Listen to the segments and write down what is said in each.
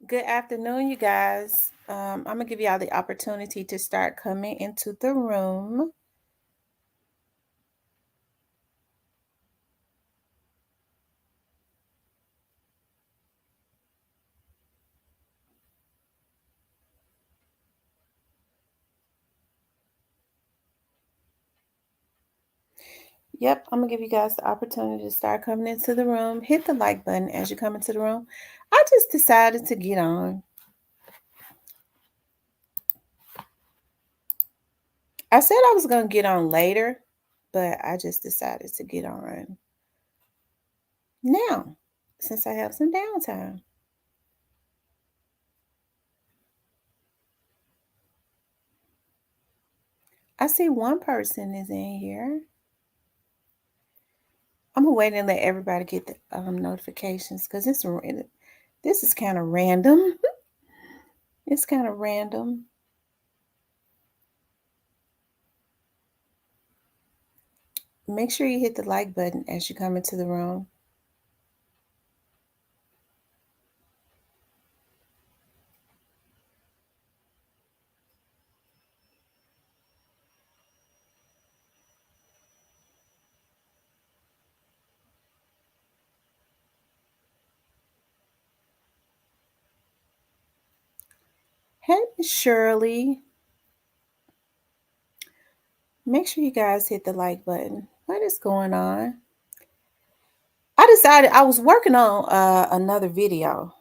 Good afternoon, you guys. I'm gonna give y'all the opportunity to start coming into the room. Yep, I'm gonna give you guys the opportunity to start coming into the room. Hit the like button as you come into the room. I just decided to get on. I said I was gonna get on later, but I just decided to get on now since I have some downtime. I see one person is in here. I'm gonna wait and let everybody get the notifications because this is kind of random. It's kind of random. Make sure you hit the like button as you come into the room. Hey, Miss Shirley. Make sure you guys hit the like button. What is going on? I decided I was working on another video.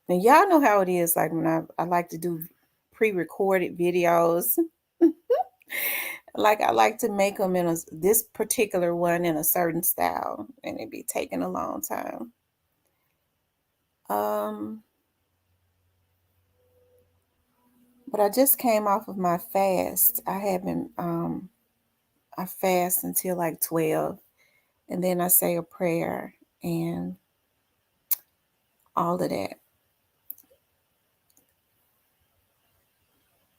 And y'all know how it is, like when I like to do pre-recorded videos. Like I like to make them in this particular one in a certain style, and it be taking a long time. Um, but I just came off of my fast. I fast until like 12, and then I say a prayer and all of that.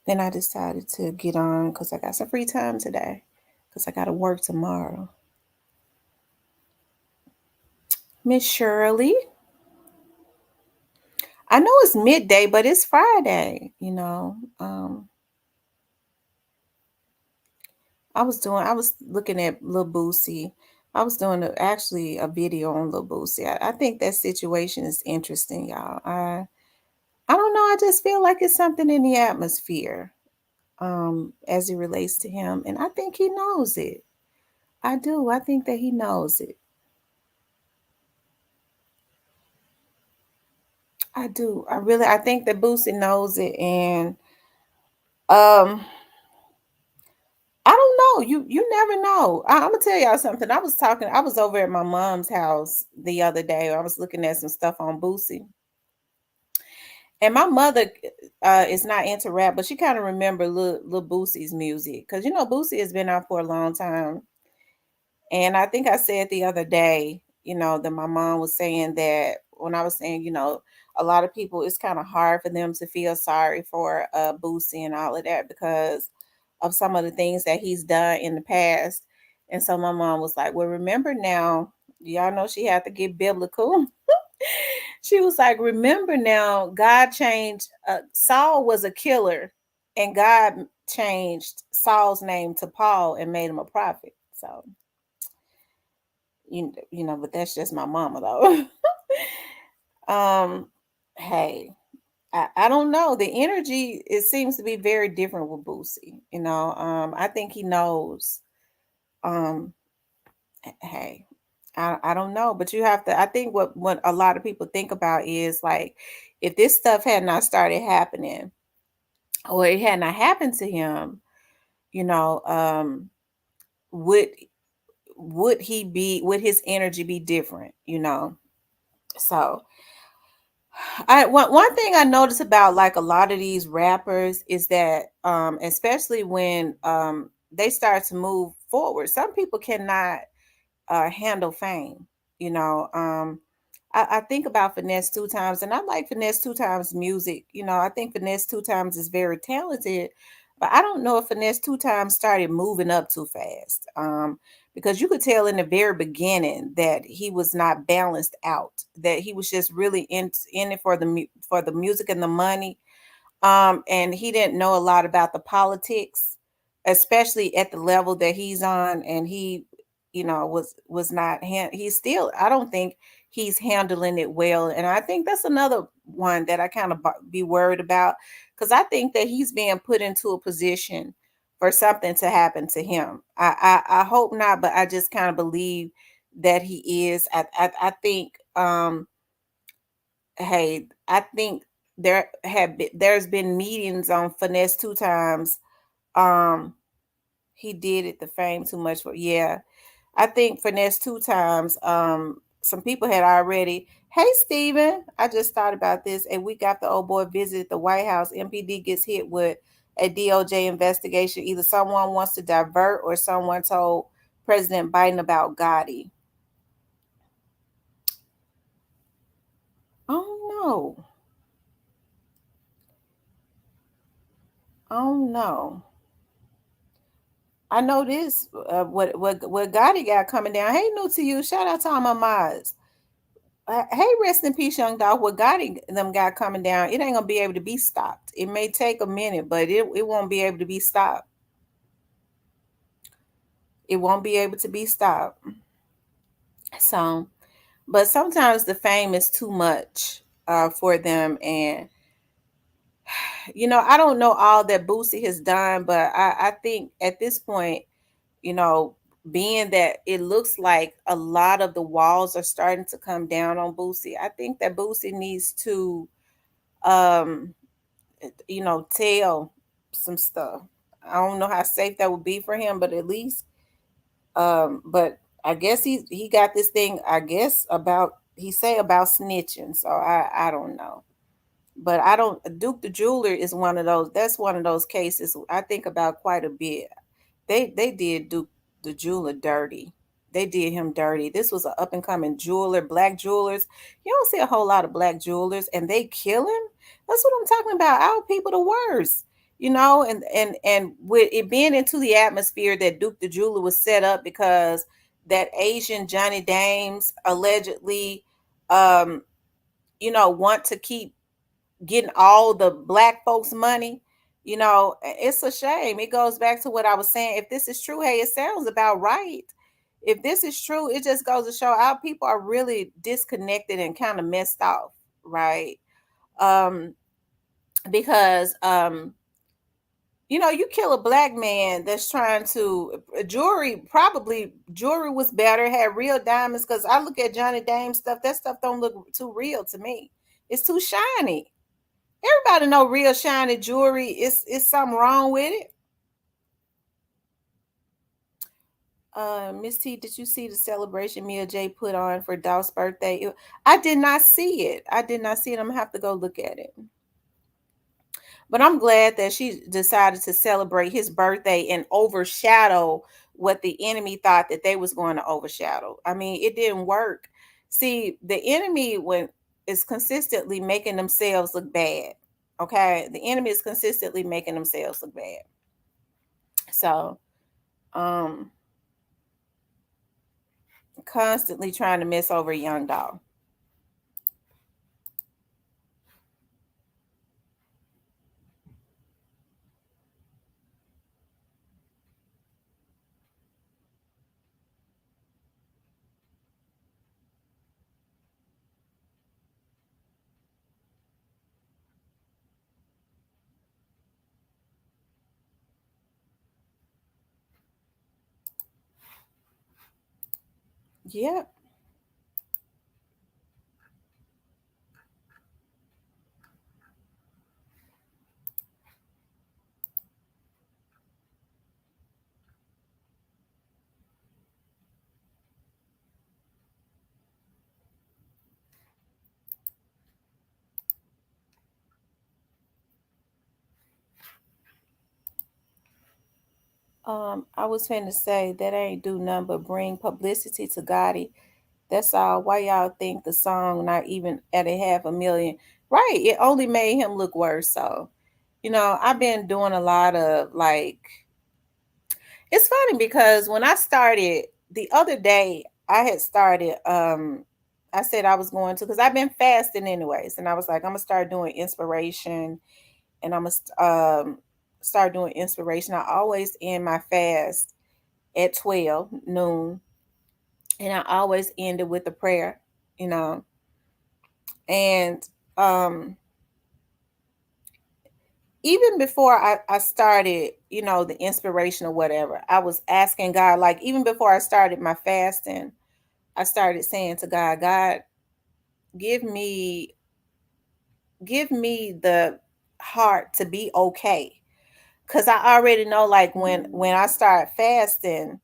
Then I decided to get on because I got some free time today because I got to work tomorrow. Miss Shirley, I know it's midday, but it's Friday. I was looking at Lil Boosie. I was doing actually a video on Lil Boosie. I think that situation is interesting, y'all. I don't know. I just feel like it's something in the atmosphere as it relates to him, and I think he knows it. I do. I think that he knows it. I do. I think that Boosie knows it, and um, I don't know. You never know. I'm gonna tell y'all something. I was over at my mom's house the other day. I was looking at some stuff on Boosie, and my mother is not into rap, but she kind of remember Lil Boosie's music because Boosie has been out for a long time. And I think I said the other day, that my mom was saying that when I was saying, a lot of people, it's kind of hard for them to feel sorry for Boosie and all of that because of some of the things that he's done in the past. And so my mom was like, well, remember now, y'all know she had to get biblical. She was like, remember now, God changed, Saul was a killer, and God changed Saul's name to Paul and made him a prophet. So but that's just my mama though. um, hey, I don't know. The energy it seems to be very different with Boosie. I think he knows. Um, hey, I don't know, but you have to. I think what a lot of people think about is like, if this stuff had not started happening, or it had not happened to him, you know, would would his energy be different? So one thing I notice about like a lot of these rappers is that especially when they start to move forward, some people cannot handle fame. You know, I think about Finesse Two Times, and I like Finesse Two Times music. I think Finesse Two Times is very talented, but I don't know if Finesse Two Times started moving up too fast. because you could tell in the very beginning that he was not balanced out, that he was just really in it for for the music and the money. And he didn't know a lot about the politics, especially at the level that he's on. And he, was not. He's still. I don't think he's handling it well. And I think that's another one that I kind of be worried about, because I think that he's being put into a position for something to happen to him. I hope not, but I just kind of believe that he is. I think. Hey, I think there's been meetings on finesse two times. Um, he did it the fame too much for, yeah. I think finesse two times. Some people had already. Hey, Steven, I just thought about this. A week after old boy visited the White House, MPD gets hit with a DOJ investigation. Either someone wants to divert or someone told President Biden about Gotti. Oh no. Oh no. I know this. What Gotti got coming down. Hey, new to you. Shout out to all my mods. Hey, rest in peace, young dog. What Gotti them got coming down, it ain't gonna be able to be stopped. It may take a minute, but it won't be able to be stopped. It won't be able to be stopped. So, but sometimes the fame is too much for them, and I don't know all that Boosie has done, but I think at this point, you know, being that it looks like a lot of the walls are starting to come down on Boosie, I think that Boosie needs to, um, tell some stuff. I don't know how safe that would be for him, but at least, but I guess he got this thing, I guess, about he say about snitching. So I don't know. But I don't Duke the Jeweler is one of those. That's one of those cases I think about quite a bit. They did Duke the jeweler dirty. They did him dirty. This was an up and coming jeweler, black jewelers. You don't see a whole lot of black jewelers, and they kill him. That's what I'm talking about. Our people the worst, and with it being into the atmosphere that Duke the jeweler was set up because that Asian Johnny Dames allegedly, um, want to keep getting all the black folks money. It's a shame. It goes back to what I was saying. If this is true, hey, it sounds about right. If this is true, it just goes to show our people are really disconnected and kind of messed off, right? um because you kill a black man that's trying to jewelry was better, had real diamonds, because I look at Johnny Dame stuff, that stuff don't look too real to me. It's too shiny. Everybody know real shiny jewelry is something wrong with it. Miss T, did you see the celebration Mia J put on for Dolph's birthday? I did not see it. I did not see it. I'm gonna have to go look at it. But I'm glad that she decided to celebrate his birthday and overshadow what the enemy thought that they was going to overshadow. I mean, it didn't work. See, the enemy when is consistently making themselves look bad. Okay, the enemy is consistently making themselves look bad. So, um, constantly trying to mess over a young dog. Yep. I was finna say that ain't do nothing but bring publicity to Gotti. That's all. Why y'all think the song not even at a half a million? Right. It only made him look worse. So, I've been doing a lot of like it's funny because when I started the other day I had started I said I was going to, because I've been fasting anyways, and I was like, I'm gonna start doing inspiration, and I'm gonna start doing inspiration. I always end my fast at 12 noon, and I always end it with a prayer, you know. And um even before I started, the inspiration or whatever, I was asking God, like even before I started my fasting, I started saying to God, God, give me give me the heart to be okay. Cause I already know, like when I start fasting,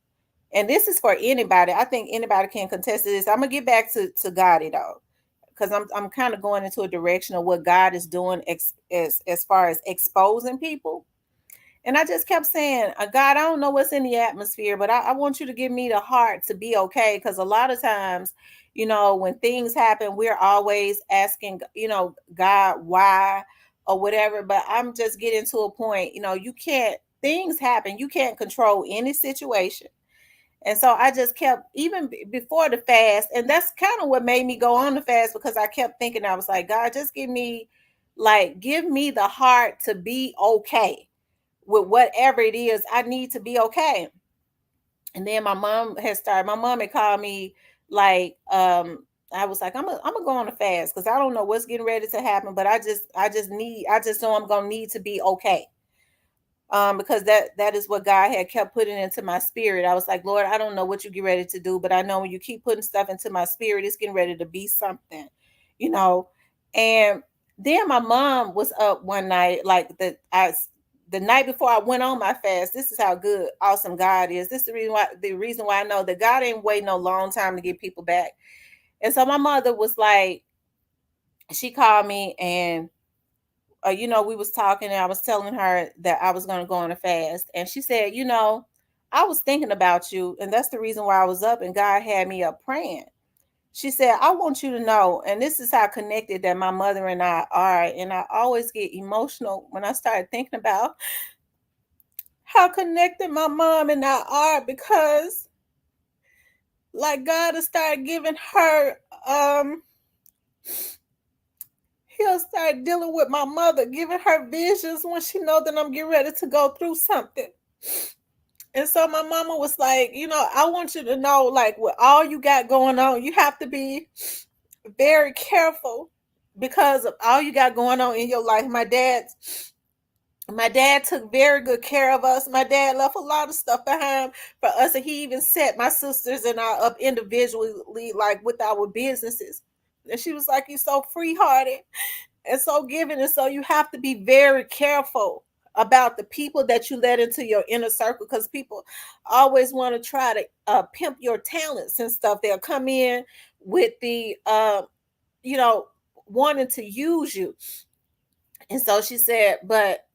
and this is for anybody, I think anybody can contest to this. I'm gonna get back to Gotti though, because I'm kind of going into a direction of what God is doing as far as exposing people. And I just kept saying, God, I don't know what's in the atmosphere, but I want you to give me the heart to be okay. Because a lot of times, when things happen, we're always asking, God, why or whatever. But I'm just getting to a point, you can't, things happen. You can't control any situation. And so I just kept, even before the fast, and that's kind of what made me go on the fast, because I kept thinking, I was like, God, just give me the heart to be okay with whatever it is I need to be okay. And then my mom had called me, like, I was like, I'm gonna go on a fast because I don't know what's getting ready to happen, but I just know I'm gonna need to be okay. Because that is what God had kept putting into my spirit. I was like, Lord, I don't know what you get ready to do, but I know when you keep putting stuff into my spirit, it's getting ready to be something, you know. And then my mom was up one night, like the night before I went on my fast. This is how good, awesome God is. This is the reason why I know that God ain't waiting a long time to get people back. And so my mother was like, she called me, and we was talking, and I was telling her that I was going to go on a fast. And she said, I was thinking about you. And that's the reason why I was up, and God had me up praying. She said, I want you to know, and this is how connected that my mother and I are. And I always get emotional when I start thinking about how connected my mom and I are, because like God has started giving her, he'll start dealing with my mother, giving her visions when she know that I'm getting ready to go through something. And so my mama was like, I want you to know, like, with all you got going on, you have to be very careful because of all you got going on in your life. My dad took very good care of us. My dad left a lot of stuff behind for us, and he even set my sisters and I up individually, like with our businesses. And she was like, "You're so free hearted and so giving, and so you have to be very careful about the people that you let into your inner circle, because people always want to try to pimp your talents and stuff. They'll come in with the you know wanting to use you." And so she said, but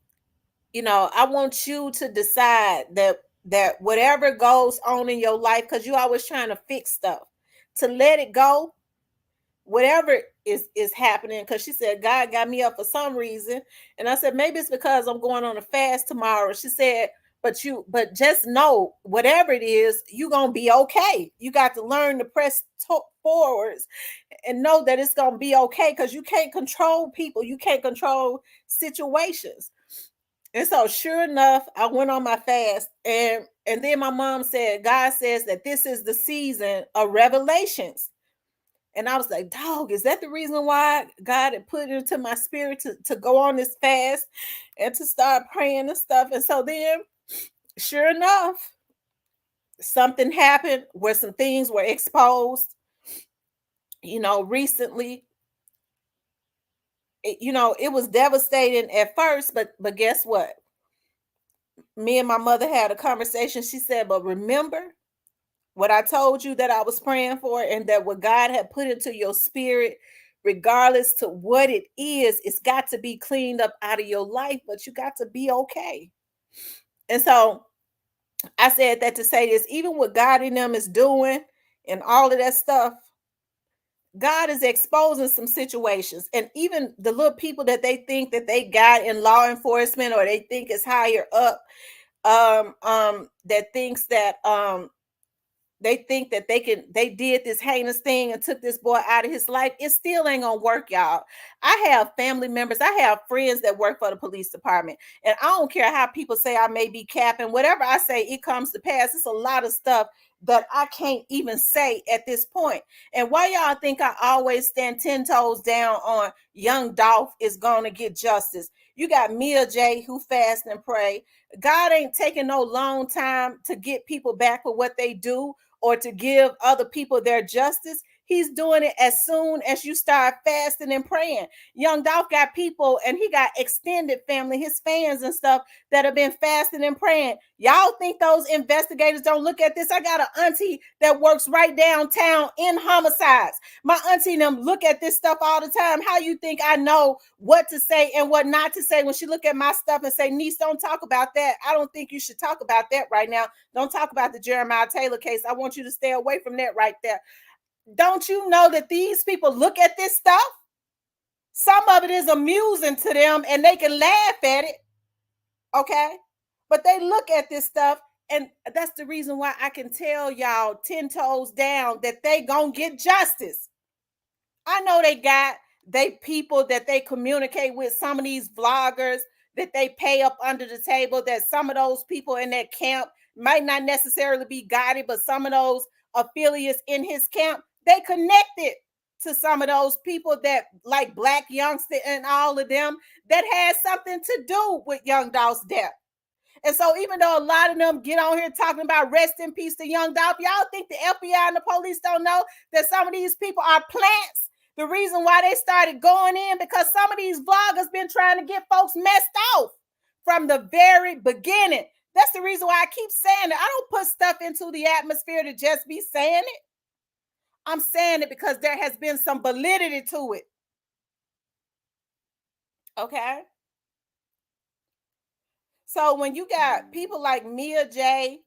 I want you to decide that whatever goes on in your life, because you're always trying to fix stuff, to let it go, whatever is happening. Because she said God got me up for some reason. And I said, maybe it's because I'm going on a fast tomorrow. She said, but just know, whatever it is, you're gonna be okay. You got to learn to press forwards and know that it's gonna be okay, because you can't control people, you can't control situations. And so sure enough, I went on my fast, and then my mom said, God says that this is the season of revelations. And I was like, dog, is that the reason why God had put it into my spirit to go on this fast and to start praying and stuff? And so then, sure enough, something happened where some things were exposed, recently. It was devastating at first, but guess what? Me and my mother had a conversation. She said, but remember what I told you that I was praying for, and that what God had put into your spirit, regardless to what it is, it's got to be cleaned up out of your life, but you got to be okay. And so I said that to say this, even what God in them is doing and all of that stuff, God is exposing some situations. And even the little people that they think that they got in law enforcement, or they think is higher up, that thinks that They think that they did this heinous thing and took this boy out of his life. It still ain't gonna work, y'all. I have family members, I have friends that work for the police department, and I don't care how people say I may be capping. Whatever I say, it comes to pass. It's a lot of stuff that I can't even say at this point. And why y'all think I always stand 10 toes down on young Dolph is gonna get justice? You got Mia J who fast and pray. God ain't taking no long time to get people back for what they do or to give other people their justice. He's doing it as soon as you start fasting and praying. Young Dolph got people, and he got extended family, his fans and stuff, that have been fasting and praying. Y'all think those investigators don't look at this? I got an auntie that works right downtown in homicides. My auntie and them look at this stuff all the time. How you think I know what to say and what not to say when she look at my stuff and say, niece, don't talk about that. I don't think you should talk about that right now. Don't talk about the Jeremiah Taylor case. I want you to stay away from that right there. Don't you know that these people look at this stuff? Some of it is amusing to them and they can laugh at it. Okay. But they look at this stuff, and that's the reason why I can tell y'all 10 toes down that they gonna get justice. I know they people that they communicate with, some of these vloggers that they pay up under the table, that some of those people in that camp might not necessarily be Gotti, but some of those affiliates in his camp, they connected to some of those people that like Black Youngster and all of them that had something to do with Young Dolph's death. And so even though a lot of them get on here talking about rest in peace to Young Dolph, y'all think the FBI and the police don't know that some of these people are plants? The reason why they started going in, because some of these vloggers been trying to get folks messed off from the very beginning. That's the reason why I keep saying it. I don't put stuff into the atmosphere to just be saying it. I'm saying it because there has been some validity to it. Okay? So when you got people like Mia J,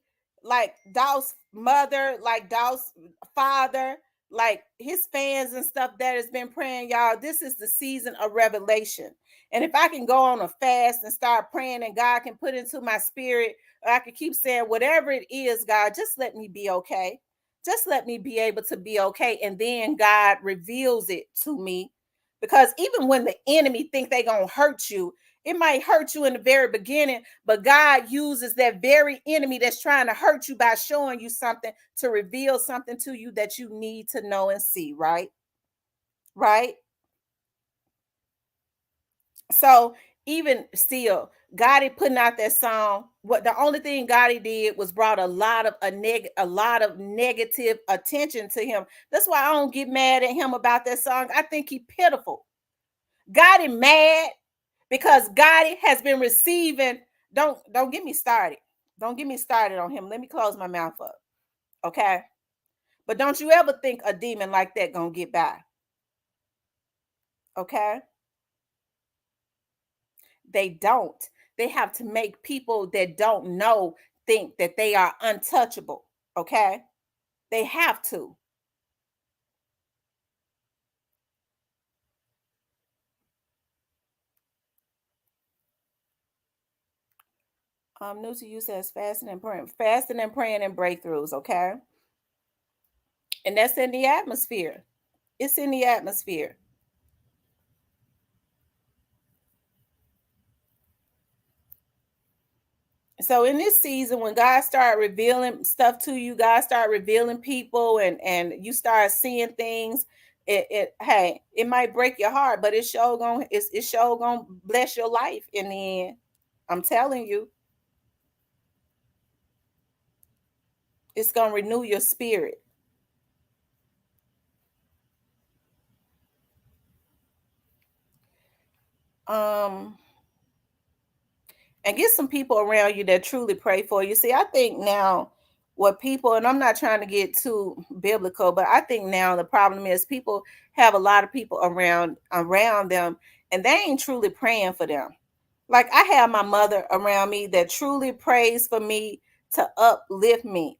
like Dolph's mother, like Dolph's father, like his fans and stuff that has been praying, y'all, this is the season of revelation. And if I can go on a fast and start praying and God can put into my spirit, or I can keep saying, whatever it is, God, just let me be okay. Just let me be able to be okay. And then God reveals it to me. Because even when the enemy think they gonna hurt you, it might hurt you in the very beginning, but God uses that very enemy that's trying to hurt you by showing you something to reveal something to you that you need to know and see, right? Right? So even still, Gotti putting out that song, what the only thing Gotti did was brought a lot of negative attention to him. That's why I don't get mad at him about that song. I think he pitiful. Gotti mad because Gotti has been receiving. Don't get me started. Don't get me started on him. Let me close my mouth up. Okay. But don't you ever think a demon like that gonna get by. Okay. They don't. They have to make people that don't know think that they are untouchable. Okay. They have to. New to you says fasting and praying and breakthroughs. Okay. And that's in the atmosphere. It's in the atmosphere. So in this season, when God started revealing stuff to you, God started revealing people, and you start seeing things. Hey, it might break your heart, but it's sure gonna bless your life in the end. I'm telling you, it's gonna renew your spirit. Um, and get some people around you that truly pray for you. See, I think now what people, and I'm not trying to get too biblical, but I think now the problem is people have a lot of people around them, and they ain't truly praying for them. Like I have my mother around me that truly prays for me to uplift me.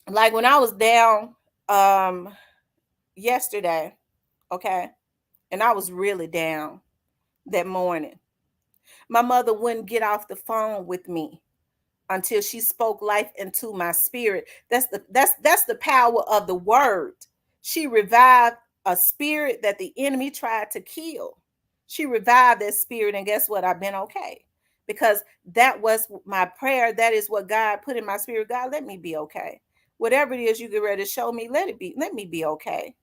Like when I was down yesterday, okay, and I was really down that morning. My mother wouldn't get off the phone with me until she spoke life into my spirit. That's the power of the word. She revived a spirit that the enemy tried to kill. She revived that spirit, and guess what? I've been okay. Because that was my prayer. That is what God put in my spirit. God, let me be okay. Whatever it is you get ready to show me, let me be okay.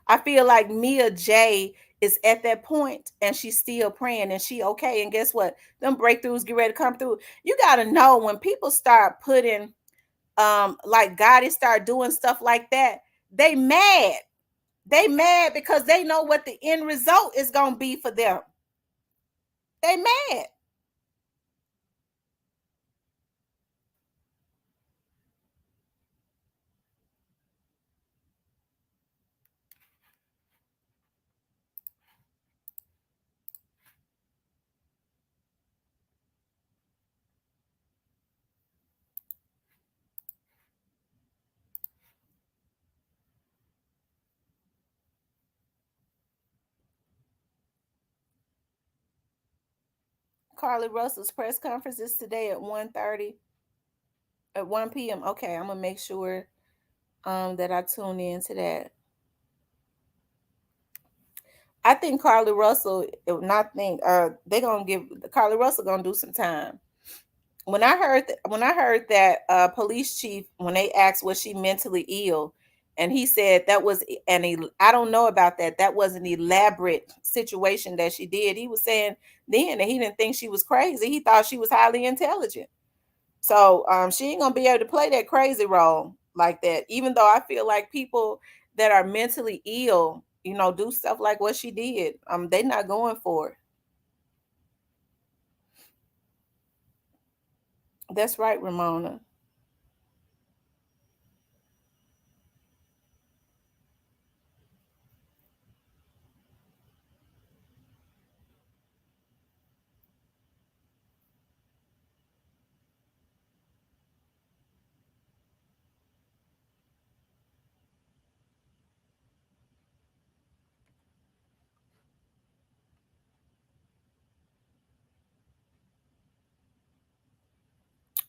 I feel like Mia J is at that point and she's still praying and she okay. And guess what? Them breakthroughs get ready to come through. You gotta know when people start putting like Gotti start doing stuff like that, they mad. They mad because they know what the end result is gonna be for them. They mad. Carlee Russell's press conference is today at 1:30 at 1 p.m. Okay, I'm gonna make sure that I tune in to that. I think Carlee Russell, not think they gonna give Carlee Russell gonna do some time. When I heard that police chief, when they asked was she mentally ill, and he said that was I don't know about that. That was an elaborate situation that she did. He was saying then that he didn't think she was crazy. He thought she was highly intelligent. So she ain't gonna be able to play that crazy role like that. Even though I feel like people that are mentally ill, do stuff like what she did. They're not going for it. That's right, Ramona.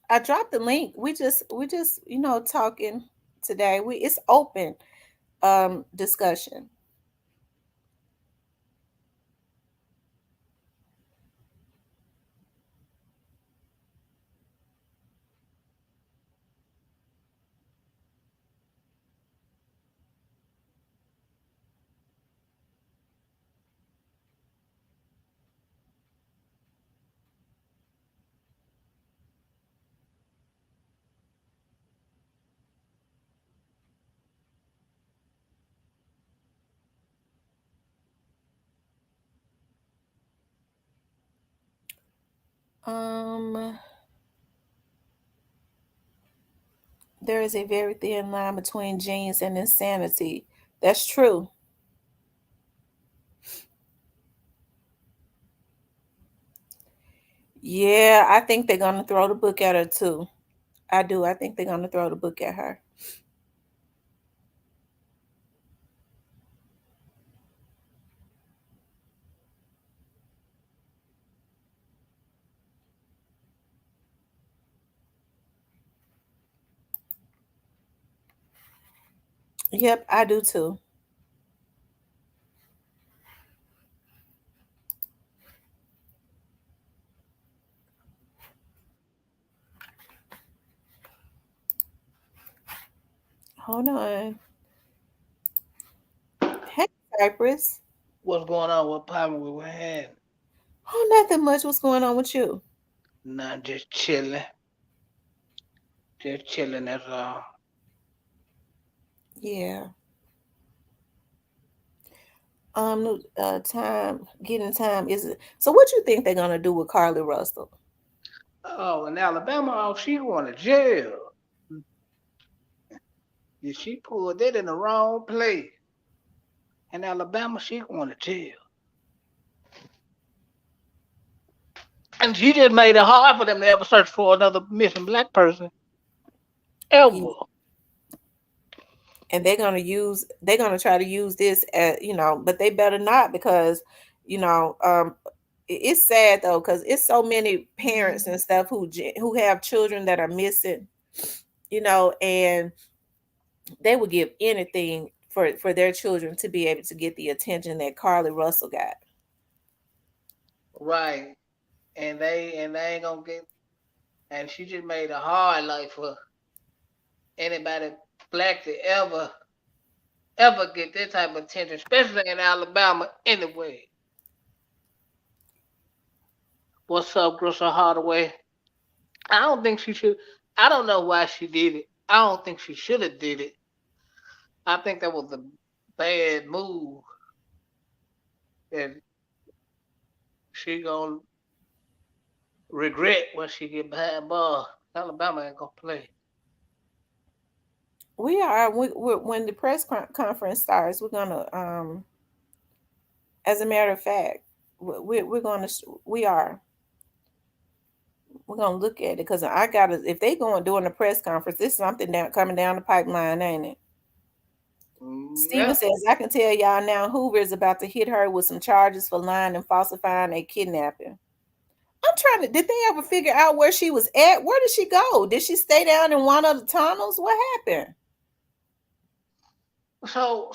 I dropped the link. We just talking today. It's open discussion. Um there is a very thin line between genius and insanity. That's true. Yeah, I think they're gonna throw the book at her too. I do. I think they're gonna throw the book at her. Yep, I do too. Hold on. Hey, Cypress. What's going on? What problem we were having? Oh, nothing much. What's going on with you? Nah, just chilling. Just chilling, that's all. Yeah. Time getting time is it? So, what you think they're gonna do with Carlee Russell? Oh, in Alabama, oh, she going to jail. Yeah, she pulled that in the wrong place. In Alabama, she going to jail. And she just made it hard for them to ever search for another missing black person. Yeah. Ever. And they're gonna try to use this, but they better not because you know um it's sad though, because it's so many parents and stuff who have children that are missing, and they would give anything for their children to be able to get the attention that Carlee Russell got. Right. And they ain't gonna get, and she just made a hard life for anybody black to ever get that type of attention, especially in Alabama anyway. What's up, Russel Hardaway? I don't think she should. I don't know why she did it. I don't think she should have did it. I think that was a bad move. And she gonna regret when she get behind ball. Alabama ain't gonna play. We are when the press conference starts. We're gonna, as a matter of fact, we're gonna we are we're gonna look at it because I gotta. If they going during the press conference, this is something coming down the pipeline, ain't it? Steven Yeah. says, I can tell y'all now Hoover is about to hit her with some charges for lying and falsifying a kidnapping. I'm trying to, did they ever figure out where she was at? Where did she go? Did she stay down in one of the tunnels? What happened? So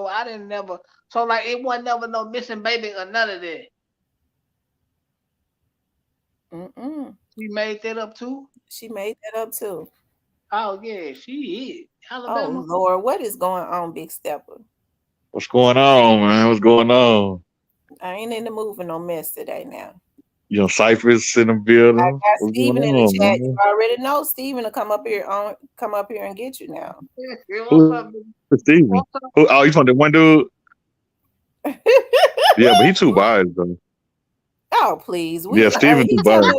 I didn't never. So like it wasn't never no missing baby or none of that. She made that up too. She made that up too. Oh yeah, she is. Alabama. Oh Lord, what is going on, Big Stepper? What's going on, man? What's going on? I ain't in the mood for no mess today now. Cypress in the building. I got Steven in the chat. Man? You already know Steven will come up here and get you now. Yeah, what's up, Steven? Oh, you talking to one dude? Yeah, but he too biased though. Oh please. Steven too biased.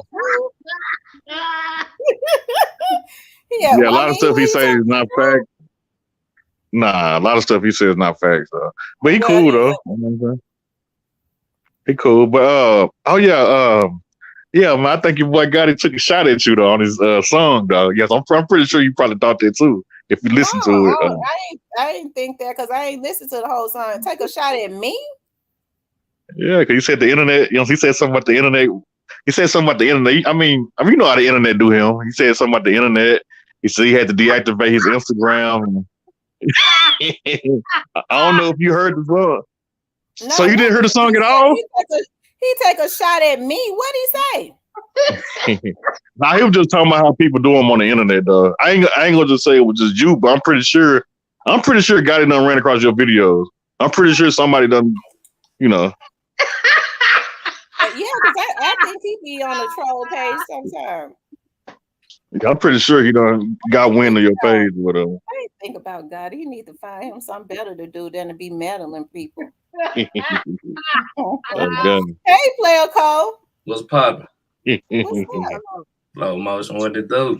Yeah, a lot of stuff he says is not fact. Nah, a lot of stuff he says is not facts though. But he cool though. He cool. But yeah, man, I think your boy Gotti took a shot at you though on his song though. Yes, I'm pretty sure you probably thought that too if you listened to it. I didn't think that because I ain't listened to the whole song. Take a shot at me? Yeah, because he said the internet. He said something about the internet. He said something about the internet. I mean, you know how the internet do him. He said something about the internet. He said he had to deactivate his Instagram. I don't know if you heard the song. No, so you didn't hear the song at all? He take a shot at me. What'd he say? Nah, he was just talking about how people do him on the internet, though. I ain't gonna just say it was just you, but I'm pretty sure Gotti done ran across your videos. I'm pretty sure somebody done, Yeah, because I think he be on the troll page sometimes. I'm pretty sure he done got wind of your page with him. I didn't think about God. He need to find him something better to do than to be meddling people. Hey, Player Cole. What's poppin'? What's up? Low motion, what it do?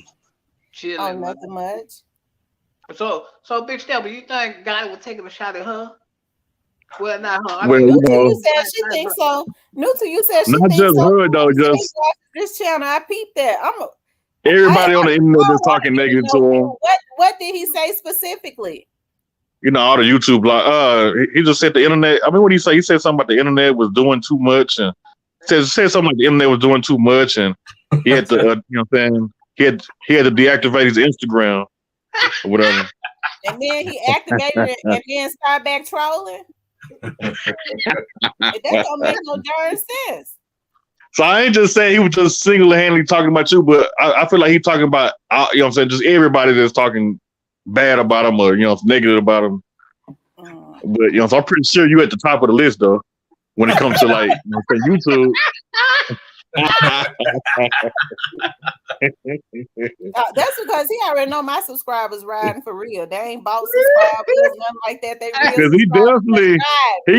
Chilling. Oh, nothing much. So Big Stepper, you think Gotti was taking a shot at her? Well, not her. Well, you said she thinks so. Nuta, you said she not thinks just so. Her though, just this channel. I peeped that. Everybody on the internet that's talking negative to him. What did he say specifically? All the YouTube blog. He just said the internet. I mean, what did he say? He said something about the internet was doing too much, and said something like the internet was doing too much, and he had to, what I'm saying, he had to deactivate his Instagram or whatever. And then he activated it, and then started back trolling. That don't make no darn sense. So I ain't just saying he was just single-handedly talking about you, but I feel like he's talking about, what I'm saying, just everybody that's talking bad about him or, negative about him. But, so I'm pretty sure you at the top of the list, though, when it comes to, like, YouTube. That's because he already know my subscribers riding for real. They ain't bought subscribers, nothing like that. They because he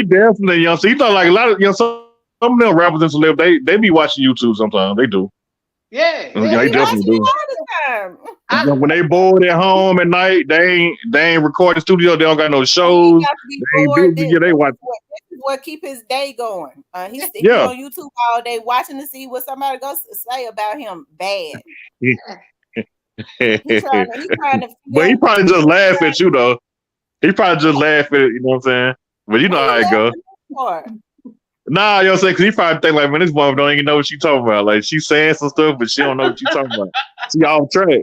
definitely, so he thought like a lot of, some of them rappers and celebs, they be watching YouTube sometimes. They do. Yeah, they definitely do. When they bored at home at night, they ain't recording studio. They don't got no shows. They watch. This is what keep his day going. He's on YouTube all day watching to see what somebody goes to say about him. Bad. He trying to but he probably just laugh at you though. He probably just laugh at you know what I'm saying. But you know how it goes. Nah, you know what I'm saying? Because he probably think like, man, this woman don't even know what she talking about. Like, she saying some stuff, but she don't know what you talking about. She off track.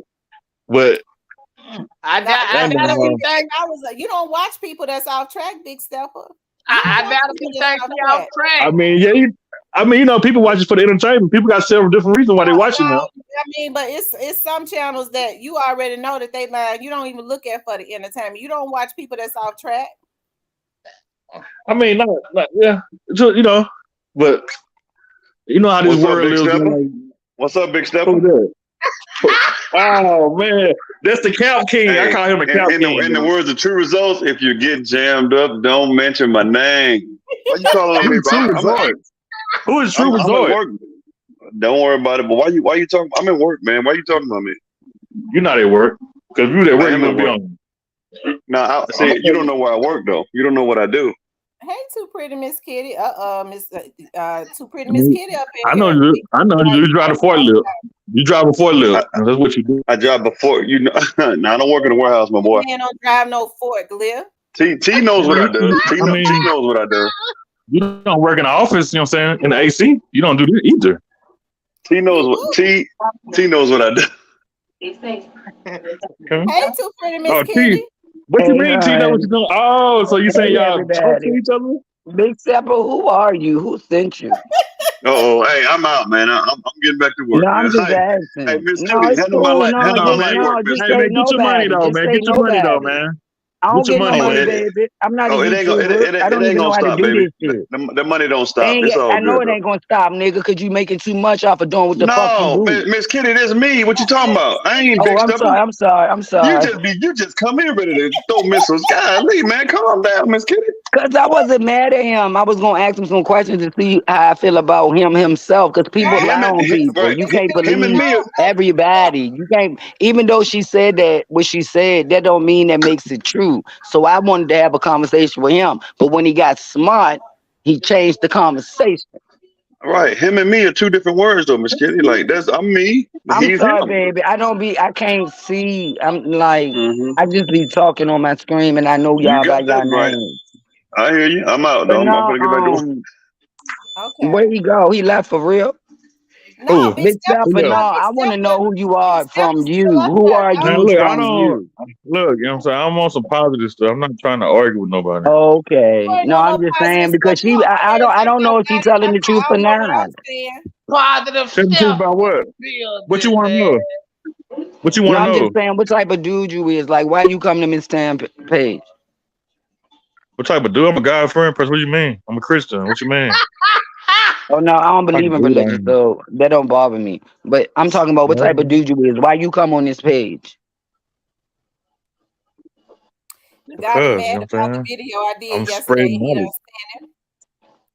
But I Now, doubt now, that now, you motherfucker, think. I was like, you don't watch people that's off track, Big Stepper. You don't I watch doubt people you that's think off she off track. I track. mean, yeah, people watch it for the entertainment. People got several different reasons why they watching No, now. I mean, but it's some channels that you already know that they like. You don't even look at for the entertainment. You don't watch people that's off track. I mean, not yeah, so, but you know how this What's up, world Big lives. Stepper? Like, What's up, Big Stepper? who's that? Oh man, that's the Cap King. I Hey, call him the Cap King. in the words of True Results, if you get jammed up, don't mention my name. Why you calling on me, Who's bro? True Resort? Who is True I'm at Resort? work. Don't worry about it. But why you talking? I'm at work, man. Why you talking about me? You're not at work because if you at I work, you am wouldn't at be work. on. Now, see, you don't know where I work though. You don't know what I do. Hey, too pretty Miss Kitty. Miss too pretty I Miss mean, Kitty up in I know here. you. I know you. You drive a forklift. You drive a forklift. I, That's what you do. I drive before you know. Now I don't work in the warehouse, my boy. Man, don't drive no forklift. T knows what I do. T I mean, knows what I do. you don't work in the office. You know what I'm saying? In the AC, you don't do that either. T knows what T knows what I do. Okay. Hey, too pretty Miss Oh, T. Kitty. What you Hey, mean, T? Know what hon. you doing? Oh, so you saying Hey, y'all talk to everybody. each other? Big Stepper, who are you? Who sent you? Oh, hey, I'm out, man. I'm getting back to work, No, man. I'm just Hey, asking. Miss No, Kitty, it's handle cool. No, Hold my on, just light man. work, no, Miss just Hey, say man, get your money nobody. though, Just man. say Get your money though, nobody. man. I Get don't your get no money, money, man. baby. I'm not a Oh, it ain't gonna YouTuber. I don't even know gonna how to stop, do baby. this shit. The money don't stop. It's all I know good it though. ain't gonna stop, nigga, because you making too much off of doing what the fuck you No, do. Miss Kitty, this me. What you talking about? I ain't Oh, Big I'm Stepper. sorry. I'm sorry. I'm sorry. You just come here ready to throw missiles. Golly, man, calm down, Miss Kitty. Because I wasn't mad at him. I was going to ask him some questions to see how I feel about him himself. Because people Hey, lie on people. Right. You can't Him and believe me. everybody. You can't, even though she said that, what she said, that don't mean that makes it true. So I wanted to have a conversation with him. But when he got smart, he changed the conversation. Right. Him and me are two different words though, Miss Kitty. Like I'm me. I'm He's sorry, him. baby. I can't see. I'm like, Hmm. I just be talking on my screen and I know You y'all by got that y'all right. names. I hear you. I'm out But though. I'm no, gonna get back to work. Okay. where he go? He left for real? No, Who? Big Big Stepper. Stepper, no, Yeah. Big I want to know Stepper. who you Big are from Stepper's you. still up Who there. are Man, you look, I from don't you? look. You know what I'm saying? I'm on some positive stuff. I'm not trying to argue with nobody. Okay, You ain't no, on no I'm just positive saying stuff. because You over there I talking don't about know if she's violence. telling the truth I or don't know what not. I'm saying. Positive Tell the truth step about what? What you building, want to man. know? What you No, want to I'm just know? saying what type of dude you is. Like, why you come to Miss Tam page? What type of dude? I'm a God friend person. What you mean? I'm a Christian. What you mean? Oh no, I don't Like a believe in dude, I religion, am. so that don't bother me. But I'm talking about what type of dude you is. Why you come on this page? Got him Because, you mad know what I'm about the saying? video I did I'm yesterday. spreading He done knowledge.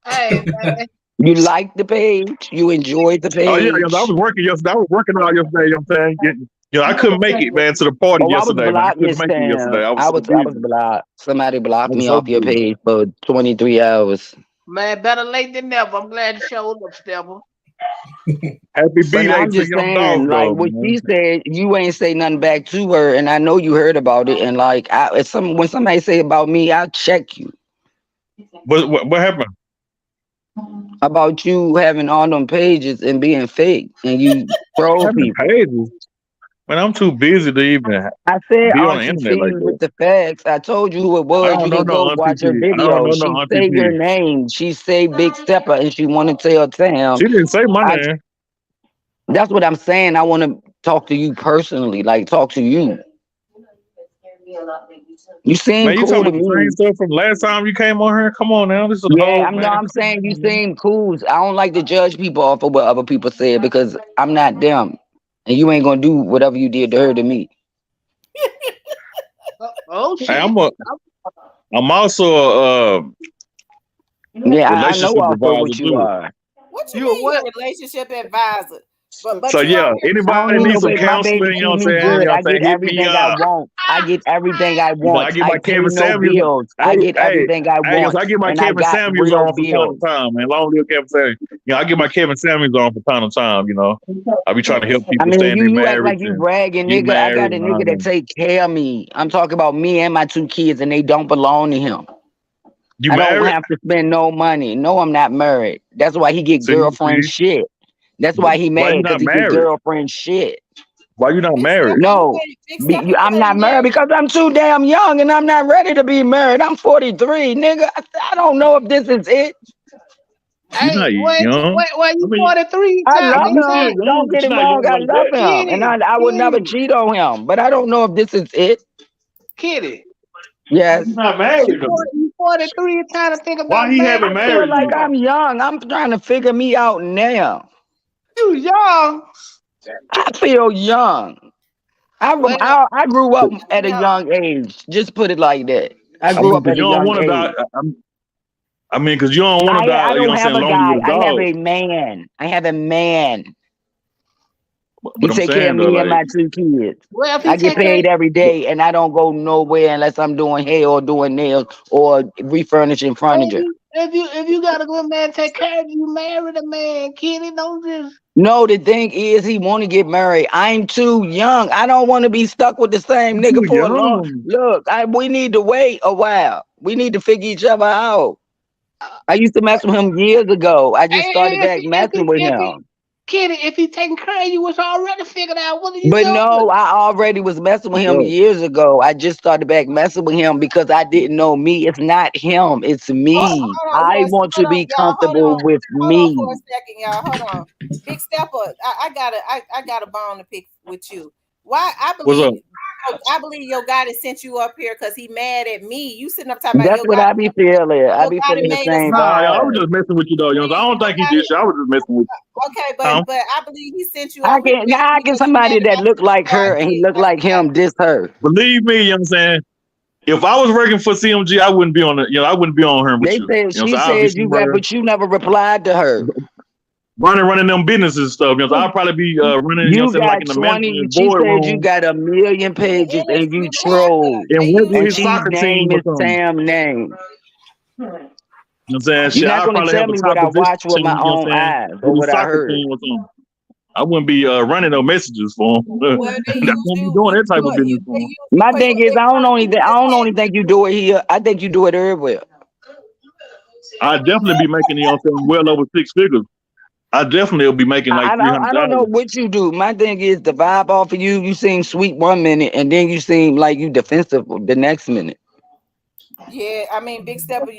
Hey, man. You like the page? You enjoyed the Oh yeah, I page? was working yesterday. I was working out yesterday. You know what I'm saying? I couldn't make it, man, to the party Oh, I was yesterday, man. I blocked, couldn't Miss make it yesterday. Tam. I was so I was busy. blocked. Somebody I blocked was me so off your busy. page for 23 hours. Man, better late than never. I'm glad you showed up, Stepper. Happy But B now Day I'm to just young dog, saying, like though, what man. she said, you ain't say nothing back to her, and I know you heard about it. And like, when somebody say about me, I'll check you What happened? about you having all them pages and being fake, and you troll Having people. pages? Man, I'm too busy to even I said, be on the aren't you internet like finished that. with the facts? I told you who it I was. don't You know can no go Auntie watch her P. I don't video. know She no Auntie say your P. name. She say Big Stepper, and she want to tell Tam. She didn't say my name. That's what I'm saying. I want to talk to you personally, like talk to you. You seem Man, you talking cool to about the same me. stuff from last time you came on here? Come on now. This is a Yeah, whole, man. I'm saying you seem cool. I don't like to judge people off of what other people say because I'm not them. And you ain't gonna do whatever you did to her to me. Oh, Hey, shit. I'm also a Yeah, I know relationship also advisor what you too. are. What you You a mean you what? a relationship advisor? But So you yeah, over here I don't anybody need promoting needs no some baby. My baby counseling, you know treat what me I'm saying? good. I get Hit me everything I up. want. I get everything I I want. get I my pay Kevin no Samuels. bills. I get everything I So want. I get my And I Kevin got Samuels real on from time bills. to time, man. Long live Kevin Samuels. I get my Kevin Samuels on from time to time. I be trying to help I people mean, stay in their you act marriage like you and bragging, get nigga. I got married a and all nigga that that. take care of me. I'm talking about me and my 2 kids, and they don't belong to him. You I don't married? have to spend no money. No, I'm not married. That's why he get girlfriend See? shit. That's why he Why you mad because not he get married? girlfriend shit. Why you not Big married? Stepper, No, Big Stepper, you I'm ain't not married married. because I'm too damn young and I'm not ready to be married. I'm 43, nigga. I don't know if this is it. You're Hey, not young. wait, I you mean, 43? I I love mean, you still him. young, Don't but get you're it not wrong. young I like love that. him. And I would never cheat on him. But I don't know if this is it. Kitty. Yes. You're not married though. You 43 and trying to think Why about he marriage. I haven't feel married like you? I'm young. I'm trying to figure me out now. You young. I feel young. Well, I grew up at a young. young age. Just put it like that. I I grew mean, up because at a you don't young want to age. die. I mean, because you don't want to die. I You know don't what I'm have saying? a Lonely guy. with a I have dog. a man. I have a man. He But I'm take care of saying though, me and like, my 2 kids. Well, if he I get take care, paid every day, and I don't go nowhere unless I'm doing hair or doing nails or refurnishing furniture. if you got a good man take care of you, marry the man, Kitty. Don't just. No, the thing is, he want to get married. I'm too young. I don't want to be stuck with the same you nigga for a long. young. Look, we need to wait a while. We need to figure each other out. I used to mess with him years ago. I just started And back messing with him. Kitty, if he taking care of you, it's already figured out. What are you But no, doing? I already was messing with him Bro, years ago. I just started back messing with him because I didn't know me. It's not him. It's me. Hold on, I Russ. want to Hold on, be y'all. comfortable with Hold on for me. a second, y'all. Hold on. Big Stepper, I got a bone to pick with you. Why what's up? I believe your guy that sent you up here because he mad at me. You sitting up talking about That's what I be feeling. I be feeling the made us same Nah, I was vibe. just messing with you though. You know, I don't think he did shit. I was just messing with okay, you. but I believe he sent you I up here can now I get because he mad somebody that about look you like before I her and he did. look like him, diss her. Believe me, you know what I'm saying? If I was working for CMG, I wouldn't be on the, I wouldn't be on her with They you. said You know, she so I'll be said you got, somewhere but you never replied to her. running them businesses and stuff. You know, so I'll probably be running, You like got in the 20. management She said you boardroom got 1,000,000 pages and you troll. and work with And his she's soccer team name or is something. Sam name. You know what I'm saying? You're Shit, not I'll gonna probably tell have a me what top I position, watch with you my know what own I'm saying, eyes or with his what I soccer heard. team or something. I wouldn't be running no messages for him. Well, they I use won't be you. doing that type of business They for him. use you My for your thing is big I don't only think you do it here. I think you do it everywhere. I'd definitely be making, you know what I'm saying, well over 6 figures. I definitely will be making like I don't know 300,000. what you do. My thing is the vibe off of you. You seem sweet 1 minute, and then you seem like you defensive the next minute. Yeah, I mean, Big Stepper.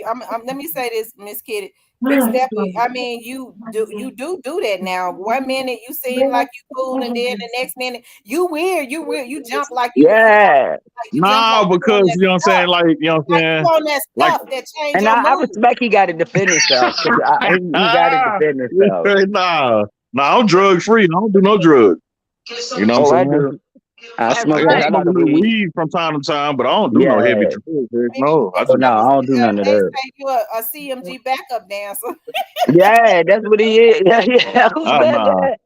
Let me say this, Miss Kitty. Big Stepper. I mean, you do that now. 1 minute you seem like you cool, and then the next minute you weird. You weird. You jump like you Yeah, like you jump Nah, like you on because that you know what I'm saying, stuff. like, you know what I'm Like saying, you on that like, stuff that change and your I mood. respect he got to defend himself because he got to defend himself. nah, I'm drug free. I don't do no drugs. You know what Oh, I I'm saying? do. I That's smoke Like, the I right. hell smoke out a of little weed. weed from time to time, but I don't do no heavy Yeah. drugs. Heck no, I Oh just no, I don't do none of They that. say you a CMG backup dancer. Yeah, that's what he is. Yeah, yeah. Who said nah, that?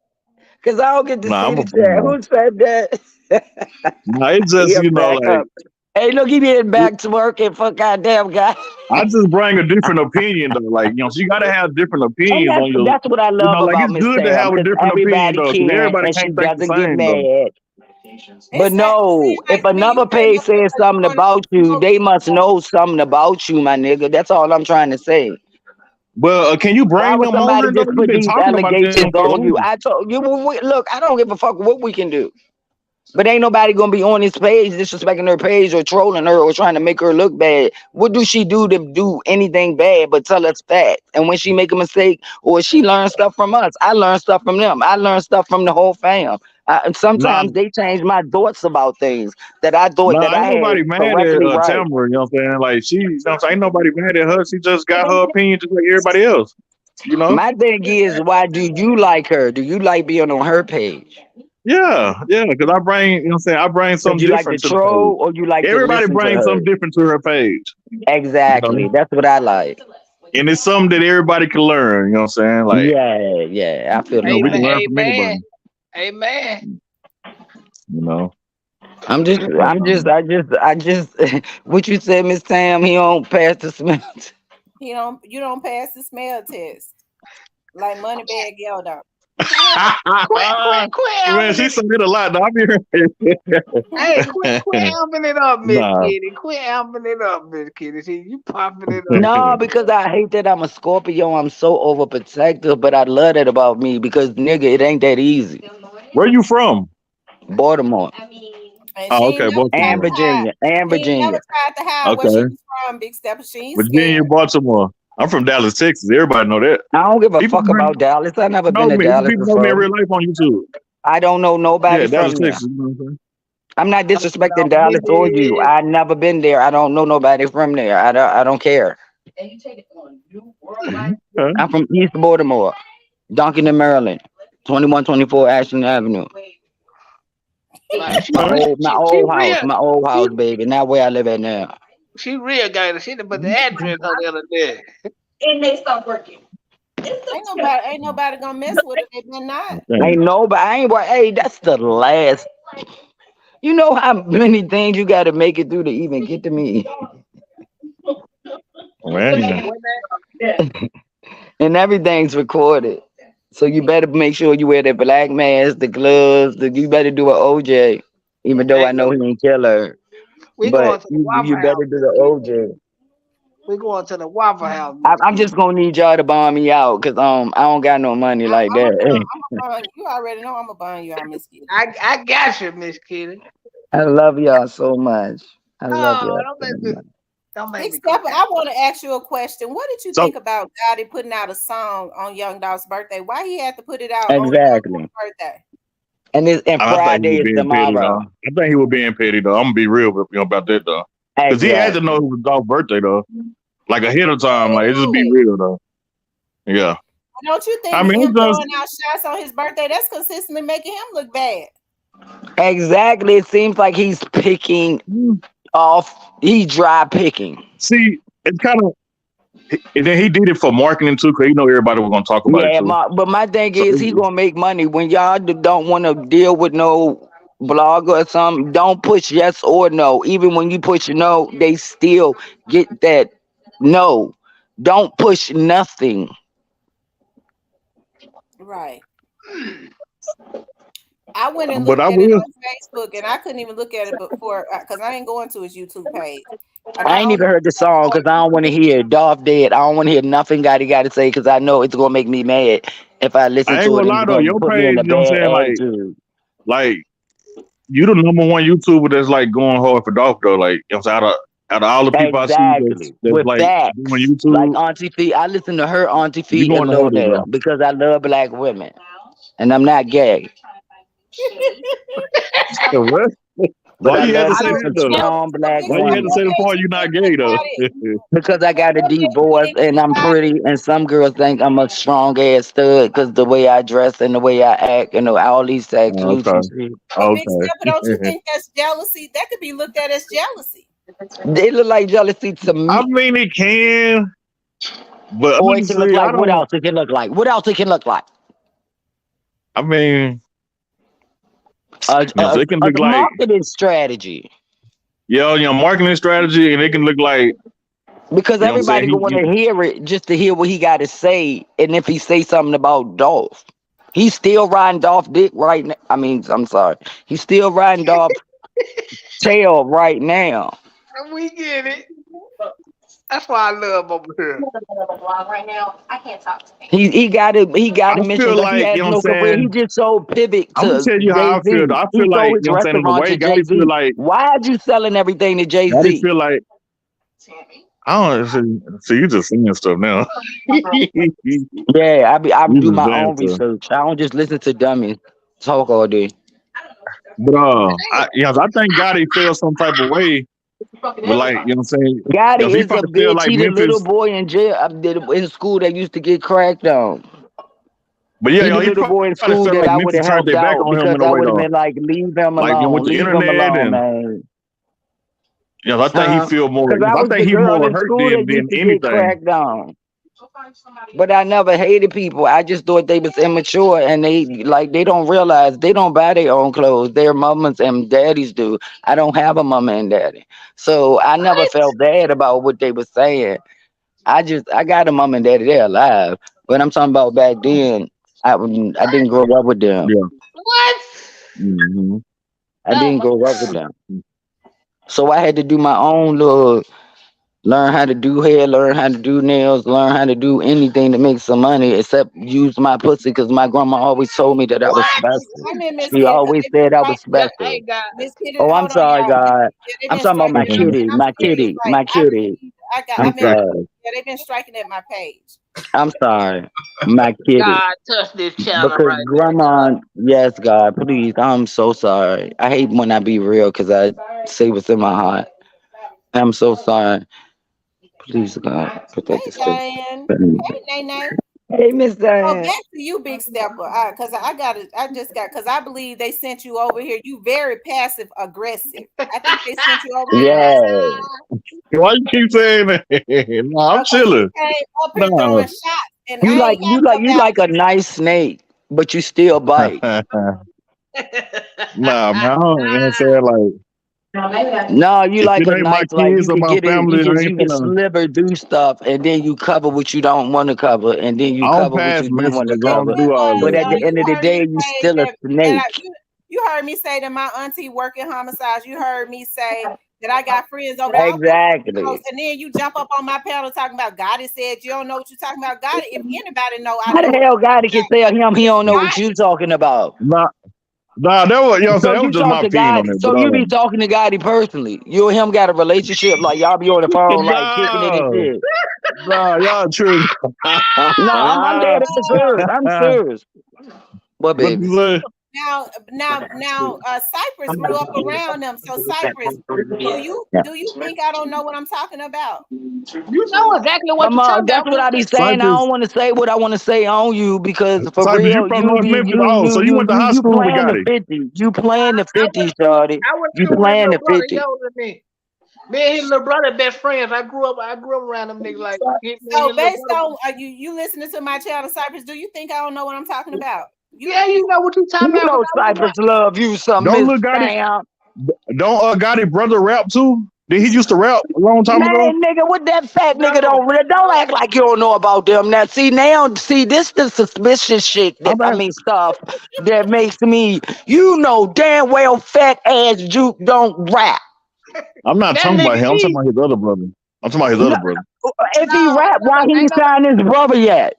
Because I don't get to see I'm the chat. a Who said that? nah. It's He just a backup. Hey, look, he getting back to work and fuck goddamn guy. I just bring a different opinion though. Like so you gotta have different And opinions on your. that's what I love Like about it's Miss good to Sam, have a because different opinion everybody though, because can everybody and she can't think the doesn't get same though. mad. It But seems no, if like to me you another came page up here says 'cause you something wanted about to you, smoke they with must somebody. know something about you, my nigga. That's all I'm trying to say. Well, can you Why bring would them on somebody here though? just You've put been these talking about them allegations for the on you? longest. I told you, look, I don't give a fuck what we can do. But ain't nobody gonna be on this page disrespecting her page or trolling her or trying to make her look bad. What do she do to do anything bad but tell us facts? And when she make a mistake or she learns stuff from us, I learn stuff from them. I learn stuff from the whole fam. And Nah, sometimes they change my thoughts about things that I thought that ain't I had nobody mad at correctly right. Tamara. You know what I'm saying? Like she, you know what I'm saying? Ain't nobody mad at her. She just got her opinion just like everybody else. You know? My thing is, why do you like her? Do you like being on her page? Yeah, because I bring, you know what I'm saying? I bring Because something you like to different to the page. troll or you like to Everybody listen to brings her? something different to her page. You know? Exactly. That's what I like. And it's something that everybody can learn, you know what I'm saying? Like, Yeah. I feel we the can Amen. learn same. from Amen. anybody, Amen. you know. I just, what you said, Miss Tam, he don't pass the smell. You don't pass the smell test like Moneybag Yellow. Quit Man, she amping it. said it a lot. Though. I be Hey, quit amping it up, Miss Nah. Kitty. Quit amping it up, Miss Kitty. See, you popping it up. No, because I hate that I'm a Scorpio. I'm so overprotective, but I love that about me because nigga, it ain't that easy. Where you from? Baltimore And Oh, she okay, ain't never tried and Baltimore. to hide. Virginia and She ain't never Virginia. tried to hide where she Okay, was from, Big Stepper. She ain't Virginia, scared. Baltimore. I'm from Dallas, Texas. Everybody know that. I don't give a People fuck about Dallas. I never been know to me. Dallas People know me in before. real life on YouTube. I don't know nobody Yeah, Dallas, from there. Texas. You know what I'm saying? I'm not disrespecting Y'all been Dallas or you. there. I never been there. I don't know nobody from there. I don't care. Okay. I'm from East Baltimore, Duncan, Maryland, 2124 Ashland Avenue. Like My Okay. old my old she house, baby. Not where I live at now. she real gangster. She done put the address on the other day. Ain't nobody gonna mess with her. They been not. Okay. Ain't nobody. I ain't. Hey, that's the last. You know how many things you got to make it through to even get to me, Man. When and everything's recorded. So you better make sure you wear the black mask, the gloves. You better do an OJ, even though hey, I know he ain't kill her. we But going to the you Waffle better House, do Miss the Kitty. OJ. We going to the Waffle House, Miss I'm Kitty. just gonna need y'all to bomb me out, cause I don't got no money like I'm a that. bun. You already know I'm a bun you out, Miss Kitty. I got you, Miss Kitty. I love y'all so much. I love Oh, y'all so much. don't make Big me cry. Stepper, I want to ask you a question. What did you So think about Gotti putting out a song on Young Dolph's birthday? Why he had to put it out on Young Exactly. Dolph's birthday? And I think he Friday was is being petty though. tomorrow. I think he was being petty though. I'm gonna be real with you about that though. Because he had to know Exactly. it was Dolph's birthday though. Like ahead of time. Like it just be Hey, real though. Yeah. don't you I think mean him it's just throwing out shots on his birthday, that's consistently making him look bad? Exactly. It seems like he's picking off. He dry picking. see, it's kind of and then he did it for marketing too, because he know everybody was gonna talk about it Yeah, too. but my thing So is he gonna make money when y'all don't want to deal with no blogger or something. Don't push yes or no. Even when you push no, they still get that no. Don't push nothing. Right. I went and but looked I at it will on Facebook, and I couldn't even look at it before because I ain't going to his YouTube page. And I I ain't only even heard the song because I don't want to hear Dolph dead. I don't want to hear nothing Gotti got to say because I know it's gonna make me mad if I listen I ain't to it gonna and lie it's though, gonna your put me in page, a you know what I'm bad saying? attitude. Like you the number one YouTuber that's like going hard for Dolph though. Like you know what I'm saying? Out of all the people I see Exactly. that's With like doing facts. Like YouTube, Auntie Feet. I listen to her Auntie you Feet going and the Lil hardest, bro. Nail because I love black women. And I'm not gay. So what? But Why I you had to love say so that some though? strong black Big Why you had to Stepper, women. say the what part made you're you not think gay though? Gotti? Because I got a What deep made you voice think and I'm Gotti? pretty and some girls think I'm a strong ass stud because the way I dress and the way I act and all these tattoos and Okay. shit. But Big Okay. Stepper, don't you think that's jealousy? That could be looked at as jealousy. They look like jealousy to I me. mean it can, but Or it can look honestly, I like what don't else it can look like? What else it can look like? I mean, you know, so it can A look like marketing strategy. marketing strategy and it can look like, Because you know what I'm saying? everybody going to hear it just to hear what he got to say. And if he say something about Dolph, he's still riding Dolph dick right now. I mean, I'm sorry. He's still riding Dolph tail right now. We get it. That's why I love over here. He got I to mention feel that he like, you has know what I'm no career. He saying? just so pivot I'm gonna to tell you how I feel though. Jay-Z. I He feel like, sold you his know what I'm saying, in the restaurant way to Gotti feel Jay-Z. like Why are you selling everything to Gotti Jay-Z? feel like I don't see you just saying stuff now. You Yeah, I do just my saying own stuff. research. I don't just listen to dummies talk all day. But I think Gotti felt some type of way. But like, you know what I'm saying? Gotti He is a probably feel bitch. like He the little Memphis. boy in jail in school that used to get cracked on. But yeah, He the he little boy in probably school felt that like I would Memphis have turned helped their back out on him because in a I way would have though. been like, leave him Like, you know, with alone, the leave him internet alone, and man. I think he feel more. Because I I was think the he girl more in hurt school that than used to get anything. cracked on. But I never hated people. I just thought they was immature and they don't realize they don't buy their own clothes. Their mamas and daddies do. I don't have a mama and daddy. So I never felt bad about what they were saying. I got a mom and daddy, they're alive. But I'm talking about back then. I didn't grow up with them. Yeah. What? Mm-hmm. I Oh didn't my grow up with God. them. So I had to do my own little, learn how to do hair, learn how to do nails, learn how to do anything to make some money except use my pussy because my grandma always told me that I was What? special. I mean, Miss She Kid, because always they've been said I was striking. God, special. hey God. Miss Kid, Oh, I'm hold on, sorry, y'all. God. Yeah, they've I'm been talking about my striking at, kitty, and I'm my serious. kitty, Like my I kitty. believe I'm I've been, sorry. yeah, they've been striking at my page. I'm sorry. My kitty. God, touch this channel Because right now, God. grandma, yes, God, please. I'm so sorry. I hate when I be real because I say what's in my heart. I'm so sorry. Please, God, protect Hey, the state. Diane. Hey, Nene. Hey, Miss So Diane. back to you, Big Stepper. Because I got it. I just got because I believe they sent you over here. You very passive aggressive. I think they sent you over here to Yeah. Why you keep saying that? No, I'm because you chilling. came up here throwing No. shots, and You I like ain't have no you like a nice snake, but you still bite. Nah, man. I don't, you know what I'm saying? Like, No, you if like it a ain't my nice like you kids or could my get it. family, I You ain't can finna. sliver do stuff, and then you cover what you don't want to cover, and then you I don't cover what pass you do want to messages. I But cover. don't what do all But was that. at the you end of the heard me day, you say still a that snake. you heard me say that my auntie working homicides. You heard me say that I got friends over there. I went close, Exactly. and then you jump up on my panel talking about Gotti said you don't know what you're talking about. Gotti, if anybody know, I How know the what hell I'm talking God can tell him he about. It's don't know what you Gotti. talking about? Nah, that was, you know what I'm saying? So That was you just talk my to opinion God. on it. So But, you be talking to Gotti personally. You and him got a relationship, like y'all be on the phone, like kicking it and no, shit. nah, y'all true. No, I'm dead. I'm serious. I'm serious. What, What baby? you say? Now, Cypress grew up around them. So Cypress, do you think I don't know what I'm talking about? You know exactly what Come you're on, talking that's about. what I be saying. I Cypress, don't want to say what I want to say on you because for Cypress, you real, from North Memphis? Oh, so you went to high you school with playing the Gotti? 50. You playing the I 50, went to shorty. I went to You school with his playing little the brother. He 50. older than me. Me and his little brother best friends. I grew up around them niggas like me and So his little based brother. on you listening to my channel, Cypress, do you think I don't know what I'm talking about? Yeah, you know what you talking You about know because I was Cypress love you some, Don't Miss look Gotti. Sam. Don't Gotti brother rap too? Did he used to rap a long time ago? Man, nigga, what that fat nigga no. don't act like you don't know about them. Now, see, this the suspicious shit I'm stuff that makes me, damn well fat ass Juke don't rap. not That talking about nigga him. I'm talking eat. about his other brother. I'm talking about his No, other brother. if he No, rap, why he ain't ain't nobody, signed his brother yet?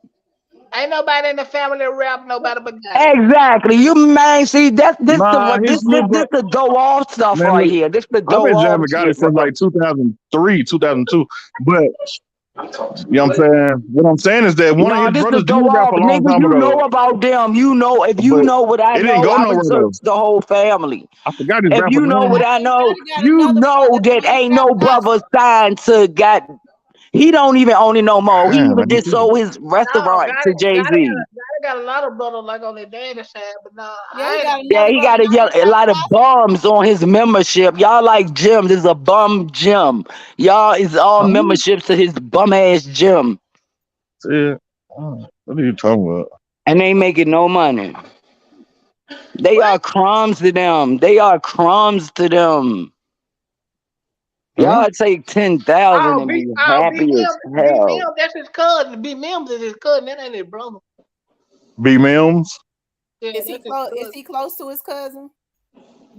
ain't nobody in the family rap nobody but Gotti. Exactly. You man, see that's Nah, his little this brother. the go off stuff Man, right look, here. This the I've go been off jamming Gotti shit, since bro. like 2003, 2002. But you know what I'm saying? What I'm saying is that one of No, his this the brothers go did rap off, a long nigga. time You know ago, about them. If you but know what I it didn't know, go I would nowhere search though. the whole family. I forgot his If rapper you know what name. I know, Gotti got you another know brother. The that one that ain't rap no brother gospel. signed to got. He don't even own it no more. He Damn, I even didn't just see him. sold his No, restaurant to Jay Z. Gotti got a lot of brothers like on their daddy side, but no, Yeah, I he ain't. got Yeah, another he brother. got Now he a rap lot of gospel. bums on his membership. Y'all like gym. This is a bum gym. Y'all is all Huh? memberships to his bum ass gym. Yeah. Oh, what are you talking about? And they making no money. They What? are crumbs to them. They are crumbs to them. Huh? Y'all take 10,000 Oh, and B, be oh, B happy as Mims, B hell. Mims, that's his cousin. B Mims is his cousin. That ain't his brother. B Mims? Yeah, Is he that's his close? Is cousin. he close to his cousin?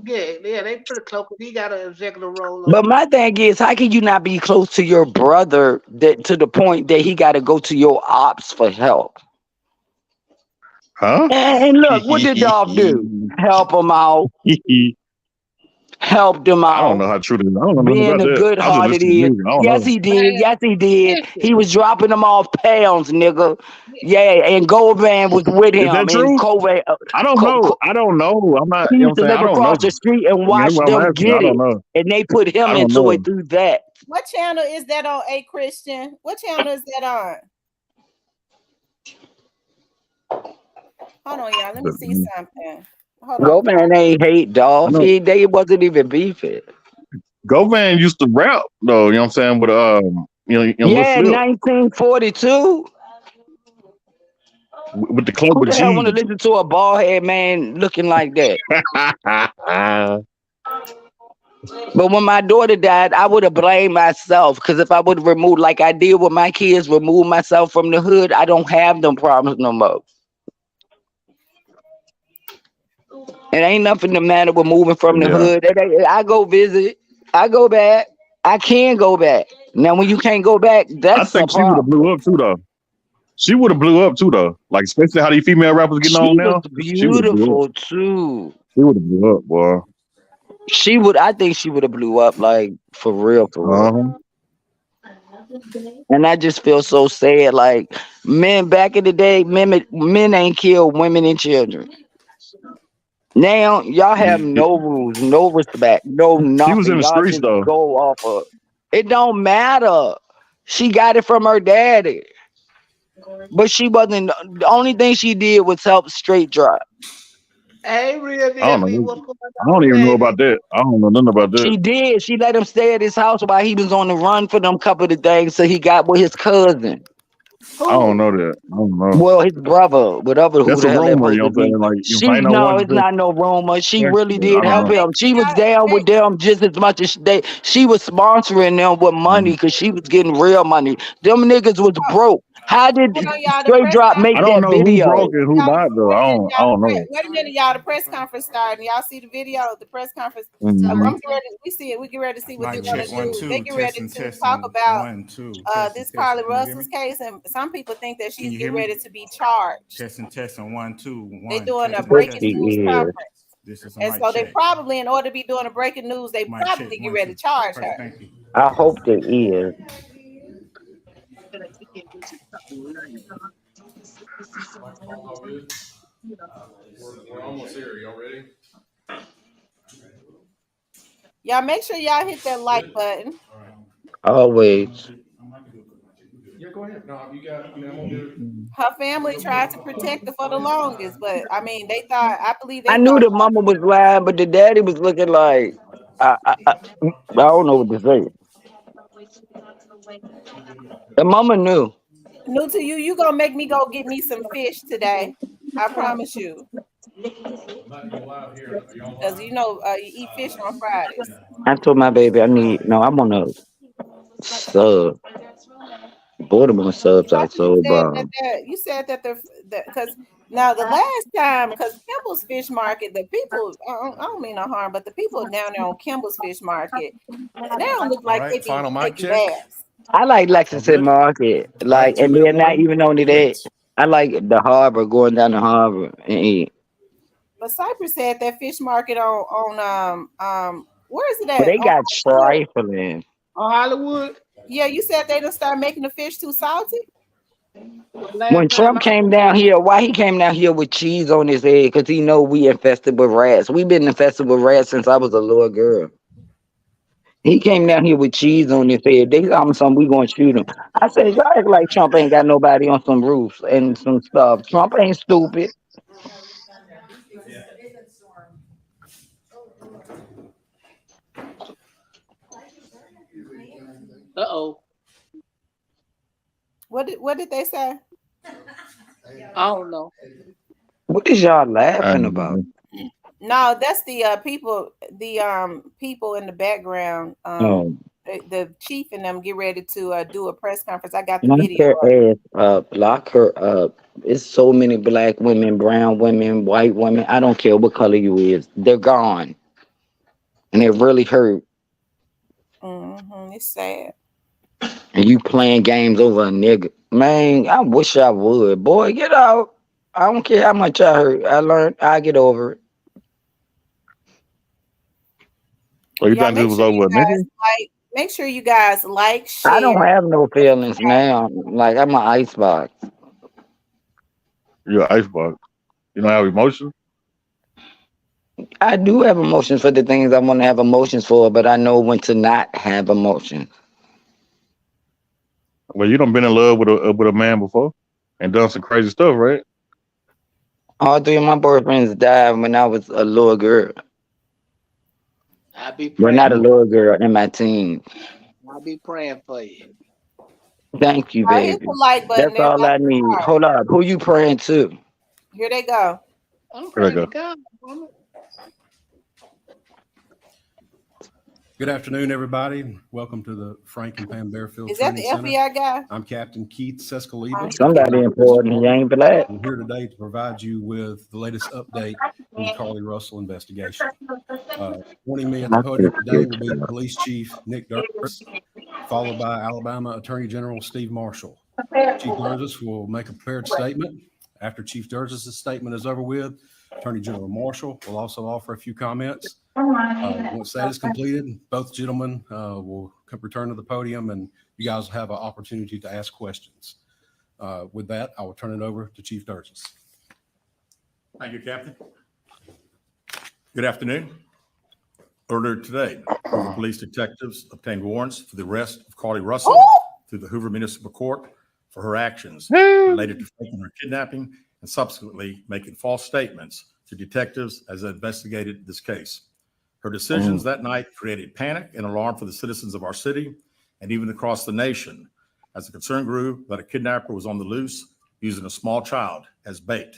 Yeah, they pretty close. 'Cause he got an executive role But on. my thing is, how can you not be close to your brother that to the point that he got to go to your ops for help? Huh? And look, what did Dolph do? Help him out. Helped him I don't out. know how true this is. I don't know nothing Being about the that. good I just hearted listen to is. music. I don't Yes, know. he did. Man, Yes, he did. listen. He was dropping them off pounds, nigga. Yeah, and Govan was with Is that him. And true? I don't know. I don't know. I'm not, he you know what used I'm to saying? live I don't know. across the street and I mean, that's watch why I'm them asking. I get don't it. know. And they put I him don't into know. it through that. What channel is that on? A Christian? What channel is that on? Hold on, y'all. Let me see something. Hold on. Govan ain't hate I Dolph. know They wasn't even beefing. Govan used to rap though, you know what I'm saying, with Lil Yeah, Flip 1942. with the club Who with the hell want to G's. listen to a bald head man looking like that? But when my daughter died, I would have blamed myself because if I would have removed, like I did with my kids, remove myself from the hood, I don't have them problems no more. It ain't nothing the matter with moving from the Yeah. hood. I go visit. I go back. I can go back. Now, when you can't go back, I that's a think she would have problem. blew up too though. She would have blew up too though. Like especially how these female rappers getting on She was now. She would have blew up. beautiful too. She would have blew up, boy. She would. I think she would have blew up like for real, for real. Uh-huh. And I just feel so sad. Like men back in the day, men ain't killed women and children. Now y'all have no rules, no respect, no She was in nothing. the Y'all streets just though. go off of. It don't matter. She got it from her daddy, but she wasn't. The only thing she did was help straight drive. Hey, real I don't deadbeat, know. what's going I don't on, even know baby? about that. I don't know nothing about that. She did. She let him stay at his house while he was on the run for them couple of days. So he got with his cousin. I don't Who? know that. I don't know. Well, his brother, whatever who That's a the hell that rumor, you supposed know to what I'm be. saying? Like if I She ain't no no, one it's just not no rumor. She really I did don't help know. him. She was down with them just as much as she was sponsoring them with money Mhm. because she was getting real money. Them niggas was Oh, broke. How did hold on, y'all. The Straight press Drop I make conference. don't that know who broke video? and who Y'all, not though. wait a minute, I y'all. don't know. Wait a minute, y'all. The press conference started. Y'all see the video of the press conference. I'm Mm-hmm. getting ready. We see it. We get ready to see what they're Mic gonna check one do. They two. get ready Testing to talk testing about one two. Testing this testing. Carlee Can you hear Russell's me? case, and some people think that Can she's you hear getting me? ready to be charged. Testing testing one two They one. doing a Testing Yes, breaking he testing. news is. conference, This is a and mic so they check. probably, in order to be doing a breaking news, they Mic check probably get one ready two. to charge her. Perfect. Thank you. I hope they is. Y'all make sure y'all hit that like button. Always. Her family tried to protect her for the longest, but I mean, I believe I they knew thought the mama was lying, but the daddy was looking like I don't know what to say. The mama knew. new to you. You gonna make me go get me some fish today. I promise you, because you eat fish on Fridays. I told my baby I need no, I'm on a sub. Borderman subs But are so bomb. you said that because now the last time, because Kimball's Fish Market, the people, I don't mean no harm, but the people down there on Kimball's Fish Market, they don't look All like right. they be Final mic taking check. baths. I like All Lexington good. Market. Mic Like, two and at then not one. even only that, Great. I like the harbor, going down the harbor and eat. But Cypress had that fish market on where is it But at? they On got Hollywood. trifling. On Hollywood? Yeah, you said they done start making the fish too salty. Well, last When time Trump I came went, down here, why he came down here with cheese on his head? Because he know we infested with rats. We been infested with rats since I was a little girl. He came down here with cheese on his head. They told me something, we gonna shoot him. I said, y'all act like Trump ain't got nobody on some roofs and some stuff. Trump ain't stupid. uh-oh. What did they say? I don't know. What is y'all laughing about? And No, that's the people in the background. Oh, The chief and them get ready to do a press conference. I got the lock video her up. ass up. Lock her up. It's so many black women, brown women, white women. I don't care what color you is. They're gone. And it really hurt. It's sad. And you playing games over a nigga. Man, I wish I would. Boy, get out. I don't care how much I hurt. I learned. I get over it. so you Y'all think this make was sure you over a guys nigga? make sure you guys like, I share. don't have no feelings now. Like I'm an icebox. You're an icebox. You don't have emotion? I do have emotions for the things I want to have emotions for, but I know when to not have emotions. Well, you done been in love with a man before and done some crazy stuff, right? All three of my boyfriends died when I was a little girl. I'll be Well, praying not a Mm. for little girl, in my teens. you. I'll be praying for you. Thank you, Hit baby. the like button, That's all everybody. I need. Hold up. Who you praying to? Here they go. I'm There they praying to go. God. Woman. Good afternoon, everybody. Welcome to the Frank and Pam Bearfield Is that the Training Center. FBI guy? I'm Captain Keith Sescaleva. Somebody important. He ain't black. I'm here today to provide you with the latest update in the Carlee Russell investigation. Joining me at the podium today will be Police Chief Nick Durgis, followed by Alabama Attorney General Steve Marshall. Chief Durgis will make a prepared statement. After Chief Durgis' statement is over with, Attorney General Marshall will also offer a few comments. Once that is completed, both gentlemen will return to the podium and you guys will have an opportunity to ask questions. With that, I will turn it over to Chief Durgis. Thank you, Captain. Good afternoon. Earlier today, Hoover Police detectives obtained warrants for the arrest of Carlee Russell through the Hoover Municipal Court for her actions related to faking her kidnapping and subsequently making false statements to detectives as they investigated this case. Her decisions that night created panic and alarm for the citizens of our city and even across the nation as the concern grew that a kidnapper was on the loose using a small child as bait.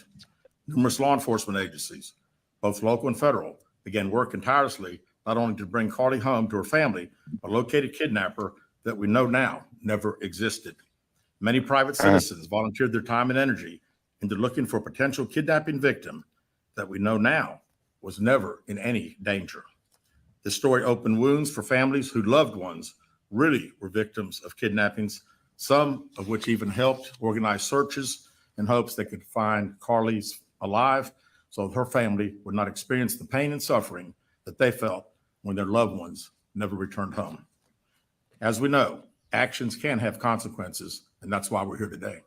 Numerous law enforcement agencies, both local and federal, began working tirelessly not only to bring Carlee home to her family, but locate a kidnapper that we know now never existed. Many private citizens volunteered their time and energy into looking for a potential kidnapping victim that we know now was never in any danger. This story opened wounds for families whose loved ones really were victims of kidnappings, some of which even helped organize searches in hopes they could find Carlee's alive so her family would not experience the pain and suffering that they felt when their loved ones never returned home. As we know, actions can have consequences, and that's why we're here today.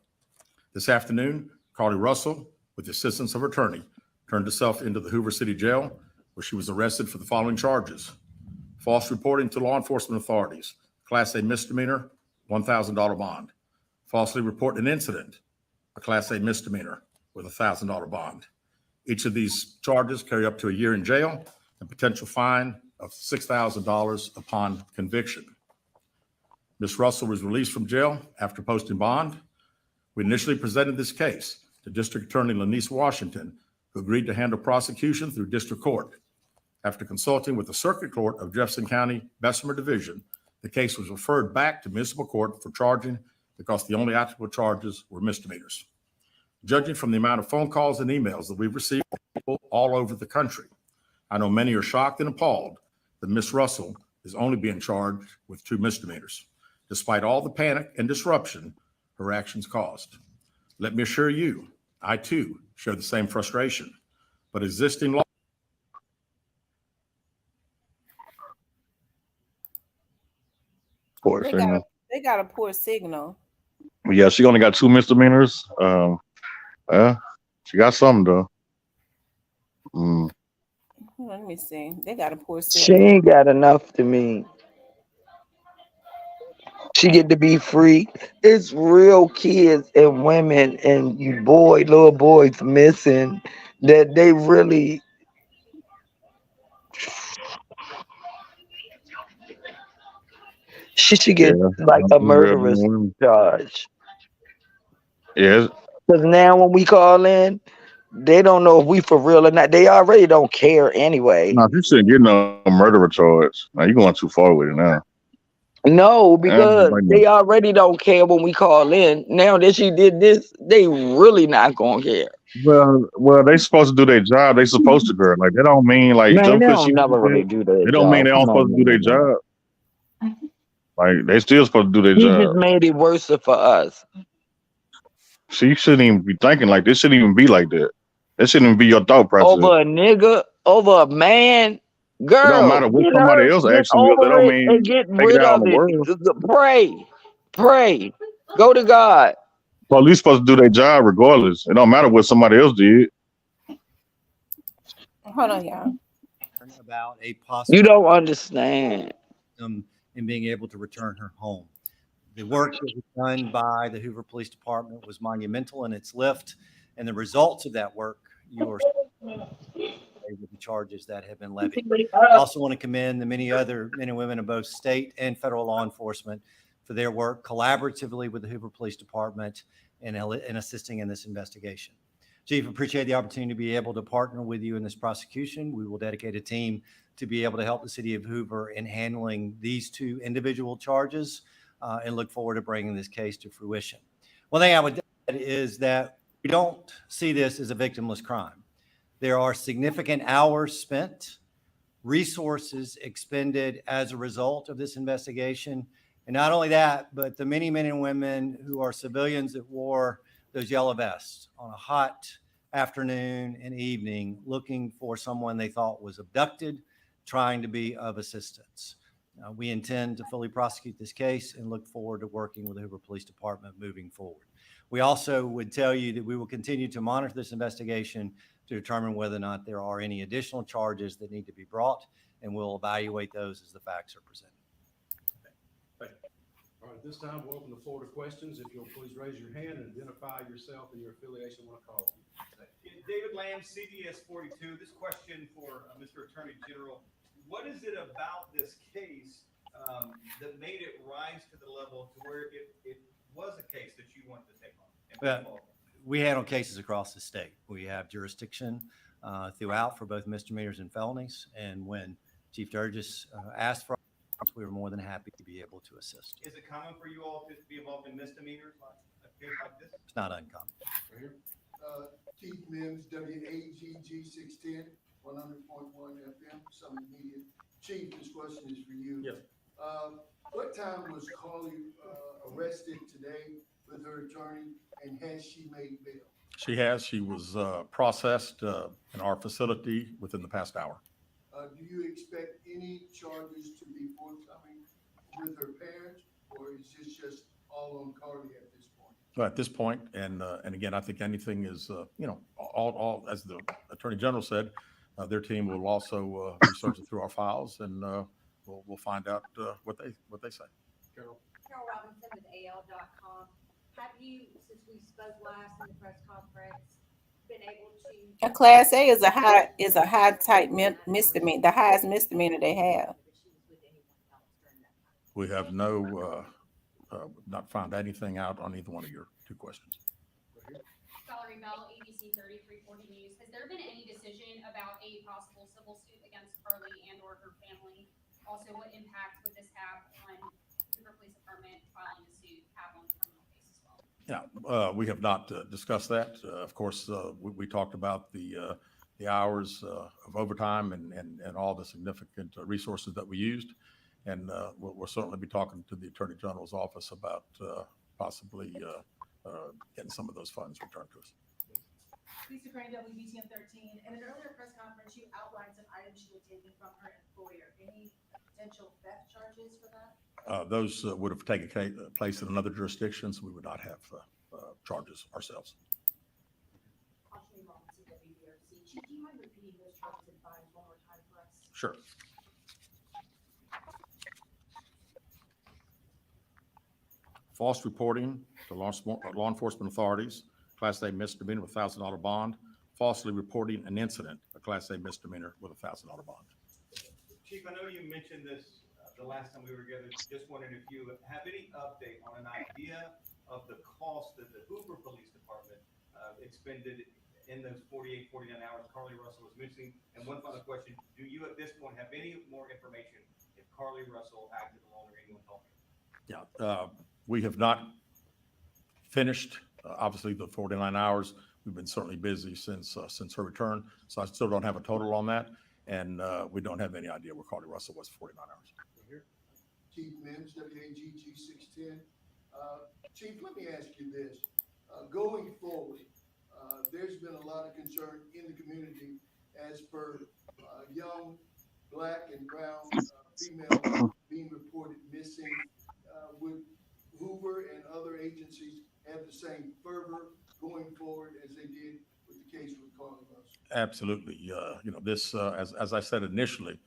This afternoon, Carlee Russell, with the assistance of her attorney, turned herself into the Hoover City Jail, where she was arrested for the following charges: false reporting to law enforcement authorities, Class A misdemeanor, $1,000 bond; falsely reporting an incident, a Class A misdemeanor with a $1,000 bond. Each of these charges carry up to a year in jail and potential fine of $6,000 upon conviction. Ms. Russell was released from jail after posting bond. We initially presented this case to District Attorney Lanice Washington, who agreed to handle prosecution through district court. After consulting with the Circuit Court of Jefferson County Bessemer Division, the case was referred back to municipal court for charging because the only applicable charges were misdemeanors. Judging from the amount of phone calls and emails that we've received from people all over the country, I know many are shocked and appalled that Ms. Russell is only being charged with 2 misdemeanors, despite all the panic and disruption her actions caused. Let me assure you, I too share the same frustration, but existing law. Poor They signal. got a poor signal. Yeah, she only got 2 misdemeanors. She got something though. Let me see. They got a poor She signal. ain't got enough to me. She get to be free. It's real kids and women and little boys missing that they really. She should get like a murderous charge. Yes. Because now when we call in, they don't know if we for real or not. They already don't care anyway. No, you shouldn't get no murderer charge. Now you're going too far with it now. No, because they already don't care when we call in. Now that she did this, they really not gonna care. Well, they supposed to do their job. They supposed to, girl. Like, they don't mean like Man, just they because don't never really do their they don't mean job. they don't Come supposed on, to do their job. Like, they still supposed to do their He job. just made it worse for us. So you shouldn't even be thinking like this. Shouldn't even be like that. That shouldn't even be your thought process. Over a nigga, over a man, girl. It don't matter what get somebody her, else get actually will. That over don't it mean and get take rid it out of on the it. world. Pray, go to God. Police supposed to do their job regardless. It don't matter what somebody else did. Hold on, y'all. About a possible. You don't understand. In being able to return her home. The work that was done by the Hoover Police Department was monumental in its lift, and the results of that work, you are with the charges that have been levied. I also want to commend the many other men and women of both state and federal law enforcement for their work collaboratively with the Hoover Police Department in assisting in this investigation. Chief, appreciate the opportunity to be able to partner with you in this prosecution. We will dedicate a team to be able to help the city of Hoover in handling these two individual charges and look forward to bringing this case to fruition. One thing I would add is that we don't see this as a victimless crime. There are significant hours spent, resources expended as a result of this investigation. And not only that, but the many men and women who are civilians that wore those yellow vests on a hot afternoon and evening looking for someone they thought was abducted, trying to be of assistance. We intend to fully prosecute this case and look forward to working with the Hoover Police Department moving forward. We also would tell you that we will continue to monitor this investigation to determine whether or not there are any additional charges that need to be brought, and we'll evaluate those as the facts are presented. Thank you. All right, at this time, we'll open the floor to questions. If you'll please raise your hand and identify yourself and your affiliation when I call you. David Lamb, CDS 42. This question for Mr. Attorney General. What is it about this case that made it rise to the level to where it was a case that you wanted to take on? We handle cases across the state. We have jurisdiction throughout for both misdemeanors and felonies. And when Chief Durgis asked for us, we were more than happy to be able to assist. Is it common for you all to be involved in misdemeanors like a case like this? It's not uncommon. Right here. Keith Mims, WAGG 610, 100.1 FM, Summit Media. Chief, this question is for you. Yes. What time was Carlee arrested today with her attorney, and has she made bail? She has. She was processed in our facility within the past hour. Do you expect any charges to be forthcoming with her parents, or is this just all on Carlee at this point? So at this point, and again, I think anything is, all as the Attorney General said, their team will also research it through our files, and we'll find out what they say. Carol. Carol Robinson with AL.com. Have you, since we spoke last in the press conference, been able to? A Class A is a high type misdemeanor, the highest misdemeanor they have. We have not found anything out on either one of your two questions. Valerie Bell, ABC 3340 News. Has there been any decision about a possible civil suit against Carlee and or her family? Also, what impact would this have on Hoover Police Department filing a suit have on the criminal case as well? Yeah, we have not discussed that. Of course, we talked about the hours of overtime and all the significant resources that we used. And we'll certainly be talking to the Attorney General's office about possibly getting some of those funds returned to us. Lisa Crane, WBTN 13. In an earlier press conference, you outlined some items she was taking from her employer. Any potential theft charges for that? Those would have taken place in another jurisdiction, so we would not have charges ourselves. Ashmi Robinson, WBRC. Chief, do you mind repeating those charges and fines one more time for us? Sure. False reporting to law enforcement authorities, Class A misdemeanor with $1,000 bond. Falsely reporting an incident, a Class A misdemeanor with a $1,000 bond. Chief, I know you mentioned this the last time we were together. Just wondering if you have any update on an idea of the cost that the Hoover Police Department expended in those 48, 49 hours Carlee Russel was missing. And one final question, do you at this point have any more information if Carlee Russel acted alone or anyone told you? Yeah, we have not finished, obviously, the 49 hours. We've been certainly busy since her return, so I still don't have a total on that, and we don't have any idea where Carlee Russel was for 49 hours. Chief Mims, WAGG 610. Chief, let me ask you this. Going forward, there's been a lot of concern in the community as per young Black and brown females being reported missing. Would Hoover and other agencies have the same fervor going forward as they did with the case with Carlee Russel? Absolutely. This, as I said initially,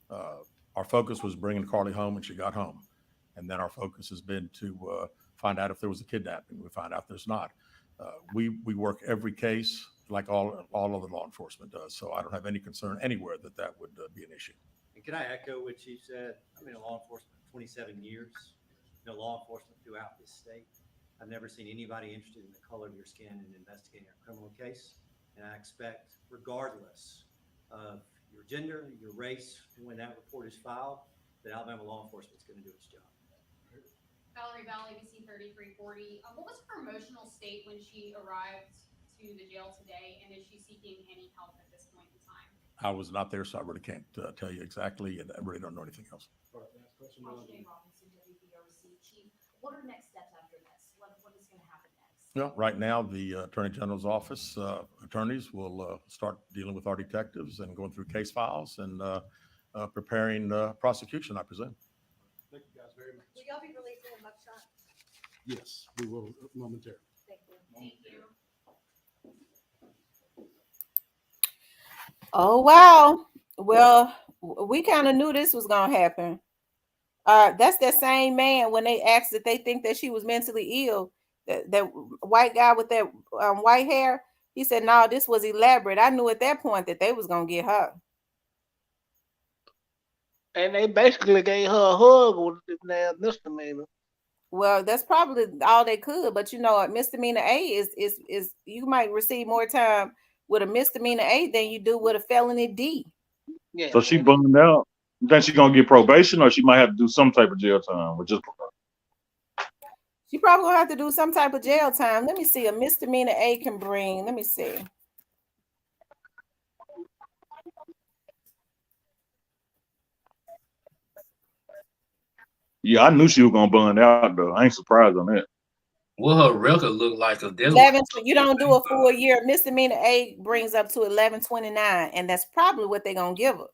our focus was bringing Carlee home when she got home. And then our focus has been to find out if there was a kidnapping. We find out there's not. We work every case like all other law enforcement does. So I don't have any concern anywhere that would be an issue. And can I echo what Chief said? I've been in law enforcement 27 years. Law enforcement throughout this state. I've never seen anybody interested in the color of your skin in investigating a criminal case. And I expect, regardless of your gender, your race, when that report is filed, that Alabama law enforcement is going to do its job. Valerie Bell, ABC 3340. What was her emotional state when she arrived to the jail today, and is she seeking any help at this point in time? I was not there, so I really can't tell you exactly, and I really don't know anything else. Chief, what are next steps after this? What is going to happen next? Well, right now, the Attorney General's office attorneys will start dealing with our detectives and going through case files and preparing prosecution, I presume. Thank you guys very much. Will y'all be releasing a mugshot? Yes, we will momentarily. Thank you. Thank you. Oh wow. Well, we kind of knew this was gonna happen. That's that same man when they asked if they think that she was mentally ill. That white guy with that white hair. He said, "No, this was elaborate." I knew at that point that they was gonna get her. And they basically gave her a hug with this damn misdemeanor. Well, that's probably all they could, but you know, a misdemeanor A is you might receive more time with a misdemeanor A than you do with a felony D. Yeah. So she bummed out. You think she's gonna get probation, or she might have to do some type of jail time, or just She probably gonna have to do some type of jail time. Let me see. A misdemeanor A can bring. Let me see. yeah, I knew she was gonna bun out though. I ain't surprised on that. What her record look like? 'Cause there's 11. You don't do a full year. Misdemeanor A brings up to 1129, and that's probably what they're gonna give her.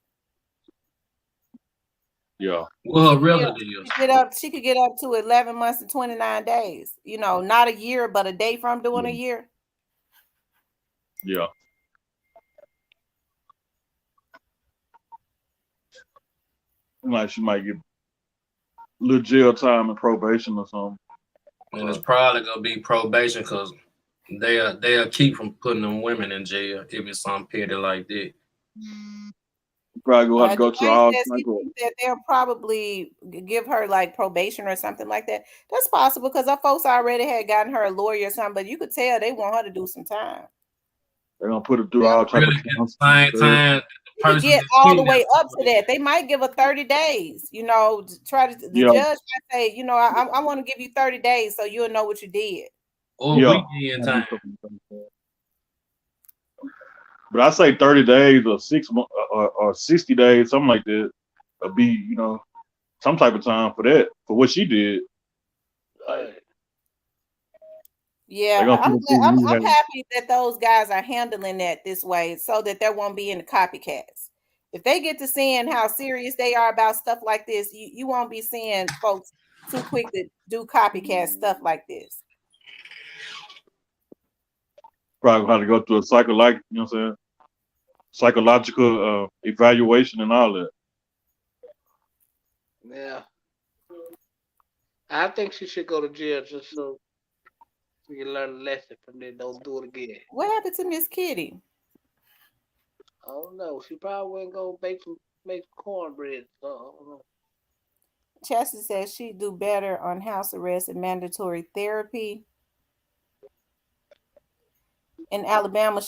Yeah. what her record is. She could get up to 11 months and 29 days. You know, not a year, but a day from doing a year. Yeah. Like she might get a little jail time and probation or something. And it's probably gonna be probation because they'll keep from putting them women in jail if it's something petty like that. Probably gonna have to go to all that they'll probably give her like probation or something like that. That's possible because our folks already had gotten her a lawyer or something, but you could tell they want her to do some time. They're gonna put her through all type of time. You get all the way up to that. They might give her 30 days. You know, the judge might say, you know, I want to give you 30 days so you'll know what you did. Or weekend time. But I say 30 days or 6 months or 60 days, something like that, would be, you know, some type of time for that, for what she did. Yeah, I'm happy that those guys are handling that this way so that there won't be any copycats. If they get to seeing how serious they are about stuff like this, you won't be seeing folks too quick to do copycat stuff like this. Probably have to go through a psychological evaluation and all that. Yeah. I think she should go to jail just so we can learn a lesson from it. Don't do it again. What happened to Miss Kitty? I don't know. She probably wouldn't go make cornbread. So I don't know. Chastity says she'd do better on house arrest and mandatory therapy. In Alabama,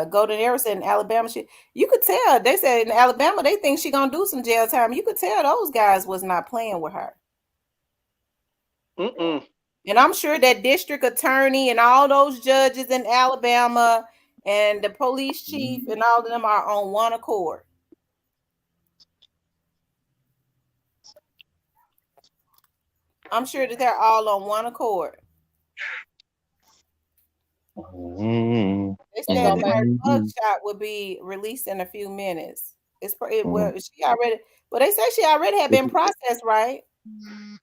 Golden Era said in Alabama, you could tell. They said in Alabama, they think she gonna do some jail time. You could tell those guys was not playing with her. And I'm sure that district attorney and all those judges in Alabama and the police chief and all of them are on one accord. I'm sure that they're all on one accord. They said that her mugshot would be released in a few minutes. She already, but they say she already had been processed, right?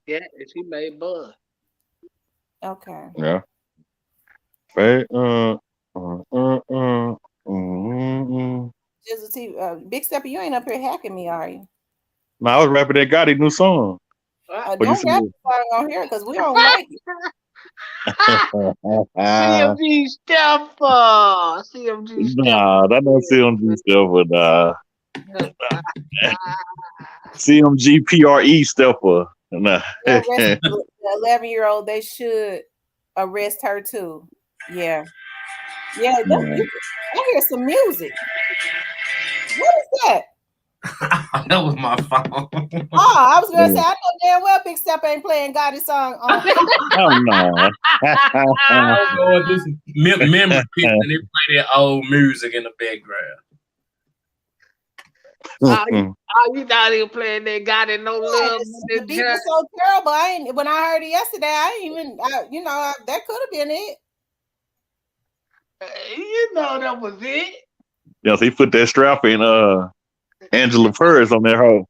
Yeah, she made bud. Okay. Yeah. Big Stepper, you ain't up here hacking me, are you? No, I was rapping that Gotti new song. Don't rap the song on here because we don't like it. CMG Stepper. CMG Stepper. Nah, that not CMG Stepper, nah. CMG PRE Stepper. Nah. The 11-year-old, they should arrest her too. Yeah. Yeah, I hear some music. What is that? That was my phone. Oh, I was gonna say I know damn well Big Step ain't playing Gotti's song on. Oh no. Lord, this memory pit, and they play that old music in the background. You not even playing that Gotti no love. The beat was so terrible. When I heard it yesterday, I ain't even that could have been it. You know that was it. Yes, he put that strap in Angela purse on that hoe.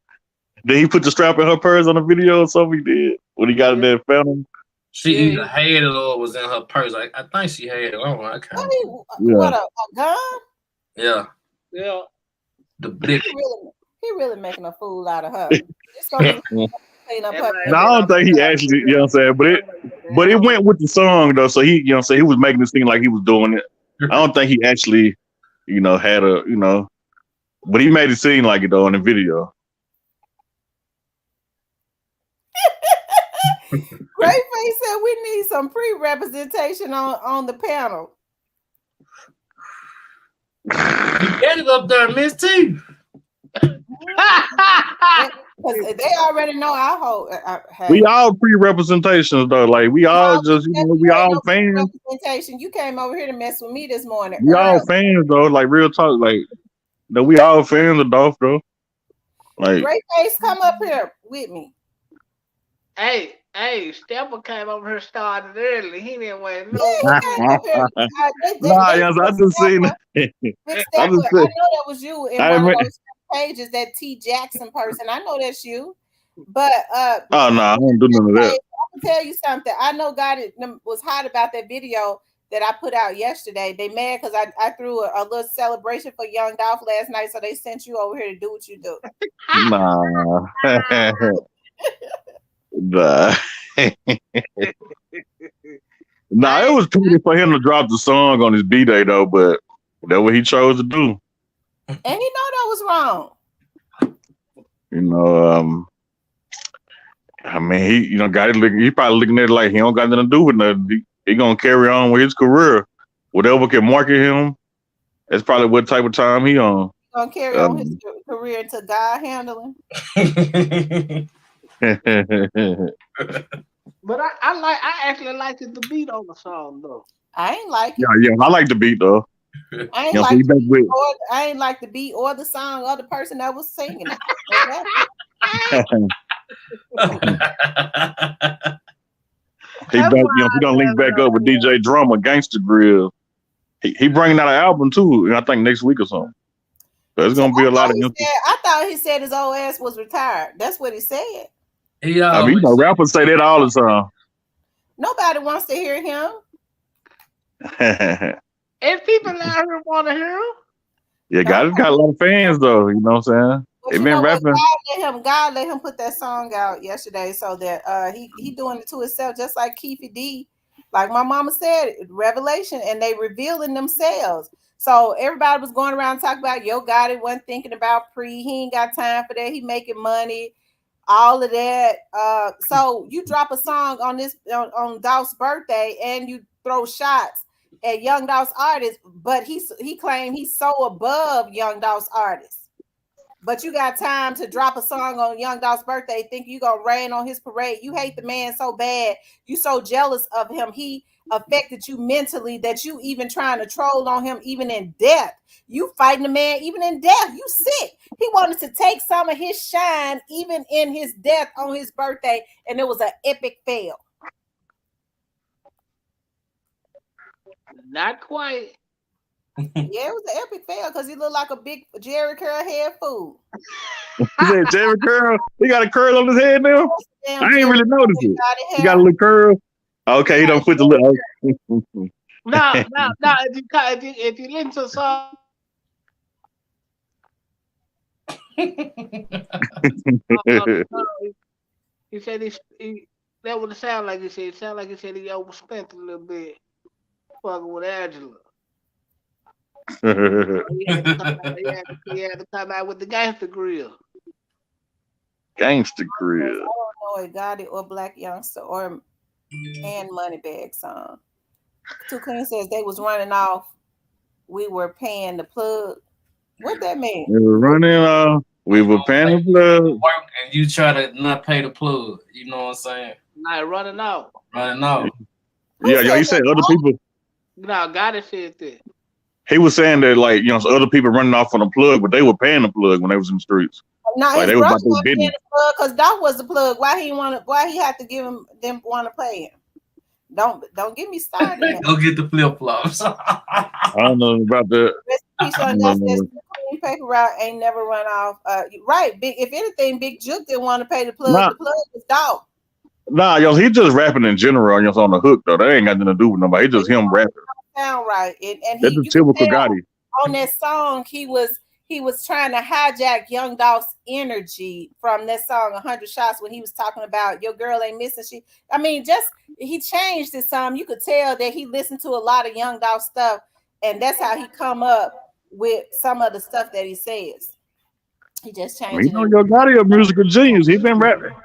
Did he put the strap in her purse on the video or something? He did when he got in there, found him. She either had it or was in her purse. I think she had it. I don't know. I can't. What a gun? Yeah. Yeah. The blick. He really making a fool out of her. It's gonna be clean up her. No, I don't think he actually, you know what I'm saying, but it went with the song though. So he, you know what I'm saying, he was making it seem like he was doing it. I don't think he actually, had a, but he made it seem like it though in the video. Greatface said we need some pre-representation on the panel. Get it up there, Miss T. They already know our whole. We all pre-representations though. Like we all just, we all fans. Representation. You came over here to mess with me this morning. We all fans though. Like real talk. Like we all fans of Dolph though. Like Greatface, come up here with me. Hey, Stepper came over here started early. He didn't wait. No, yes, I just seen it. I know that was you in one of those pages, that T Jackson person. I know that's you. But oh no, I don't do none of that. I can tell you something. I know Gotti was hot about that video that I put out yesterday. They mad because I threw a little celebration for Young Dolph last night, so they sent you over here to do what you do. Nah. Nah. Nah, it was pretty for him to drop the song on his B-Day though, but that's what he chose to do. And he know that was wrong. I mean, he probably looking at it like he don't got nothing to do with nothing. He gonna carry on with his career. Whatever can market him, that's probably what type of time he on. Gonna carry on his career until God handle him. But I actually liked the beat on the song though. I ain't like it. Yeah, I like the beat though. I ain't like the beat or the song or the person that was singing it. He gonna link back up with DJ Drummer, Gangsta Grill. He bringing out an album too, I think next week or something. So it's gonna be a lot of. I thought he said his old ass was retired. That's what he said. I mean, rappers say that all the time. Nobody wants to hear him. If people out here want to hear him, yeah, Gotti's got a lot of fans though. You know what I'm saying? They've been rapping. God let him put that song out yesterday, so that he doing it to himself, just like Keefy D. Like my mama said, revelation, and they revealing themselves. So everybody was going around talking about Gotti wasn't thinking about he ain't got time for that. He making money, all of that. So you drop a song on Dolph's birthday and you throw shots at Young Dolph's artists, but he claimed he's so above Young Dolph's artists. But you got time to drop a song on Young Dolph's birthday, think you gonna rain on his parade. You hate the man so bad. You so jealous of him. He affected you mentally that you even trying to troll on him even in death. You fighting the man even in death. You sick. He wanted to take some of his shine even in his death on his birthday, and it was an epic fail. Not quite. Yeah, it was an epic fail because he looked like a big Jerry curl head fool. He said Jerry curl. He got a curl on his head now. I ain't really noticed it. He got a little curl. Okay, he don't put the little. No. If you listen to the song, he said he that would sound like he said. It sounded like he said he overspent a little bit, fucking with Angela. He had to come out with the Gangsta Grill. Gangsta Grill. I don't know a Gotti or Black Youngster or and Moneybag song. Too Clean says they was running off. We were paying the plug. What that mean? They were running off. We were paying the plug. Work and you try to not pay the plug. You know what I'm saying? Like running out. Running out. Yeah, he said other people. No, Gotti said that. He was saying that like other people running off on the plug, but they were paying the plug when they was in the streets. No, Like his they was brother about to wasn't business. paying the plug because Dolph was the plug. Why he had to give him them want to pay him? Don't get me started. Now. Go get the flip flops. I don't know about that. Clean paper route ain't never run off. Right. Big. If anything, Big Juke didn't want to pay the plug. Nah. The plug was Dolph. Nah, he just rapping in general. On the hook though. That ain't got nothing to do with nobody. It's just him rapping. Sound right. And That's the typical Gotti. On that song, he was trying to hijack Young Dolph's energy from that song 100 Shots when he was talking about your girl ain't missing. He changed it some. You could tell that he listened to a lot of Young Dolph stuff, and that's how he come up with some of the stuff that he says. He just changed it. Yo Gotti a musical genius. He been rapping.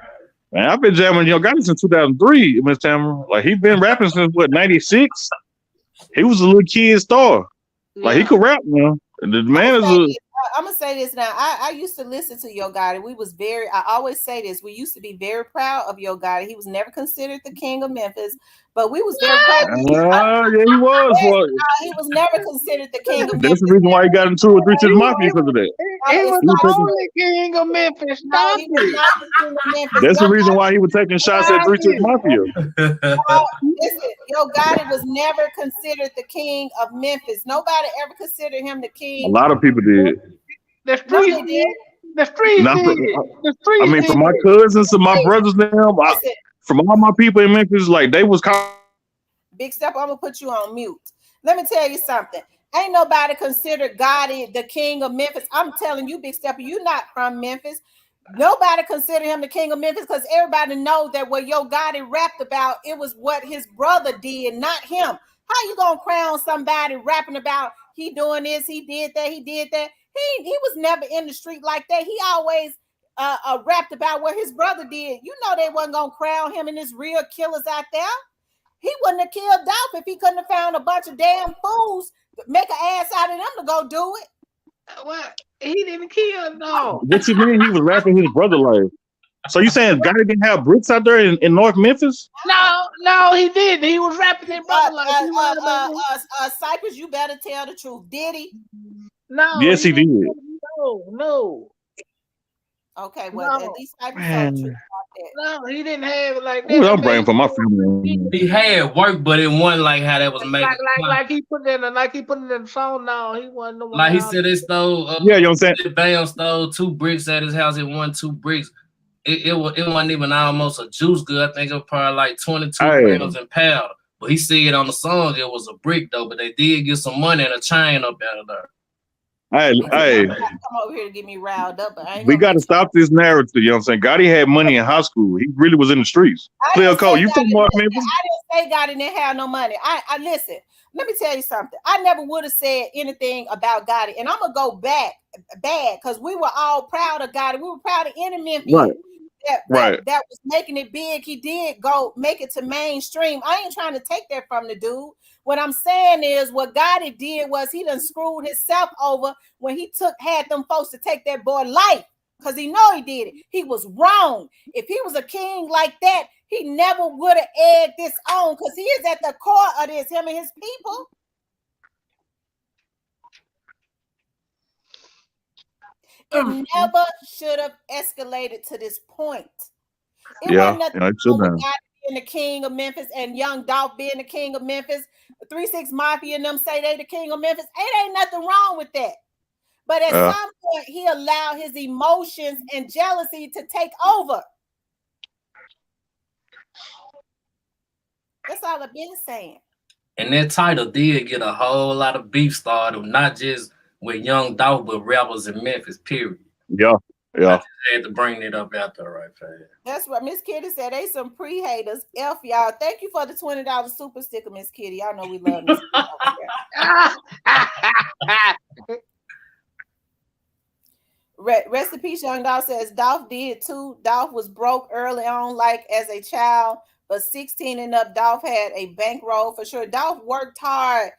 Man, I've been jamming Yo Gotti since 2003, Miss Tamara. Like he been rapping since what 96? He was a little kid star. Like he could rap, man. The man is a I'm gonna say this now. I used to listen to Yo Gotti. I always say this. We used to be very proud of Yo Gotti. He was never considered the king of Memphis, but we was very proud. Yeah, he was. He was never considered the king of Memphis. That's the reason why he got into it with 3 6 Mafia because of that. He was the only king of Memphis. Stop it. That's the reason why he was taking shots at 3 6 Mafia. Listen, Yo Gotti was never considered the king of Memphis. Nobody ever considered him the king. A lot of people did. The streets did. The streets did. I mean, from my cousins and my brothers now, from all my people in Memphis, like they was called. Big Step, I'm gonna put you on mute. Let me tell you something. Ain't nobody considered Gotti the king of Memphis. I'm telling you, Big Step, you're not from Memphis. Nobody considered him the king of Memphis because everybody knows that what Yo Gotti rapped about, it was what his brother did, not him. How you gonna crown somebody rapping about he doing this, he did that, he did that? He was never in the street like that. He always rapped about what his brother did. You know they wasn't gonna crown him and his real killers out there. He wouldn't have killed Dolph if he couldn't have found a bunch of damn fools to make an ass out of them to go do it. What? He didn't kill no. What you mean he was rapping his brother like? So you saying Gotti didn't have bricks out there in North Memphis? No, he didn't. He was rapping his brother like Cypress, you better tell the truth. Did he? No. Yes, he did. No. Okay, well, at least Cypress told the truth. No, he didn't have it like that. Ooh, I'm praying for my family. He had work, but it wasn't like how that was made. Like he put it in the song. No, he wasn't the one. Like he said, they stole. Yeah, you know what I'm saying? Bam stole 2 bricks at his house. It won 2 bricks. It wasn't even almost a juice good. I think it was probably like 22 grams in powder. But he said on the song it was a brick though. But they did get some money and a chain up out of there. Hey, come over here to get me riled up. But I ain't we got to stop this narrative. You know what I'm saying? Gotti had money in high school. He really was in the streets. Player Cole, you from North Memphis? I didn't say Gotti didn't have no money. I listen. Let me tell you something. I never would have said anything about Gotti, and I'm gonna go bad because we were all proud of Gotti. We were proud of any Memphis that was making it big. He did go make it to mainstream. I ain't trying to take that from the dude. What I'm saying is what Gotti did was he done screwed himself over when he had them folks to take that boy life because he know he did it. He was wrong. If he was a king like that, he never would have egged this on because he is at the core of this, him and his people. It never should have escalated to this point. It wasn't nothing wrong with Gotti being the king of Memphis and Young Dolph being the king of Memphis. 3 6 Mafia and them say they the king of Memphis. It ain't nothing wrong with that. But at some point, he allowed his emotions and jealousy to take over. That's all I've been saying. And that title did get a whole lot of beef started, not just with Young Dolph, but rappers in Memphis, period. Yeah. I just had to bring it up out there right fast. That's what Miss Kitty said. They some pre-haters. F y'all. Thank you for the $20 super sticker, Miss Kitty. Y'all know we love Miss Kitty. Rest in peace, Young Dolph says Dolph did too. Dolph was broke early on, like as a child, but 16 and up, Dolph had a bankroll for sure. Dolph worked hard,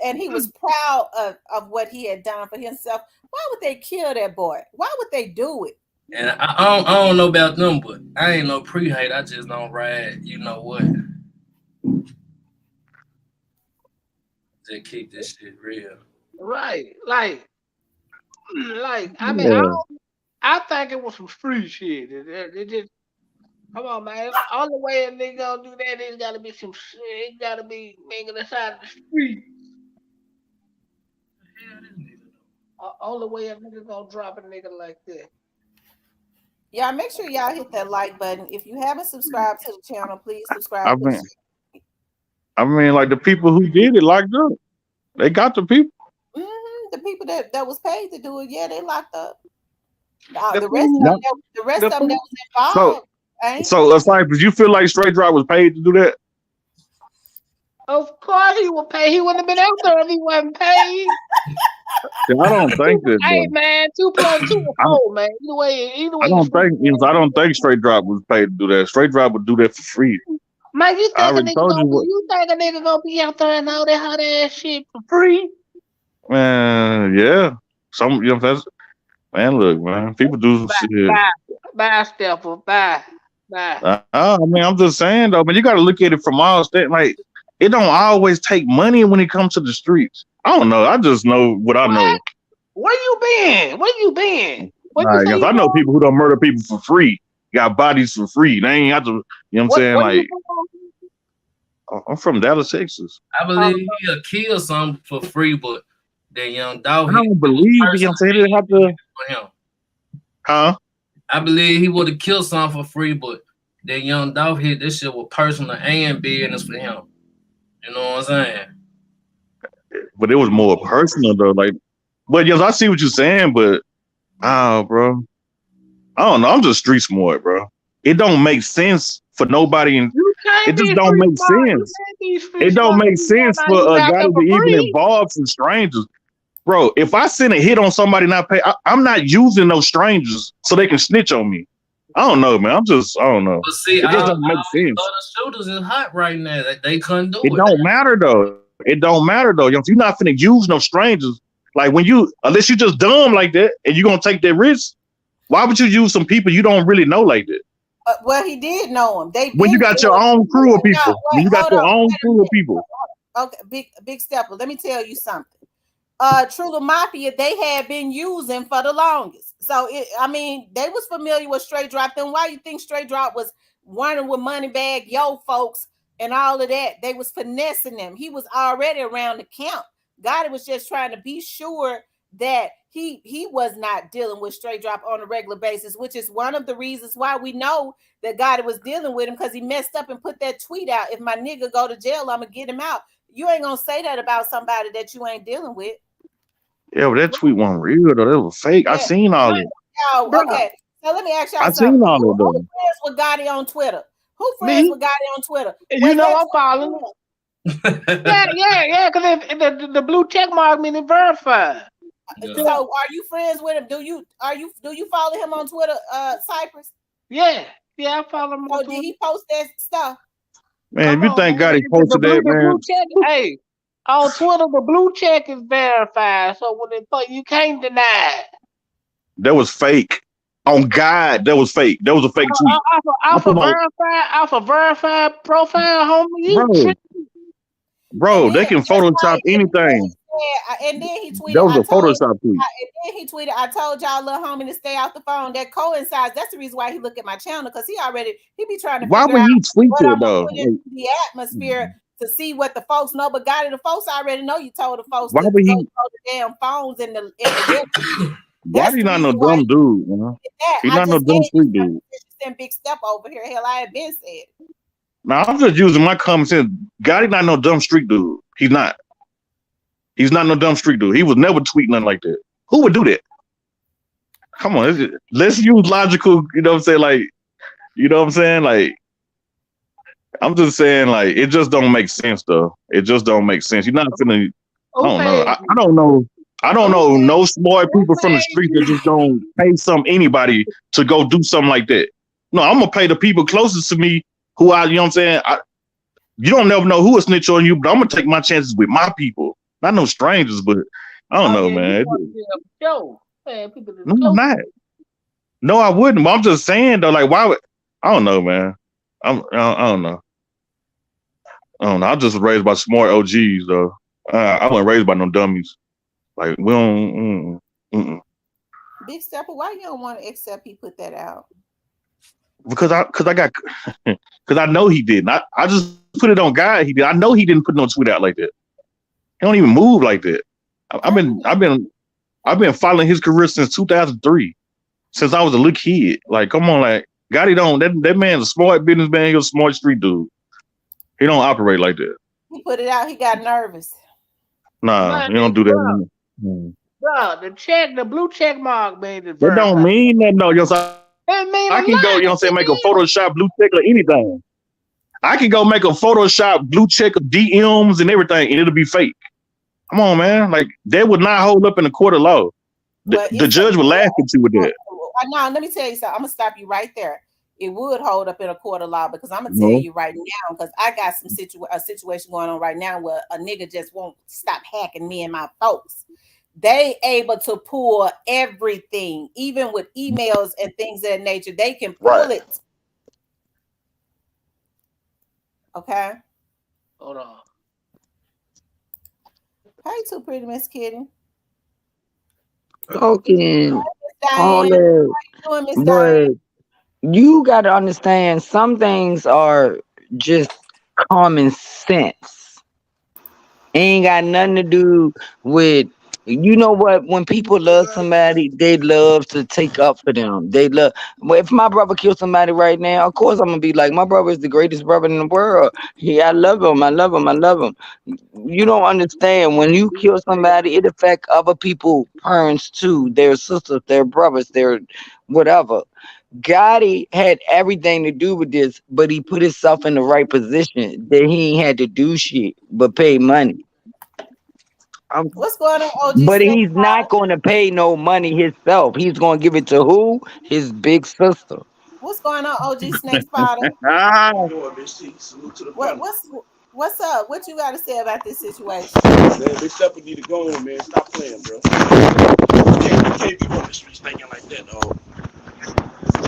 and he was proud of what he had done for himself. Why would they kill that boy? Why would they do it? And I don't know about them, but I ain't no pre-hate. I just don't ride. You know what? Just keep this shit real. Right. Like I mean, I think it was some street shit. It just come on, man. All the way a nigga gonna do that, there's gotta be some shit. It gotta be making inside the street. All the way a nigga gonna drop a nigga like that. Yeah, make sure y'all hit that like button. If you haven't subscribed to the channel, please subscribe. I mean, like the people who did it locked up. They got the people. The people that was paid to do it, yeah, they locked up. The rest of them that was involved. So it's like, did you feel like Straight Drop was paid to do that? Of course he was paid. He wouldn't have been out there if he wasn't paid. I don't think that. Hey man, 2 + 2 is 4, man. Either way. I don't think Straight Drop was paid to do that. Straight Drop would do that for free. Man, you think a nigga gonna be out there and all that hot ass shit for free? Man, yeah. Man, look, man. People do some shit. Bye, Stepper. Bye. I mean, I'm just saying though, man, you gotta look at it from all standpoints. Like, it don't always take money when it comes to the streets. I don't know. I just know what I know. Where you been? I know people who don't murder people for free. Got bodies for free. They ain't have to, you know what I'm saying? Like, I'm from Dallas, Texas. I believe he'll kill some for free, but that young dog. I don't believe he didn't have to. Huh? I believe he would have killed some for free, but that young dog hit this shit was personal and business for him. You know what I'm saying? But it was more personal though. Like, but yes, I see what you're saying, but bro, I don't know. I'm just street smart, bro. It don't make sense for nobody, and it just don't make sense. It don't make sense for a guy to be even involved in strangers, bro. If I send a hit on somebody not pay, I'm not using those strangers so they can snitch on me. I don't know, man. I don't know. But see, it just doesn't make sense. The shooters is hot right now. They couldn't do it. It don't matter though. It don't matter though. If you're not finna use no strangers, like unless you just dumb like that and you're gonna take that risk, why would you use some people you don't really know like that? Well, he did know them. When you got your own crew of people. When you got your own crew of people. Okay, big stepper. Let me tell you something. True Mafia, they had been using for the longest. So they was familiar with Straight Drop. Then why you think Straight Drop was running with Moneybag, yo folks, and all of that? They was finessing them. He was already around the camp. Gotti was just trying to be sure that he was not dealing with Straight Drop on a regular basis, which is one of the reasons why we know that Gotti was dealing with him, because he messed up and put that tweet out. If my nigga go to jail, I'm gonna get him out. You ain't gonna say that about somebody that you ain't dealing with. Yeah, but that tweet wasn't real though. That was fake. Yeah. I seen all of it. Oh, okay. So let me ask y'all something. I seen all of them. Who friends with Gotti on Twitter? Who friends with Gotti on Twitter? You know I'm following. yeah. Because the blue check mark means it verified. Yeah. So are you friends with him? Do you follow him on Twitter, Cypress? Yeah, I follow him. So did he post that stuff? Man, if you think Gotti posted that, man. Hey, on Twitter, the blue check is verified, so when you can't deny it. That was fake. On God, that was fake. That was a fake tweet. Off a verified profile, homie. Bro, they can Photoshop anything. Yeah, and then he tweeted. That was a Photoshop tweet. And then he tweeted, "I told y'all, little homie, to stay off the phone." That coincides. That's the reason why he look at my channel, because he be trying to. Why would he tweet it though? The atmosphere to see what the folks know, but Gotti, the folks already know you told the folks. Why would he? The damn phones in the Gotti not no dumb dude, man. He's not no dumb street dude. Big step over here. Hell, I had been said. Now I'm just using my common sense. Gotti not no dumb street dude. He's not. He's not no dumb street dude. He was never tweeting nothing like that. Who would do that? Come on, let's use logical. You know what I'm saying? Like, you know what I'm saying? Like, I'm just saying, like, it just don't make sense though. It just don't make sense. You're not gonna. I don't know. I don't know. I don't know no smart people from the street that just don't pay anybody to go do something like that. No, I'm gonna pay the people closest to me who I, you know what I'm saying? You don't never know who will snitch on you, but I'm gonna take my chances with my people, not no strangers. But I don't know, man. Yo, man, people No, I'm not. No, I wouldn't. But I'm just saying though, like, why would I don't know, man. I don't know. I don't know. I was just raised by smart OGs though. I wasn't raised by no dummies. Like we don't. Big Stepper, why you don't want to accept he put that out? Because I know he didn't. I just put it on God. He did. I know he didn't put no tweet out like that. He don't even move like that. I've been following his career since 2003, since I was a little kid. Like, come on, like Gotti don't. That man's a smart businessman. He's a smart street dude. He don't operate like that. He put it out. He got nervous. Nah, he don't do that. Bro, the blue check mark made it. That don't mean that. No, you know. I can go, you know what I'm saying, make a Photoshop blue check or anything. I can go make a Photoshop blue check of DMs and everything, and it'll be fake. Come on, man. Like, that would not hold up in a court of law. The judge would laugh at you with that. Now, let me tell you something. I'm going to stop you right there. It would hold up in a court of law because I'm going to tell you right now, because I got a situation going on right now where a nigga just won't stop hacking me and my folks. They able to pull everything, even with emails and things of that nature. They can pull it. Okay. Hold on. Hey, too pretty, Miss Kitty. Talking all that, but you got to understand some things are just common sense. Ain't got nothing to do with. You know what? When people love somebody, they love to take up for them. They love. Well, if my brother kills somebody right now, of course I'm gonna be like, my brother is the greatest brother in the world. I love him. I love him. I love him. You don't understand. When you kill somebody, it affects other people's parents too. Their sisters, their brothers, their whatever. Gotti had everything to do with this, but he put himself in the right position that he ain't had to do shit but pay money. What's going on, OG? But he's not going to pay no money himself. He's going to give it to who? His big sister. What's going on, OG Snake Spotter? What's up? What you got to say about this situation? Man, Big Stepper need to go on, man. Stop playing, bro. You can't be on the streets thinking like that, dog.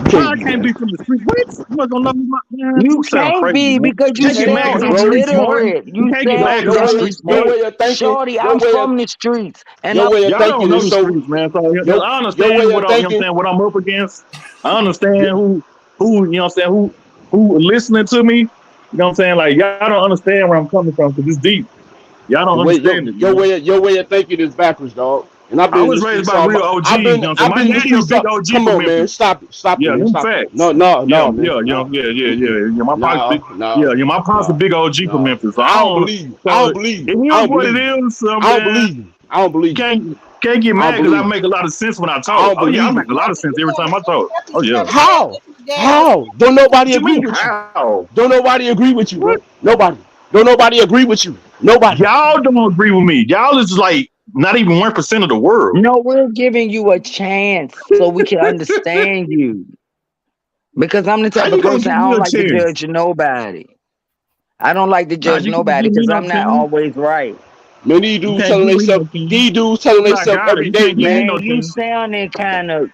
I can't be from the street. What? You gonna love me, man? You can't be because you sound illiterate. You sound shorty. I'm from the streets, and y'all don't know the streets, man. So I understand what I'm up against. I understand who you know what I'm saying, who listening to me. You know what I'm saying? Like, y'all don't understand where I'm coming from because it's deep. Y'all don't understand it. Your way of thinking is backwards, dog. And I was raised by real OGs. You know what I'm saying? My daddy was a big OG. Come on, man. Stop it. Yeah, it. Stop facts. No, man. Yeah. My pops a big OG for Memphis. So I don't believe you. I don't believe you. It is what it is. I don't believe you. I don't believe you. Can't get mad because I make a lot of sense when I talk. Oh yeah, I make a lot of sense every time I talk. Oh yeah. How? Don't nobody agree with you. Don't nobody agree with you, bro. Nobody. Don't nobody agree with you. Nobody. Y'all don't agree with me. Y'all is like not even 1% of the world. No, we're giving you a chance so we can understand you. Because I'm the type of person I don't like to judge nobody. I don't like to judge nobody because I'm not always right. Man, these dudes telling themselves every day, man. You sounding kind of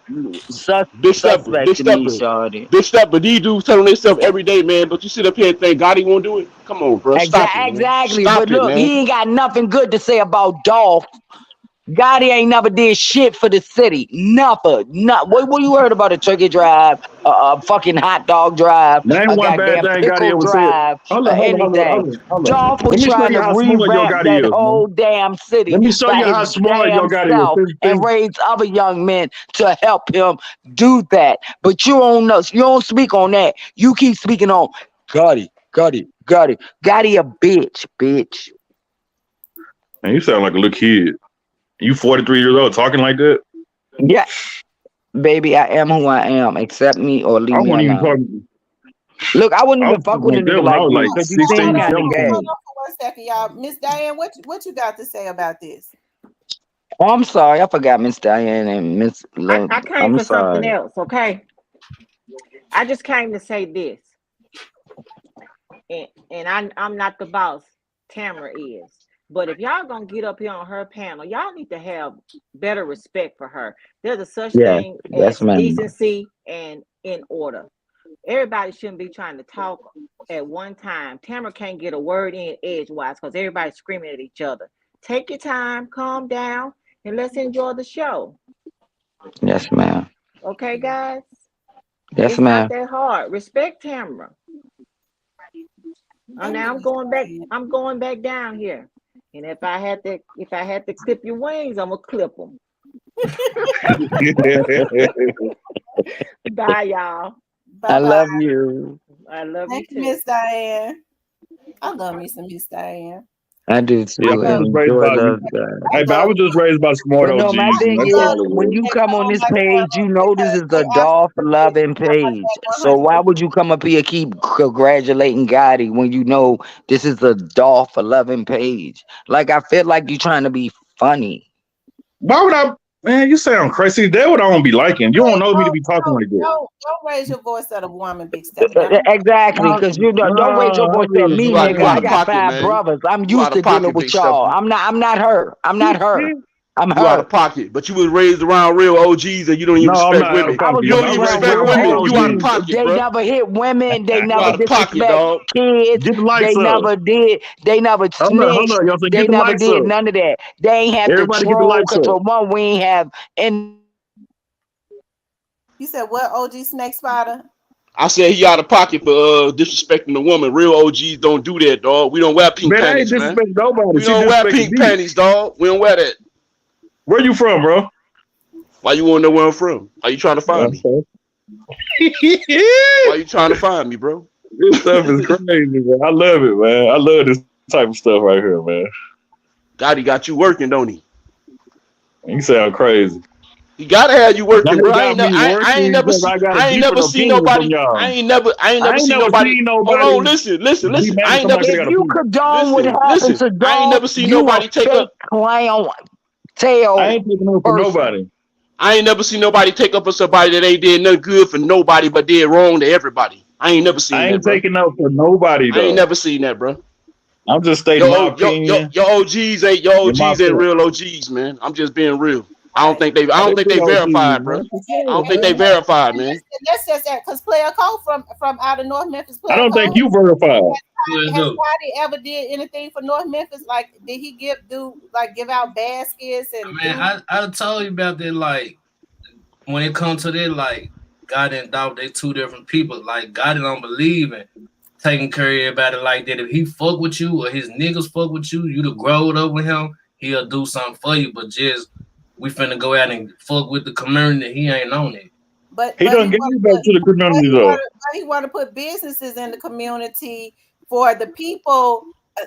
suspect to me, shawty. Big Stepper, but these dudes telling themselves every day, man. But you sit up here and think Gotti won't do it? Come on, bro. Stop it, exactly. Stop but it, look, man. He ain't got nothing good to say about Dolph. Gotti ain't never did shit for the city. Never. What you heard about a turkey drive, a fucking hot dog drive, a goddamn pickle drive, or anything. Dolph was trying to revamp that whole damn city. Let me show you how smart your Gotti is. And raise other young men to help him do that. But you don't know. You don't speak on that. You keep speaking on Gotti a bitch. Man, you sound like a little kid. You 43 years old talking like that? Yeah. Baby, I am who I am. Accept me or leave me alone. Look, I wouldn't even fuck with a nigga like you because you seem kind of gay. Hold on for 1 second, y'all. Miss Diane, what you got to say about this? Oh, I'm sorry. I forgot Miss Diane and Miss Lynn. I came for something else, okay? I just came to say this. I'm not the boss. Tamara is. But if y'all gonna get up here on her panel, y'all need to have better respect for her. There's a such Yes, thing yes, as ma'am. decency and in order. Everybody shouldn't be trying to talk at one time. Tamara can't get a word in edgewise because everybody's screaming at each other. Take your time, calm down, and let's enjoy the show. Yes, ma'am. Okay, guys? Yes, It's not ma'am. that hard. Respect Tamara. Now I'm going back. I'm going back down here. And if I had to clip your wings, I'm gonna clip them. Bye, y'all. I Bye-bye. love you. I love Thank you you, too. Miss Diane. I love me some Miss Diane. I do Yeah, I too. was just And raised enjoy by love God. hey, but I was just raised by smart But no, OGs, my and thing that's is all it when was. you They come on come this like page, you know this is the they Dolph absolutely loving stuff like page. that So why 100%. would you come up here keep congratulating Gotti when you know this is the Dolph loving page? Like I feel like you're trying to be funny. Why would I? Man, you sound crazy. That's what I don't be liking. You don't know me to be talking like that. Don't raise your voice at a woman, Big Steph. Now, Exactly, because you don't raise your voice at me, You out nigga. I of got pocket, 5 man. brothers. I'm You used out to of dealing pocket, with big stuff. y'all. I'm not her. I'm not her. I'm You out of her. pocket, but you was raised around real OGs and you don't even No, I'm respect not out of women. I was pocket. You don't raised even around respect real women. You out of OGs. pocket, They bro. never hit women. They You never out of pocket, disrespect dog. kids. Get the They lights up. never did. They never Hold snitched. on, y'all. So They get the never lights did up. none of that. They ain't have to Everybody get the troll lights because up. for one, we ain't have any. you said what? OG Snake Spider? I said he out of pocket for disrespecting the woman. Real OGs don't do that, dog. We don't wear pink Man, I ain't panties, man. disrespecting nobody. We She don't wear disrespecting pink me. panties, dog. We don't wear that. Where you from, bro? Why you want to know where I'm from? Are you trying to find me? Why you trying to find me, bro? This stuff is crazy, man. I love it, man. I love this type of stuff right here, man. Gotti got you working, don't he? You sound crazy. He gotta have you working, bro. They got me working because I got a different See opinion from nobody. y'all. I ain't I never ain't see never nobody. seen Hold nobody on, listen. be mad I at ain't never somebody that If got a you opinion. condone what happened to I ain't Dolph, never seen you a nobody take fake up. clown I tail ain't taking up for person. nobody. I ain't never seen nobody take up for somebody that ain't did nothing good for nobody but did wrong to everybody. I ain't never seen I that, ain't bro. taking up for nobody I ain't though. never seen that, bro. I'm just stating my opinion Your OGs ain't and my fault. real OGs, man. I'm just being real. Right. I don't They think big they OGs, verified, bro. man. For I sure, don't think they man. verified, man. That's just that because Player Cole from out of North Memphis, I Player don't think Cole you verified. has Gotti ever did anything for North Memphis? Like, did he give out baskets and Man, I told you about that. Like when it comes to that, like God and Dolph, they two different people. Like God don't believe in taking care of everybody like that. If he fuck with you or his niggas fuck with you, you to grow up with him, he'll do something for you. But just we finna go out and fuck with the community. He ain't on it. But He done he gave want to back to the community though. put businesses in the community for the people,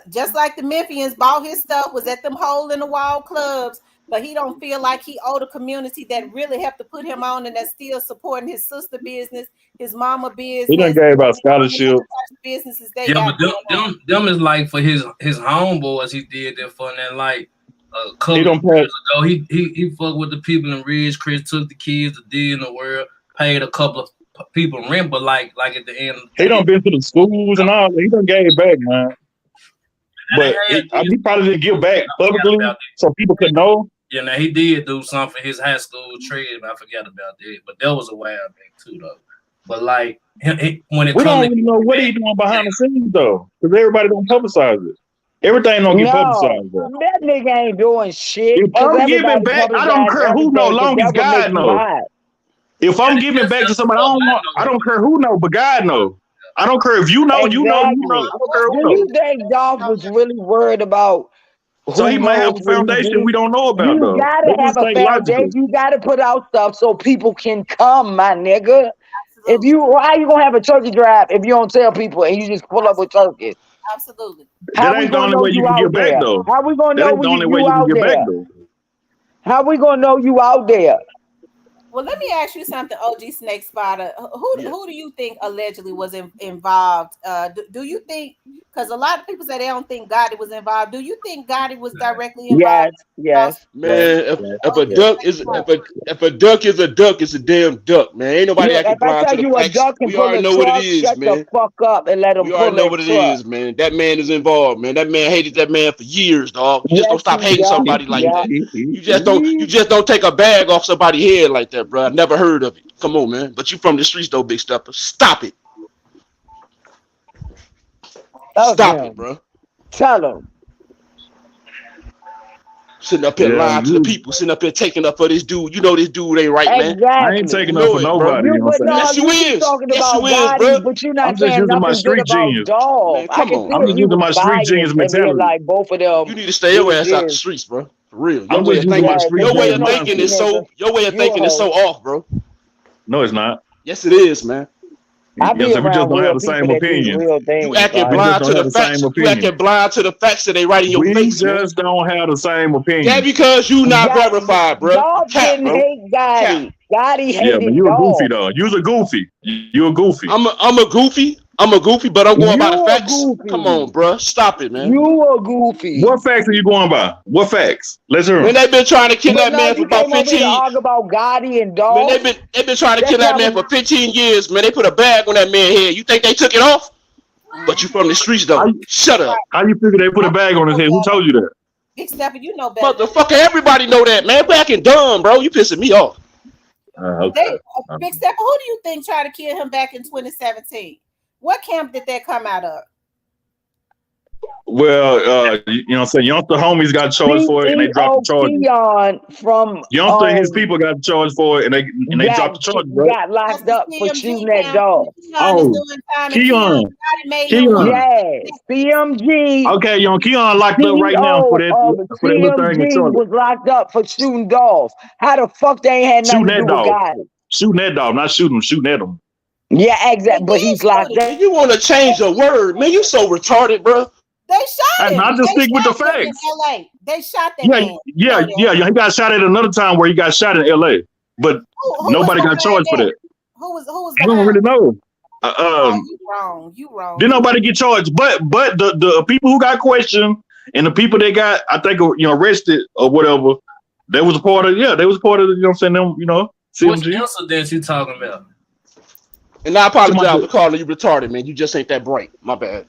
just like the Memphians bought his stuff, was at them hole in the wall clubs. But he don't feel like he owed a community that really have to put him on and that's still supporting his sister business, his mama He done business, gave out and scholarship. other types of businesses they Yeah, got but going on. them is like for his homeboys. He did that for, and then like a couple He of done paid. years ago, he fucked with the people in Ridge. Chris took the kids to D in the world, paid a couple of people rent, but like at the end of He the day, done been to the schools and all. He done gave back, man. But he probably didn't give back publicly so people could know. yeah, now he did do something for his high school trade. I forgot about that, but that was a while back too, though. But like when it We comes don't to really know what he doing behind the scenes though, because everybody don't publicize it. Everything don't get No, publicized though. that nigga ain't doing shit If because I'm giving everybody back, I don't publicize care who know, everything because long as that would make God you knows. hot. If I'm giving back to somebody, I don't care who know, but God knows. I don't care if you know, you know, you know. Exactly. I don't care who Do knows. you think Dolph was really worried about So he who might have knows a what he foundation did? we don't know about You though. gotta Let's have just a think foundation. logically. You gotta put out stuff so people can come, my nigga. Absolutely. Why you gonna have a turkey drive if you don't tell people and you just pull up with turkeys? Absolutely. How That we ain't the gonna only know way you you can out get back there? though. How we gonna That know ain't the only way you you can out get back there? though. How we gonna know you out there? Well, let me ask you something, OG Snake Spotter. Yeah. Who do you think allegedly was involved? Do you think? Because a lot of people say they don't think Gotti was involved. Do you think Gotti was directly involved? Yes. Man, if a OG duck Snake is Spotter. if a duck is a duck, it's a damn duck, man. Ain't nobody Look, acting if I blind to tell the you a facts. duck can We pull already a know what it truck, is, shut the man. fuck up and let him We already pull know that what it truck. is, man. That man is involved, man. That man hated that man for years, dog. You just Yes, don't stop he hating does. somebody like Yeah. that. You just don't take a bag off somebody's head like that, bro. I never heard of it. Come on, man. But you from the streets though, Big Stepper. Stop it. Tell Stop it, him. bro. Tell him. Sitting up here Yeah, lying to the people, sitting up here taking up for this dude. You know this dude ain't right, man. I ain't Exactly. taking You up know for it, bro. nobody. You know what But I'm no, saying? Yes, you you keep is. talking Yes, about you is, bro. Gotti, but you're I'm not just saying using my nothing good street about genius. Dolph. Man, I come can on. I'm tell just you using was my street biased genius and being mentality. like both of them You need to stay your did ass out the this. streets, bro. For real. I'm just using my Yeah, street because Your you way genius a of thinking musty mentality. is nigga. your way of You a thinking is so hoe. off, bro. No, it's not. Yes, it is, man. You I know what I'm be saying? We just around don't have real the people same that do opinion. real You things, acting We right? just blind don't to have the the same facts. You opinion. acting blind to the facts that they write in your We face, man. just don't have the same That opinion. because you not Got verified, bro. You Dolph cap, didn't bro. hate Cap. Gotti. Gotti Yeah, but hated you a goofy Dolph. though. You's a goofy. You a goofy. I'm a goofy. I'm a goofy, but I'm going by the You a facts. Come on, goofy. bro. Stop it, man. You a goofy. What facts are you going by? What facts? Let's hear Man, them. they've been trying to kill But that no, man for you about came over here to 15. argue about Gotti and Man, Dolph. they've been trying to kill That's that not man what. for 15 years, man. They put a bag on that man's head. You think they took it off? But you from the streets How though. you, Shut up. how you figure they put a bag on his head? Who told you that? Big Stepper, you know better. Motherfucker, everybody know that, man. Back and dumb, bro. You pissing me off. Okay. Big Stepper, who do you think tried to kill him back in 2017? What camp did that come out of? Well, you know what I'm saying? Youngster homies got charged for it and they dropped the CEO charges. Keon from Youngster and his people got charged for it and they dropped the charges, bro. got locked up for CMG shooting that camp. dog. Keon is Oh, doing time, and Keon. Gotti made him Keon. look. Yes, CMG. Okay, young Keon locked up right now CEO of for that little thing in CMG Charlotte. was locked up for shooting dogs. How the fuck they ain't had nothing Shooting to do that with dog. Gotti? Shooting that dog, not shooting him, shooting at him. Yeah, exactly. But he's locked up. Man, you want to change your word, man? You so retarded, bro. They shot And him. I just They stick with the shot him in facts. LA. They shot that Yeah, man. yeah, yeah. He got shot at another time where he got shot in LA, but Who nobody was got charged for that. Who was I don't behind? really know. You wrong. You wrong. Didn't nobody get charged, but the people who got questioned and the people that got, I think, arrested or whatever, they was a part of, they was a part of, you know what I'm saying, them, Which CMG. incidents you talking about? And I apologize for calling you retarded, man. You just ain't that bright. My bad.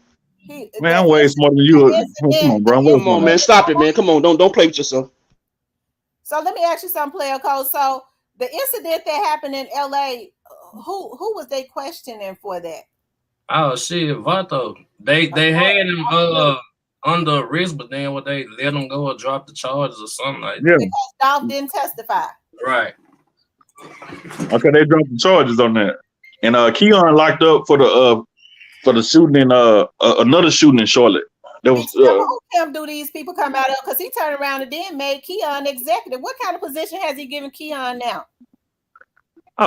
Man, I'm way smarter than you. Come on, bro. I'm way Come on, smarter. man. Stop it, man. Come on. Don't play with yourself. So let me ask you something, player code. So the incident that happened in LA, who was they questioning for that? Oh shit, Vato. They had him under arrest, but then what they let him go or drop the charges or something like that. Yeah. Because Dolph didn't testify. Right. Okay, they dropped the charges on that, and Keon locked up for the shooting in another shooting in Charlotte. There was Who camp do these people come out of? Because he turned around and then made Keon executive. What kind of position has he given Keon now?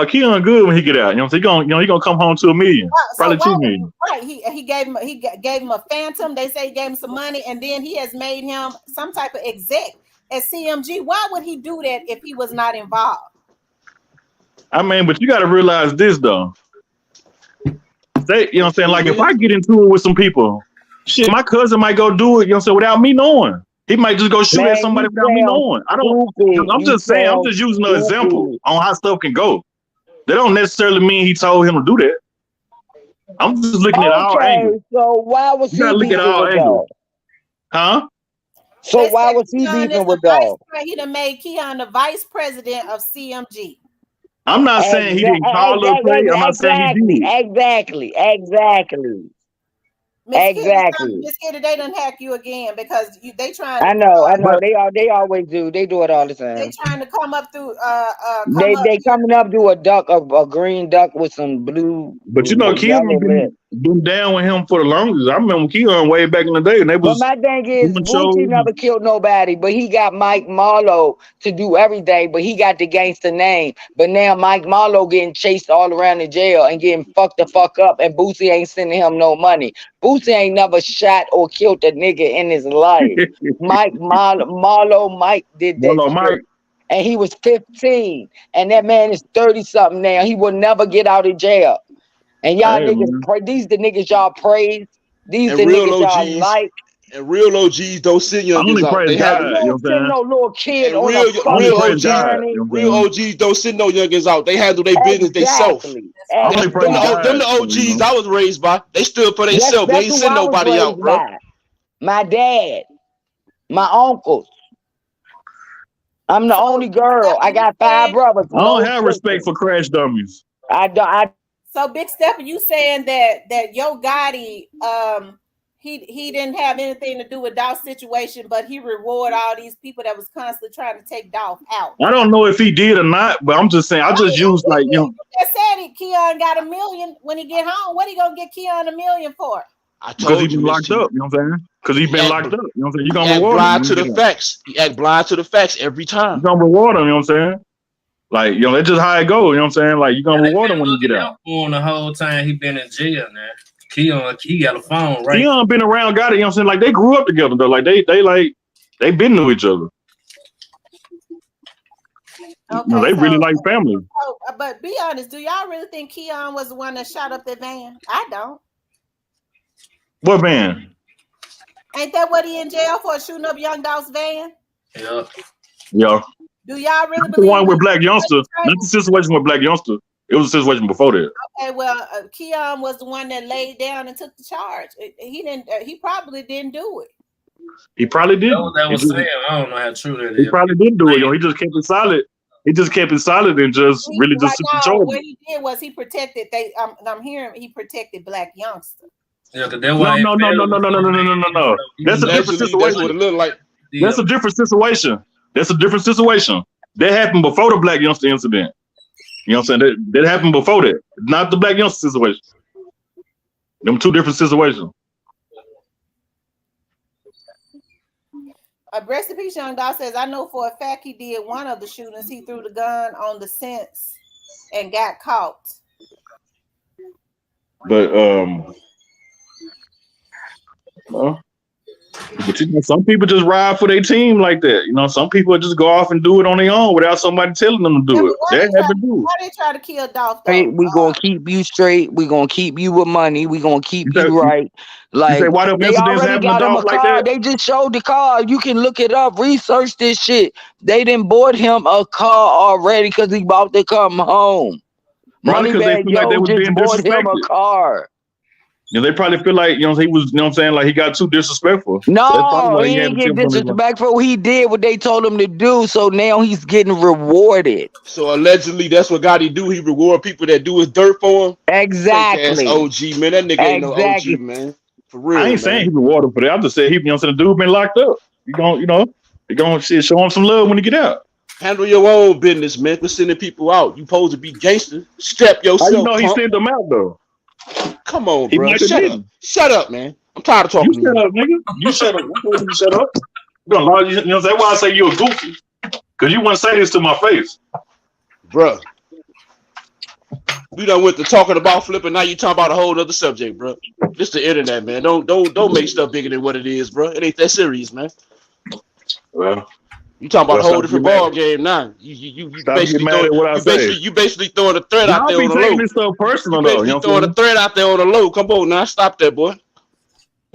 Keon good when he get out. You know, so he gonna come home to $1 million, probably 2 million. Right, he gave him a phantom. They say he gave him some money, and then he has made him some type of exec at CMG. Why would he do that if he was not involved? I mean, but you got to realize this though. They, you know what I'm saying? Like if I get into it with some people, shit, my cousin might go do it, you know what I'm saying, without me knowing. He might just go shoot at somebody without me knowing. I'm just saying, I'm just using an example on how stuff can go. That don't necessarily mean he told him to do that. I'm just looking at all angles. So why was he look at beefing all with angles. Dolph? Huh? So why was he Keon beefing is with the vice Dolph? pre- He done made Keon the vice president of CMG. I'm not saying he didn't call up play. I'm not saying he did. Exactly. Miss Kitty, they done hack you again because they trying. I know. They always do. They do it all the time. They trying to come up through. They coming up to a green duck with some blue. But you know, Keon been down with him for the longest. I remember Keon way back in the day, and they was. But my thing is, Boosie never killed nobody, but he got Mike Marlowe to do everything. But he got the gangster name. But now Mike Marlowe getting chased all around the jail and getting fucked the fuck up, and Boosie ain't sending him no money. Boosie ain't never shot or killed a nigga in his life. Mike Marlowe did that shit. Mike. and he was 15, and that man is 30 something now. He will never get out of jail. And y'all niggas pray. These the niggas y'all praise. These And the real niggas y'all OGs, like. and real OGs don't send I youngins only out. praise They had God. to. You know what I'm Send saying? no little kid And on a I only fucking praise God. journey. You know what real I'm saying? OGs don't send no youngins out. They handle their business they self. Exactly. I only praise God. Them the You OGs know? I was raised by. They stood for themselves. They That's ain't who send I was nobody out, raised bro. by. My dad, my uncles. I'm the only girl. I got 5 brothers, I don't no have respect sisters. for crash dummies. I don't. So Big Stepper, you saying that Yo Gotti, he didn't have anything to do with Dolph's situation, but he reward all these people that was constantly trying to take Dolph out. I don't know if he did or not, but I'm just saying. I just used like You just said it. Keon got $1 million when he get home. What he gonna get Keon $1 million for? because he been locked up. You know what I'm saying? Because he been locked up. You know what I'm saying? You gonna act reward him. blind When to you the get out. facts. He act blind to the facts every time. You gonna reward him. You know what I'm saying? Like, you know, that's just how it goes. You know what I'm saying? Like, you gonna reward him when you get out. On the whole time he been in jail now. Keon, he got a phone, right? Keon been around Gotti. You know what I'm saying? Like, they grew up together though. Like, they been to each other. Okay, You know, they really like family. But be honest, do y'all really think Keon was the one that shot up that van? I don't. What man? Ain't that what he in jail for, shooting up Young Dolph's van? Yeah. Yeah. Do y'all really Not the believe one with Black Youngster. Not the situation with Black Youngster. It was a situation before that. Okay, well, Keon was the one that laid down and took the charge. He didn't. He probably didn't do it. He probably didn't. That was saying. I don't know how true that He is. probably didn't do it. You know, he just kept it silent. He just kept it silent and just really just took the charge. What he did was he protected. I'm hearing he protected Black Youngster. Yeah, because No. That's a different situation. That's what it looked like. That's a different situation. That's a different situation. That happened before the Black Youngster incident. You know what I'm saying? That happened before that. Not the Black Youngster situation. Them two different situations. Rest in peace, Young Dog says, I know for a fact he did one of the shootings. He threw the gun on the sense and got caught. But but you know, some people just ride for their team like that. You know, some people just go off and do it on their own without somebody telling them to do it. They have to do it. Why they try to kill Dolph? Hey, we gonna keep you straight. We gonna keep you with money. We gonna keep you right. Like Like why them they incidents already happen to got him a Dolph like car. that? They just showed the car. You can look it up. Research this shit. They didn't bought him a car already because he about to come home. Probably because they Moneybag feel like they Yo was just being bought him a disrespected. car. You know, they probably feel like, you know, he was, you know what I'm saying, like he got too disrespectful. So that's probably No, why he had ain't to get tell somebody, like, disrespectful. He did what they told him to do, so now he's getting rewarded. So allegedly, that's what Gotti do. He reward people that do his dirt for him. Exactly. Fake ass OG, man. That nigga ain't no Exactly. OG, man. For real, I ain't man. saying he rewarded for that. I just said he, you know what I'm saying, the dude been locked up. You gonna shit, show him some love when he get out. Handle your own business, man. Quit sending people out. You supposed to be gangster. Step How yourself. you know he punk. sent them out though? Come on, He bro. might have Shut up. didn't. Shut up, man. I'm tired of talking You to shut you. up, nigga. You shut up. I told you to shut up. You know what I'm saying? That's why I say you a goofy. Cause you wouldn't say this to my face. Bruh. We done went to talking about flipping. Now you talking about a whole other subject, bro. Just the internet, man. Don't make stuff bigger than what it is, bro. It ain't that serious, man. Well, You talking about a whole stop different getting mad. ball game now. You Stop basically getting mad throwing at what I say. you basically throwing a threat out Y'all there be on the taking low. this stuff personal You though. You basically know what throwing I'm a threat out there on the low. Come on now, stop that, boy.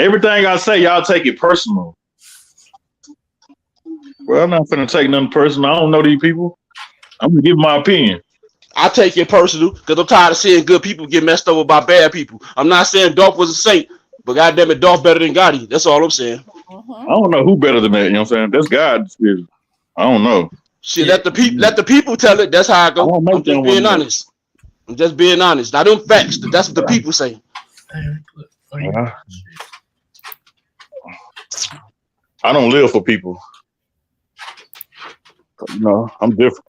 Everything I say, y'all take it personal. Well, I'm not finna take nothing personal. I don't know these people. I'm gonna give my opinion. I take it personal because I'm tired of seeing good people get messed over by bad people. I'm not saying Dolph was a saint, but goddamn it, Dolph better than Gotti. That's all I'm saying. I don't know who better than that. You know what I'm saying? That's God's spirit. I don't know. Shit, let the people tell it. That's how I go. don't make I'm just them being women. honest. I'm just being honest. Now them facts. That's what the people say. I don't live for people. You know, I'm different.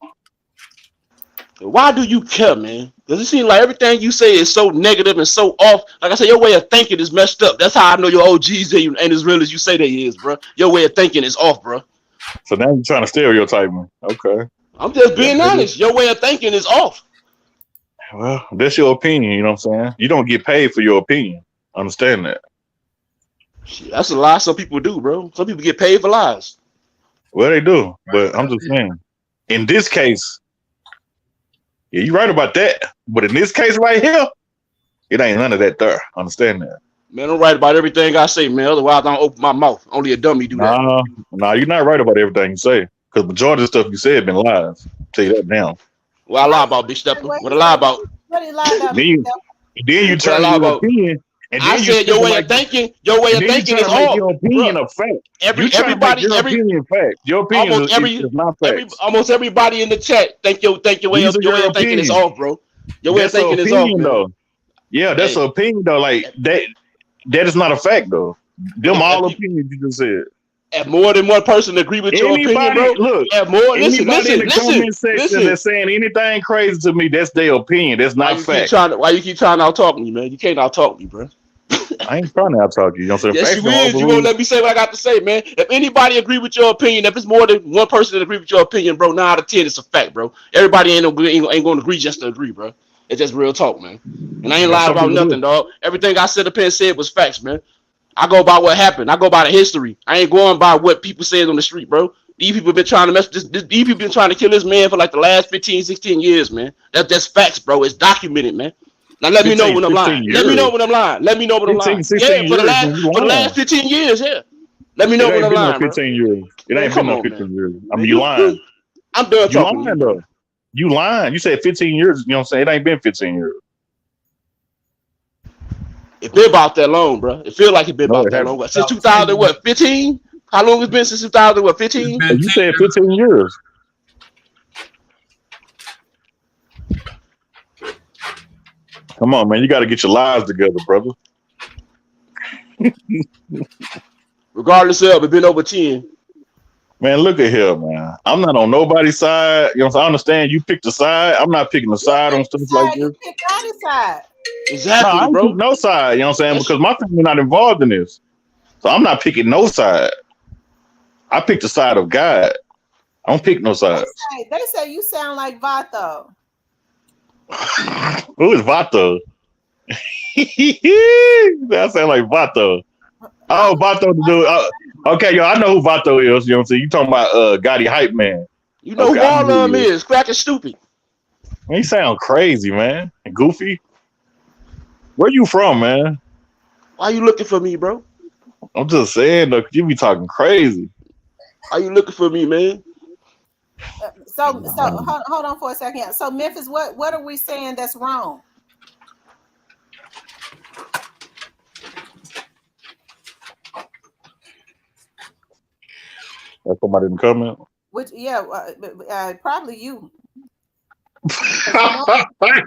Why do you care, man? Because it seems like everything you say is so negative and so off. Like I said, your way of thinking is messed up. That's how I know your OGs ain't as real as you say they is, bro. Your way of thinking is off, bro. So now you're trying to stereotype me. Okay. I'm just being honest. Your way of thinking is off. Well, that's your opinion. You know what I'm saying? You don't get paid for your opinion. Understand that. Shit, that's a lie some people do, bro. Some people get paid for lies. Well, they do, but I'm just saying. in this case, yeah, you're right about that. But in this case right here, it ain't none of that there. Understand that? Man, I'm right about everything I say, man. Otherwise, I don't open my mouth. Only a dummy do that. Nah, you're not right about everything you say. Because majority of the stuff you said been lies. I'll tell you that now. What I lie about, Big Stepper? What I lie about? What he lied about? Then you turn your opinion. And then I said your way of thinking. Your way of thinking is make off. your opinion a fact. Everybody, opinion fact. Your opinion is not fact. Almost everybody in the chat think your way of thinking is off, bro. Your way of thinking is off, man. Yeah, that's an opinion though. Like that is not a fact though. Them all opinions you just said. If more than one person agree with your opinion, bro. Look, listen, comment section that's saying anything crazy to me, that's their opinion. That's not fact. Why you keep trying to out-talk me, man? You can't out-talk me, bro. I ain't trying to out-talk you. You know what I'm saying? Yes, you is. You won't let me say what I got to say, man. If anybody agree with your opinion, if it's more than one person that agree with your opinion, bro, 9 out of 10, it's a fact, bro. Everybody ain't going to agree just to agree, bro. It's just real talk, man. And I ain't lying about nothing, dog. Everything I said up here and said was facts, man. I go by what happened. I go by the history. I ain't going by what people said on the street, bro. These people been trying to these people been trying to kill this man for like the last 15, 16 years, man. That's facts, bro. It's documented, man. Now let me know when I'm lying. Let me know when I'm lying. Let me know when I'm lying. Yeah, for the last 15 years, yeah. Let me know when I'm lying, 15 years. It ain't been no 15 years. I mean, you lying. I'm done talking. You lying, though. You lying. You said 15 years. You know what I'm saying? It ain't been 15 years. It been about that long, bro. It feel like it been about that long. Since 2015? How long it's been since 2015? You said 15 years. Come on, man. You got to get your lives together, brother. Regardless of, it's been over 10. Man, look at here, man. I'm not on nobody's side. You know what I'm saying? I understand you picked a side. I'm not picking a side on stuff like this. Pick either side. Exactly, no, I ain't pick no side. You know what I'm saying? Because my family not involved in this. So I'm not picking no side. I picked the side of God. I don't pick no sides. They say you sound like Vato. Who is Vato? That sound like Vato. Oh, Vato the dude. Okay, yo, I know who Vato is. You know what I'm saying? You talking about Gotti hype man. You know who all of them is. Cracking stupid. Man, he sound crazy, man. And goofy. Where you from, man? Why you looking for me, bro? I'm just saying, though, you be talking crazy. Why you looking for me, man? So hold on for a second. So Memphis, what are we saying that's wrong? That's somebody didn't comment. Which probably you. It's probably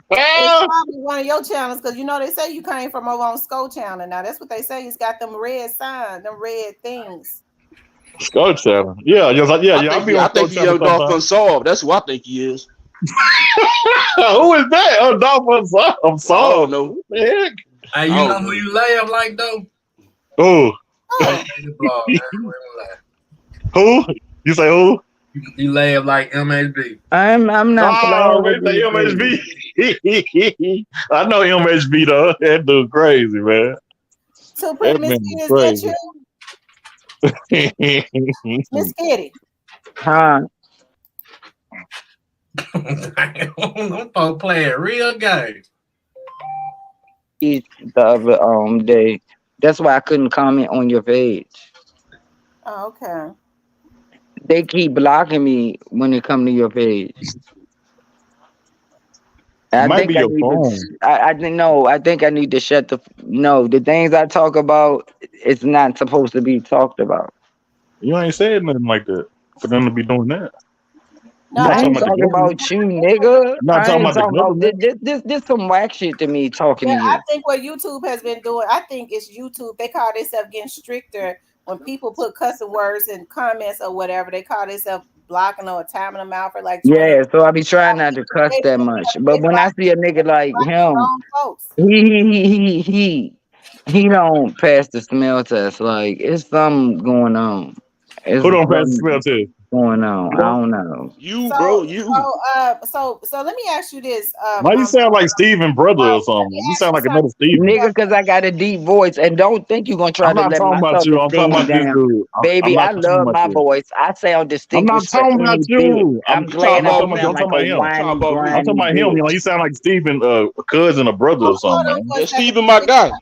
one of your channels because you know they say you came from over on Skull channel. Now that's what they say. He's got them red signs, them red things. Skull channel, yeah. I think he young Dolph Unsolved. That's who I think he is. Who is that? Oh, Dolph Unsolved. I'm sorry. No. What the heck? Hey, you know who you laugh like though? Who? Who? You say who? You laugh like MHB. I'm not. MHB. I know MHB though. That dude crazy, man. So pretty Miss Kitty, is that you? Miss Kitty. Huh? I'm supposed playing real games. It's the other day. That's why I couldn't comment on your page. Oh, okay. They keep blocking me when they come to your page. I think I need to shut the. No, the things I talk about, it's not supposed to be talked about. You ain't said nothing like that for them to be doing that. No, I ain't talking about you, nigga. I ain't talking about this some whack shit to me talking to you. I think what YouTube has been doing, I think it's YouTube. They call themselves getting stricter when people put cussing words in comments or whatever. They call themselves blocking or timing them out for like 20 yeah, so I be trying not to cuss that much. But when I see a nigga like him, he don't pass the smell test. Like it's something going on. Who don't pass the smell test? going on? I don't know. You, bro, So, you. so let me ask you this. Why you sound like Steven brother or Let me something? You ask sound you like another something. Steven. Nigga, because I got a deep voice, and don't think you're gonna try I'm to not let talking my about you. I'm talking self-esteem about this down. dude. I'm Baby, not I talking love about my you. voice. I sound I'm not distinguished for talking about anything. you. I'm You talking glad I about don't I'm me. sound talking like a about him. You talking whiny, about me. I'm talking grimy about him. You know, bitch. he sound like Steven, cousin or brother or something, Hold on man. for a Yeah, second. Steven, my guy.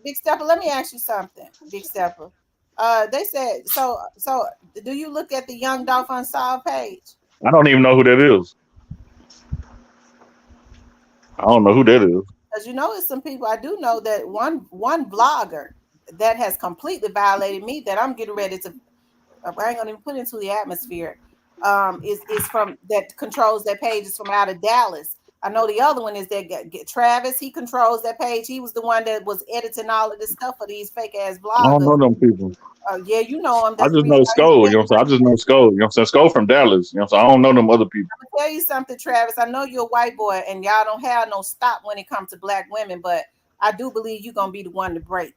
Big Stepper, let me ask you something. Big Stepper. They said so. So, do you look at the Young Dolph Unsolved page? I don't even know who that is. I don't know who that is. Because you know, it's some people. I do know that one blogger that has completely violated me. That I'm getting ready to. I ain't gonna even put into the atmosphere. Is from that controls that page is from out of Dallas. I know the other one is that Travis. He controls that page. He was the one that was editing all of this stuff for these fake ass I don't bloggers. know them people. Yeah, you know him. I That's the just reason know why you Skull. You said know what I'm saying? I just know Skull. You know what I'm saying? Skull from Dallas. You know what I'm saying? I don't know them other people. I'm gonna tell you something, Travis. I know you're a white boy, and y'all don't have no stop when it comes to black women, but I do believe you're gonna be the one to break.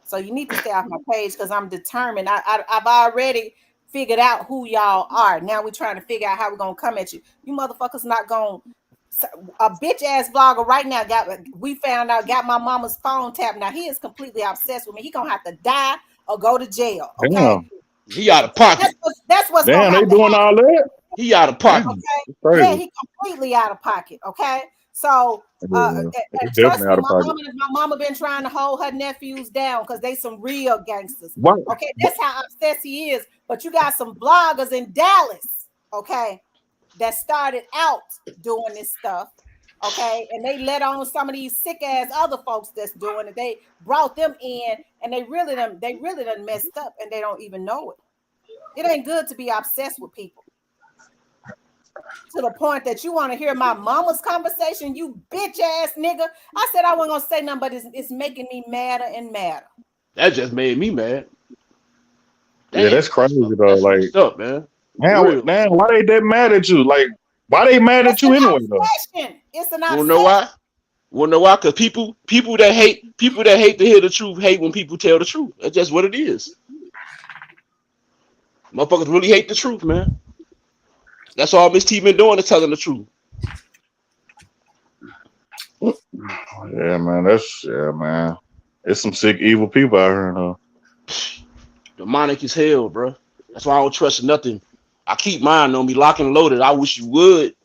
So you need to stay off my page because I'm determined. I've already figured out who y'all are. Now we're trying to figure out how we're gonna come at you. You motherfuckers not gonna. A bitch ass blogger right now we found out got my mama's phone tapped. Now he is completely obsessed with me. He gonna have to die or go to jail. Okay, Damn. He out of pocket. that's what's gonna Damn, they have to doing all that? He out of pocket. Damn. okay. It's Yeah, crazy. he completely out of pocket. Okay, so Yeah. They and trust definitely me, out of pocket. my mama been trying to hold her nephews down because they some real gangsters. Why? Okay, that's how obsessed he is. But you got some bloggers in Dallas, okay, that started out doing this stuff. Okay, and they let on some of these sick ass other folks that's doing it. They brought them in, and they really done messed up, and they don't even know it. It ain't good to be obsessed with people to the point that you want to hear my mama's conversation, you bitch ass nigga. I said I wasn't gonna say nothing, but it's making me madder and madder. That just made me mad. Yeah, Damn, that's crazy though. that's Like, messed up, man. For man, real. why they that mad at you? Like, why they mad at It's you an anyway though? obsession. It's an Wanna know obsession. why? Wanna know why? Because people that hate to hear the truth hate when people tell the truth. That's just what it is. Motherfuckers really hate the truth, man. That's all Miss T been doing is telling the truth. Yeah, man. Yeah, man. It's some sick, evil people out here, though. Demonic as hell, bro. That's why I don't trust nothing. I keep mine on me locked and loaded. I wish you would.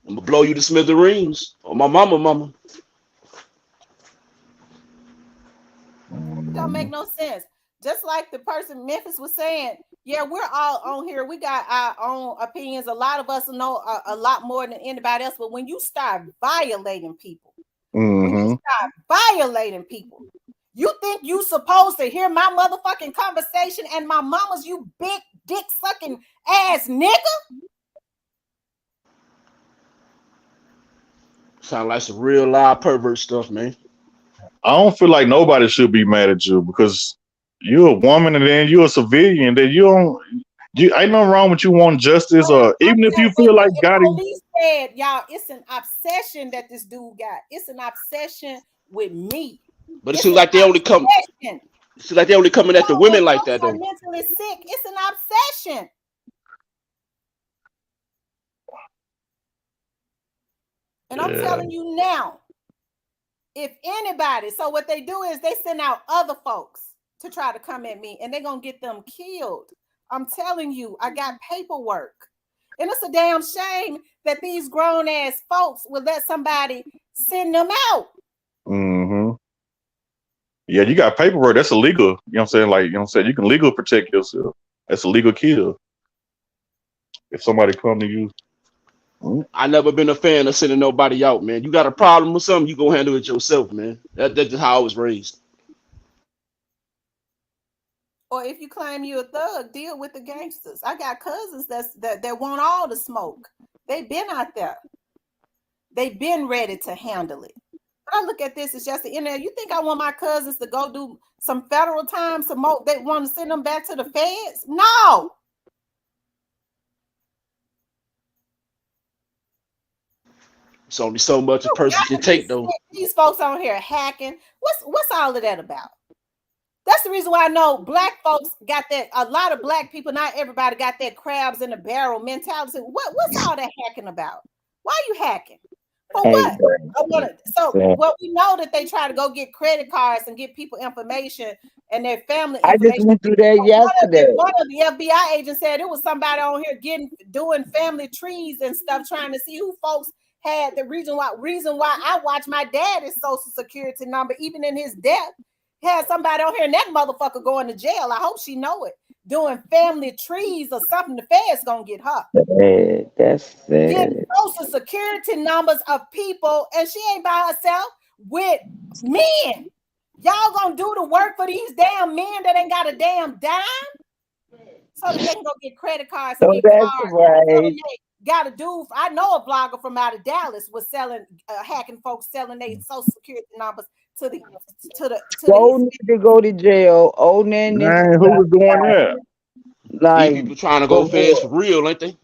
I'm gonna blow you to smithereens. Or my mama. It don't make no sense. Just like the person Memphis was saying, yeah, we're all on here. We got our own opinions. A lot of us know a lot more than anybody else. But when you start violating people, Mm-hmm. you think you supposed to hear my motherfucking conversation and my mama's, you big dick sucking ass nigga? Sound like some real live pervert stuff, man. I don't feel like nobody should be mad at you because you're a woman and then you're a civilian. That you ain't nothing wrong with you wanting justice, or even if you feel like Gotti. Police said, y'all, it's an obsession that this dude got. It's an obsession with me. But it It's seems an like they only come. obsession. It seems like they only coming at the When women like folks that are though. mentally sick, it's an obsession. And I'm Yeah. telling you now, if anybody, so what they do is they send out other folks to try to come at me, and they're gonna get them killed. I'm telling you, I got paperwork. And it's a damn shame that these grown ass folks will let somebody send them out. Mm-hmm. Yeah, you got paperwork. That's illegal. You know what I'm saying? Like, you know what I'm saying? You can legal protect yourself. That's a legal kill. If somebody come to you. I never been a fan of sending nobody out, man. You got a problem with something, you go handle it yourself, man. That's just how I was raised. Or if you claim you a thug, deal with the gangsters. I got cousins that want all the smoke. They've been out there. They've been ready to handle it. But I look at this as just the internet. You think I want my cousins to go do some federal time, some more? They want to send them back to the feds? No. It's only so much a person can take, though. These folks on here hacking. What's all of that about? That's the reason why I know black folks got that. A lot of black people, not everybody, got that crabs in a barrel mentality. What's all that hacking about? Why are you hacking? For Hey, what? So yeah. well, we know that they try to go get credit cards and get people information and their family I just information. went through that yesterday. One of the FBI agents said it was somebody on here doing family trees and stuff, trying to see who folks had. The reason why I watch my dad's social security number, even in his death, had somebody on here and that motherfucker going to jail. I hope she know it. Doing family trees or something, the Fed's gonna get her. That's Getting sad. social security numbers of people, and she ain't by herself with men. Y'all gonna do the work for these damn men that ain't got a damn dime, so that they can go get credit cards and So get that's cards. right. Got a dude. I know a vlogger from out of Dallas was selling, hacking folks, selling their social security numbers to the. So need to go to jail. Old man, Man, who was doing that? These like people trying to for go fast real. for real, ain't they?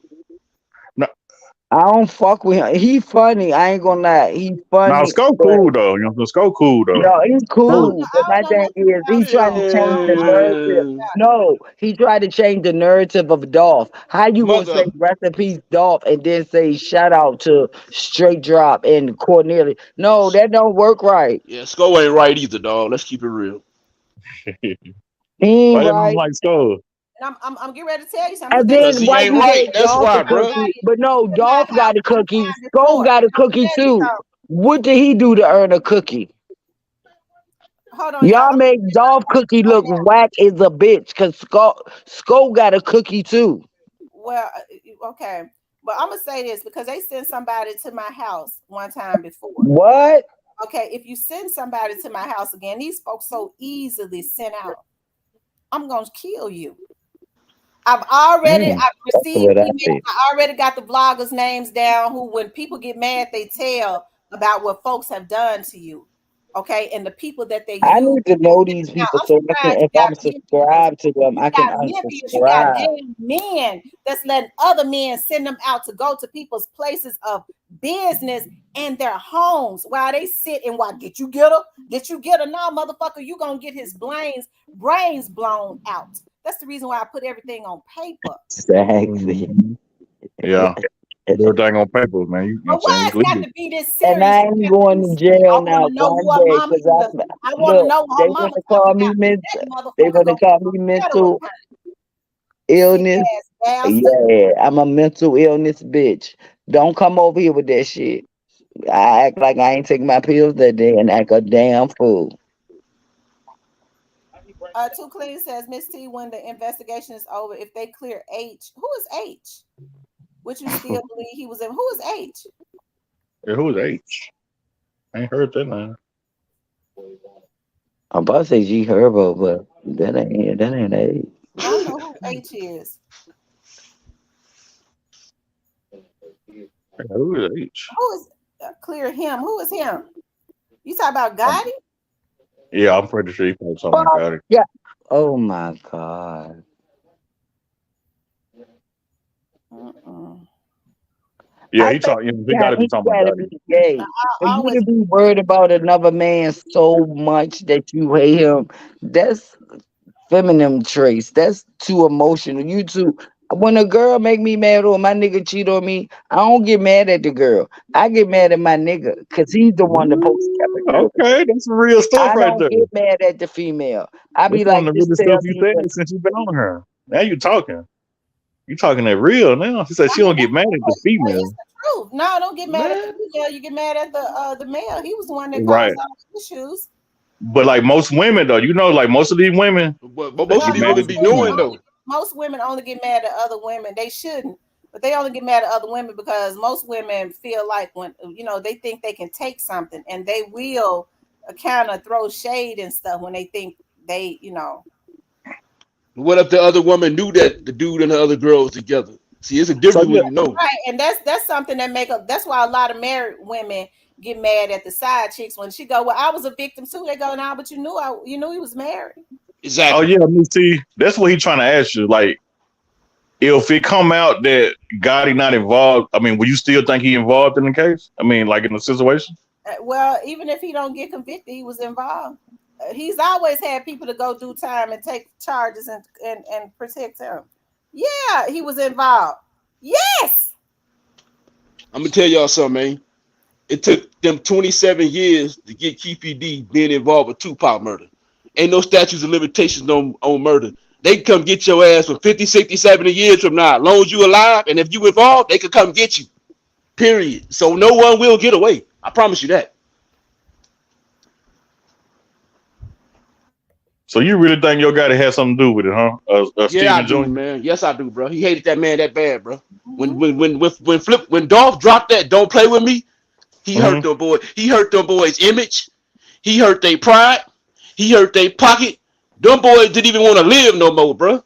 I don't fuck with him. He funny. I ain't gonna lie. He Now funny. Scope But cool though. You know, Scope cool though. no, he's Cool. cool. But my thing is, he's trying to change the narrative. Yeah. No, he tried to change the narrative of Dolph. How you gonna say Mother. rest in peace, Dolph, and then say shout out to Straight Drop and Cornelia? No, that don't work right. Yeah, Skull ain't right either, dog. Let's keep it real. He ain't Why they don't right. like Skull? And I'm getting ready to tell you something. And Cause then he why ain't you right. gave That's Dolph why, a bro. cookie? But no, Dolph got a cookie. Skull before. got a cookie too. What did he do to earn a cookie? Hold on, Y'all make Dolph cookie look whack as a bitch because Skull got a cookie too. Well, okay, but I'm gonna say this because they sent somebody to my house one time before. What? Okay, if you send somebody to my house again, these folks so easily sent out. I'm gonna kill you. I've That's received what I emails. think. I already got the vloggers' names down. Who, when people get mad, they tell about what folks have done to you. Okay, and the people that they I use. need to know these Now, people I'm so I can, surprised if you got I'm men. subscribed to them, You I can got Memphis, you got unsubscribe. damn men that's letting other men send them out to go to people's places of business and their homes while they sit and watch. Get you get her? No, motherfucker, you gonna get his brains blown out. That's the reason why I put everything on paper. Exactly. Yeah. Everything on paper, man. You know But what why I'm saying? it's got to be this And serious? I ain't going to jail I want now to know one who her day mama because is. I want to look, know who they her want mama to talking call me about. mental. That They motherfucker want to gonna call be me on federal mental time. illness. Sick ass bastard. Yeah, I'm a mental illness bitch. Don't come over here with that shit. I act like I ain't taking my pills that day and act a damn fool. Too Clean says Miss T, when the investigation is over, if they clear H, who is H? Which you still believe he was in? Who is H? Yeah, who is H? I ain't heard that name. I'm about to say G Herbo, but that ain't A. I don't know who H is. Who is H? Who is clear him? Who is him? You talk about Gotti? Yeah, I'm pretty sure he played something like that. Yeah. Oh my God. Yeah, I he think talk. He got to be he talking about gotta that. be gay. For you to be worried about another man so much that you hate him, that's feminine traits. That's too emotional. You too. When a girl make me mad or my nigga cheat on me, I don't get mad at the girl. I get mad at my nigga because he's the one that supposed to keep it. Okay, that's some real stuff I right don't there. get mad at the female. I That's be one like, of the just really tell stuff you me said when. since you've been on her. Now you talking. You talking that real now. She said she don't get mad at the female. It's the truth. No, don't get mad at the female. You get mad at the male. He was the one that Right. caused all the issues. But like most women though, you know, like most of these women, But most of these mad women at be the knowing female. though. Most women only get mad at other women. They shouldn't, but they only get mad at other women because most women feel like when they think they can take something, and they will kind of throw shade and stuff when they think they. What if the other woman knew that the dude and the other girl was together? See, it's a So difference yeah, when you know. Right, and that's something that make up. That's why a lot of married women get mad at the side chicks when she go, "Well, I was a victim too." They go, "Nah, but you knew he was married." oh Exactly. yeah, Miss T, that's what he trying to ask you. Like, if it come out that Gotti not involved, I mean, will you still think he involved in the case? I mean, like in the situation? Well, even if he don't get convicted, he was involved. He's always had people to go do time and take charges and protect him. Yeah, he was involved. Yes. I'm gonna tell y'all something, man. It took them 27 years to get QPD being involved with Tupac murder. Ain't no statutes of limitations on murder. They can come get your ass for 50, 60, 70 years from now. As long as you alive, and if you involved, they could come get you. Period. So no one will get away. I promise you that. So you really think your guy had something to do with it, huh? Yeah, I Stephen do, Jr. man. Yes, I do, bro. He hated that man that bad, bro. When Dolph dropped that "Don't Play with Me," he hurt them boys. He hurt them boys' image. He hurt their pride. He hurt their pocket. Them boys didn't even want to live no more, bro.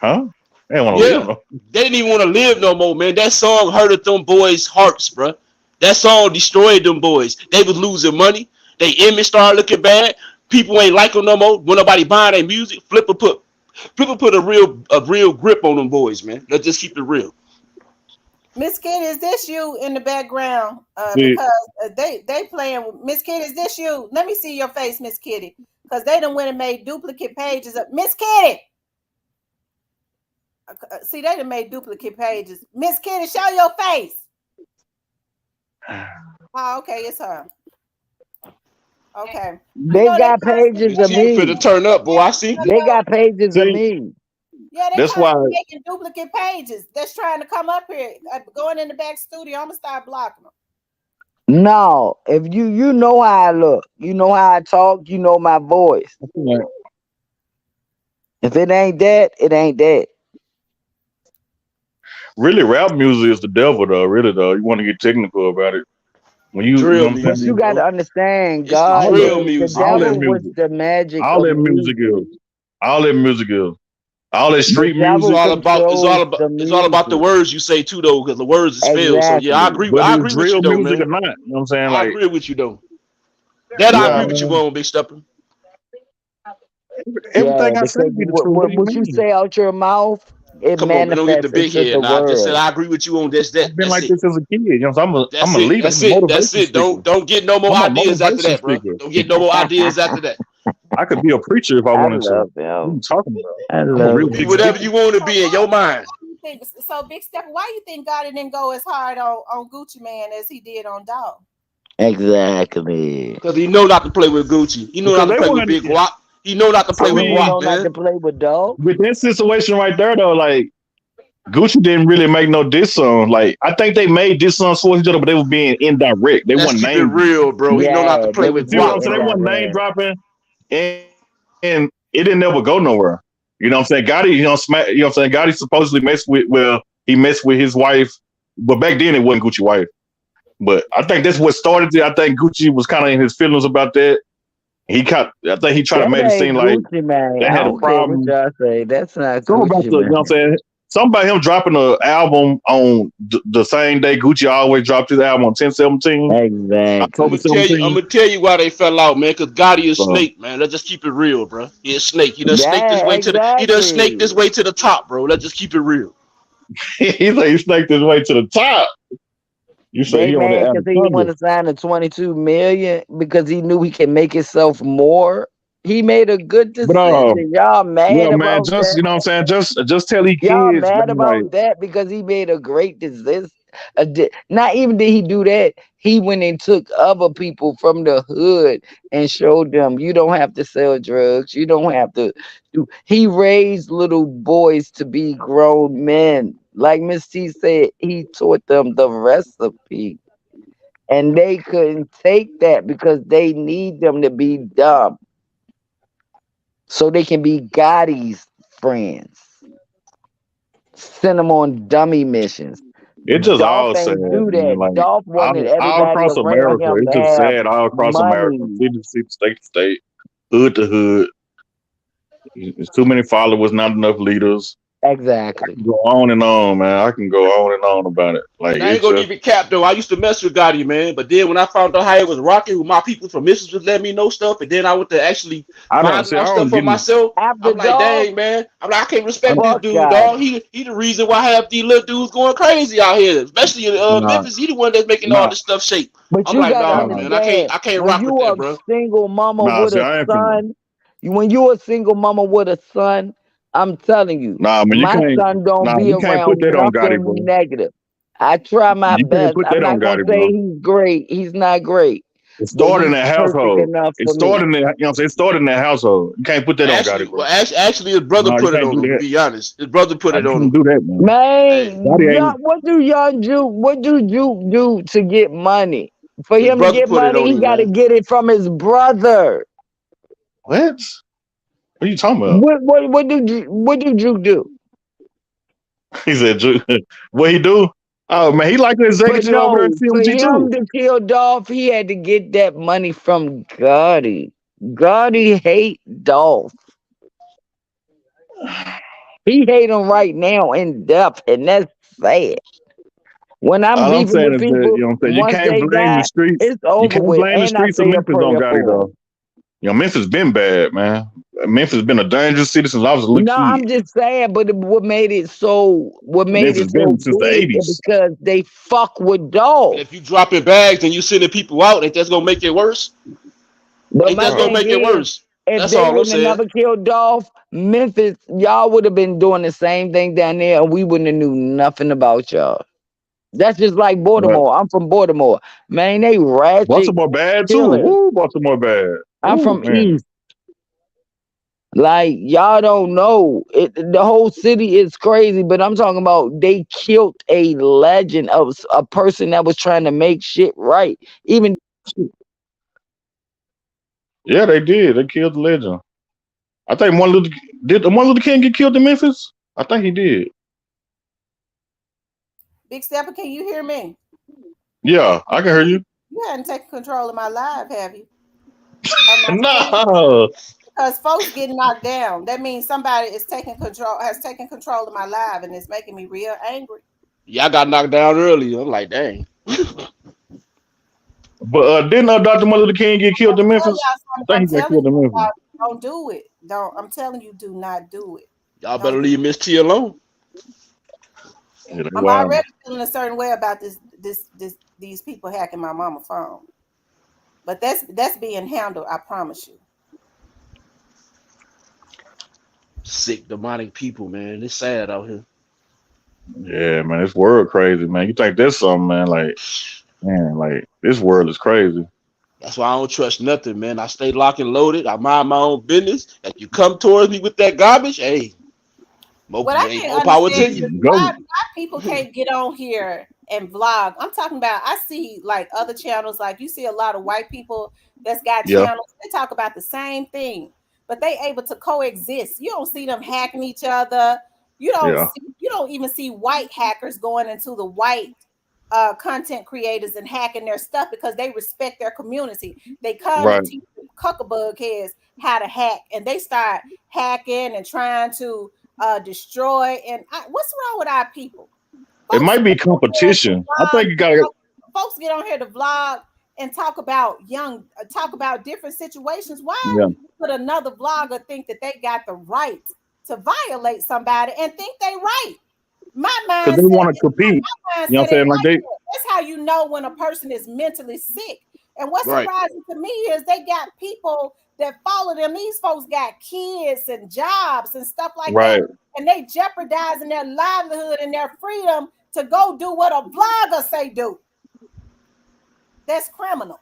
Huh? They didn't want to live. No. They didn't even want to live no more, man. That song hurted them boys' hearts, bro. That song destroyed them boys. They was losing money. Their image started looking bad. People ain't like them no more. When nobody buying their music, Flipper put a real grip on them boys, man. Let's just keep it real. Miss Kitty, is this you in the background? Yeah. Because they playing with Miss Kitty. Is this you? Let me see your face, Miss Kitty, because they done went and made duplicate pages of Miss Kitty. See, they done made duplicate pages. Miss Kitty, show your face. Oh, okay, it's her. Okay. They got pages of me. For the turn up, boy. I see. They got pages of me. Yeah, that's why making duplicate pages. That's trying to come up here, going in the back studio. I'm gonna start blocking them. No, if you know how I look, you know how I talk, you know my voice. If it ain't that, it ain't that. Really, rap music is the devil, though. Really, though, you want to get technical about it. When you, But you got to understand, God, the devil was the magic. All that music is. All that music is. All that street music. It's all about the words you say too, though, because the words is spelled. So yeah, I agree. Whether I it's agree with you, drill though, music man. or not. You know what I'm saying? I Like, agree with you, though. That I agree with you on, Big Stepper. Everything I say be the truth. What you say out your mouth, it Come on, man, don't get the manifests big into head. the Now, I just said world. I agree with you on this. That I've been that's like it. this as a kid. You know, so I'm a leader. That's I'm a it. motivation That's it. speaker. Don't get no more I'm a ideas after motivation that, bro. speaker. Don't get no more ideas after that. I could be a preacher if I wanted to. love What are you talking about? I I'm a love real Be big whatever speaker. you want to be in your mind. So, Big Steph, why you think God didn't go as hard on Gucci Man as he did on Dog? Exactly. Because he know not to play with Gucci. He know not to play with Big Guap. He know not to play with He Guap, know not man. to play with Dog. With that situation right there, though, like Gucci didn't really make no diss songs. Like I think they made diss songs for each other, but they were being indirect. They Let's weren't keep it name. real, bro. He know not to play with See what I'm Guap, saying? They bro. weren't name dropping, and it didn't never go nowhere. You know what I'm saying? Gotti, you know what I'm saying? Gotti supposedly messed with. Well, he messed with his wife, but back then it wasn't Gucci wife. But I think that's what started it. I think Gucci was kind of in his feelings about that. I think he tried to make it seem like Gucci, man. they I had a don't care problem. what y'all say. That's not Something about Gucci, the, you know man. what I'm saying? Something about him dropping an album on the same day Gucci always dropped his album on 10/17. Exactly. October I'm 17. gonna tell you why they fell out, man. Because Gotti is snake, man. Let's just keep it real, bro. He a snake. He done snaked his way to the. He done snaked his way to the top, bro. Let's just keep it real. He's like he snaked his way to the top. You say They he on the mad because he want to sign the 22 million because he knew he can make himself more. He made a good decision. Y'all mad about just that? you know what I'm saying? Just tell these Y'all kids, mad man, about like, that because he made a great decision. Not even did he do that. He went and took other people from the hood and showed them you don't have to sell drugs. You don't have to do. He raised little boys to be grown men. Like Miss T said, he taught them the recipe. And they couldn't take that because they need them to be dumb. So they can be Gotti's friends. Send them on dummy missions. it just all Dolph sad, ain't do man. that. Like Dolph wanted all everybody across around America. him It's to just have sad all across America. money. City to city, state to state, hood to hood. There's too many followers, not enough leaders. Exactly. Go on and on, man. I can go on and on about it. Like And I ain't it's gonna just give it cap though. I used to mess with Gotti, man. But then when I found out how it was rocking with my people from Mississippi just let me know stuff, and then I went to actually I don't find see. I out stuff don't for get. myself. After I'm like, dog, dang, man. I'm like, I can't I, respect this fuck dude, God. dog. He the reason why half these little dudes going crazy out here, especially in nah, Memphis. He the one that's making all nah, this stuff shake. But I'm you like, gotta nah, nah, man. understand, I can't when rock with you a that, bro. single mama nah. with See, a I ain't finna. son, when you a single mama with a son, I'm telling you, Nah, man, you my can't. son don't Nah, be you can't put around that on Gotti, bro. nothing negative. I try my You can't best. put I'm that on not gonna Gotti, say bro. he's great. He's not great, It but started in he's that perfect household. enough It for me. started in that. You know what I'm saying? It started in that household. You can't put that on Gotti, Actually, bro. well, actually, his brother No, you put it can't on do him. To that. be honest, his brother put Nah, it you on can't him. do that, man. Hey, Gotti Man, ain't. what do young Juke? What do Juke do to get money? For his him to brother get put it money, on he him, got to man. get it from his brother. What? What are you talking about? What do Juke do? He said, "What he do? Oh man, he like an But executive over there at no, for CMG him too." to kill Dolph, he had to get that money from Gotti. Gotti hate Dolph. He hate him right now in depth, and that's sad. When I'm All I'm beefing saying with is that people, you know what I'm saying. You once can't they blame the die, streets. it's You over can't with. blame the And I streets of say a Memphis on prayer Gotti for him. though. You know, Memphis been bad, man. Memphis been a dangerous city since I was a little No, kid. I'm just saying, but what made it so Memphis been since the big is '80s. because they fuck with And Dolph. if you dropping bags and you sending people out, ain't that's gonna make it worse? But Ain't my that's gonna thing make it is, worse? if That's they all I'm wouldn't have saying. never killed Dolph, Memphis, y'all would have been doing the same thing down there, and we wouldn't have knew nothing about y'all. That's just like But Baltimore. I'm from Baltimore. Man, they ratchet Baltimore bad too. killers. Woo, Baltimore bad. I'm Woo, from man. East. Like, y'all don't know. The whole city is crazy, but I'm talking about they killed a legend of a person that was trying to make shit right. Even Yeah, they did. They killed the legend. I think Martin Luther King get killed in Memphis? I think he did. Big Stepper, can you hear me? Yeah, I can hear you. You hadn't taken control of my live, have you? Of my screen? No. Because folks getting knocked down. That means somebody is has taken control of my live, and it's making me real angry. Yeah, I got knocked down early. I'm like, dang. But didn't Dr. Martin Luther King get killed in Tell Memphis? y'all I something. think I'm he got telling killed in you, Memphis. don't do it. Don't. I'm telling you, do not do it. Y'all better Don't do leave it. Miss T alone. Yeah, they I'm wild. already feeling a certain way about these people hacking my mama phone. But that's being handled. I promise you. Sick, demonic people, man. It's sad out here. Yeah, man, this world crazy, man. You think there's something, man? Like, man, like this world is crazy. That's why I don't trust nothing, man. I stay locked and loaded. I mind my own business. If you come towards me with that garbage, hey, What I can't more power understand to you. is Go. why people can't get on here and vlog. I'm talking about, I see like other channels, like you see a lot of white people that's got Yeah, channels. They talk about the same thing, but they able to coexist. You don't see them hacking each other. yeah, You don't even see white hackers going into the white content creators and hacking their stuff because they respect their community. They come right. and teach cuckabug heads how to hack, and they start hacking and trying to destroy. And what's wrong with our people? It Folks might be get on here to competition. I vlog. think you gotta. Folks get on here to vlog and talk about talk about different situations. Why Yeah, would another vlogger think that they got the right to violate somebody and think they right? My because they mindset want to is compete. my You know what I'm mindset ain't saying? Like like they, that. That's how you know when a person is mentally sick. And what's Right. surprising to me is they got people that follow them. These folks got kids and jobs and stuff like that, right. and they jeopardizing their livelihood and their freedom to go do what a vlogger say do. That's criminal.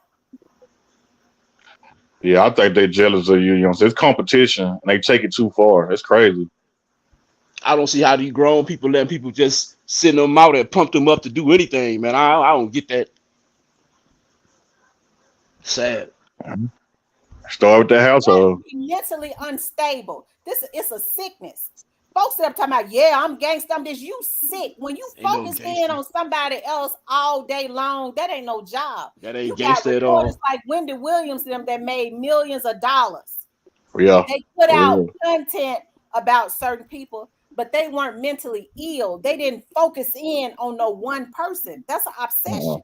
Yeah, I think they jealous of you. You know what I'm saying? It's competition, and they take it too far. It's crazy. I don't see how these grown people letting people just send them out and pump them up to do anything, man. I don't get that. Sad. Start with that household. Mentally unstable. This it's a sickness. Folks that are talking about, yeah, I'm gangster, I'm this. You sick. When you Ain't no focus in gangster. on somebody else all day long, that ain't no job. That You ain't got gangster at reporters all. like Wendy Williams them that made millions of dollars. Yeah, They put for out real. content about certain people, but they weren't mentally ill. They didn't focus in on no one person. That's an obsession.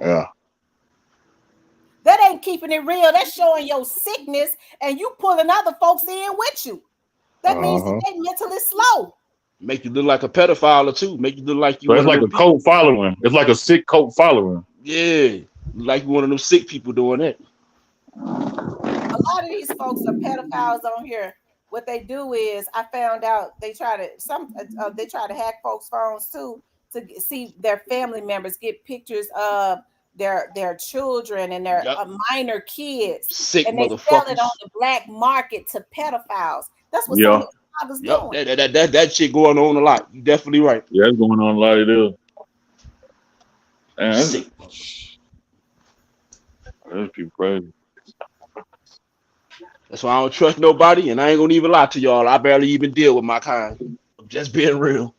Yeah. That ain't keeping it real. That's showing your sickness, and you pulling other folks in with you. That means that they mentally slow. Make you look like a pedophile or two. Make you look like you So it's one like of a them cult following. It's like a sick cult following. Yeah, like you one of them sick people doing that. A lot of these folks are pedophiles on here. What they do is, I found out they try to hack folks' phones too to see their family members, get pictures of their children and their minor kids, Sick and they sell it on motherfuckers. the black market to pedophiles. That's what some Yeah. of these bloggers doing. That shit going on a lot. You definitely right. Yeah, it's going on a lot of this. Sick. That's people crazy. That's why I don't trust nobody, and I ain't gonna even lie to y'all. I barely even deal with my kind. I'm just being real.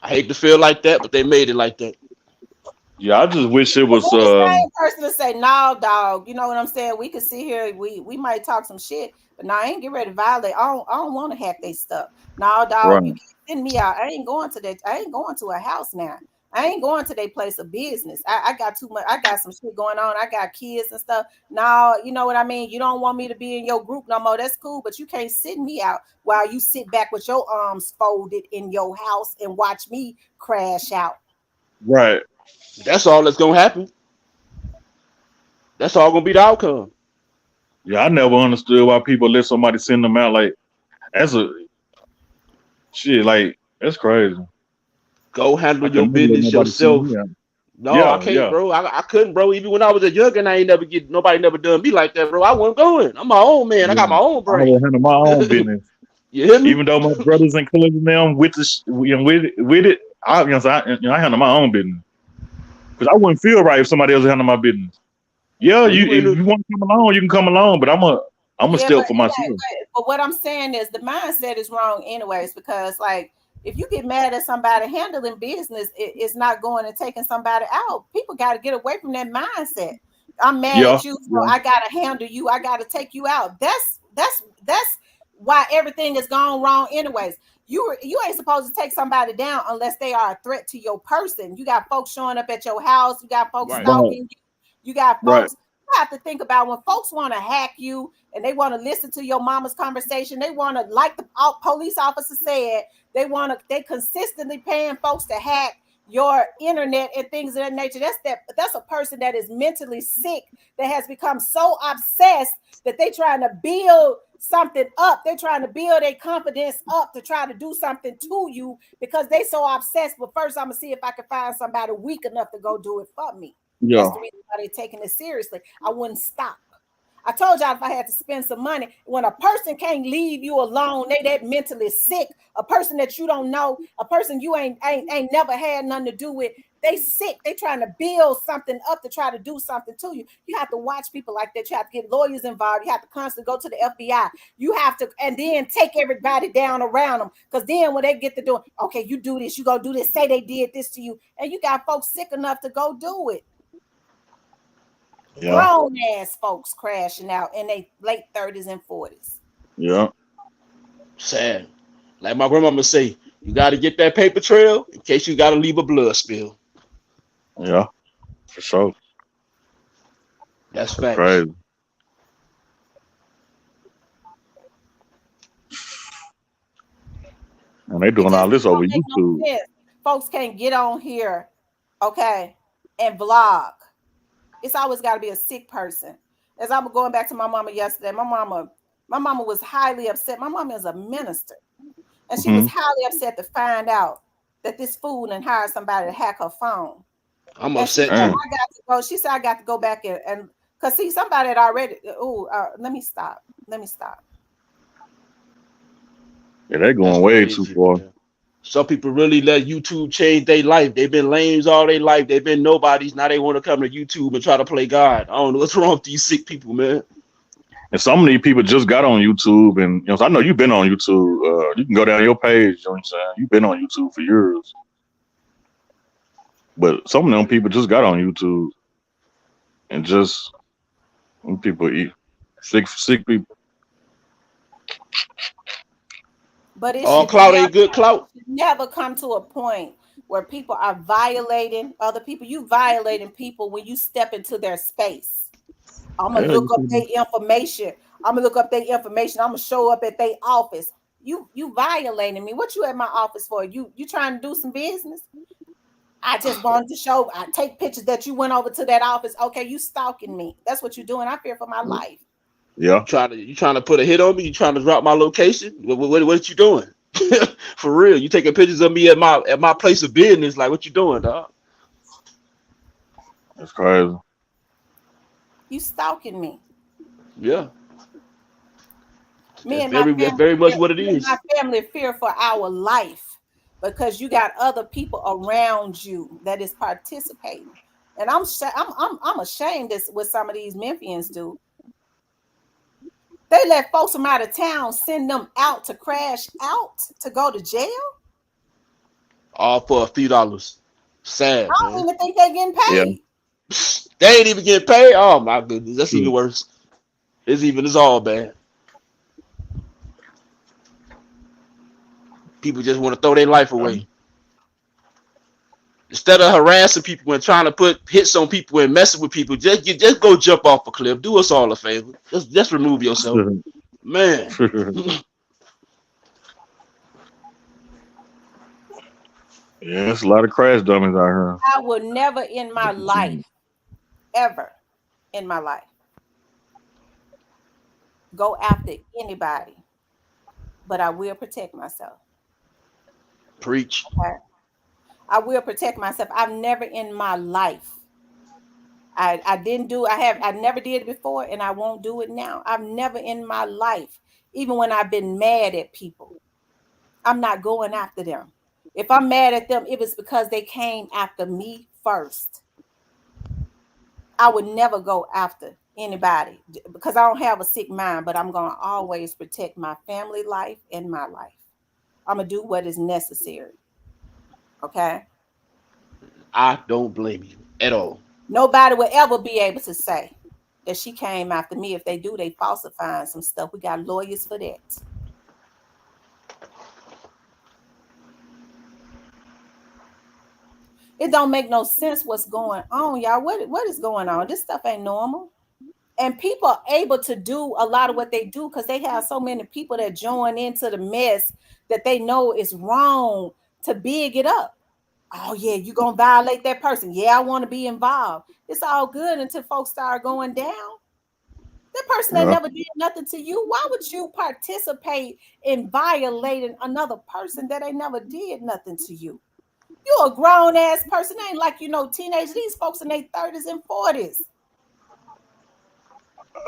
I hate to feel like that, but they made it like that. Yeah, I just wish it was. Who's the same person to say, "No, dog"? You know what I'm saying? We could sit here, we might talk some shit, but no, I ain't get ready to violate. I don't want to hack their stuff. No, dog, Right. you can't send me out. I ain't going to that. I ain't going to a house now. I ain't going to their place of business. I got too much. I got some shit going on. I got kids and stuff. No, you know what I mean? You don't want me to be in your group no more. That's cool, but you can't send me out while you sit back with your arms folded in your house and watch me crash out. Right. That's all that's gonna happen. That's all gonna be the outcome. Yeah, I never understood why people let somebody send them out like that's a shit. Like that's crazy. Go handle I your can never let business nobody send yourself. me out. No, I can't, bro. I couldn't, bro. Even when I was a youngin', I ain't never get nobody never done me like that, bro. I wasn't going. I'm my own man. I got my own I brain. will handle my own business. You hear me? Even though my brothers and cousins them with it, I handle my own business because I wouldn't feel right if somebody else handle my business. Yeah, if you want to come along, you can come along, but I'm a step for myself. But what I'm saying is the mindset is wrong anyways, because like if you get mad at somebody handling business, it's not going and taking somebody out. People got to get away from that mindset. I'm mad at you, so I gotta handle you. I gotta take you out. That's why everything is gone wrong anyways. You ain't supposed to take somebody down unless they are a threat to your person. You got folks showing up at your house. You got folks stalking you. You got folks. You have to think about when folks want to hack you and they want to listen to your mama's conversation. They want to, like the police officer said, they consistently paying folks to hack your internet and things of that nature. That's a person that is mentally sick, that has become so obsessed that they trying to build something up. They're trying to build their confidence up to try to do something to you because they so obsessed. But first, I'm gonna see if I can find somebody weak enough to go do it for me. Yeah. That's the reason why they're taking it seriously. I wouldn't stop. I told y'all if I had to spend some money, when a person can't leave you alone, they that mentally sick, a person that you don't know, a person you ain't never had nothing to do with, they sick. They trying to build something up to try to do something to you. You have to watch people like that. You have to get lawyers involved. You have to constantly go to the FBI. You have to, and then take everybody down around them. Because then when they get to doing, okay, you do this, you go do this, say they did this to you, and you got folks sick enough to go do it. Yeah. Grown ass folks crashing out in their late 30s and 40s. Yeah. Sad. Like my grandmama say, you got to get that paper trail in case you got to leave a blood spill. Yeah. For sure. That's facts. Crazy. And they doing all this over YouTube. No, folks can't get on here, okay, and vlog. It's always got to be a sick person. As I'm going back to my mama yesterday, my mama was highly upset. My mama is a minister, and she was highly upset to find out that this fool and hired somebody to hack her phone. I'm and upset. She said, I got to go. She said I got to go back and because see somebody had already. Let me stop. Yeah, they're going way too far. Man. Some people really let YouTube change their life. They've been lames all their life. They've been nobodies. Now they want to come to YouTube and try to play God. I don't know what's wrong with these sick people, man. And some of these people just got on YouTube, and I know you've been on YouTube. You can go down your page. You know what I'm saying? You've been on YouTube for years. But some of them people just got on YouTube, and just people eat sick people. But it All should clout ain't good clout. never come to a point where people are violating other people. You violating people when you step into their space. I'm gonna look up their information. I'm gonna show up at their office. You violating me. What you at my office for? You trying to do some business? I just wanted to show. I take pictures that you went over to that office. Okay, you stalking me. That's what you're doing. I fear for my life. Yeah. You trying to put a hit on me? You trying to drop my location? What you doing? For real? You taking pictures of me at my place of business? Like, what you doing, dog? That's crazy. You stalking me. Yeah. Me and That's very much what it is. My family fear for our life because you got other people around you that is participating. And I'm ashamed of what some of these Memphians do. They let folks from out of town send them out to crash out to go to jail. All for a few dollars. Sad, I don't even think they're getting paid. Yeah. They ain't even getting paid. Oh my goodness, that's even worse. It's all bad. People just want to throw their life away. Instead of harassing people and trying to put hits on people and messing with people, just go jump off a cliff. Do us all a favor. Just remove yourself, man. Yeah, it's a lot of crash dummies out here. I will never in my life, ever in my life, go after anybody, but I will protect myself. Preach. Okay? I will protect myself. I've never in my life. I never did it before, and I won't do it now. I've never in my life, even when I've been mad at people, I'm not going after them. If I'm mad at them, it was because they came after me first. I would never go after anybody because I don't have a sick mind, but I'm going to always protect my family life and my life. I'm going to do what is necessary. Okay? I don't blame you at all. Nobody will ever be able to say that she came after me. If they do, they falsifying some stuff. We got lawyers for that. It don't make no sense what's going on, y'all. What is going on? This stuff ain't normal. And people are able to do a lot of what they do because they have so many people that join into the mess that they know is wrong to big it up. Oh, yeah, you're going to violate that person. Yeah, I want to be involved. It's all good until folks start going down. That person that never did nothing to you, why would you participate in violating another person that ain't never did nothing to you? You a grown ass person. It ain't like teenagers. These folks in their 30s and 40s.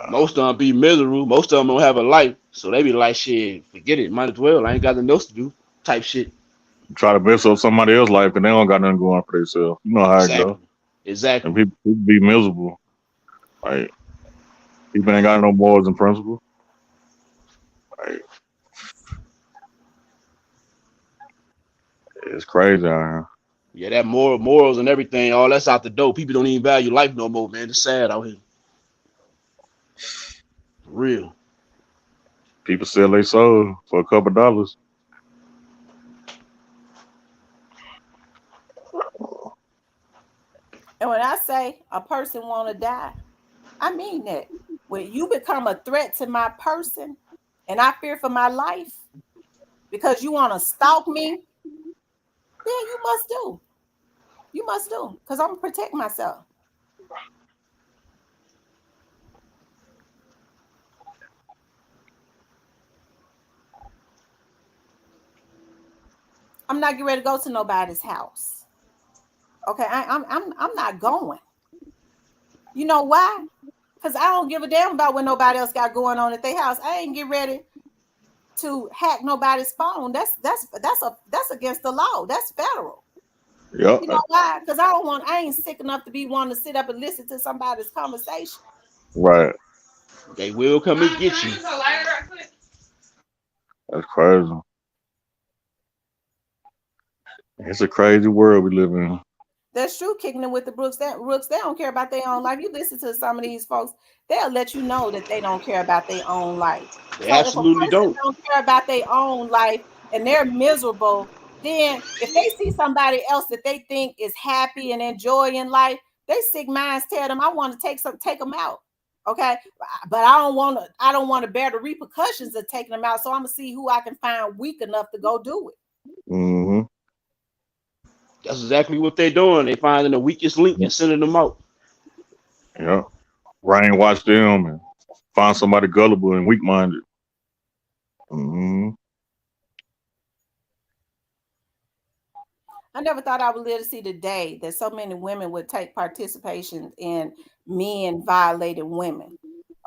Most of them be miserable. Most of them don't have a life, so they be like, "Shit, forget it. Might as well. I ain't got nothing else to do." Type shit. Try to mess up somebody else's life, and they don't got nothing going for themselves. You know how it goes. Exactly. And people be miserable. Like people ain't got no morals and principles. Like it's crazy out here. Yeah, that morals and everything, all that's out the door. People don't even value life no more, man. It's sad out here. For real. People sell their soul for a couple dollars. And when I say a person want to die, I mean that. When you become a threat to my person and I fear for my life because you want to stalk me, then you must do. You must do, because I'm going to protect myself. I'm not getting ready to go to nobody's house. Okay, I'm not going. You know why? Because I don't give a damn about what nobody else got going on at their house. I ain't get ready to hack nobody's phone. That's against the law. That's federal. Yep. You know why? Because I ain't sick enough to be wanting to sit up and listen to somebody's conversation. Right. They will come and get you. That's crazy. It's a crazy world we live in. That's true. Kicking it with the Brooks. They don't care about their own life. You listen to some of these folks, they'll let you know that they don't care about their own life. They absolutely don't care about their own life and they're miserable, then if they see somebody else that they think is happy and enjoying life, they sick minds tell them, I want to take them out. Okay, but I don't want to bear the repercussions of taking them out. So I'm gonna see who I can find weak enough to go do it. Mm-hmm. That's exactly what they're doing. They finding the weakest link and sending them out. Yeah. Brainwash them and find somebody gullible and weak-minded. Mm-hmm. I never thought I would live to see the day that so many women would take participation in men violating women.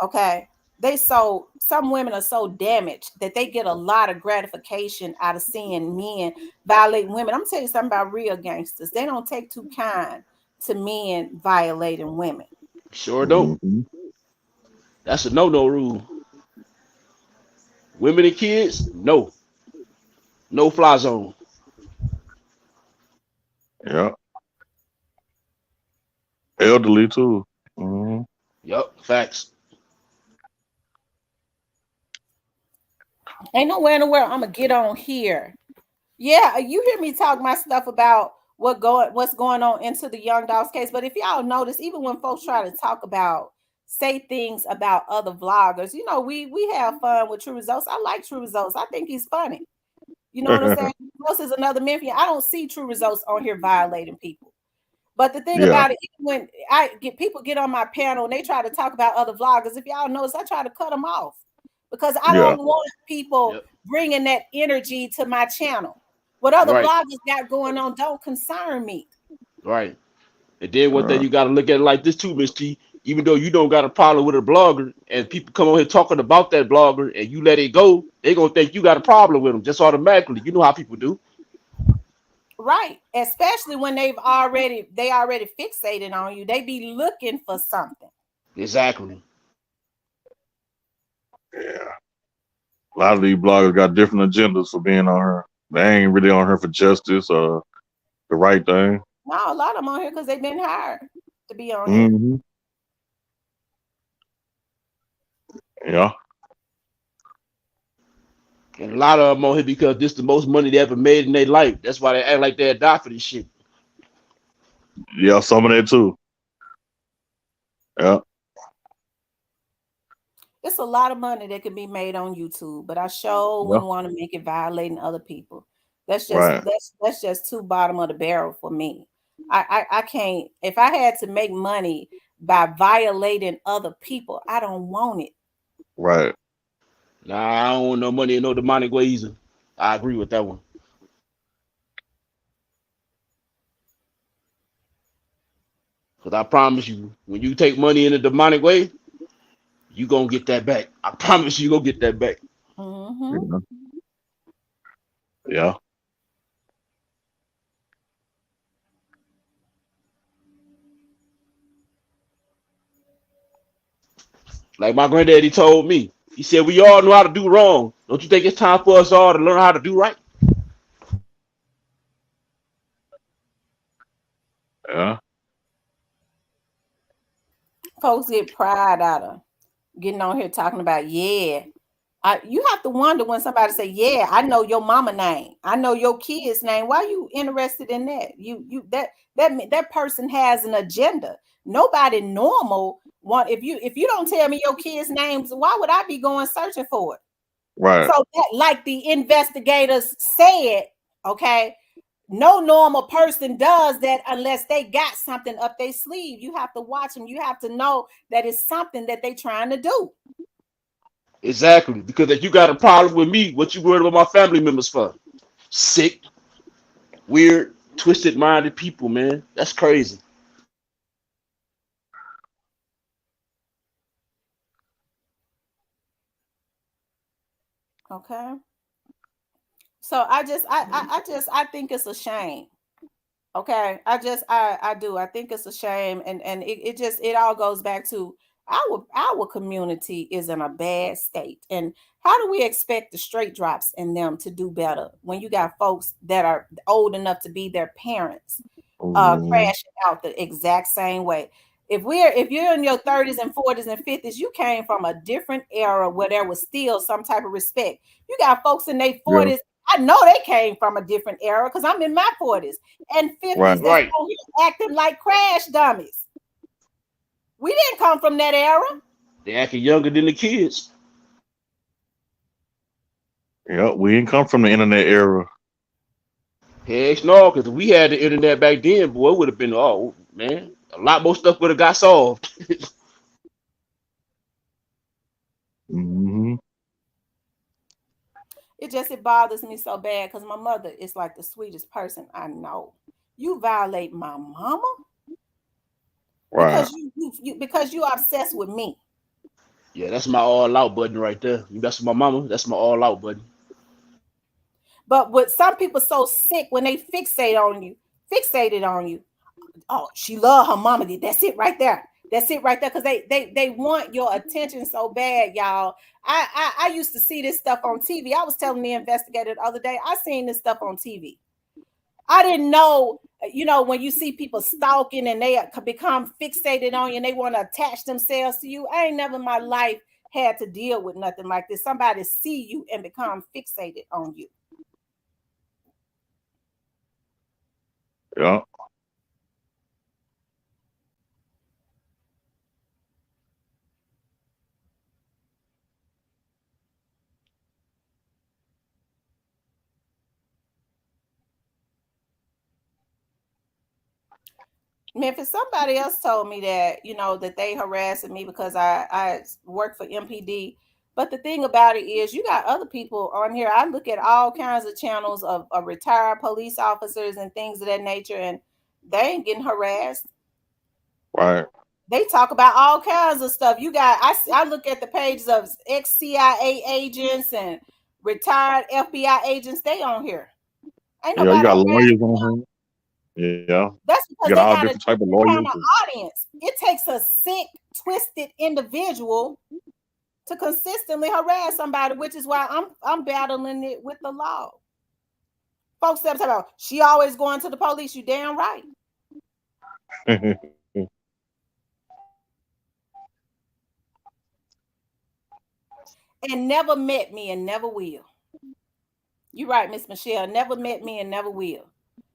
Okay. Some women are so damaged that they get a lot of gratification out of seeing men violating women. I'm telling you something about real gangsters. They don't take too kind to men violating women. Sure don't. Mm-hmm. That's a no rule. Women and kids, no fly zone. Yeah. Elderly too. Mm-hmm. Yep, facts. Ain't nowhere in the world I'm gonna get on here. Yeah, you hear me talk my stuff about what's going on into the Young Dolph case. But if y'all notice, even when folks try to say things about other vloggers, we have fun with True Results. I like True Results. I think he's funny. You know what I'm saying? This is another Memphian. I don't see True Results on here violating people. But the thing about it, even when people get on my panel and they try to talk about other vloggers, if y'all notice, I try to cut them off because I don't want people bringing that energy to my channel. What other bloggers got going on don't concern me. Right. And then one thing you got to look at it like this too, Miss T. Even though you don't got a problem with a blogger and people come on here talking about that blogger and you let it go, they going to think you got a problem with them just automatically. You know how people do. Right. Especially when they already fixated on you. They be looking for something. Exactly. Yeah. A lot of these bloggers got different agendas for being on her. They ain't really on her for justice or the right thing. No, a lot of them on here because they've been hired to be on here. Yeah. And a lot of them on here because this is the most money they ever made in their life. That's why they act like they'd die for this shit. Yeah, some of that too. Yeah. It's a lot of money that can be made on YouTube, but I sure wouldn't want to make it violating other people. That's just that's just too bottom of the barrel for me. I can't. If I had to make money by violating other people, I don't want it. Right. Nah, I don't want no money in no demonic way either. I agree with that one. Because I promise you, when you take money in a demonic way, you gonna get that back. I promise you gonna get that back. Mm-hmm. Yeah. Like my granddaddy told me, he said, we all know how to do wrong. Don't you think it's time for us all to learn how to do right? Yeah. Folks get pride out of getting on here talking about, you have to wonder when somebody say, I know your mama name. I know your kid's name. Why are you interested in that? That person has an agenda. Nobody normal want if you don't tell me your kids' names, why would I be going searching for it? Right. So that, like the investigators said, okay, no normal person does that unless they got something up their sleeve. You have to watch them. You have to know that it's something that they're trying to do. Exactly. Because if you got a problem with me, what you worried about my family members for? Sick, weird, twisted-minded people, man. That's crazy. Okay. So I think it's a shame. Okay. I do. I think it's a shame. And it all goes back to our community is in a bad state. And how do we expect the straight drops in them to do better when you got folks that are old enough to be their parents crashing out the exact same way? If you're in your 30s and 40s and 50s, you came from a different era where there was still some type of respect. You got folks in their 40s I know they came from a different era because I'm in my 40s and 50s. Right. That's acting like crash dummies. We didn't come from that era. They acting younger than the kids. Yeah, we didn't come from the internet era. Heck no, because if we had the internet back then, boy, it would have been, oh man, a lot more stuff would have got solved. Mm-hmm. It bothers me so bad because my mother is like the sweetest person I know. You violate my mama Right. because you obsessed with me. Yeah, that's my all out button right there. You mess with my mama, that's my all out button. But with some people so sick when they fixated on you. Oh, she love her mama. That's it right there. That's it right there. Because they want your attention so bad, y'all. I used to see this stuff on TV. I was telling the investigator the other day, I seen this stuff on TV. I didn't know, when you see people stalking and they become fixated on you and they want to attach themselves to you. I ain't never in my life had to deal with nothing like this. Somebody see you and become fixated on you. Yeah. Memphis, somebody else told me that, that they harassing me because I work for MPD. But the thing about it is you got other people on here. I look at all kinds of channels of retired police officers and things of that nature, and they ain't getting harassed. Right. They talk about all kinds of stuff. I look at the pages of ex-CIA agents and retired FBI agents. They on here. Ain't nobody You got harassing lawyers them. on here. Yeah. That's because You they got all got a different type of different kind lawyers. of audience. It takes a sick, twisted individual to consistently harass somebody, which is why I'm battling it with the law. Folks that talk about she always going to the police. You damn right. And never met me and never will. You're right, Miss Michelle. Never met me and never will.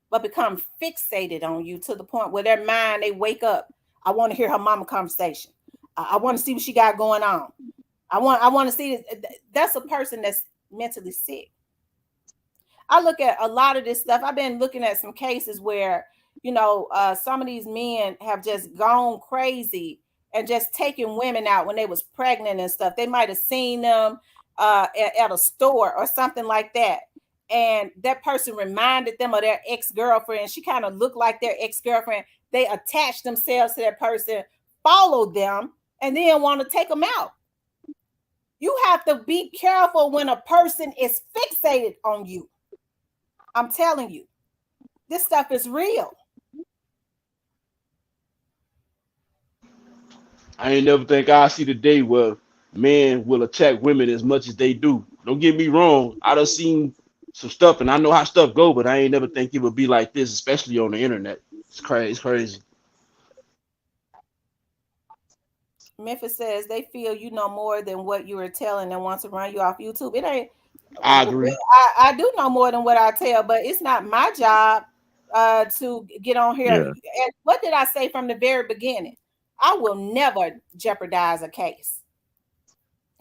But become fixated on you to the point where their mind, they wake up. I want to hear her mama conversation. I want to see what she got going on. I want to see this. That's a person that's mentally sick. I look at a lot of this stuff. I've been looking at some cases where, some of these men have just gone crazy and just taken women out when they was pregnant and stuff. They might have seen them at a store or something like that. And that person reminded them of their ex-girlfriend. She kind of looked like their ex-girlfriend. They attached themselves to that person, followed them, and then want to take them out. You have to be careful when a person is fixated on you. I'm telling you, this stuff is real. I ain't never think I'll see the day where men will attack women as much as they do. Don't get me wrong. I done seen some stuff and I know how stuff go, but I ain't never think it would be like this, especially on the internet. It's crazy. It's crazy. Memphis says they feel you know more than what you are telling and want to run you off YouTube. It ain't. I agree. I do know more than what I tell, but it's not my job to get on here. Yeah. And what did I say from the very beginning? I will never jeopardize a case.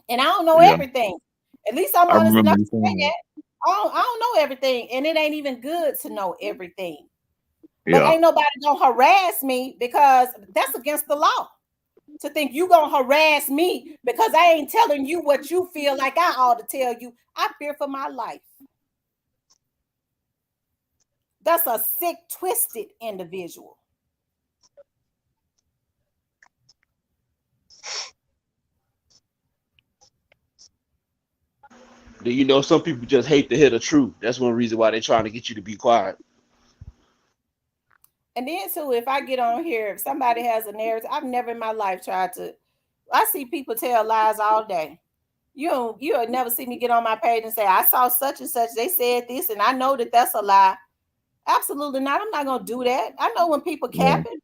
And I don't know everything. At least I'm honest enough to say that. I don't know everything, and it ain't even good to know everything. But ain't nobody gonna harass me because that's against the law. To think you gonna harass me because I ain't telling you what you feel like I ought to tell you. I fear for my life. That's a sick, twisted individual. Do some people just hate to hear the truth? That's one reason why they're trying to get you to be quiet. And then too, if I get on here, if somebody has a narrative, I've never in my life tried to. I see people tell lies all day. You'll never see me get on my page and say, I saw such and such, they said this, and I know that that's a lie. Absolutely not. I'm not gonna do that. I know when people capping.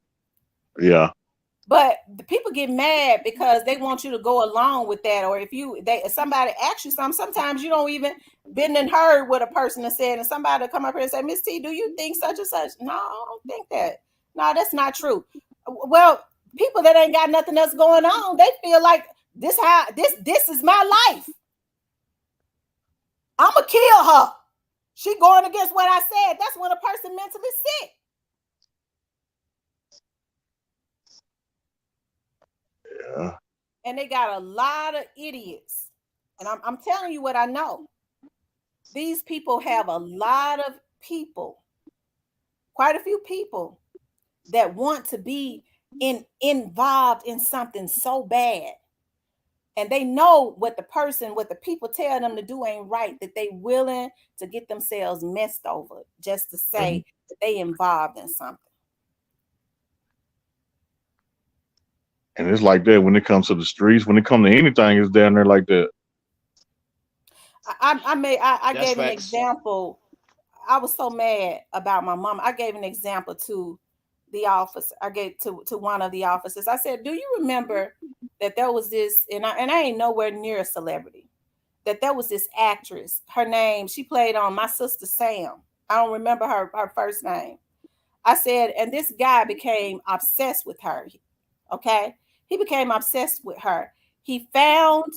Yeah. But the people get mad because they want you to go along with that, or if somebody asks you something, sometimes you don't even been and heard what a person has said, and somebody come up here and say, Miss T, do you think such and such? No, I don't think that. No, that's not true. Well, people that ain't got nothing else going on, they feel like this is my life. I'ma kill her. She going against what I said. That's when a person mentally sick. Yeah. And they got a lot of idiots. And I'm telling you what I know. These people have a lot of people, quite a few people that want to be involved in something so bad. And they know what the people tell them to do ain't right, that they willing to get themselves messed over just to say that they involved in something. And it's like that when it comes to the streets. When it comes to anything, it's down there like that. I gave an example. I was so mad about my mom. I gave an example to the officer. I gave to one of the officers. I said, do you remember that there was this, and I ain't nowhere near a celebrity, that there was this actress, her name, she played on My Sister Sam. I don't remember her first name. I said, and this guy became obsessed with her. Okay. He became obsessed with her. He found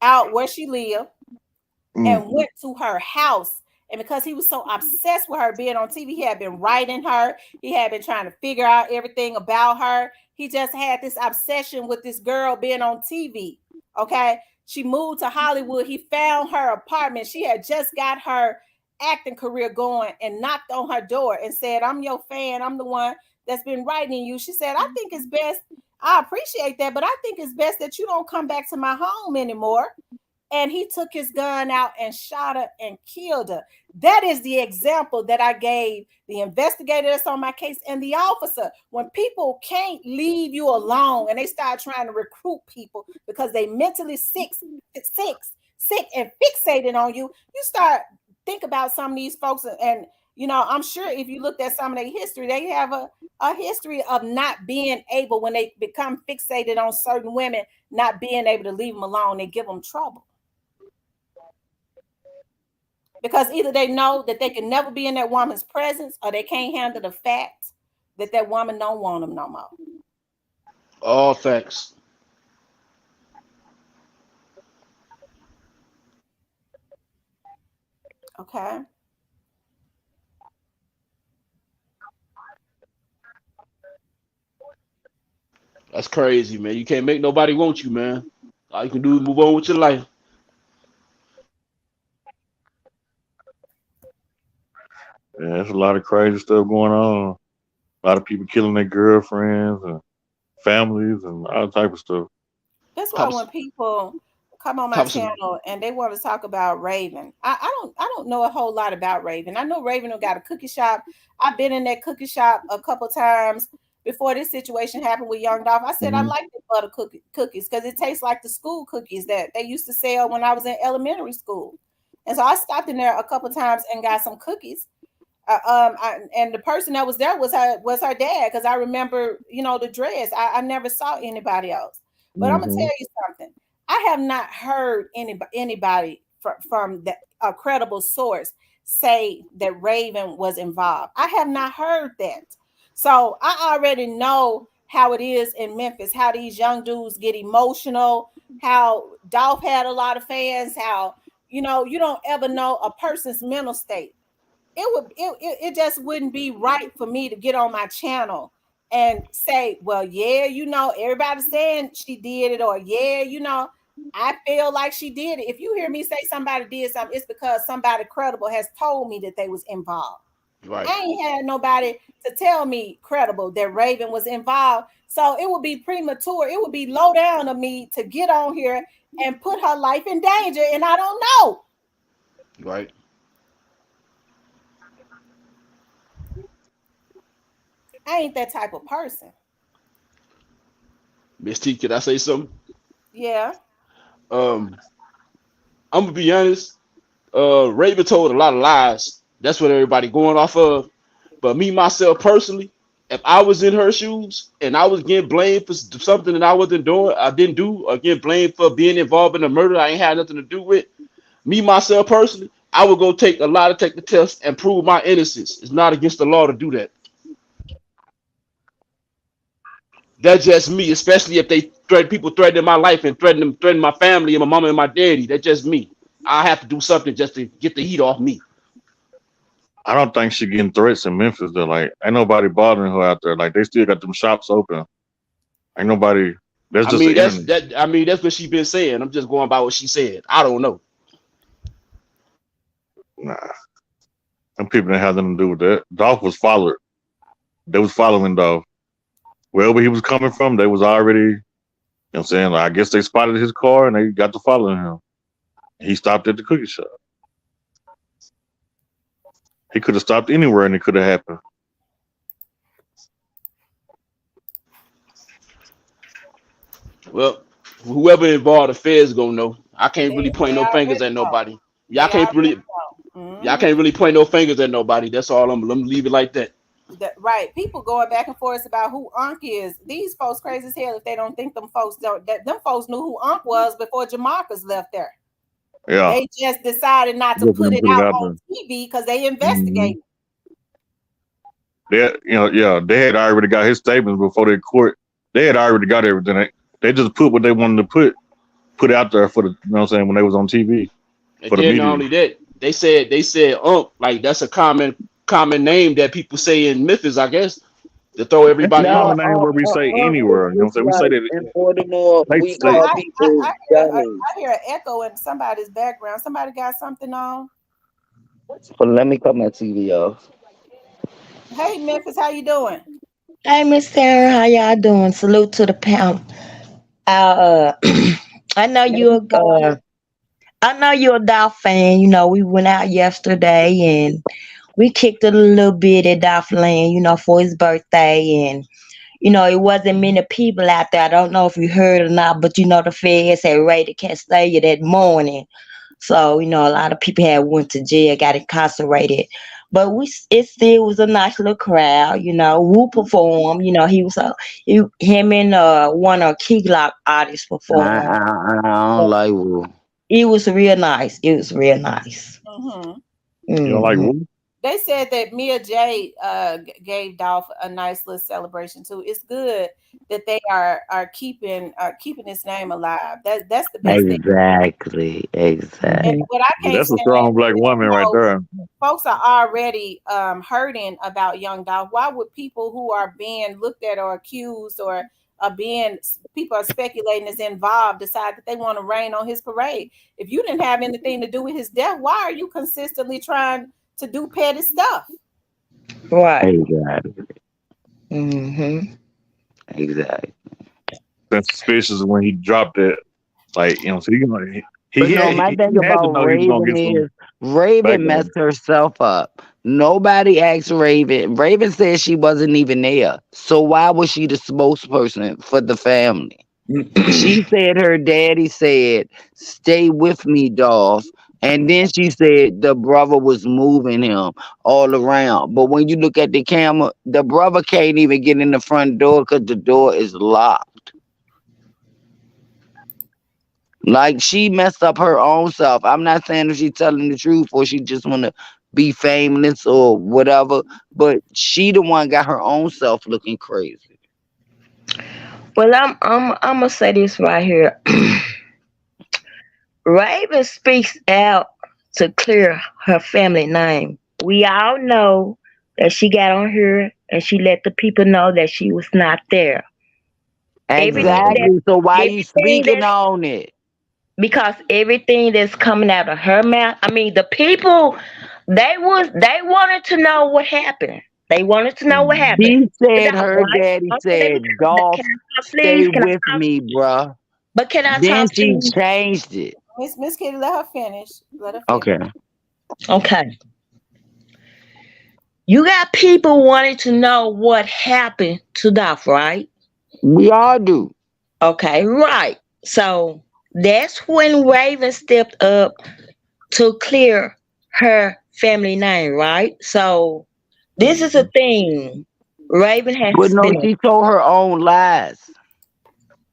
out where she lived and went to her house. And because he was so obsessed with her being on TV, he had been writing her. He had been trying to figure out everything about her. He just had this obsession with this girl being on TV. Okay. She moved to Hollywood. He found her apartment. She had just got her acting career going and knocked on her door and said, I'm your fan. I'm the one that's been writing you. She said, I think it's best. I appreciate that, but I think it's best that you don't come back to my home anymore. And he took his gun out and shot her and killed her. That is the example that I gave the investigator that's on my case and the officer. When people can't leave you alone and they start trying to recruit people because they mentally sick and fixated on you, you start think about some of these folks. And you know, I'm sure if you looked at some of their history, they have a history of not being able, when they become fixated on certain women, not being able to leave them alone. They give them trouble. Because either they know that they can never be in that woman's presence, or they can't handle the fact that that woman don't want them no more. All facts. Okay. That's crazy, man. You can't make nobody want you, man. All you can do is move on with your life. Yeah, there's a lot of crazy stuff going on. A lot of people killing their girlfriends and families and all type of stuff. That's why when people come on my channel and they want to talk about Raven, I don't know a whole lot about Raven. I know Raven got a cookie shop. I've been in that cookie shop a couple times before this situation happened with Young Dolph. I said I like the butter cookies because it tastes like the school cookies that they used to sell when I was in elementary school. And so I stopped in there a couple times and got some cookies. And the person that was there was her dad, because I remember, you know, the dress. I never saw anybody else. But I'm gonna tell you something. I have not heard anybody from a credible source say that Raven was involved. I have not heard that. So I already know how it is in Memphis, how these young dudes get emotional, how Dolph had a lot of fans, how, you know, you don't ever know a person's mental state. It just wouldn't be right for me to get on my channel and say, well, yeah, you know, everybody's saying she did it, or yeah, you know, I feel like she did it. If you hear me say somebody did something, it's because somebody credible has told me that they was involved. Right. I ain't had nobody to tell me credible that Raven was involved. So it would be premature. It would be low down of me to get on here and put her life in danger, and I don't know. Right. I ain't that type of person. Miss T, can I say something? Yeah. I'm gonna be honest. Raven told a lot of lies. That's what everybody going off of. But me myself personally, if I was in her shoes and I was getting blamed for something that I wasn't doing, I didn't do, or getting blamed for being involved in a murder I ain't had nothing to do with, me myself personally, I would go take the test and prove my innocence. It's not against the law to do that. That's just me, especially if they people threatening my life and threatening my family and my mama and my daddy. That's just me. I have to do something just to get the heat off me. I don't think she getting threats in Memphis. Though, like, ain't nobody bothering her out there. Like, they still got them shops open. Ain't nobody. That's just the internet. That's what she been saying. I'm just going by what she said. I don't know. Nah, them people didn't have nothing to do with that. Dolph was followed. They was following Dolph. Wherever he was coming from, they was already, you know what I'm saying? Like, I guess they spotted his car and they got to following him. He stopped at the cookie shop. He could have stopped anywhere and it could have happened. Well, whoever involved, the feds gonna know. I can't really point no fingers at nobody. Y'all can't really point no fingers at nobody. That's all. I'm gonna leave it like that. Right. People going back and forth about who Unc is. These folks crazy as hell if they don't think them folks knew who Unc was before Jamarcus left there. Yeah. They just decided not to put it out on TV because they investigated. They had already got his statements before the court. They had already got everything. They just put what they wanted to put out there for the, you know what I'm saying, when they was on TV. And then not only that, they said Unc, like that's a common name that people say in Memphis, I guess, to throw everybody off. Common name where we say anywhere. You know what I'm saying? We say that in Baltimore, we call people I hear an echo in somebody's background. Somebody got something on. Well, let me cut my TV off. Hey Memphis, how you doing? Hey Miss Sarah, how y'all doing? Salute to the panel. I know you're a Dolph fan. You know, we went out yesterday and we kicked it a little bit at Dolph Land, you know, for his birthday. And, you know, it wasn't many people out there. I don't know if you heard or not, but, you know, the feds had raided Castalia that morning. So, you know, a lot of people had went to jail, got incarcerated. But it still was a nice little crowd, you know. Wu performed, you know, him and one of Key Glock artists performed. I don't like Wu. It was real nice. It was real nice. Mm-hmm. You don't like Wu? They said that Mia J gave Dolph a nice little celebration too. It's good that they are keeping his name alive. That's the best thing. Exactly. And what I can't That's a strong black woman right there. Folks are already hurting about young Dolph. Why would people who are being looked at or accused or people are speculating is involved decide that they want to rain on his parade? If you didn't have anything to do with his death, why are you consistently trying to do petty stuff? Right. Exactly. Mm-hmm. Exactly. That's suspicious when he dropped it. Like, you know, so my thing about Raven is Raven messed herself up. Nobody asked Raven. Raven said she wasn't even there. So why was she the spokesperson for the family? She said her daddy said, "Stay with me, Dolph." And then she said the brother was moving him all around. But when you look at the camera, the brother can't even get in the front door because the door is locked. Like, she messed up her own self. I'm not saying if she's telling the truth or she just want to be famous or whatever, but she the one got her own self looking crazy. Well, I'm gonna say this right here. Raven speaks out to clear her family name. We all know that she got on here and she let the people know that she was not there. Exactly. So why are you speaking on it? Because everything that's coming out of her mouth, I mean, the people, they wanted to know what happened. They wanted to know what happened. She said her daddy said, "Dolph, stay with me, bruh." But can I then talk to she you? changed it. Miss Kitty, let her finish. Okay. You got people wanting to know what happened to Dolph, right? We all do. Okay, right. So that's when Raven stepped up to clear her family name, right? So this is a thing. Raven has But no, been. she told her own lies.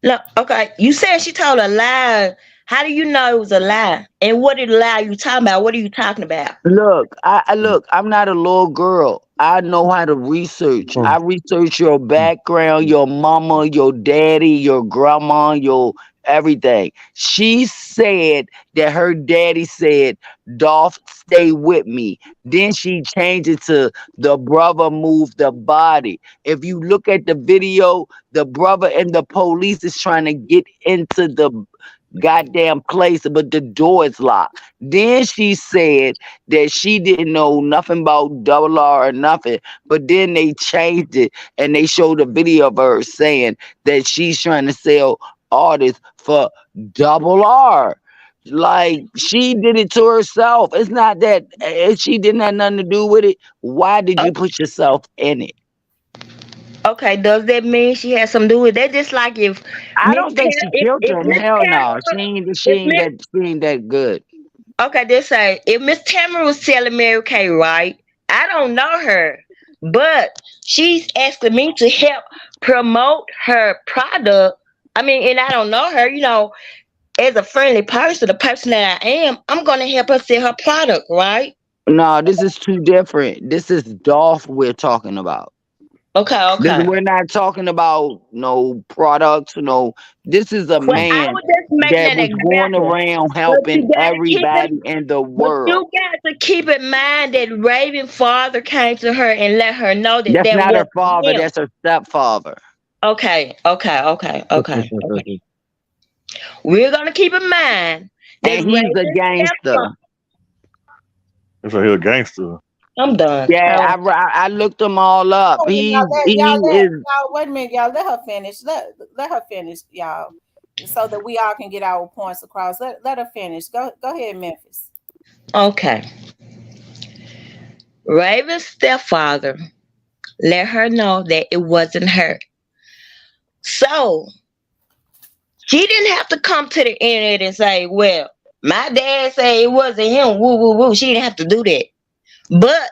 No, okay. You said she told a lie. How do you know it was a lie? And what did lie you talking about? What are you talking about? Look, I'm not a little girl. I know how to research. I research your background, your mama, your daddy, your grandma, your everything. She said that her daddy said, Dolph, stay with me. Then she changed it to the brother moved the body. If you look at the video, the brother and the police is trying to get into the goddamn place, but the door is locked. Then she said that she didn't know nothing about double R or nothing, but then they changed it and they showed a video of her saying that she's trying to sell artists for double R. Like she did it to herself. It's not that she didn't have nothing to do with it. Why did you put yourself in it? Okay, does that mean she has something to do with that? Just like if I don't think she killed if him. Miss Hell no. Tamara, She if ain't Miss, that good. okay, just say if Miss Tamara was telling Mary Kay, right? I don't know her, but she's asking me to help promote her product. I mean, and I don't know her, as a friendly person, the person that I am, I'm gonna help her sell her product, right? No, this is too different. This is Dolph we're talking about. Okay. We're not talking about no products, no. This is a Well, I man was just making that an was going example. around But you helping gotta keep it everybody in the but world. you got to keep in mind that Raven's father came to her and let her know that That's that not her wasn't father, him. that's her stepfather. Okay. We're gonna keep in mind that And he's a Raven's gangster. stepfather. That's why he's a gangster. I'm done. Yeah, I looked them all up. He is. Y'all, wait a minute, y'all. Let her finish. Let her finish, y'all, so that we all can get our points across. Let her finish. Go ahead, Memphis. Okay. Raven's stepfather let her know that it wasn't her. So she didn't have to come to the internet and say, well, my dad said it wasn't him. Woo, woo, woo. She didn't have to do that. But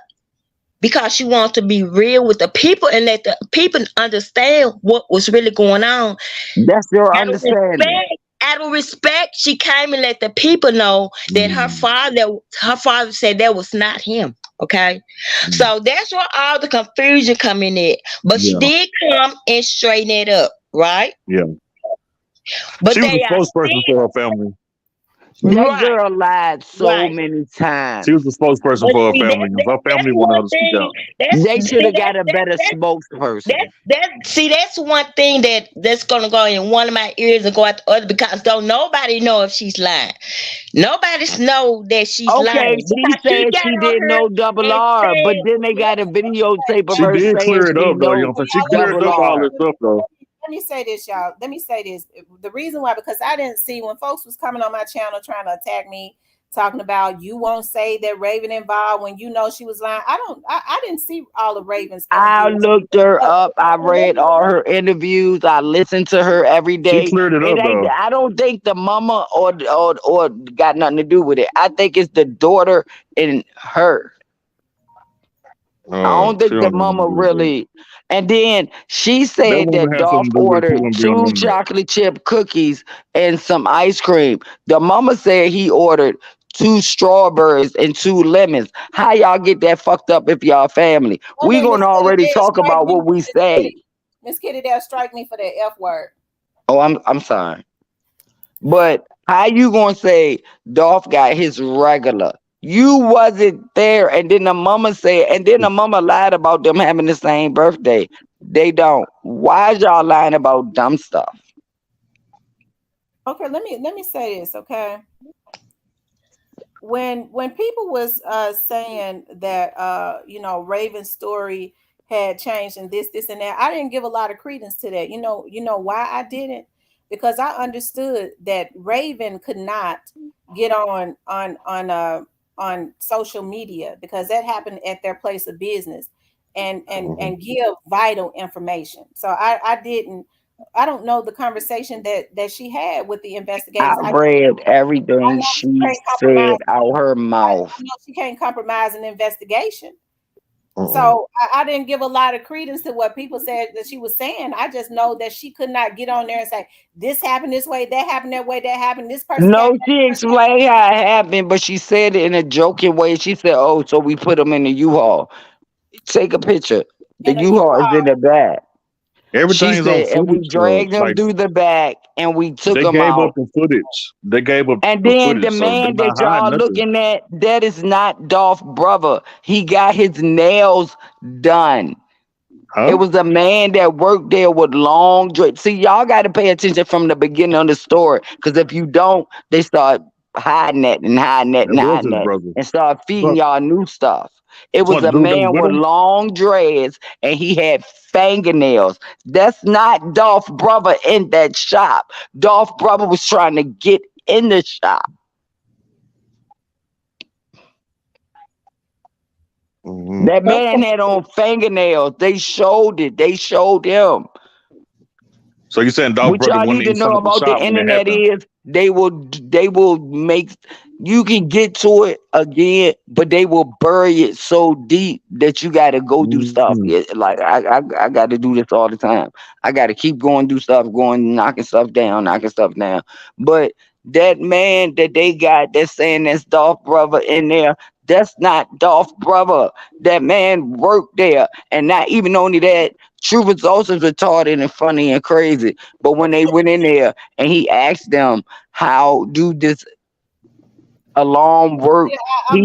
because she wants to be real with the people and let the people understand what was really going on. That's your understanding. Out of respect, she came and let the people know that her father said that was not him. Okay. So that's where all the confusion come in it. But she did come and straighten it up, right? Yeah. But she was they the spokesperson for her family. That girl lied so many times. She was the spokesperson for her family. Her family wanted her to speak out. They should have got a better spokesperson. That's one thing that's gonna go in one of my ears and go out the other because don't nobody know if she's lying. Nobody's know that she's lying. She said she didn't know double R, but then they got a videotape of She her did saying clear it she up though, you know knows what I'm saying? She cleared double up all R. this stuff though. Let me say this, y'all. Let me say this. The reason why, because I didn't see when folks was coming on my channel trying to attack me, talking about you won't say that Raven involved when you know she was lying. I didn't see all of Raven's I interviews. looked her up. I read all her interviews. I listened to her every day. She cleared it up though. I don't think the mama or got nothing to do with it. I think it's the daughter and her. I don't think the mama really. And then she said that woman had Dolph something to do with it. She ordered wouldn't be on 2 the internet. chocolate chip cookies and some ice cream. The mama said he ordered 2 strawberries and 2 lemons. How y'all get that fucked up if y'all family? We gonna already talk about what we say. Miss Kitty, they'll strike me for that F word. Oh, I'm sorry. But how you gonna say Dolph got his regular? You wasn't there, and then the mama said, and then the mama lied about them having the same birthday. They don't. Why is y'all lying about dumb stuff? Okay, let me say this, okay? When people was saying that Raven's story had changed and this and that, I didn't give a lot of credence to that. You know why I didn't? Because I understood that Raven could not get on social media because that happened at their place of business and give vital information. So I don't know the conversation that she had with the investigators. I read everything she said out her mouth. I know she can't compromise an investigation. So I didn't give a lot of credence to what people said that she was saying. I just know that she could not get on there and say this happened this way, that happened that way, that happened. This person got No, she explained how it happened, but she said it in a joking way. She said, "Oh, so we put them in the U-Haul. Take a picture. The in a U-Haul is in the back." She Everything's on said, and we footage, dragged them like through the back and we took they them gave up out. the footage. They gave up And the then the footage, so they're man not that y'all hiding nothing. looking at, that is not Dolph brother. He got his nails done. Huh? It was a man that worked there with long dreads. See, y'all got to pay attention from the beginning of the story, because if you don't, they start hiding that and hiding that and That was hiding his that brother. and start feeding But y'all new stuff. It was what a dude that was man with with him? long dreads and he had fingernails. That's not Dolph brother in that shop. Dolph brother was trying to get in the shop. That man had on fingernails. They showed it. They showed him. So you saying Dolph What brother y'all went need to know inside the about the shop when it internet happened? is they will make, you can get to it again, but they will bury it so deep that you got to go do stuff. Mhm. Yeah, like I got to do this all the time. I got to keep going do stuff, going knocking stuff down. But that man that they got that's saying that's Dolph brother in there, that's not Dolph brother. That man worked there, and not even only that. Truth was also retarded and funny and crazy. But when they went in there and he asked them how do this alarm work, Yeah,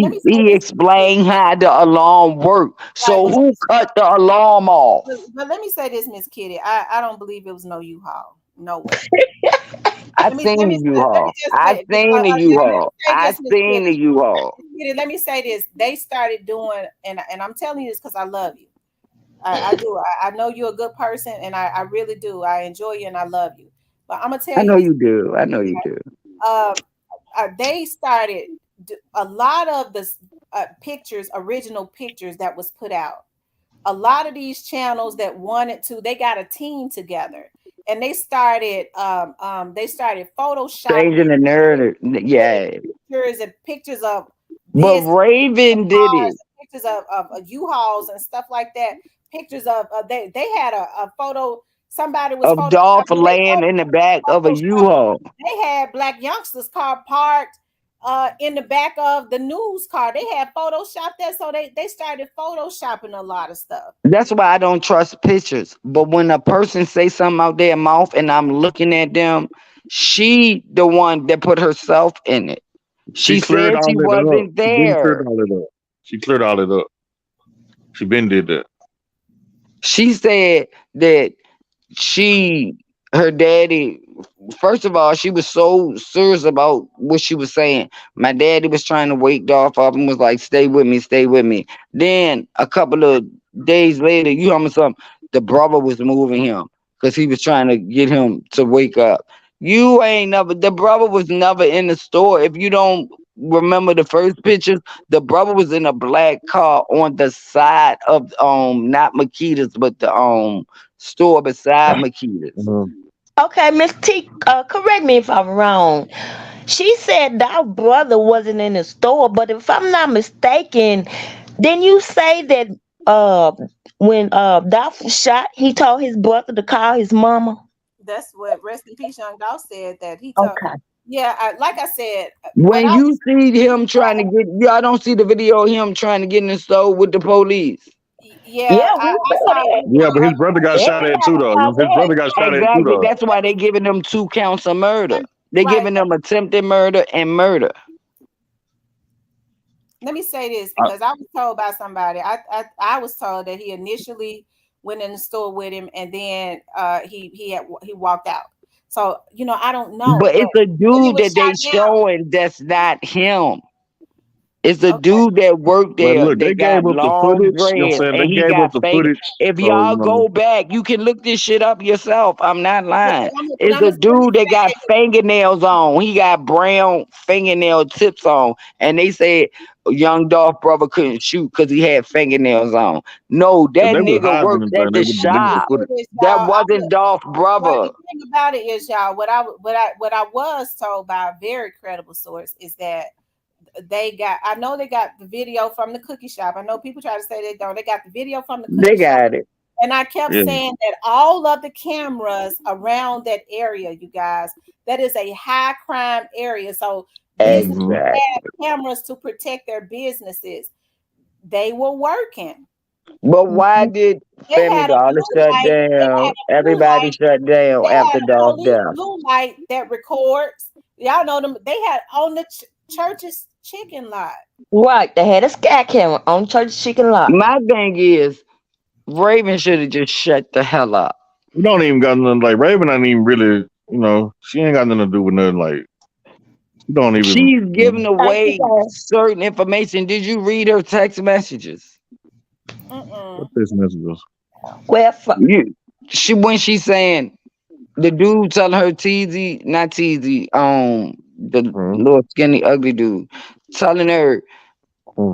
let he me say he this. explained how the alarm work. Right, So who cut the alarm off? but let me say this, Miss Kitty. I don't believe it was no U-Haul. No way. I Let me seen let the me let me U-Haul. just I say seen the let me U-Haul. say I this, Miss seen the Kitty. U-Haul. Miss Kitty, let me say this. They started doing, and I'm telling you this because I love you. I do. I know you're a good person, and I really do. I enjoy you and I love you. But I'm gonna tell I you know this. you do. I know you do. Um, they started a lot of the pictures, original pictures that was put out. A lot of these channels that wanted to, they got a team together, and they started Changing photoshopping the narrative. Yeah. pictures of But this, Raven did it. pictures of U-Hauls and stuff like that. Pictures of they had a photo. Somebody was Of Dolph photoshopping. laying in the back of a U-Haul. They had black youngsters car parked in the back of the news car. They had photoshopped that, so they started photoshopping a lot of stuff. That's why I don't trust pictures. But when a person say something out their mouth and I'm looking at them, she the one that put herself in it. She She cleared said all she that up. wasn't She been cleared there. all it up. She cleared all it up. She been did that. She said that her daddy, first of all, she was so serious about what she was saying. My daddy was trying to wake Dolph up and was like, stay with me, stay with me. Then a couple of days later, you know me something, the brother was moving him because he was trying to get him to wake up. You ain't never, the brother was never in the store. If you don't remember the first pictures, the brother was in a black car on the side of not Makita's, but the store beside Makita's. Okay, Miss T, correct me if I'm wrong. She said that brother wasn't in the store, but if I'm not mistaken, didn't you say that uh when Dolph was shot, he told his brother to call his mama? That's what Rest in Peace Young Dolph said that he told. Okay. Yeah, like I said, what When I you see him trying to get, y'all don't see the video of him trying to get in the store with the police. yeah, We I saw saw that. Yeah, but his brother got shot at too, Everybody though. saw His that. brother got shot at too, Exactly. though. That's why they giving them 2 counts of murder. They right. giving them attempted murder and murder. Let me say this because I was told by somebody. I was told that he initially went in the store with him, and then he walked out. So I don't know, But but it's a he dude was that they shot down. showing that's not him. It's a Okay. dude that worked But there look, they that got gave up the long footage. You know what I'm dreads saying? They and he gave up got the fake. footage. If So, y'all go back, you can look this shit up yourself. I'm not lying. But It's a dude that got fingernails on. He got brown fingernail tips on. And they said young Dolph brother couldn't shoot because he had fingernails on. No, if that they was nigga hiding worked anything, at they the would have deleted the shop. footage. That wasn't Dolph Well, the brother. thing about it is, y'all, what I was told by a very credible source is that I know they got the video from the cookie shop. I know people try to say they don't. They got the video from the They cookie shop. got it. And I kept Yeah. saying that all of the cameras around that area, you guys, that is a high crime area. So businesses Exactly. have cameras to protect their businesses. They were working. But why did They Family had a Dollar blue shut light. They had down? a blue Everybody light. shut down They after had a Dolph police death. blue light that records. Y'all know them. They had on the church's chicken lot. Right, they had a sky camera on church chicken lot. My thing is, Raven should have just shut the hell up. We don't even got nothing like Raven. Ain't even really, she ain't got nothing to do with nothing. Like, she don't even. She's giving away certain information. Did you read her text messages? What this messages? Well, when she's saying the dude telling her Teasy, not Teasy, the little skinny ugly dude, telling her,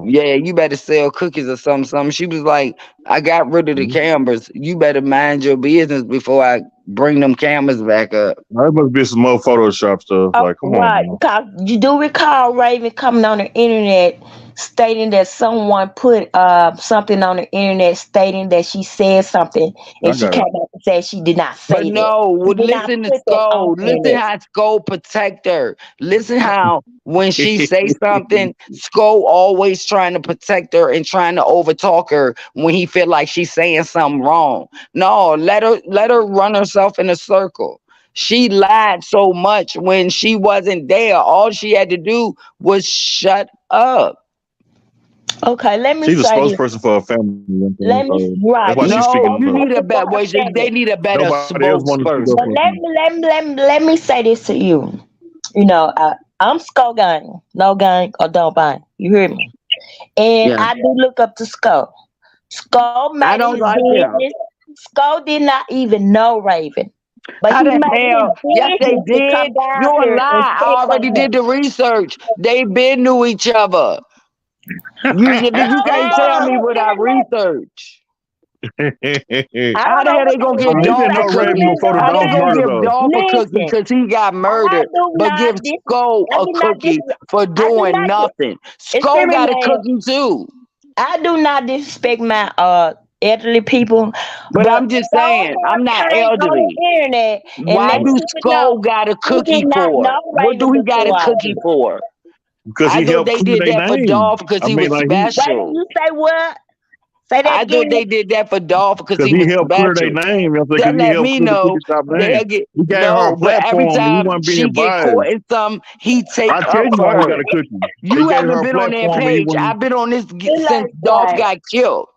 yeah, you better sell cookies or something. She was like, I got rid of the cameras. You better mind your business before I bring them cameras back up. There must be some more Photoshop stuff. Like, come Right, on, man. because you do recall Raven coming on the internet stating that someone put something on the internet stating that she said something, and she came out and said she did not say But that. no, She did not listen to put that on Skull. the Listen internet. how Skull protect her. Listen how when she say something, Skull always trying to protect her and trying to overtalk her when he feel like she's saying something wrong. No, let her run herself in a circle. She lied so much when she wasn't there. All she had to do was shut up. Okay, let me She's a say this. spokesperson for her family. Let me That's why she's No, speaking you up. need a better way. They need a better Nobody else wanted to speak up But for let me say this to you. I'm Skull Gang, no gang or don't bang. You hear me? And Yeah. I do look up to Skull. Skull I made don't his like him. business. Skull did not even know Raven, but How he the made hell? his Yes, they business to come did. down You're a here and lie. I check already on did him. the research. They been knew each other. You can't tell me without research. I How don't the know hell what they gonna kind give of He didn't Dolph a know research you Raven cookie? before been the How they Dolph gonna doing. murder, give though. Dolph a cookie Listen, because he got I murdered, do but not give Skull I a do not cookie for I do doing not nothing? excuse Skull me, got a man. cookie too. I do not disrespect my elderly people, But but I'm just Skull saying, Hair I'm not came on elderly. the internet and Why let do people Skull know got a he cookie did not for? know What do Raven he got a before all cookie this. for? Because I he thought helped they clear did their that for name. Dolph because I he mean, was like, Wait, special. you say what? Say that I thought again. they did that for Dolph because Because he he was helped clear their special. name. You know what I'm saying? That Because he let helped me clear the know cookie shop they'll name. get He gave her a no, but every platform and he time wasn't she being get biased. caught in something, he take I tell up you for why he got her. a cookie. He You gave her haven't a been on that platform and he page. wasn't. I've been on this Relax, since Dolph guys. got killed.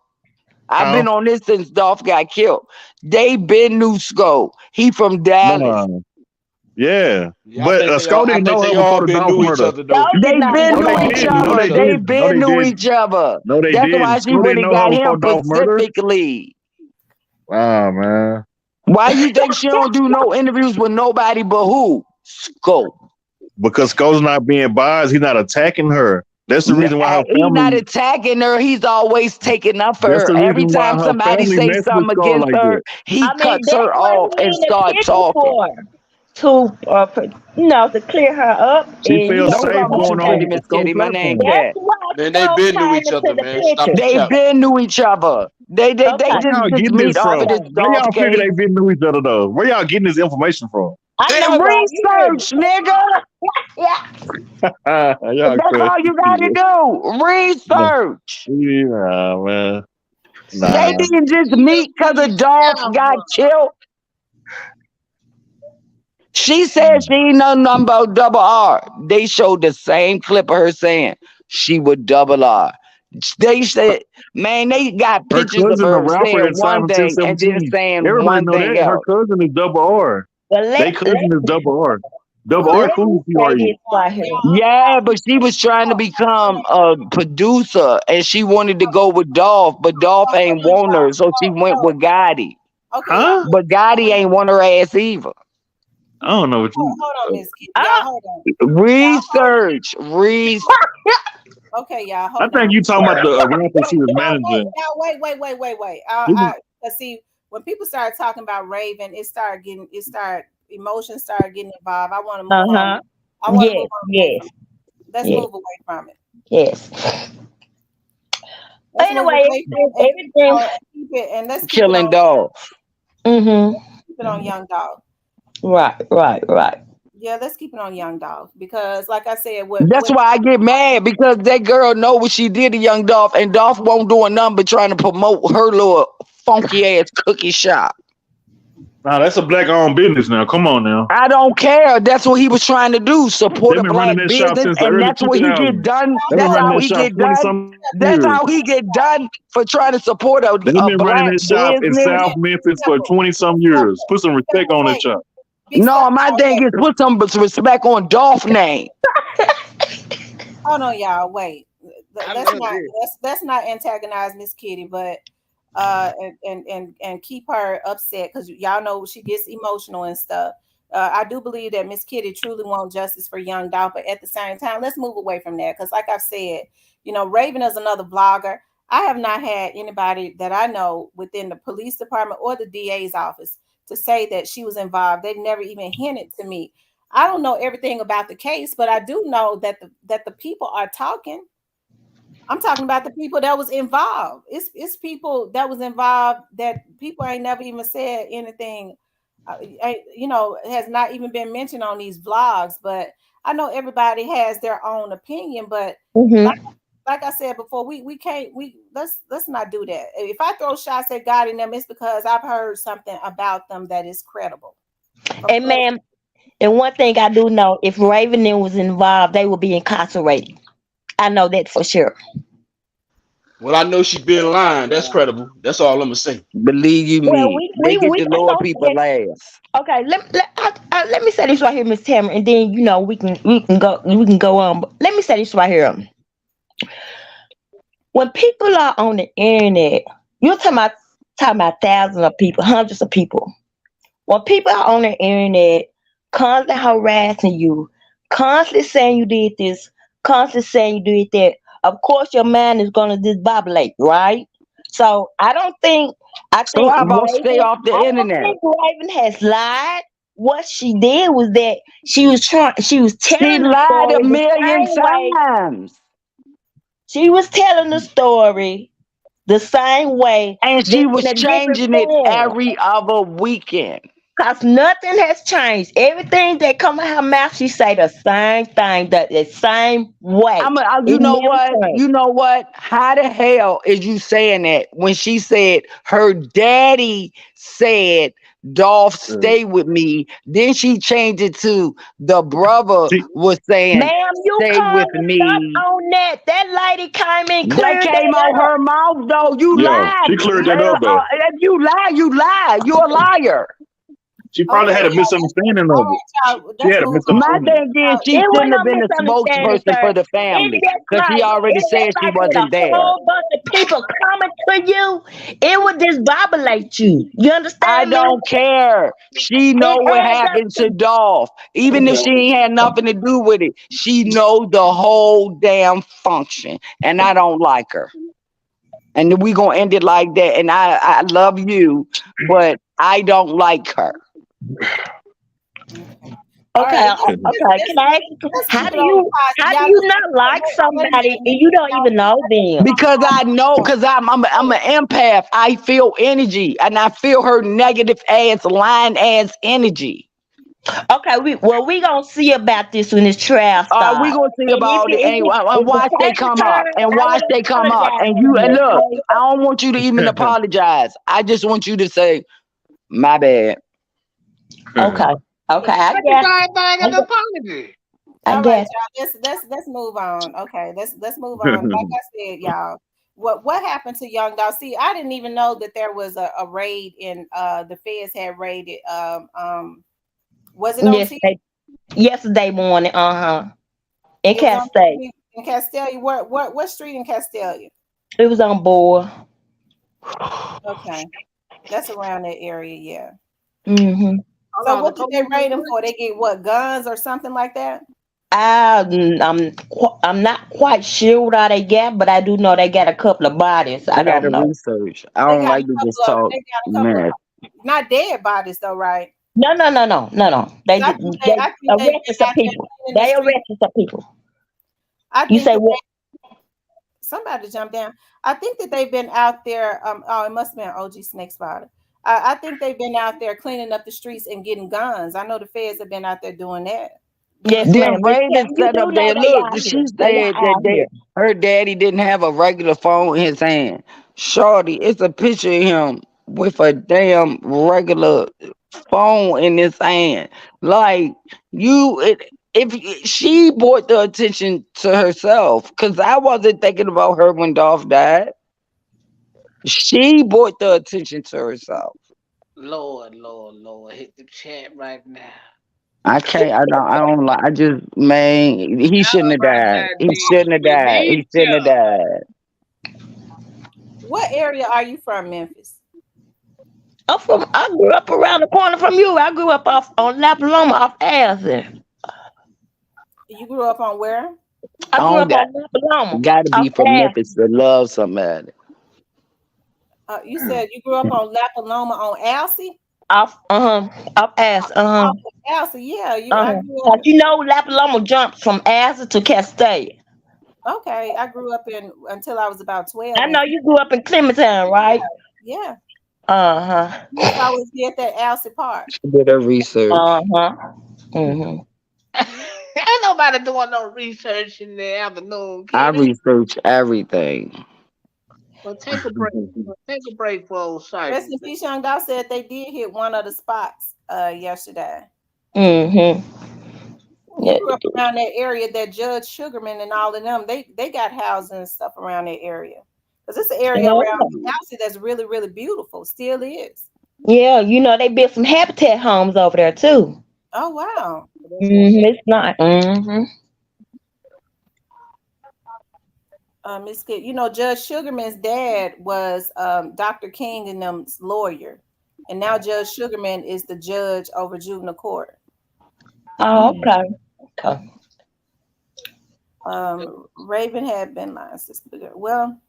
I've been How? on this since Dolph got killed. They been new Skull. He from Dallas. No. Yeah. Yeah, But Sko I didn't think know her they before all the been Dolph knew each murder. other though. Skull did They not been No, know they knew Raven each didn't. No, before other. they all They this. didn't. No, been they knew didn't. each other. No, they That's didn't. why she Sko went didn't and know her got him before Dolph murder. specifically. Wow, man. Why you think she don't do no interviews with nobody but who? Skull. Because Sko's not being biased. He's not attacking her. That's the reason why her He not family. attacking her. He's always taking up for That's her. the Every reason why time her somebody family say messed with something Sko against like her, that. he I mean, cuts that's her what off he and in the start picture talking. for. To clear her up She and feels No safe wrong with you, going Pretty on Miss Sko Kitty. My name platform. Cat. that's why Man, they Skull been knew came each into other, the man. Stop picture. the They cap. been knew each other. They Okay. Where y'all just getting meet this off of from? this Okay. How Dolph y'all figure case. they been to each other though? Where y'all getting this information from? I And know, right? You heard me. research, nigga. Yeah. Y'all That's all you gotta crazy. do. Research. Yeah, man. They Nah. didn't just meet because of Dolph got killed. She said she ain't know nothing about double R. They showed the same clip of her saying she would double R. They said, man, they got Her pictures of cousin, a her rapper saying that signed one from thing and then 1017. saying Everybody one know thing that. Her else. cousin is double R. But They cousin is double R. Double let R cool me with say PRE. this right here. Yeah, but she was trying to become a producer and she wanted to go with Dolph, but Dolph ain't want her, so she went with Gotti. Okay, Huh? But Gotti ain't want her ass either. I don't know what you. hold on, Miss Kitty. Y'all hold on. Research. Okay, y'all I hold think on. you talking about the rapper she was managing. Now wait. He was- Cause see, when people started talking about Raven, emotions started getting involved. I want to move on. I want to Yes, move on. yes. Let's Yeah. move away from it. Yes. Let's move Anyway, away from it everything. and let's keep it Killing on. Dolph. Mm-hmm. Keep it on Young Dolph. Right. Yeah, let's keep it on Young Dolph because, like I said, That's why I get mad because that girl know what she did to Young Dolph, and Dolph won't do a number trying to promote her little funky ass cookie shop. Nah, that's a black-owned business now. Come on now. I don't care. That's what he was trying to do, support They've a been black running that shop business, since the and early that's what he 2000s. get done. They've been That's running how that he shop get done. 20-some That's years. how he get done for trying to support a They've been running black that shop in business. South Memphis for 20-some years. Put some respect on that shop. No, my thing is put some respect on Dolph name. Hold on, y'all. Wait. Let's not antagonize Miss Kitty, but and keep her upset because y'all know she gets emotional and stuff. I do believe that Miss Kitty truly wants justice for Young Dolph, but at the same time, let's move away from that because, like I've said, Raven is another vlogger. I have not had anybody that I know within the police department or the DA's office to say that she was involved. They've never even hinted to me. I don't know everything about the case, but I do know that the people are talking. I'm talking about the people that was involved. It's people that was involved that people ain't never even said anything. Has not even been mentioned on these vlogs. But I know everybody has their own opinion. But like I said before, let's not do that. If I throw shots at God in them, it's because I've heard something about them that is credible. And ma'am, and one thing I do know, if Raven was involved, they would be incarcerated. I know that for sure. Well, I know she been lying. That's credible. That's all I'm gonna say. Believe you Well, me, they get the lower people last. Okay, let me say this right here, Miss Tamara, and then we can go on. But let me say this right here. When people are on the internet, you're talking about thousands of people, hundreds of people. When people are on the internet, constantly harassing you, constantly saying you did this, constantly saying you did that, of course your mind is gonna disbobulate, right? So I think how about stay off the internet? I think Raven has lied. What she did was that she was telling She lied a million times. She was telling the story the same way, and she was in a different changing it form. every other weekend. Cause nothing has changed. Everything that come out her mouth, she say the same thing, the same way. You know what? How the hell is you saying that when she said her daddy said Dolph stay with me? Then she changed it to the brother was saying Ma'am, you stay called with the me. shot on that. That lady came in clear. That came out her mouth though. You lied. She cleared that up though. If you lie, you lie. You're a liar. She probably had a misunderstanding of it. She had a My misunderstanding. thing is she shouldn't have been a spokesperson for the family because she already said she wasn't there. A whole bunch of people coming to you, it would disbobulate you. You understand? I don't care. She know what happened to Dolph. Even if she ain't had nothing to do with it, she know the whole damn function. And I don't like her. And we gonna end it like that. And I love you, but I don't like her. Okay. Can I ask you, how do you not like somebody and you don't even know them? Because I know, because I'm an empath. I feel energy, and I feel her negative ass, lying ass energy. Okay, we gonna see about this when this trial starts. We gonna see about it, and watch they come up, and watch they come up, and look. I don't want you to even apologize. I just want you to say, "My bad." Okay. I guess. All right, y'all. Let's move on. Okay, let's move on. Like I said, y'all, what happened to Young Dolph? See, I didn't even know that there was a raid in the feds had raided. Was it on TV? Yesterday morning? In Castalia. In Castalia, what street in Castalia? It was on Board. Okay, that's around that area, yeah. Mm-hmm. So what did they raid them for? They get what, guns or something like that? I'm not quite sure what they got, but I do know they got a couple of bodies. I don't know. Research. I don't like to just talk. Not dead bodies though, right? No. They arrested some people. They arrested some people. I You think say that what? somebody jump down. I think that they've been out there. Oh, it must have been OG Snake Spider. I think they've been out there cleaning up the streets and getting guns. I know the feds have been out there doing that. Yes, Then ma'am. Raven You set do up know there. they Look, out she here. They said are that out here. her daddy didn't have a regular phone in his hand. Shorty, it's a picture of him with a damn regular phone in his hand. Like if she brought the attention to herself, because I wasn't thinking about her when Dolph died. She brought the attention to herself. Lord, hit the chat right now. I can't. I don't like. I just, man. He shouldn't have Right died. now, He D. shouldn't have We died. need He shouldn't have you. died. What area are you from, Memphis? I grew up around the corner from you. I grew up off on La Paloma off Azure. You grew up on where? I I grew don't up got. on La Paloma Got to off be from Azure. Memphis to love somebody. You said you grew up on La Paloma on Alcee? Off Azure. Off of Alcee, yeah. I grew up Cause you know La Paloma jumps from Azure to Castaic. okay. I grew up in until I was about 12 I in know you grew up in Clementine, right? yeah. Uh-huh. We used to always be at that Alcee Park. She did her research. Mm-hmm. Ain't nobody doing no research in the afternoon, I Kitty. research everything. Well, take a break. Take a break for old Rest Cypher. in peace, Young Doll said they did hit one of the spots yesterday. Mm-hmm. You grew up around that area that Judge Sugarman and all of them, they got houses and stuff around that area. Because it's an area around Alcee that's really, really beautiful. Still is. Yeah, you know they built some habitat homes over there too. Oh wow. It's not. Mm-hmm. Miss Kid, you know, Judge Sugarman's dad was Dr. King and them's lawyer. And now Judge Sugarman is the judge over juvenile court. Oh, okay. Okay. Raven had been lying, sister. Well,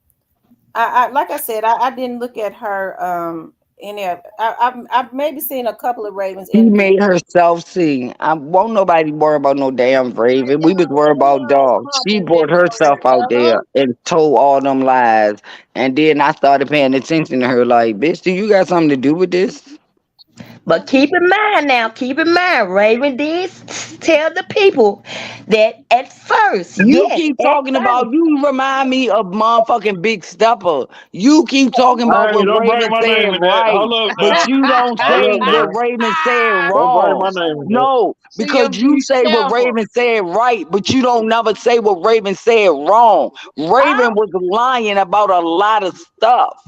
I like I said, I didn't look at her any of I've maybe seen a couple of Ravens She interviews. made herself sing. I won't nobody worry about no damn Raven. We was worried about dog. She brought herself out there and told all them lies. And then I started paying attention to her like, bitch, do you got something to do with this? But keep in mind, Raven did tell the people that at first, You keep talking about, you remind me of motherfucking Big Stepper. You keep talking about Hey, what don't bring Raven my said name in that. right, Hold up but now. you don't Hold say up what now. Raven said Don't bring my wrong. name in that. No, because you say what careful. Raven said right, but you don't never say what Raven said wrong. Raven was lying about a lot of stuff.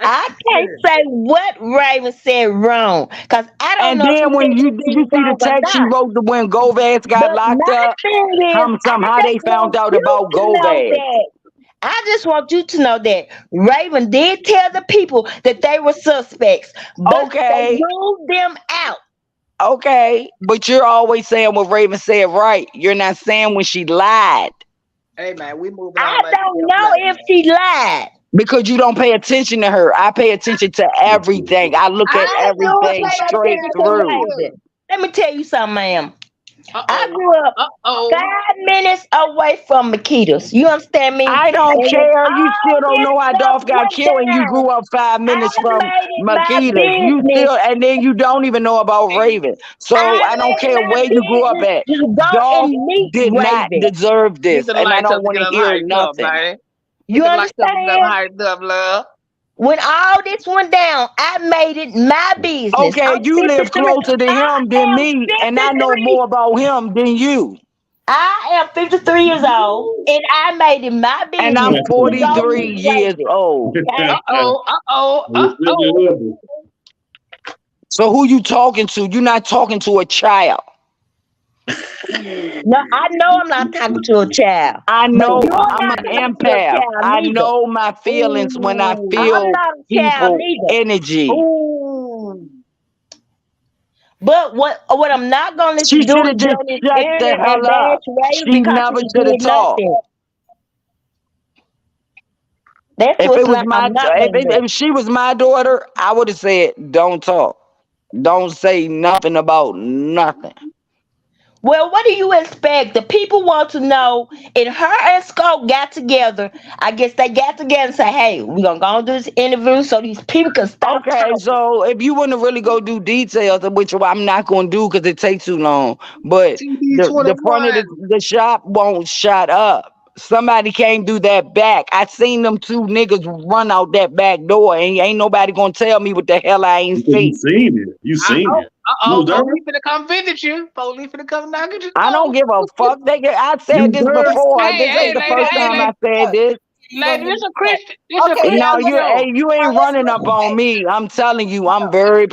I can't say what Raven said wrong because I don't And know if he then when said you anything see the wrong or text she not. wrote to when Govaz got But locked my up, thing is, somehow they found out you about to know Govaz. that. I just want you to know that Raven did tell the people that they were suspects, but they Okay. ruled them out. Okay, but you're always saying what Raven said right. You're not saying when she lied. Hey man, we moving I on like don't know if she lied. Because you don't pay attention to her. I pay attention to everything. I look at I do everything pay straight attention to through. Raven. Let me tell you something, ma'am. I Uh-oh. grew up 5 minutes away from Makitas. You understand me? I don't And when care. You still all don't know this how stuff Dolph got went killed and you down, grew up 5 I minutes from made it my Makita. You business. still, and then you don't even know about Raven. So I don't made it care my where you grew up business at. to go Dolph and meet did not Raven. deserve Get this. the And I lights don't up to want get to us hear hyped up, nothing. man. You Get the lights up to get us understand? hyped up, love. When all this went down, I made it my business. Okay, I'm you live 53. closer to I him than am me, and I know 53. more about him than you. I am 53 years old, and I made it my And business I'm to go 43 meet years Raven. old. Okay? Uh-oh. So who you talking to? You're not talking to a child. No, I know I'm not talking to a child, I but know you're I'm not an talking to a empath. child I neither. know my feelings when I I'm feel not a child people neither. energy. But what I'm not gonna let She you do should is have get just on this shut the internet and hell up. bash Raven She because never she should have did talked. nothing. That's If what's it was not. my I'm not gonna do. if she was my daughter, I would have said, "Don't talk. Don't say nothing about nothing." Well, what do you expect? The people want to know. And her and Scope got together. I guess they got together and say, "Hey, we're gonna go and do this interview so these people can stop Okay, talking." so if you want to really go do details, which I'm not going to do because it takes too long, but TV the front of 21. the shop won't shut up. Somebody came through that back. I seen them two niggas run out that back door, and ain't nobody gonna tell me what the hell I ain't Because you see. seen it. You seen it. You was there. Police finna come visit you. Police finna come knock at your I don't door. give a fuck. I You said was this there. before. Hey, This hey, ain't the lady, first hey, time I lady, said Look, this. you gonna lady, give this me a that. Christian, this a Okay, No, y'all. Christian Let's show. you now ain't let's running move up on away. me. I'm telling you, Hold I'm on. very.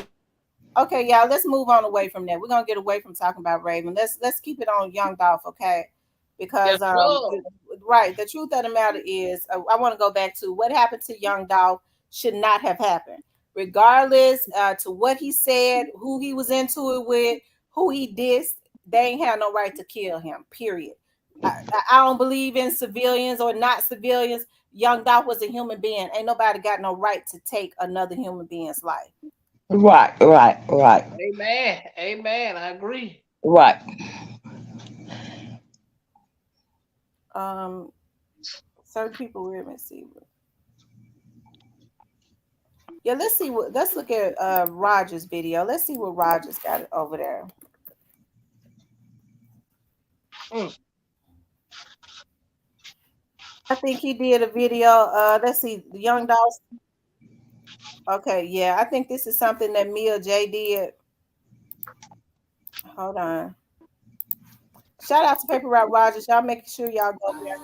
Okay, y'all. Let's move on away from that. We're gonna get away from talking about Raven. Let's keep it on Young Dolph, okay? Yes, Because sir. right, the truth of the matter is, I want to go back to what happened to Young Dolph should not have happened, regardless to what he said, who he was into it with, who he dissed. They ain't had no right to kill him. Period. I don't believe in civilians or not civilians. Young Dolph was a human being. Ain't nobody got no right to take another human being's life. Right, right, right, Amen. Amen. I agree. right. Certain people will receive it. Yeah, let's look at Roger's video. Let's see what Roger's got over there. I think he did a video. Let's see, the Young Dolls. Okay, yeah, I think this is something that Mia J did. Hold on. Shout out to Paper Route Rogers. Y'all making sure y'all go there.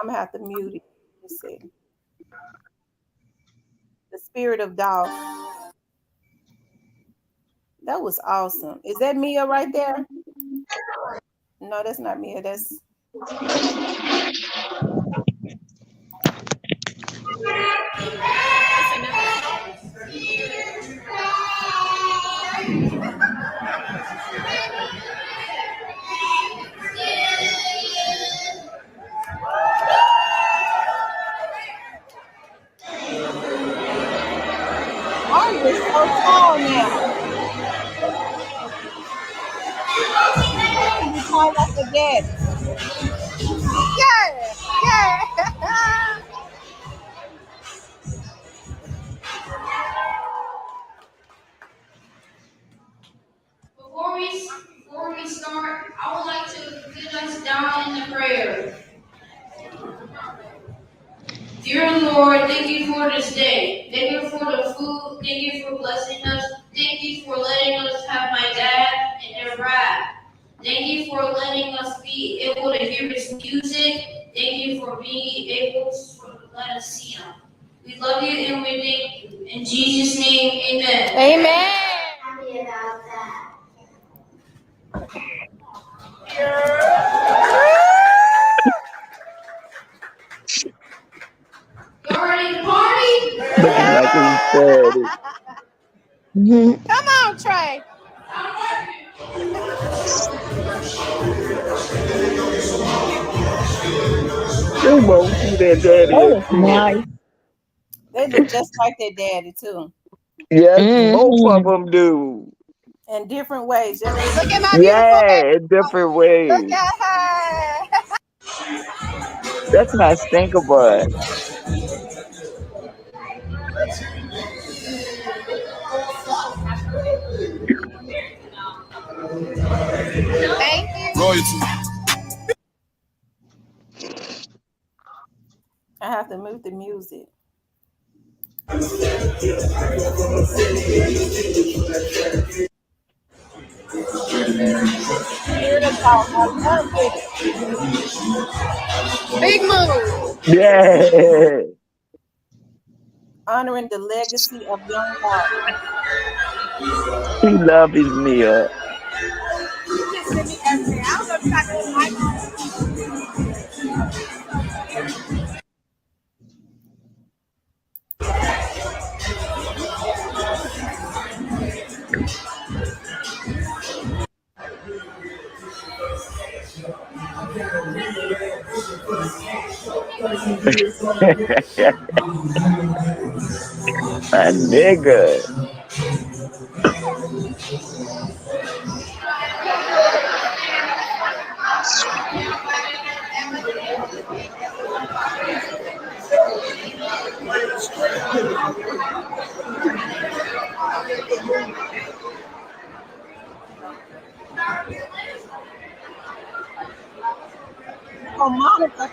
I'm gonna have to mute it. Let's see. The Spirit of Dolph. That was awesome. Is that Mia right there? No, that's not Mia. That's Ari is so tall now. She should be tall like her daddy. Yeah, yeah. Before we start, I would like to lead us down in the prayer. Dear Lord, thank you for this day. Thank you for the food. Thank you for blessing us. Thank you for letting us have my dad and their rap. Thank you for letting us be able to hear his music. Thank you for being able to let us see him. We love you and we thank you. In Jesus' name, amen. Amen. Happy about that. Y'all ready to party? Looking like he's sad. Come on, Trey. They won't see their daddy That was again. nice. They look just like their daddy too, Yes, both of Mm-hmm. them do. in different ways. Just look at my beautiful baby. Yeah, in different Look ways. at her. That's my stinker bud. Thank you. Royalty. I have to mute the music. Spirit of Dolph. I love it. Big move. Yeah. Honoring the legacy of Young Dolph. He love his meal. You just send me everything. I don't know if you got this mic on. My nigga. Oh, Monica.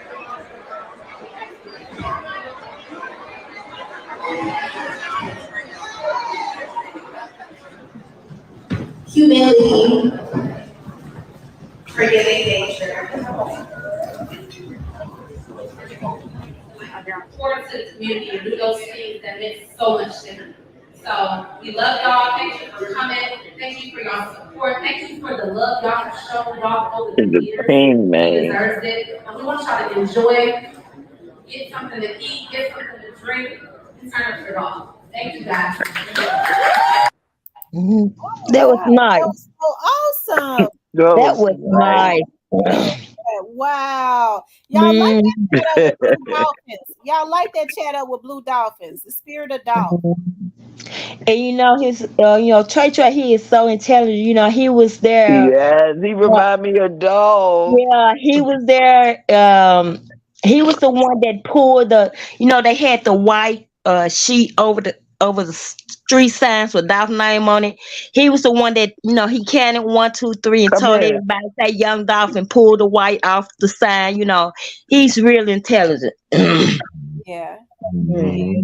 Humility, forgiving nature. Importance to the community, and do those things that meant so much to me. So we love y'all. Thank you for coming. Thank you for y'all support. Thank you for the love y'all have shown Dolph over the years. Team, He man. deserves it. And we want y'all to enjoy, get something to eat, get something to drink, and turn up your Dolph. Thank you guys. That was nice. That was so awesome. That was nice. Wow. Y'all like that chat up with Blue Dolphins. Y'all like that chat up with Blue Dolphins, the spirit of Dolph. And you know his, Trey, he is so intelligent. You know, he was there. Yes, he remind me of Dolph. Yeah, he was there. He was the one that pulled they had the white sheet over the street signs with Dolph's name on it. He was the one that he counted 1, 2, 3 and Come told here. everybody say Young Dolph and pulled the white off the sign. He's really intelligent. Yeah. Mhm. He's very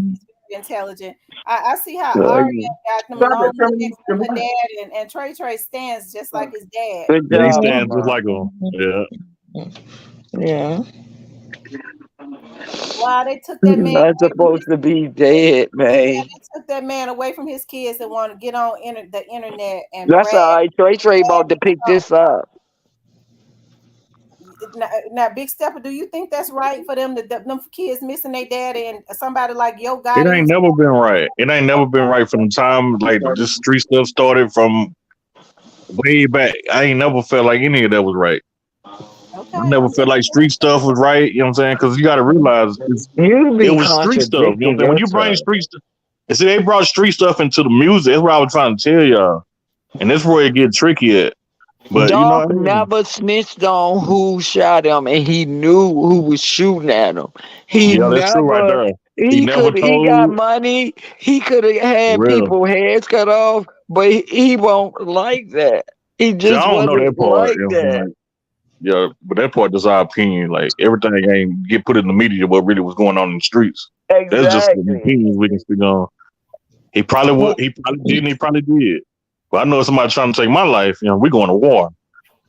intelligent. I see how Arya got them long legs from her dad, and Trey stands just like his dad. Good Yeah, he job, stands just Mama. like him. Yeah. Yeah. Wow, they took that man. Not supposed to be dead, Yeah, man. they took that man away from his kids that want to get on the internet and That's all right. Trey about to pick this up. Now, Big Stepper, do you think that's right for them them kids missing their daddy and somebody like Yo It Gotti? ain't never been right. It ain't never been right from the time like this street stuff started from way back. I ain't never felt like any of that was right. Okay. I never felt like street stuff was right. You know what I'm saying? Because you got to realize You be it was street stuff. You know what I'm contradicting saying? When you bring yourself. street stuff, and see, they brought street stuff into the music. That's what I was trying to tell y'all. And that's where it get tricky at. But Dolph never snitched on who shot him, and he knew who was shooting at him. He yeah, that's true right there. He never he got told. money. He could have For had real. people heads cut off, but he won't like that. He See, just I don't know wasn't that part. like You know what I'm that. saying? Yeah, but that part is our opinion. Like everything ain't get put in the media what really was going on in the streets. That's just the Exactly. opinions we can speak on. He probably would. He probably didn't. He probably did. But I know somebody trying to take my life. We're going to war.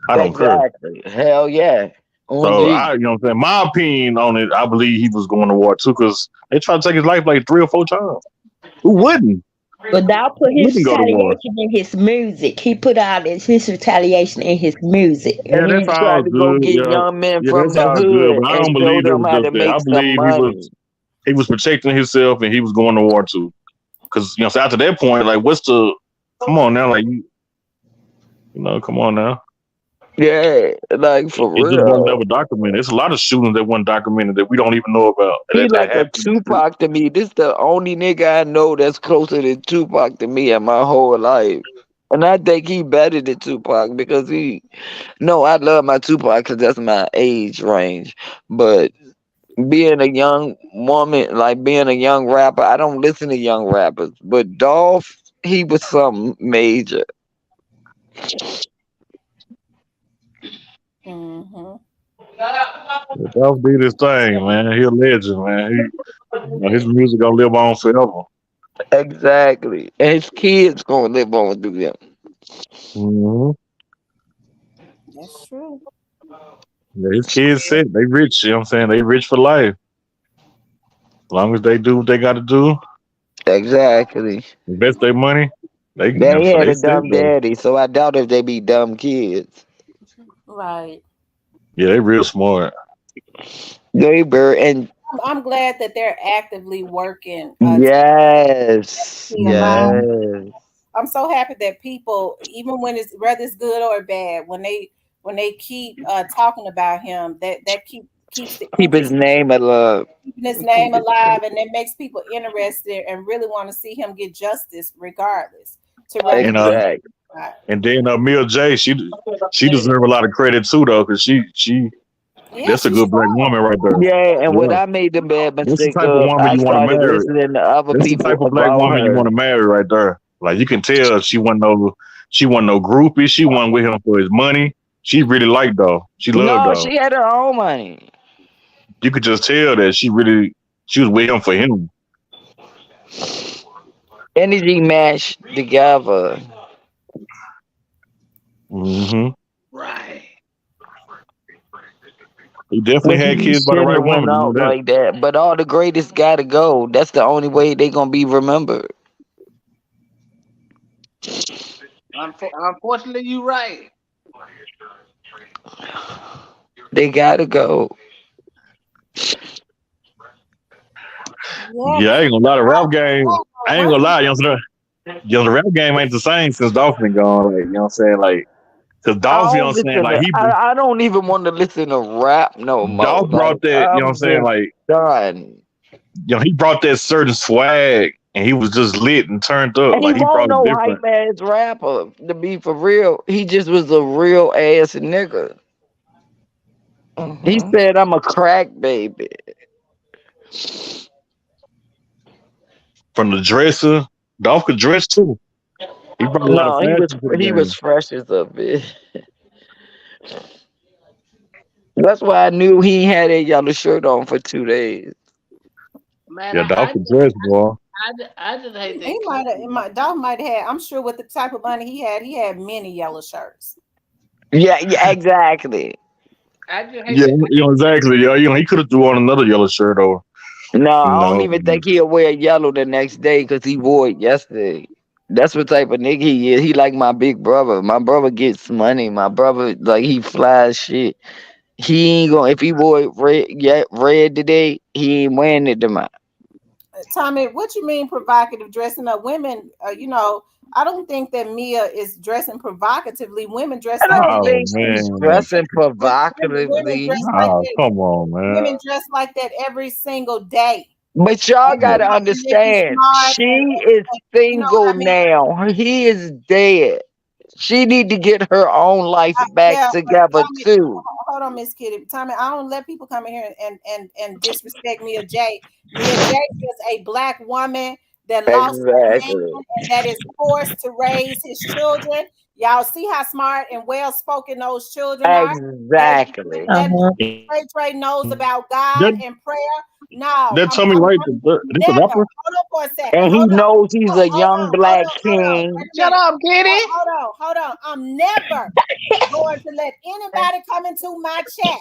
I don't care. Exactly. Hell yeah. So you know what I'm saying? My opinion on it, I believe he was going to war too, because they tried to take his life like 3 or 4 times. Who wouldn't? But Dolph put his Wouldn't go to war? retaliation in his music. He put out his retaliation in his music. Yeah, And he that's all tried to go good. get Yeah, young men yeah, from that's the all good. hood But I and don't show believe it them was how just to that. I make some believe money. he was protecting himself and he was going to war too. Because so after that point, like, what's the? Come on now, like come on now. Yeah, like for It just wasn't real. ever documented. It's a lot of shootings that wasn't documented that we don't even know about. He That like a happened. Tupac to me. This the only nigga I know that's closer than Tupac to me in my whole life. And I think he better than Tupac because I love my Tupac because that's my age range. But being a young woman, like being a young rapper, I don't listen to young rappers. But Dolph, he was something major. Mm-hmm. Dolph did his thing, man. He a legend, man. His music gonna live on forever. Exactly. And his kids gonna live on through them. Mm-hmm. That's true. Yeah, his kids said they rich. You know what I'm saying? They rich for life. As long as they do what they got to do, Exactly. invest their money, they They so had they a said dumb though. daddy, so I doubt if they be dumb kids. Right. Yeah, they real smart. They were, and I'm glad that they're actively working. yes, Alive. yes. I'm so happy that people, even when it's whether it's good or bad, when they keep talking about him, that keeps the Keep his interest, name alive. keeping his name alive, and that makes people interested and really want to see him get justice, regardless. And and then Mia J, she deserve a lot of credit too though, because she Yeah, That's a she good black woman right there. Yeah, and what Yeah. I made the bad That's the mistake type of of, woman I you want to started marry. listening to other That's the people type of black about woman you want her. to marry right there. Like you can tell she wasn't no groupie. She wasn't with him for his money. She really liked Dolph. She loved No, Dolph. she had her own money. You could just tell that she was with him for him. Energy matched together. Mm-hmm. Right. He definitely Well, had he kids by the shouldn't right have went woman. You know out that. like that. But all the greatest gotta go. That's the only way they gonna be remembered. Unfortunately, you right. They gotta go. Yeah, Yeah, I ain't gonna lie. The rap game, I ain't gonna lie. Russell. The rap game ain't the same since Dolph been gone. Like, you know what I'm saying? Like, cause I Dolph, you know don't what I'm saying? listen Like, to. I don't even want to listen to rap no more. Dolph brought Like that, you know what I'm I'm saying? just Like, done. he brought that certain swag and he was just lit and turned up. And he Like, he won't brought it no hype different. ass rapper. To be for real, he just was a real ass nigga. He said, "I'm a crack baby." From the dresser, Dolph could dress too. He brought a lot of No, fashion to the he was game. fresh as a bitch. That's why I knew he had a yellow shirt on for 2 days. Man, Yeah, Dolph could dress, boy. I just hate He that. Dolph might have had. I'm sure with the type of money he had many yellow shirts. Yeah, exactly. I just hate Yeah, that. you know, exactly. Yeah, he could have threw on another yellow shirt over. No, I don't No. even think he'll wear yellow the next day because he wore it yesterday. That's what type of nigga he is. He like my big brother. My brother gets money. My brother, like, he flies shit. He ain't gonna, if he wore it red today, he ain't wearing it tomorrow. Tommy, what you mean provocative dressing up? Women, I don't think that Mia is dressing provocatively. Women dress I like don't that. Oh think she's man. dressing Women provocatively. dress like Oh, that. come on, man. Women dress like that every single day. But y'all And, gotta Nicki understand, Smart she and is you know what single I mean? now. He is dead. She need to get her own life back Yeah, but together Tommy, too. hold on, Miss Kitty. Tommy, I don't let people come in here and disrespect Mia J. Mia J is a black woman that lost a man Exactly. and that is forced to raise his children. Y'all see how smart and well spoken those children are. Exactly. That Uh-huh. Trey knows about God That and prayer. No, that Tommy I'm Wright, this a never. rapper? Hold on for a second. And he Hold on. knows he's a Hold young on. Hold black on. Hold on. king. Wait a Shut minute. up, Kitty. Hold on. I'm never going to let anybody come into my chat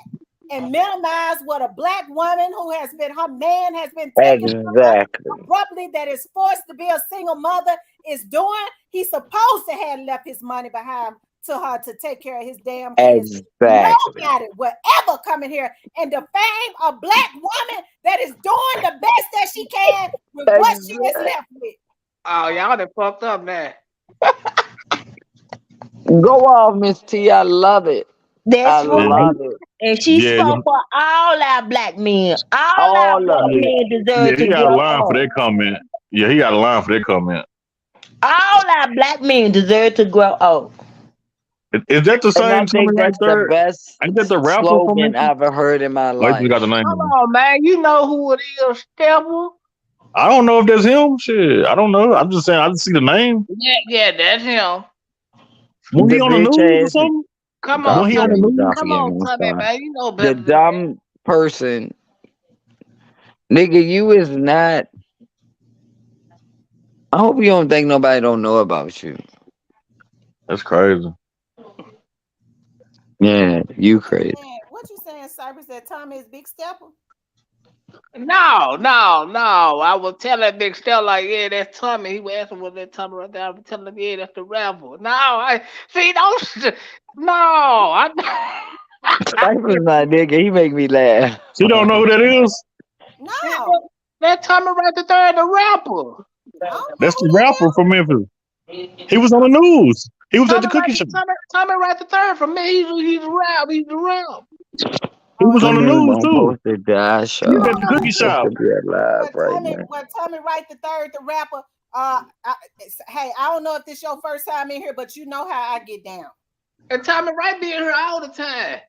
and minimize what a black woman who has been, her man has been taken from her Exactly. abruptly, that is forced to be a single mother, is doing. He's supposed to have left his money behind to her to take care of his damn kids. Exactly. Nobody will ever come in here and defame a black woman that is doing the best that she can with what she is left with. Oh, y'all done fucked up now. Go off, Miss T. I love it. I That's right. love it. And she Yeah, spoke for all our black men. All our All black of yeah, it. men yeah. deserve He to got a grow line for up. that comment. Yeah, he got a line for that comment. All our black men deserve to grow up. Is that the And I same Tommy think right that's the there? best Ain't that the rapper from slogan Memphis? I've ever heard in my Oh, he just got the life. name. Come on, man. You know who it is, Stepper. I don't know if that's him. Shit, I don't know. I'm just saying. I just see the name. Yeah, that's him. When The he on the bitch news or ass something? Come on, When he on the Gotti Tommy. news? Come ain't on, gonna Tommy, start. man. You know The better than that. dumb person, nigga, you is not. I hope you don't think nobody don't know about you. That's crazy. Yeah, you crazy. Man, what you saying, Cypress, that Tommy is Big Stepper? No. I was telling Big Steph like, yeah, that's Tommy. He was asking what that Tommy right there. I was telling him, yeah, that's the rapper. No, I see. Don't. No, I. Cypher's my nigga. He make me laugh. She don't know who that is. No. That Tommy right there, the rapper. I don't know That's who the that rapper is. from Memphis. He was on the news. He was at the cookie show. Tommy right there from me. He's the rap. He's the rap. He was My on the name news don't too. post it. I He was show. at the cookie I'm supposed shop. to be alive right now. Tommy Wright the third, the rapper. Hey, I don't know if this your first time in here, but you know how I get down. And Tommy Wright be here all the time.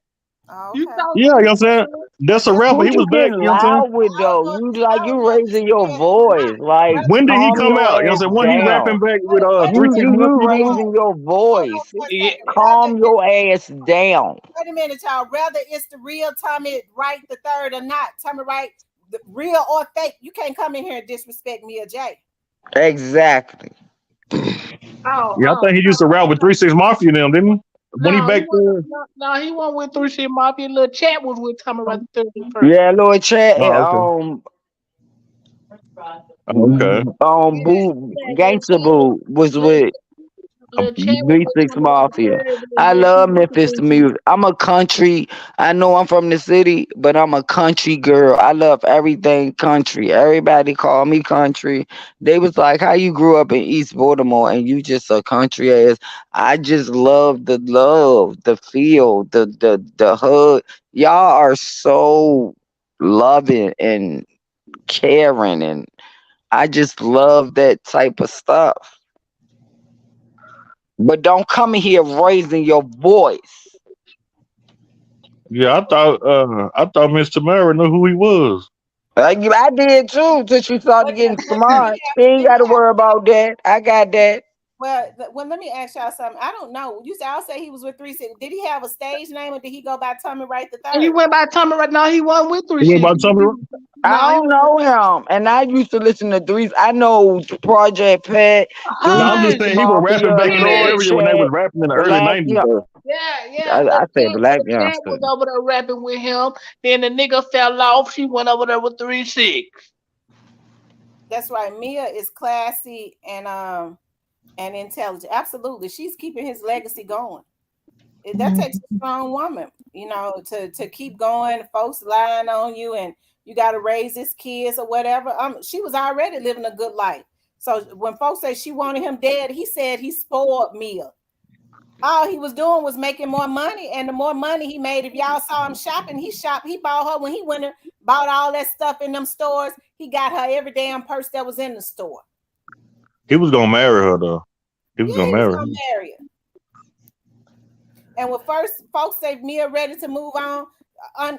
Oh, You okay. thought Yeah, you know what I'm saying? That's a rapper. Who He was you back, getting you know what I'm saying? loud with though? You like you raising your voice. Like When did he calm come your out? You know what I'm ass saying? When he down. rapping back with You 3 6 you Mafia, you he was. raising your voice. Yeah. Calm your ass down. Wait a minute, y'all. Whether it's the real Tommy Wright the third or not, Tommy Wright, the real or fake, you can't come in here and disrespect Mia J. Exactly. Yeah, I think he used to rap with 3 6 Mafia and them, didn't he? When he No, he back wasn't. there. No, he wasn't with 3 Shit Mafia. Little chat was with Tommy right there in person. Yeah, Lord Chat and Oh, okay. Okay. Boo Gangsta Boo was with Little chat was with 3 6 Tommy right Mafia. there. I Little love people with Memphis 3 6. music. I'm a country. I know I'm from the city, but I'm a country girl. I love everything country. Everybody call me country. They was like, "How you grew up in East Baltimore and you just a country ass?" I just love, the feel, the hood. Y'all are so loving and caring, and I just love that type of stuff. But don't come in here raising your voice. Yeah, I thought Miss Tamara knew who he was. I did too till she started getting smart. She ain't got to worry about that. I got that. Well, let me ask y'all something. I don't know. You said I'll say he was with 3 6. Did he have a stage name or did he go by Tommy Wright the And he third? went by Tommy right now. He wasn't with 3 He went Shit. by Tommy. I don't know him, and I used to listen to threes. I know Project Pat, No, 3 I'm just 6 saying he was rapping Mafia, back in that Lord area when they was Chat, rapping in the early Black '90s. Young. Though. Yeah. I said Black Little chat Youngster. was over there rapping with him. Then the nigga fell off. She went over there with 3 6. That's right. Mia is classy and intelligent. Absolutely. She's keeping his legacy going. That takes a strong woman, to keep going. Folks lying on you, and you got to raise his kids or whatever. She was already living a good life. So when folks say she wanted him dead, he said he spoiled Mia. All he was doing was making more money, and the more money he made, if y'all saw him shopping, he bought her when he went and bought all that stuff in them stores. He got her every damn purse that was in the store. He was gonna marry her though. He was Yeah, gonna he was marry gonna her. marry her. And when first folks say Mia ready to move on, I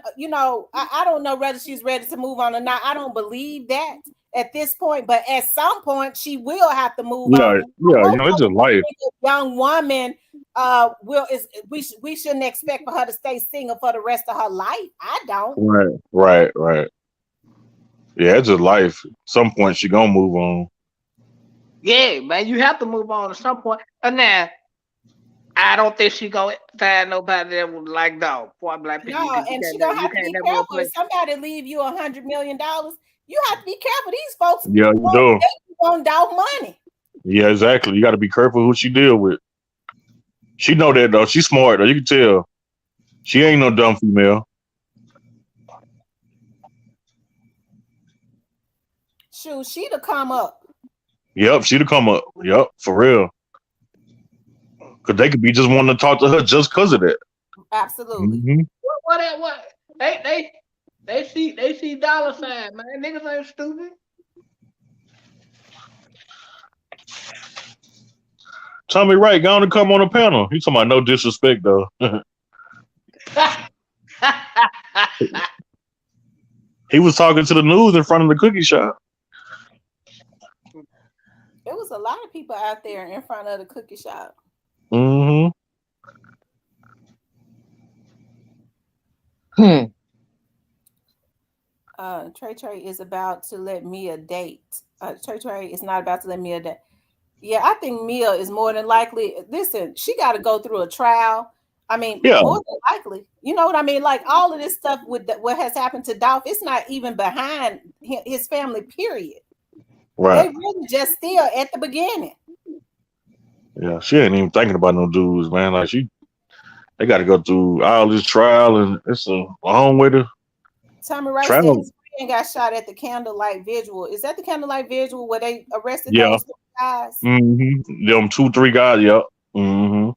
don't know whether she's ready to move on or not. I don't believe that at this point, but at some point she will have to move on. Yeah. It's just life. Young woman we shouldn't expect for her to stay single for the rest of her life. I don't. Right. Yeah, it's just life. At some point she gonna move on. Yeah, man, you have to move on at some point. And now, I don't think she gonna find nobody that was like dog. Boy, black people, No, and she gonna have to be careful. If somebody leave you $100 million, you have to be careful. These folks Yeah, you do. want dog money. Yeah, exactly. You got to be careful who she deal with. She know that though. She's smart though. You can tell. She ain't no dumb female. Shoot, she'd have come up. Yep, she'd have come up. Yep, for real. Cause they could be just wanting to talk to her just cause of that. Absolutely. Mm-hmm. What? They see dollar sign, man. Niggas ain't stupid. Tommy Wright, go on and come on the panel. He's talking about no disrespect though. He was talking to the news in front of the cookie shop. There was a lot of people out there in front of the cookie shop. Mm-hmm. Trey is about to let Mia date. Trey is not about to let Mia date. Yeah, I think Mia is more than likely. Listen, she got to go through a trial. I mean, more than likely. You know what I mean? Like all of this stuff with what has happened to Dolph, it's not even behind his family, period. Right. They really just still at the beginning. Yeah, she ain't even thinking about no dudes, man. Like they got to go through all this trial, and it's a long way to Tommy Wright said his friend got shot at the candlelight vigil. Is that the candlelight vigil where they arrested those two guys? Mm-hmm. Them 2-3 guys, yep. Mm-hmm.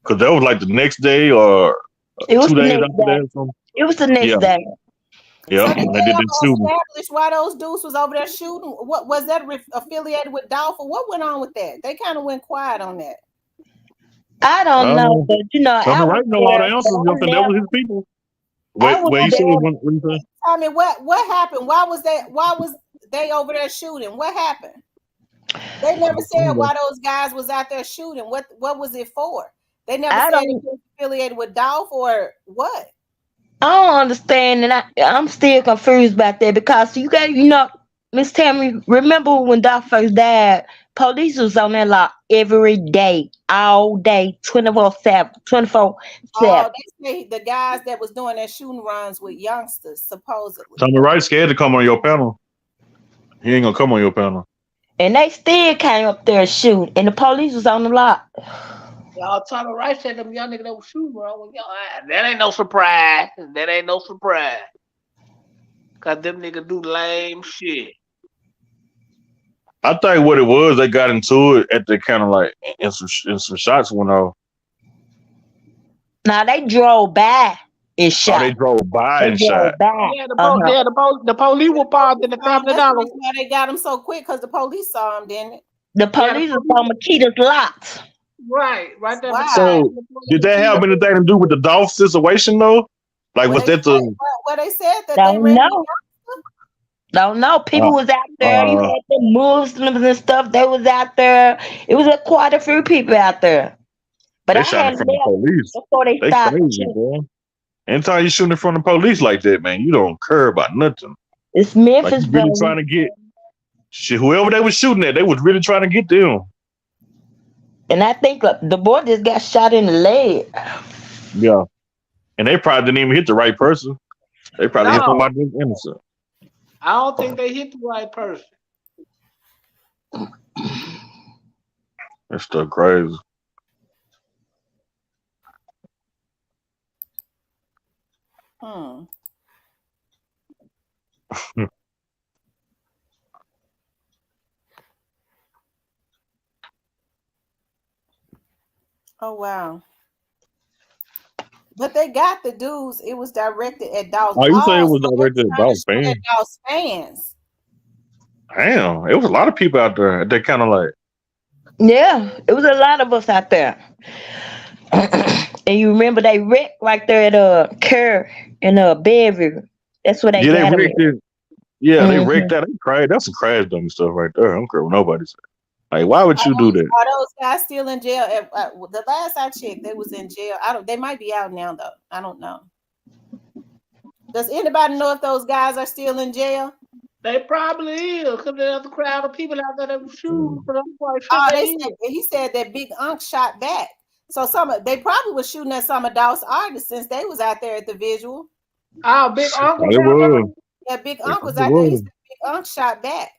Cause that was like the next day or 2 days after that or something. It was the next day. Yeah, So did they did the shooting. establish why those dudes was over there shooting? What was that affiliated with Dolph, or what went on with that? They kind of went quiet on that. I don't know, but I Tommy was Wright know all the there, answers. so You know, that was his people. I was Wait, you said there. what you said? I mean, what happened? Why was they over there shooting? What happened? They never said why those guys was out there shooting. What was it for? They never I said it don't. was affiliated with Dolph or what. I don't understand, and I'm still confused about that because Miss Tammy, remember when Doc first died? Police was on that lot every day, all day, 24/7, 24/7. Oh, they say the guys that was doing their shooting runs with youngsters, supposedly. Tommy Wright scared to come on your panel. He ain't gonna come on your panel. And they still came up there and shoot, and the police was on the lot. Y'all Tommy Wright said them young niggas that was shooting wrong. That ain't no surprise. That ain't no surprise. Cause them niggas do lame shit. I think what it was, they got into it at the kind of like, and some shots went off. Now they drove by and shot. Oh, they drove by and shot. Yeah, the police were part in the family That's dollar. why they got him so quick because the police saw him, didn't it? The police was on Makita's lot. Right there. Wow. So did that have anything to do with the Dolph situation though? Like, was that the? Well, they said that Don't they know. Don't know. People was out there. You had the Muslims and stuff. They was out there. It was quite a few people out there. But They I shot had in front of left police. before they They stopped. crazy, bro. Anytime you shooting in front of police like that, man, you don't care about nothing. It's Like, Memphis, you really baby. trying to get shit. Whoever they was shooting at, they was really trying to get them. And I think the boy just got shot in the leg. Yeah, and they probably didn't even hit the right person. They probably hit somebody that's innocent. I don't think they hit the right person. That stuff crazy. Oh wow. But they got the dudes. It was directed at Dolph. Oh, you say it was so directed at Dolph fans? Dolph's fans. Damn, it was a lot of people out there. They kind of like. Yeah, it was a lot of us out there. And you remember they wrecked right there at Kerr in Bedford. That's where they Yeah, got they him. wrecked it. Yeah, they Mhm. wrecked that. They crazy. That's some crash dummy stuff right there. I don't care what nobody said. Like, why would you do that? Are those guys still in jail? The last I checked, they was in jail. They might be out now though. I don't know. Does anybody know if those guys are still in jail? They probably is because there's a crowd of people out there that were shooting. But I'm quite sure He said that Big Unc shot back. So they probably was shooting at some of Dolph's artists since they was out there at the visual. Oh, Big Unc was They out there? was. Yeah, Big They Unc was probably out there. He was. said Big Unc shot back.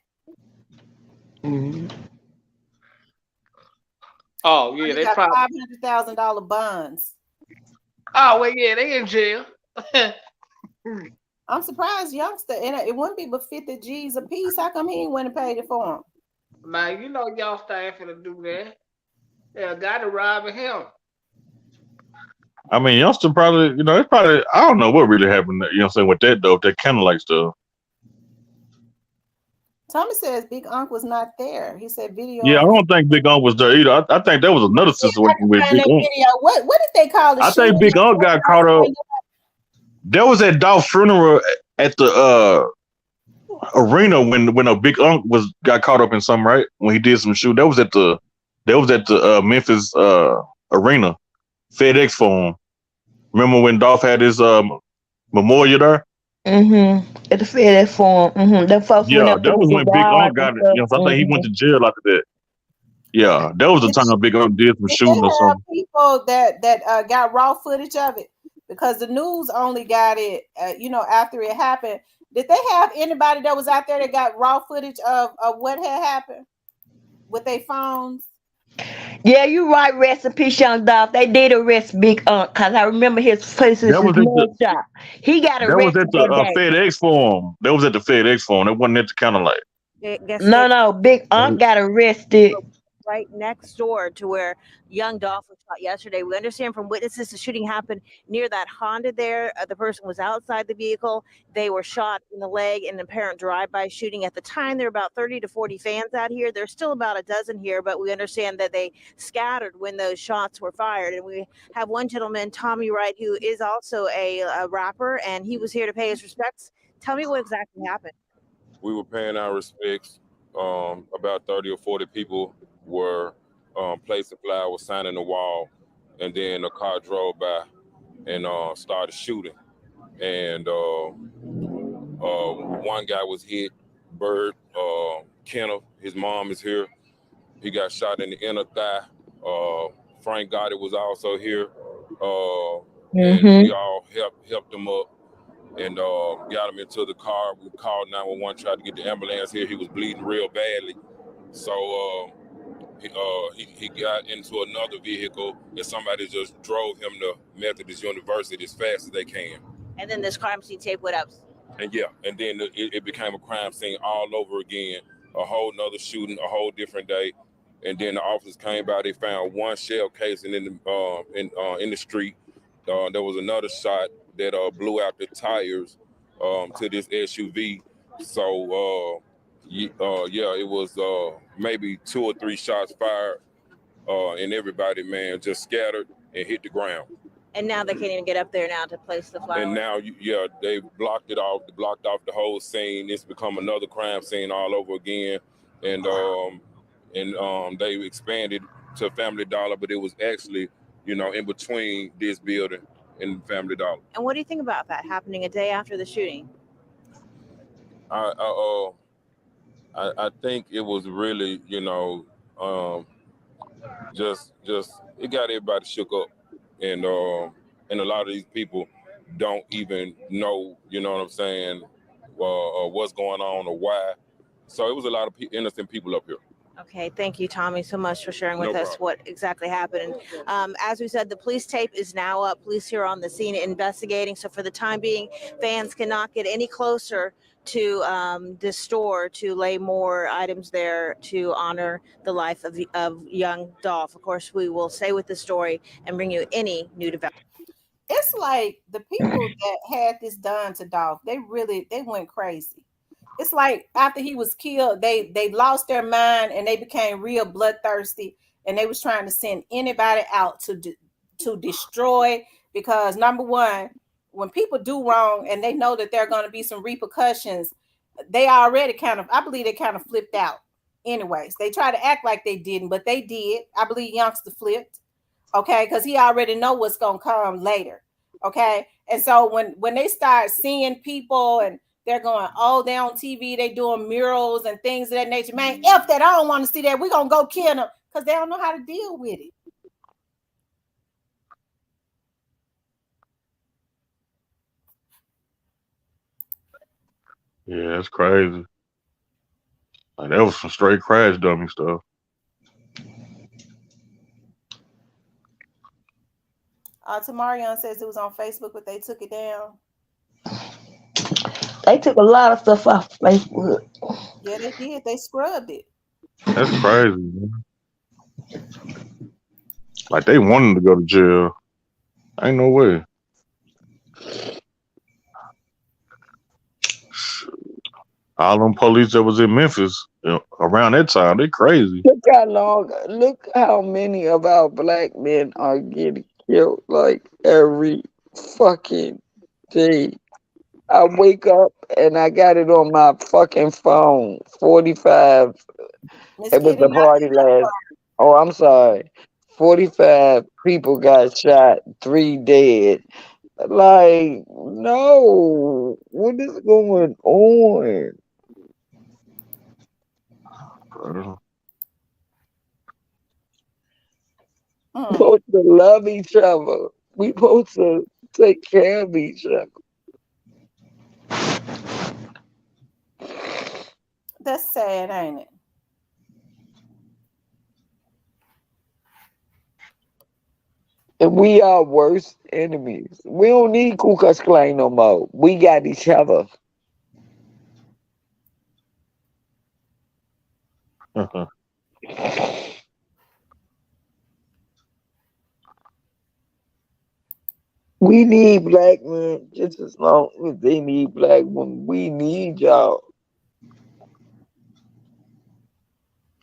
Oh yeah, they got probably. $500,000 bonds. Oh well, yeah, they in jail. I'm surprised, youngster, and it wouldn't be but 50 G's a piece. How come he ain't went and paid it for him? Man, you know y'all staying finna do that. Yeah, got to robbing him. I mean, youngster probably, it's probably, I don't know what really happened, with that though, that kind of like stuff. Tommy says Big Unc was not there. He said video. Yeah, I don't think Big Unc was there either. I think that was another situation with Big Unc. Video. What did they call the I think shooting? Big Unc got caught up. That was at Dolph's funeral at the arena when a Big Unc got caught up in something, right? When he did some shoot. That was at the Memphis arena, FedEx Forum. Remember when Dolph had his memorial there? Mm-hmm. At the FedEx Forum. Mm-hmm. That folks Yeah, went up that was when Big Unc got it. and I think he went to jail after that. Yeah, that was the time Big Unc did some shooting or something. People that got raw footage of it because the news only got it, after it happened. Did they have anybody that was out there that got raw footage of what had happened with their phones? Yeah, you right. Rest in peace, Young Dolph. They did arrest Big Unc because I remember his face. He got arrested. That was at the FedEx Forum. That was at the FedEx Forum. That wasn't at the kind of like. No, Big Unc got arrested right next door to where young Dolph was shot yesterday. We understand from witnesses the shooting happened near that Honda there. The person was outside the vehicle. They were shot in the leg in an apparent drive-by shooting. At the time, there were about 30 to 40 fans out here. There's still about a dozen here, but we understand that they scattered when those shots were fired. And we have one gentleman, Tommy Wright, who is also a rapper, and he was here to pay his respects. Tell me what exactly happened. We were paying our respects. About 30 or 40 people were placing flowers, signing the wall, and then a car drove by and started shooting. And one guy was hit, Bird, Kenneth, his mom is here. He got shot in the inner thigh. Frank Gotti was also here. And we all helped him up and got him into the car. We called 911, tried to get the ambulance here. He was bleeding real badly. So he got into another vehicle and somebody just drove him to Methodist University as fast as they can. And then this crime scene tape went up. And then it became a crime scene all over again. A whole nother shooting, a whole different day. And then the officers came by. They found one shell casing in the street. There was another shot that blew out the tires to this SUV. So it was maybe 2 or 3 shots fired, and everybody, man, just scattered and hit the ground. And now they can't even get up there now to place the flowers. And now, they blocked it off. They blocked off the whole scene. It's become another crime scene all over again. And they expanded to Family Dollar, but it was actually, in between this building and Family Dollar. And what do you think about that happening a day after the shooting? I think it was really, just it got everybody shook up, and a lot of these people don't even know, you know what I'm saying, what's going on or why. So it was a lot of innocent people up here. Okay, thank you, Tommy, so much for sharing with us what exactly happened. And as we said, the police tape is now up. Police here on the scene investigating. So for the time being, fans cannot get any closer to this store to lay more items there to honor the life of young Dolph. Of course, we will stay with the story and bring you any new development. It's like the people that had this done to Dolph, they went crazy. It's like after he was killed, they lost their mind and they became real bloodthirsty, and they was trying to send anybody out to destroy, because number one, when people do wrong and they know that there are going to be some repercussions, they already I believe they kind of flipped out. Anyways, they try to act like they didn't, but they did. I believe youngster flipped, okay, because he already know what's going to come later, okay? And so when they start seeing people and they're going, oh, they on TV, they doing murals and things of that nature. Man, F that, I don't want to see that. We're going to go kill them, because they don't know how to deal with it. Yeah, that's crazy. Like, that was some straight crash dummy stuff. Tamarion says it was on Facebook, but they took it down. They took a lot of stuff off Facebook. Yeah, they did. They scrubbed it. That's crazy, man. Like, they wanted to go to jail. Ain't no way. All them police that was in Memphis around that time, they crazy. Look how many of our black men are getting killed like every fucking day. I wake up and I got it on my fucking phone. 45. It was the party last. Oh, I'm sorry. 45 people got shot, 3 dead. Like, no. What is going on? We're supposed to love each other. We supposed to take care of each other. That's sad, ain't it? And we are worst enemies. We don't need Ku Klux Klan no more. We got each other. We need black men just as long as they need black women. We need y'all.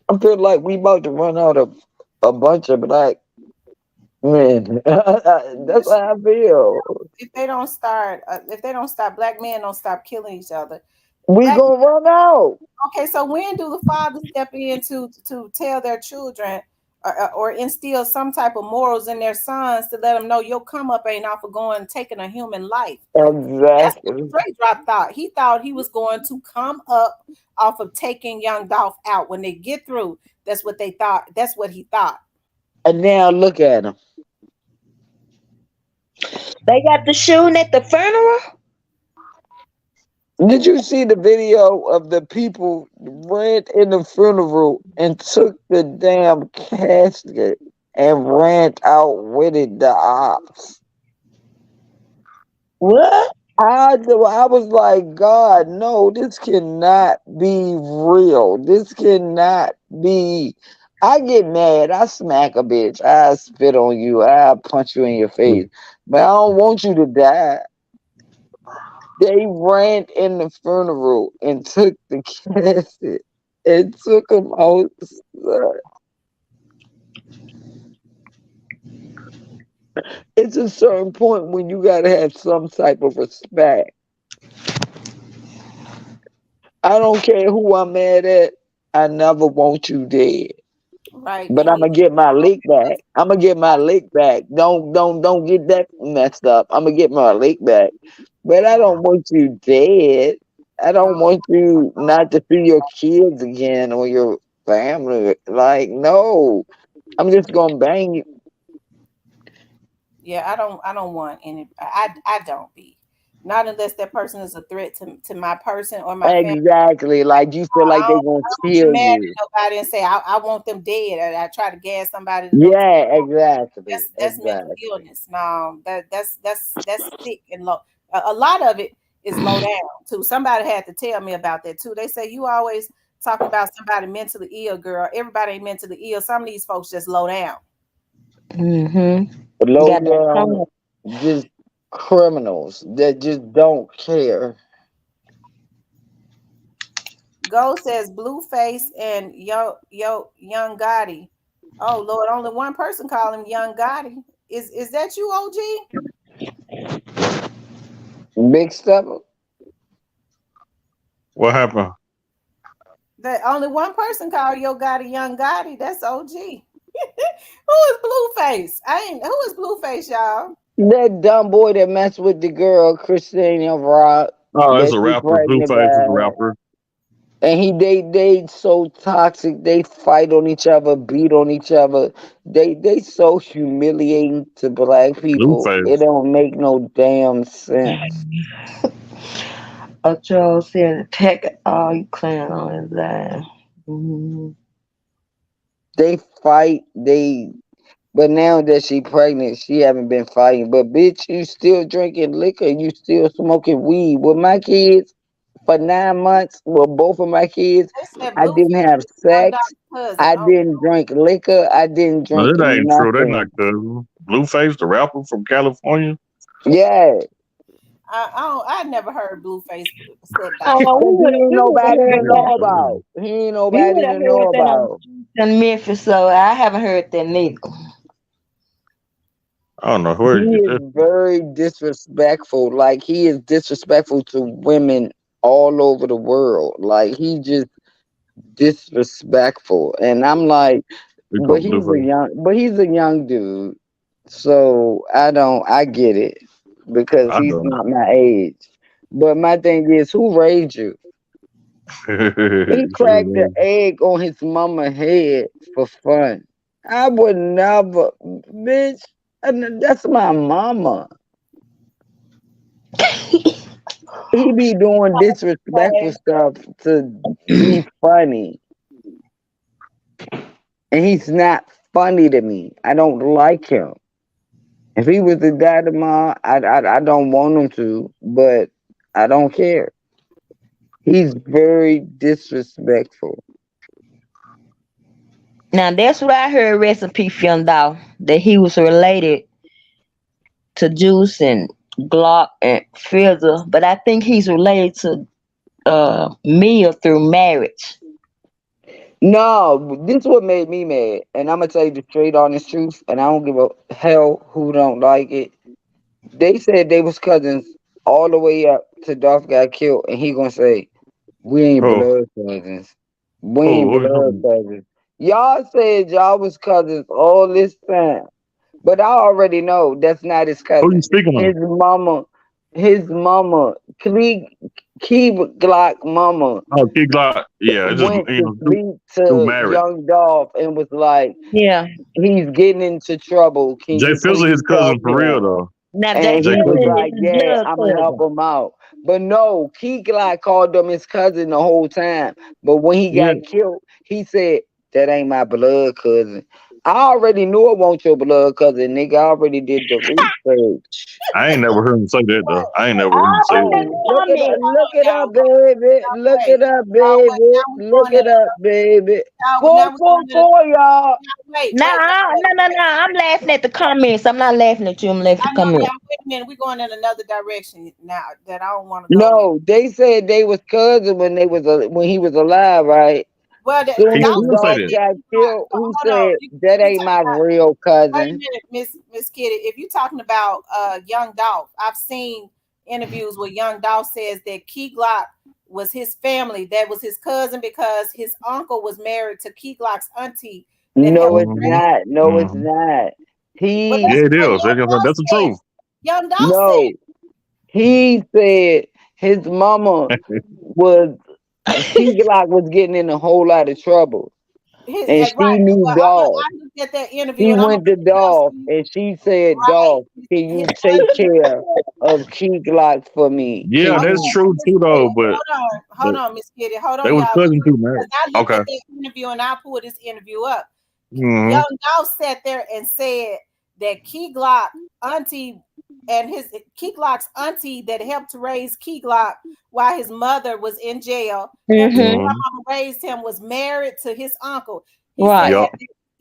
I feel like we about to run out of a bunch of black men. That's how I feel. If they don't stop, black men don't stop killing each other. We Black gonna run out. Okay, so when do the fathers step in to tell their children or instill some type of morals in their sons to let them know your come up ain't off of going taking a human life? That's what Exactly. Dre Drop thought. He thought he was going to come up off of taking young Dolph out. When they get through, that's what they thought. That's what he thought. And now look at them. They got the shooting at the funeral. Did you see the video of the people ran in the funeral and took the damn casket and ran out with it? The ops. What? I was like, God, no, this cannot be real. This cannot be. I get mad. I smack a bitch. I spit on you. I punch you in your face. But I don't want you to die. They ran in the funeral and took the casket and took him outside. It's a certain point when you gotta have some type of respect. I don't care who I'm mad at. I never want you dead. Right. But I'm gonna get my lick back. I'm gonna get my lick back. Don't get that messed up. I'm gonna get my lick back. But I don't want you dead. I don't want you not to see your kids again or your family. Like, no. I'm just gonna bang you. Yeah, I don't want any. I don't be. Not unless that person is a threat to my person or my family. Exactly. Like you feel like they gonna I don't get kill mad at you. nobody and say I want them dead. I try to gas somebody to go to. Yeah, exactly. That's mental Exactly. illness. No, that's sick and low. A lot of it is low down too. Somebody had to tell me about that too. They say you always talking about somebody mentally ill, girl. Everybody ain't mentally ill. Some of these folks just low down. Low Got that down, just criminals that just don't care. Go says Blueface and Young Gotti. Oh Lord, only one person call him Young Gotti. Is that you, OG? Big stepper. What happened? That only one person called Yo Gotti Young Gotti. That's OG. Who is Blueface? Who is Blueface, y'all? That dumb boy that messed with the girl, Christina Rock, Oh, that's that a she rapper. pregnant Blueface is a by. rapper. And they so toxic. They fight on each other, beat on each other. They so humiliating to black people. It Blueface. don't make no damn sense. A Charles said, "Pack all you clown on his line." They fight. But now that she pregnant, she haven't been fighting. But bitch, you still drinking liquor. You still smoking weed. With my kids, for 9 months, with both of my kids, They said I Blueface didn't have is Young sex. Gott's cousin. I Oh, didn't drink liquor. I didn't No, drink that ain't true. They nothing. not cousins. Blueface, the rapper from California. Yeah. I never heard Blueface said that. Oh, Cause he ain't we would have nobody to heard know that. about. He ain't We nobody would have to heard know that on about. in Memphis, so I haven't heard that neither. I don't know He where you get is that. very disrespectful. Like he is disrespectful to women all over the world. Like he just disrespectful. And I'm like, We call Blueface. but he's a young dude. So I get it because I he's don't. not my age. But my thing is, who raised you? He cracked the Sure. egg on his mama head for fun. I would never, bitch. That's my mama. He be doing disrespectful stuff to be funny, and he's not funny to me. I don't like him. If he was to die tomorrow, I don't want him to, but I don't care. He's very disrespectful. Now that's what I heard. Recipe found out that he was related to Juice and Glock and Fizzle, but I think he's related to Mia through marriage. No, this is what made me mad, and I'm gonna tell you the straight honest truth, and I don't give a hell who don't like it. They said they was cousins all the way up to Dolph got killed, and he gonna say we ain't Oh, blood cousins. We oh, ain't what you blood talking cousins. Y'all said y'all was cousins all this time, but I already know that's not his Who you cousin. speaking of? His mama, Key Glock mama Oh, Kid Glock. Yeah, it's just went you to know, speak through to marriage. young Dolph and was like, Yeah. he's getting into trouble. Can Jay you Fizzle his please cousin help for real him? though. Now Jay And Jay he was Fizzle Fizzle. is like, his yeah, blood I'm going to help cousin. him out. But no, Key Glock called him his cousin the whole time. But when he Yeah, got killed, he said, that ain't my blood cousin. I already knew it wasn't your blood cousin, nigga. I already did the research. I ain't never heard him say that though. I ain't never heard him say All in that. the Oh, comments. look it Now, up, baby. Look wait. it up, Wait. baby. Now we're Look going to it up, baby. now we're going to 444, y'all. wait, Nah, wait, wait, wait, no. wait. I'm laughing at the comments. I'm not laughing at you. I'm laughing at I the know comments. now. Wait a minute, we're going in another direction now that I don't want to go in. No, they said they was cousins when when he was alive, right? Well, Soon He as Dolph still say said Dolph that. got killed, he hold on. said If that you ain't talking my about real wait a cousin. minute, Miss Kitty. If you're talking about young Dolph, I've seen interviews where young Dolph says that Key Glock was his family, that was his cousin because his uncle was married to Key Glock's auntie that No, helped it's Mm-hmm. raise. not. No, it's Mm-hmm. not. Well, He that's Yeah, it what is. young Dolph That's the said. truth. Young Dolph said no. He said his mama was Key Glock was getting in a whole lot of trouble, his and right. she knew Well, Dolph. I looked at that interview He and I'm gonna went to put it up. Dolph, and she said, Right. "Dolph, can His you take care of Key Glock for me? Yeah, Can Okay, that's you?" true Miss too Kitty, though. But hold on, Miss Kitty, hold they on, was y'all, cousins too, man. because I looked Okay. at that interview and I pulled this interview up. Mm-hmm. Young Dolph sat there and said that Key Glock auntie and his Key Glock's auntie that helped to raise Key Glock while his mother was in jail, helped his Mm-hmm. Mm-hmm. grandmama raised him, was married to his uncle. He Right. said Yep.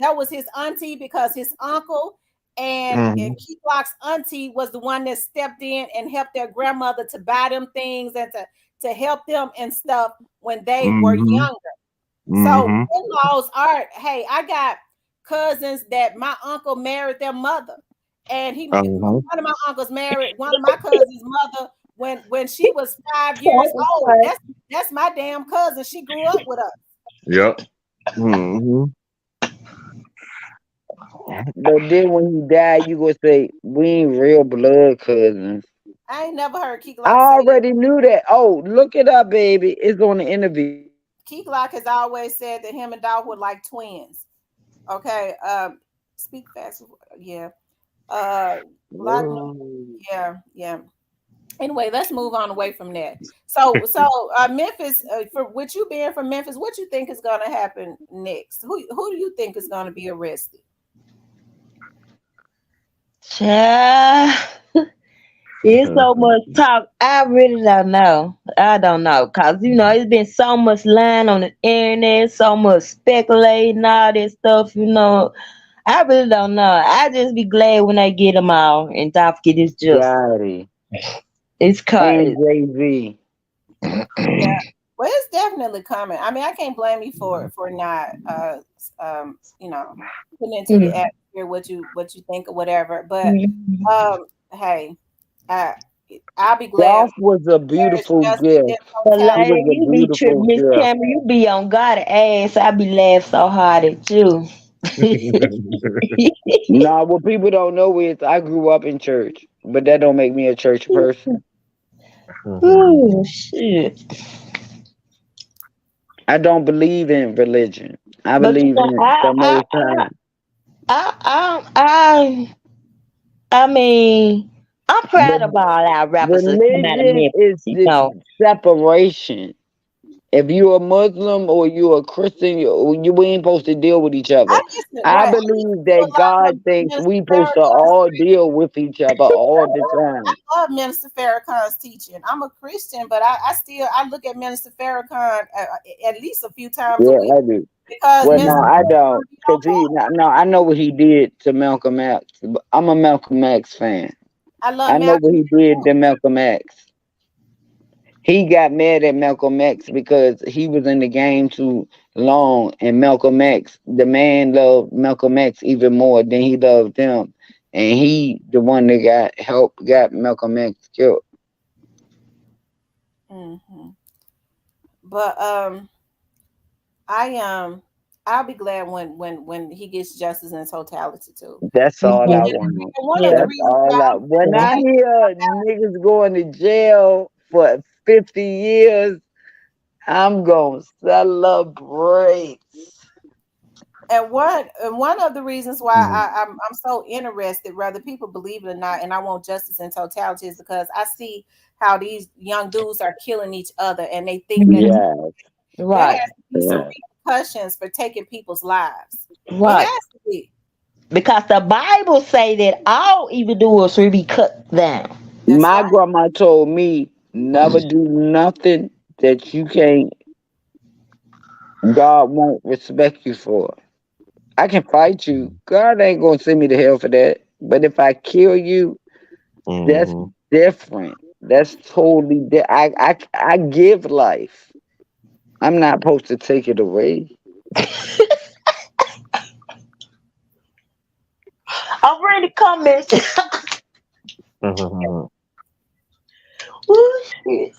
that was his auntie because his uncle and Mm-hmm. Key Glock's auntie was the one that stepped in and helped their grandmother to buy them things and to help them and stuff when they were Mm-hmm. younger. So Mm-hmm. in-laws are, hey, I got cousins that my uncle married their mother. And Uh-huh. one of my uncles married one of my cousins' mother when she was 5 years old. That's my damn cousin. She grew up with us. Yep. Mm-hmm. But then when he died, you gonna say we ain't real blood cousins. I ain't never heard Key I Glock say that. already knew that. Oh, look it up, baby. It's on the interview. Key Glock has always said that him and Dolph were like twins. Okay. Speak fast. Yeah. Glock, yeah. Anyway, let's move on away from that. So Memphis, for with you being from Memphis, what you think is gonna happen next? Who do you think is gonna be arrested? Child, it's so much talk. I really don't know. I don't know. Cause it's been so much lying on the internet, so much speculating, all this stuff. I really don't know. I just be glad when I get them all and Dolph get his justice. Gotti It's and crazy. Jay-Z. Yeah. Well, it's definitely coming. I mean, I can't blame you for not putting into the atmosphere what you think or whatever. But hey, I'll be glad Dolph was a there is beautiful justice gift. in But He like was totality. a you be tripping, beautiful Miss gift. Cameron, you be on God ass. I be laughing so hard at you. Nah, what people don't know is I grew up in church, but that don't make me a church person. Oh shit. I don't believe in religion. I But believe in the Most High. I mean, I'm proud of all our rappers that come out of Religion is the Memphis. separation. If you're a Muslim or you're a Christian, you ain't supposed to deal with each other. I I listen believe to a that lot of God thinks Minister we supposed to Farrakhan's all preaching. deal with each other all the time. I love Minister Farrakhan's teaching. I'm a Christian, but I look at Minister Farrakhan at least a few times a Yeah, week I do. because Well, no, Minister I Farrakhan don't, be cause on point. I know what he did to Malcolm X. I'm a Malcolm X fan. I love I know Malcolm. what he did to Malcolm X. He got mad at Malcolm X because he was in the game too long, and Malcolm X, the man loved Malcolm X even more than he loved him, and he, the one that got Malcolm X killed. Hmm. But I I'll be glad when he gets justice in totality too. That's all I And, Mhm. want. and one of the Yeah. That's reasons why all I. I'm When saying I Yeah. that, hear niggas going to jail for 50 years, I'm gonna celebrate. and one of the reasons why Mhm. I'm so interested, whether people believe it or not, and I want justice in totality, is because I see how these young dudes are killing each other, and they think that Mhm. Yeah, there Right. has to be some yeah. repercussions for taking people's lives. It Right. has to be. Because the Bible say that all evildoers will be cut down. That's My right. grandma told me never do nothing that you can't, God won't respect you for. I can fight you. God ain't gonna send me to hell for that. But if I kill you, that's Hmm. different. That's totally I give life. I'm not supposed to take it away. I'm ready to comment. Hmm. Woo, shit.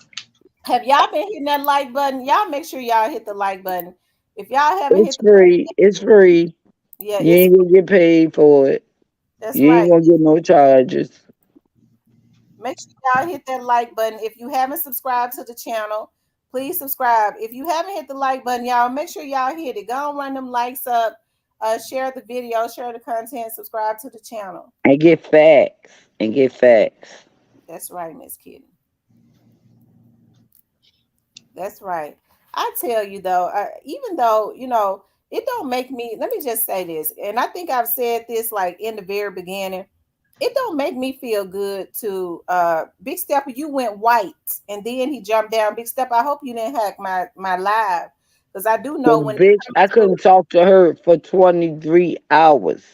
Have y'all been hitting that like button? Y'all make sure y'all hit the like button. If y'all haven't It's hit the free. It's free. yeah, You it's ain't gonna get paid for it. that's You ain't right. gonna get no charges. Make sure y'all hit that like button. If you haven't subscribed to the channel, please subscribe. If you haven't hit the like button, y'all make sure y'all hit it. Go and run them likes up. Share the video, share the content, subscribe to the channel. And get facts. And get facts. That's right, Miss Kitty. That's right. I tell you though, even though it don't make me. Let me just say this, and I think I've said this like in the very beginning. It don't make me feel good to Big Stepper. You went white, and then he jumped down. Big Step. I hope you didn't hack my live, because I do know But when it bitch, I comes to couldn't talk to her for 23 hours.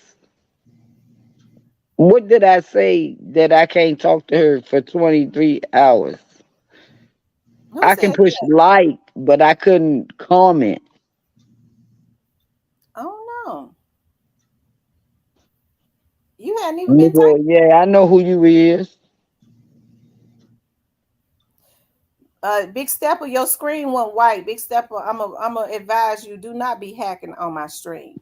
What did I say that I can't talk to her for 23 hours? who I can said push that? like, but I couldn't comment. I don't know. You hadn't even been Nigga, typing. yeah, I know who you is. Big Stepper, your screen went white. Big Stepper, I'm a advise you, do not be hacking on my stream.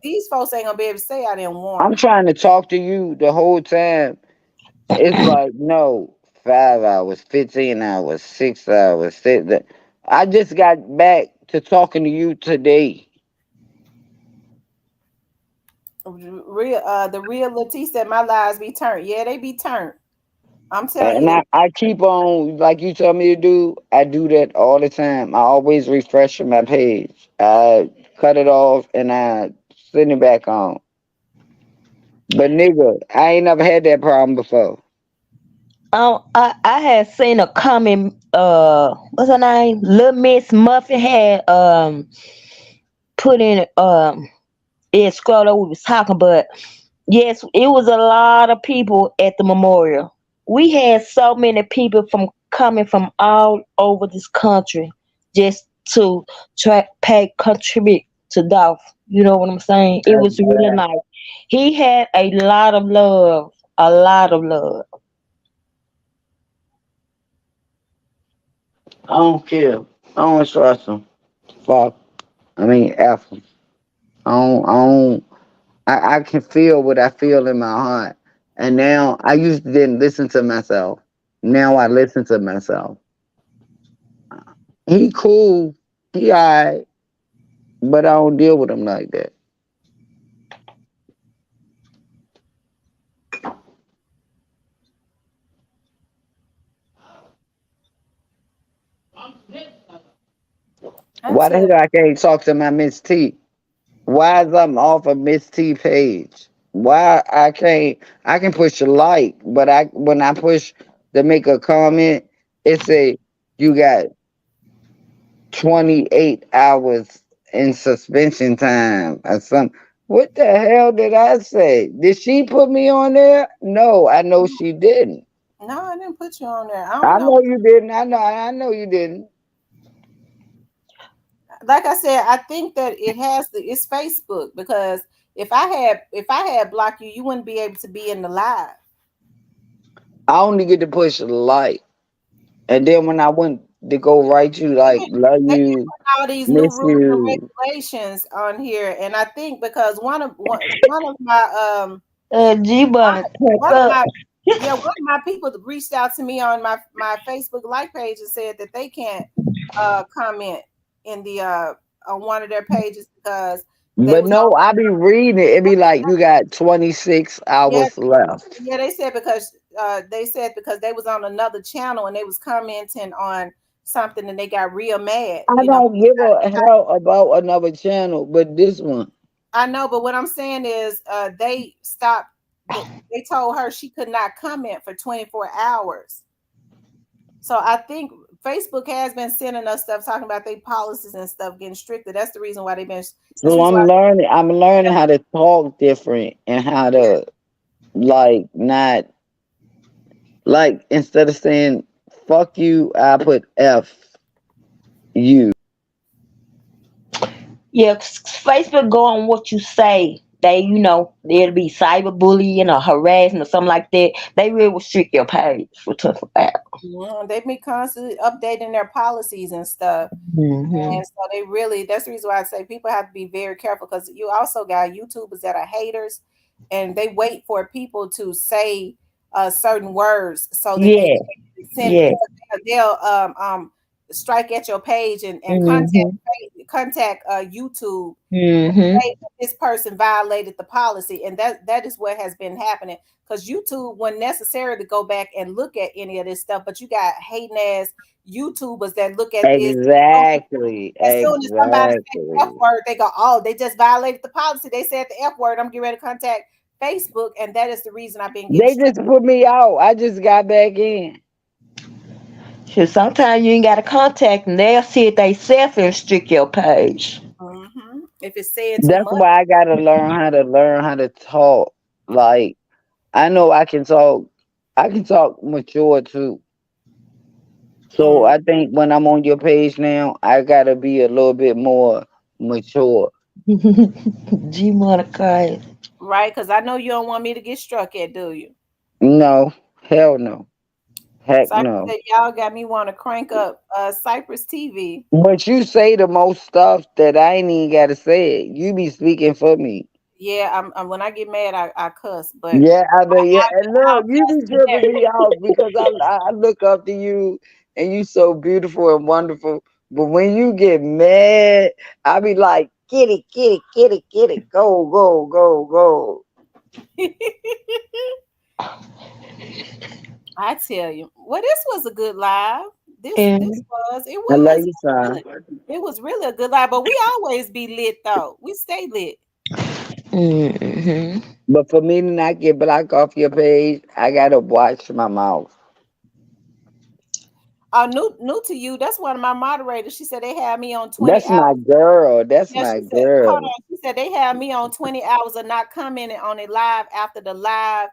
These folks ain't gonna be able to say I didn't warn I'm them. trying to talk to you the whole time. It's like, no, 5 hours, 15 hours, 6 hours. I just got back to talking to you today. The real Latice said my lives be turned. Yeah, they be turned. I'm telling And you. I keep on, like you tell me to do, I do that all the time. I always refresh my page. I cut it off and I send it back on. But nigga, I ain't never had that problem before. I had seen a comment. What's her name? Little Miss Muffin had put in it scrolled over. We was talking, but yes, it was a lot of people at the memorial. We had so many people from coming from all over this country just to contribute to Dolph. You know what I'm saying? It That's was really bad. nice. He had a lot of love. A lot of love. I don't care. I don't trust them. Fuck. I mean, F 'em. I can feel what I feel in my heart. And now I used to didn't listen to myself. Now I listen to myself. He cool. He alright. But I don't deal with him like that. I Why the tell hell I can't talk to my Miss T? Why is I'm off of Miss T page? Why I can push a like, but when I push to make a comment, it say you got 28 hours in suspension time or something. What the hell did I say? Did she put me on there? No, I know she didn't. No, I didn't put you on there. I don't I know. know you didn't. I know you didn't. Like I said, I think that it's Facebook, because if I had blocked you, you wouldn't be able to be in the live. I only get to push like, and then when I went to go write you like love They you, put all these new miss rules and you. regulations on here, and I think because one of my G Bunny, one of up. my one of my people reached out to me on my Facebook like page and said that they can't comment in the on one of their pages because they But was on. no, I be reading it. It be like you got 26 Yeah, hours left. yeah, they said because they was on another channel and they was commenting on something and they got real mad. I You know, don't give a hell about another channel, but this one. I know, but what I'm saying is, they stopped. They told her she could not comment for 24 hours. So I think Facebook has been sending us stuff talking about their policies and stuff getting stricter. That's the reason why they've been. That's the So reason why. I'm learning how to talk different and how to like not like instead of saying fuck you, I put F you. Yeah, Facebook go on what you say. They, it'll be cyberbullying or harassing or something like that. They will restrict your page for 24 hours. They be constantly updating their policies and stuff. Mm-hmm. And so that's the reason why I say people have to be very careful, because you also got YouTubers that are haters and they wait for people to say certain words so that they Yeah, can send, yeah. because they'll strike at your page and Mm-hmm. contact YouTube and Mm-hmm. say that this person violated the policy, and that is what has been happening, because YouTube wasn't necessary to go back and look at any of this stuff, but you got hating ass YouTubers that look at this. Exactly. As soon as somebody says the F Exactly. word, they go, "Oh, they just violated the policy. They said the F word. I'm getting ready to contact Facebook," and that is the reason I've been getting They strict. just put me out. I just got back in. So sometimes you ain't got to contact them. They'll see it themselves and restrict your page. If it's saying too That's much. why I gotta learn how to talk. Like I know I can talk. I can talk mature too. So I think when I'm on your page now, I gotta be a little bit more mature. G Monica. Right, because I know you don't want me to get struck at, do you? No, hell no, heck Cypress no. said y'all got me want to crank up Cypress TV. But you say the most stuff that I ain't even gotta say it. You be speaking for me. Yeah, I'm when I get mad, I cuss, but Yeah, I know. Yeah, and I'll look, you just be do that. tripping me out because I look up to you and you so beautiful and wonderful. But when you get mad, I be like, get it, get it, get it, get it, go, go, go, go. I tell you, well, this was a good live. This And was it I love was you, son. it was really a good live, but we always be lit though. We stay lit. mm-hmm. But for me to not get blocked off your page, I gotta watch my mouth. New to you. That's one of my moderators. She said they had me on 20 That's my hours. girl. That's Yeah, my she said, hold girl. on. She said they had me on 20 hours of not commenting on a live after the live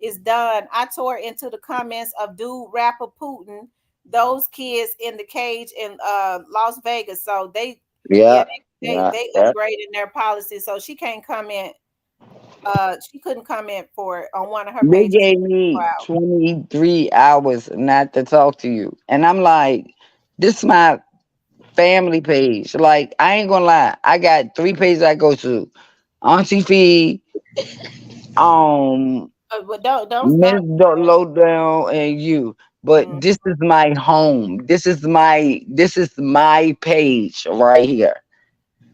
is done. I tore into the comments of dude rapper Putin, those kids in the cage in Las Vegas. So Yeah, yeah, they yeah. upgraded their policy. So she can't comment. She couldn't comment for on one of her They pages. gave me 23 hours not to talk to you. And I'm like, this is my family page. Like, I ain't gonna lie. I got 3 pages I go to. Auntie Fee, But don't. Miss Lowdown and you. But this is my home. This is my page right here.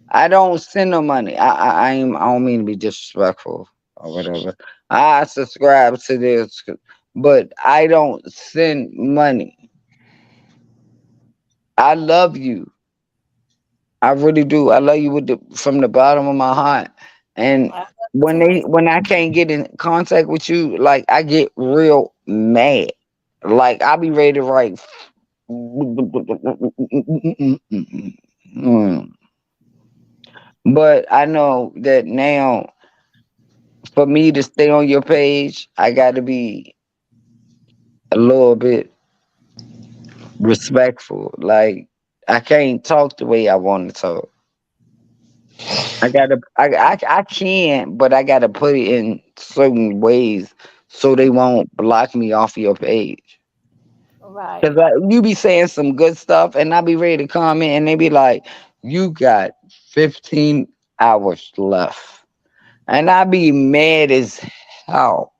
I don't send no money. I don't mean to be disrespectful or whatever. I subscribe to this, but I don't send money. I love you. I really do. I love you from the bottom of my heart. And I love when you too, Miss. I can't get in contact with you, like I get real mad. Like I'll be ready to write. But I know that now for me to stay on your page, I got to be a little bit respectful. Like I can't talk the way I want to talk. I can, but I gotta put it in certain ways so they won't block me off your page. Right. Cause you be saying some good stuff, and I be ready to comment, and they be like, "You got 15 hours left," and I be mad as hell.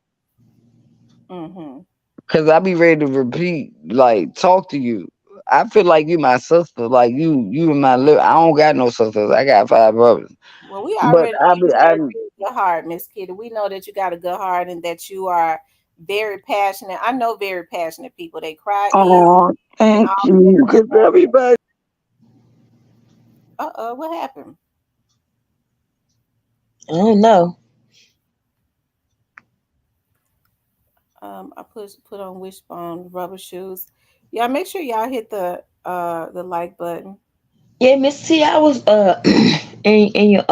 Mm-hmm. Cause I be ready to repeat, like, talk to you. I feel like you my sister, like you in my I don't got no sisters. I got 5 brothers, Well, we but already know I you be, got a I really good heart, Miss Kitty. We know that you got a good heart and that you are very passionate. I know very passionate people. They cry easy oh, and thank all that you, good cause stuff. everybody. What happened? I don't know. I put on Wishbone rubber shoes. Yeah, make sure y'all hit the like button. Yeah, Miss T, I was in your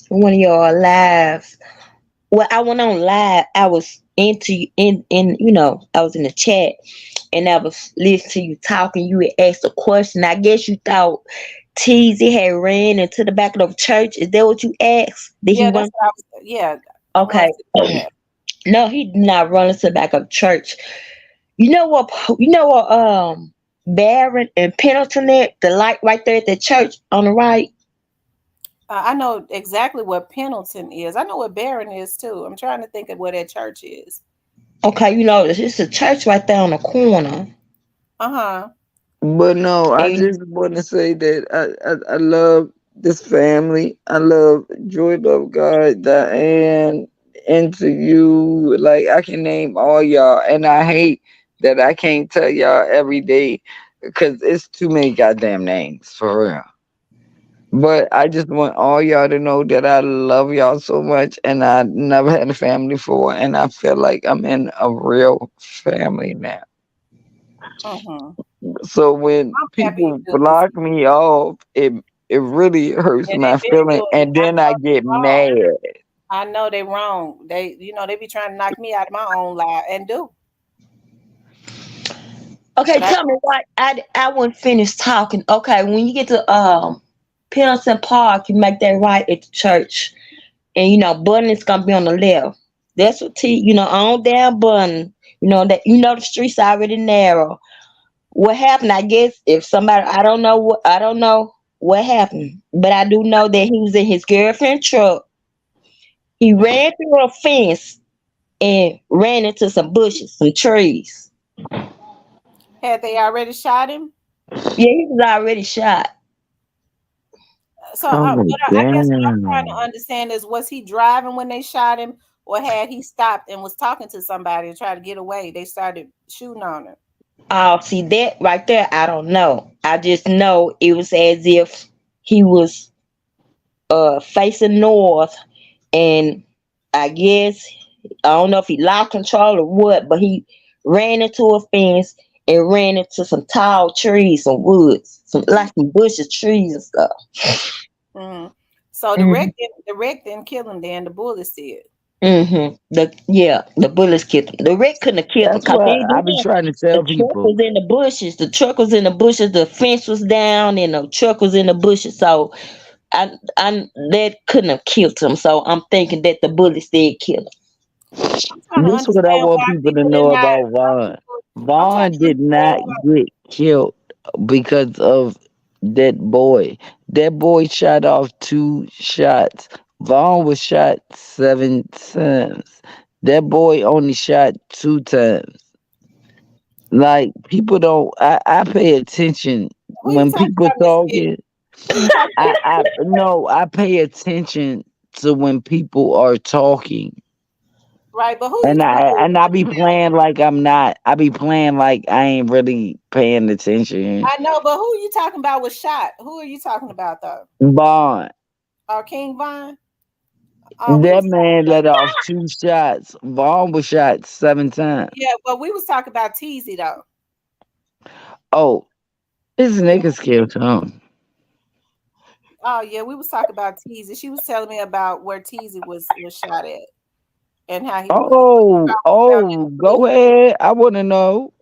one of your lives. Well, I went on live. I was in I was in the chat and I was listening to you talking. You had asked a question. I guess you thought Teasy had ran into the back of the church. Is that what you asked? Did he Yeah, that's run? what I was. Yeah, I Okay. wanted to know that. No, he did not run into the back of the church. You know what? You know what? Barron and Pendleton at the light right there at the church on the right. I know exactly what Pendleton is. I know what Barron is too. I'm trying to think of where that church is. Okay, it's a church right there on the corner. Uh-huh. But no, I And just want to say that I love this family. I love Joy, love God, Diane, into you. Like I can name all y'all, and I hate that I can't tell y'all every day because it's too many goddamn names for real. But I just want all y'all to know that I love y'all so much, and I never had a family before, and I feel like I'm in a real family now. Uh-huh. So when I'm happy you people feel this. block me off, it really hurts And my they been feeling, doing it. and I then I know get they wrong. mad. I know they wrong. They be trying to knock me out of my own life and do. okay, But I tell me why I wouldn't finish talking. Okay, when you get to Pendleton Park, you make that right at the church, and Button is gonna be on the left. That's what on down Button. The streets already narrow. What happened? I guess if somebody I don't know what happened, but I do know that he was in his girlfriend's truck. He ran through a fence and ran into some bushes, some trees. had they already shot him. Yeah, he was already shot. So Oh I guess what I'm trying to damn! understand is, was he driving when they shot him, or had he stopped and was talking to somebody and tried to get away? They started shooting on him. Oh, see that right there, I don't know. I just know it was as if he was facing north, and I guess I don't know if he lost control or what, but he ran into a fence and ran into some tall trees, some woods, some bushes, trees and stuff. Hmm. So Hmm. the wreck didn't kill him. Then the bullets did. The bullets killed him. The wreck couldn't have killed him That's because what they I be did. trying to The tell truck people. was in the bushes. The truck was in the bushes. The fence was down, and the truck was in the bushes. So I that couldn't have killed him. So I'm thinking that the bullets did kill him. I'm trying to This is what I understand want why people to people did know not. about Why Vaughn. people? I'm trying Vaughn to did understand not why. get killed because of that boy. That boy shot off 2 shots. Vaughn was shot 7 times. That boy only shot 2 times. Like people don't. I pay attention Who you when talking people about, Miss Kitty? talking. Who you talking I about? I no. I pay attention to when people are talking. Right, but who you And talking I be about? playing like I'm not. I be playing like I ain't really paying attention. I know, but who you talking about was shot? Who are you talking about though? Bond. King Von? We That was talking man about, let off 2 shots. Vaughn was shot 7 times. yeah, but we was talking about Teasy though. Oh, his Yeah. niggas killed him. Oh yeah, we was talking about Teasy. She was telling me about where Teasy was shot at and how he was found in the Go bushes. ahead. I want to know.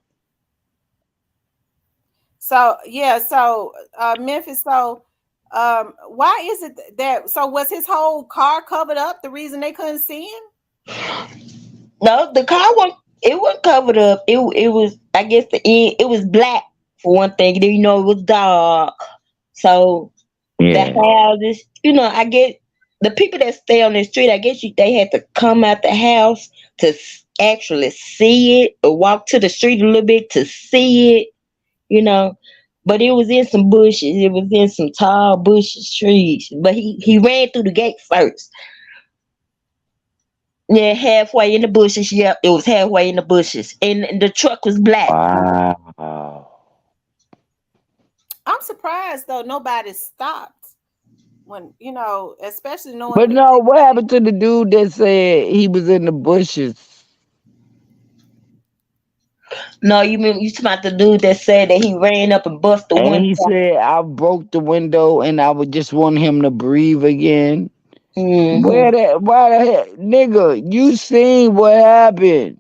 So yeah, so Memphis. So why is it that? So was his whole car covered up? The reason they couldn't see him? No, the car wasn't. It wasn't covered up. It was. I guess the end. It was black for one thing. Then it was dark. So the Yeah. houses. I get the people that stay on the street. I guess they had to come out the house to actually see it, or walk to the street a little bit to see it. You know. But it was in some bushes. It was in some tall bushes, trees. But he ran through the gate first. Yeah, halfway in the bushes. Yep, it was halfway in the bushes, and the truck was black. Wow. I'm surprised though nobody stopped when especially knowing But no, what happened to the dude that said he was in the bushes? No, you talking about the dude that said that he ran up and bust the And window? he said I broke the window and I would just want him to breathe again. Mm-hmm. Why the heck, nigga? You seen what happened?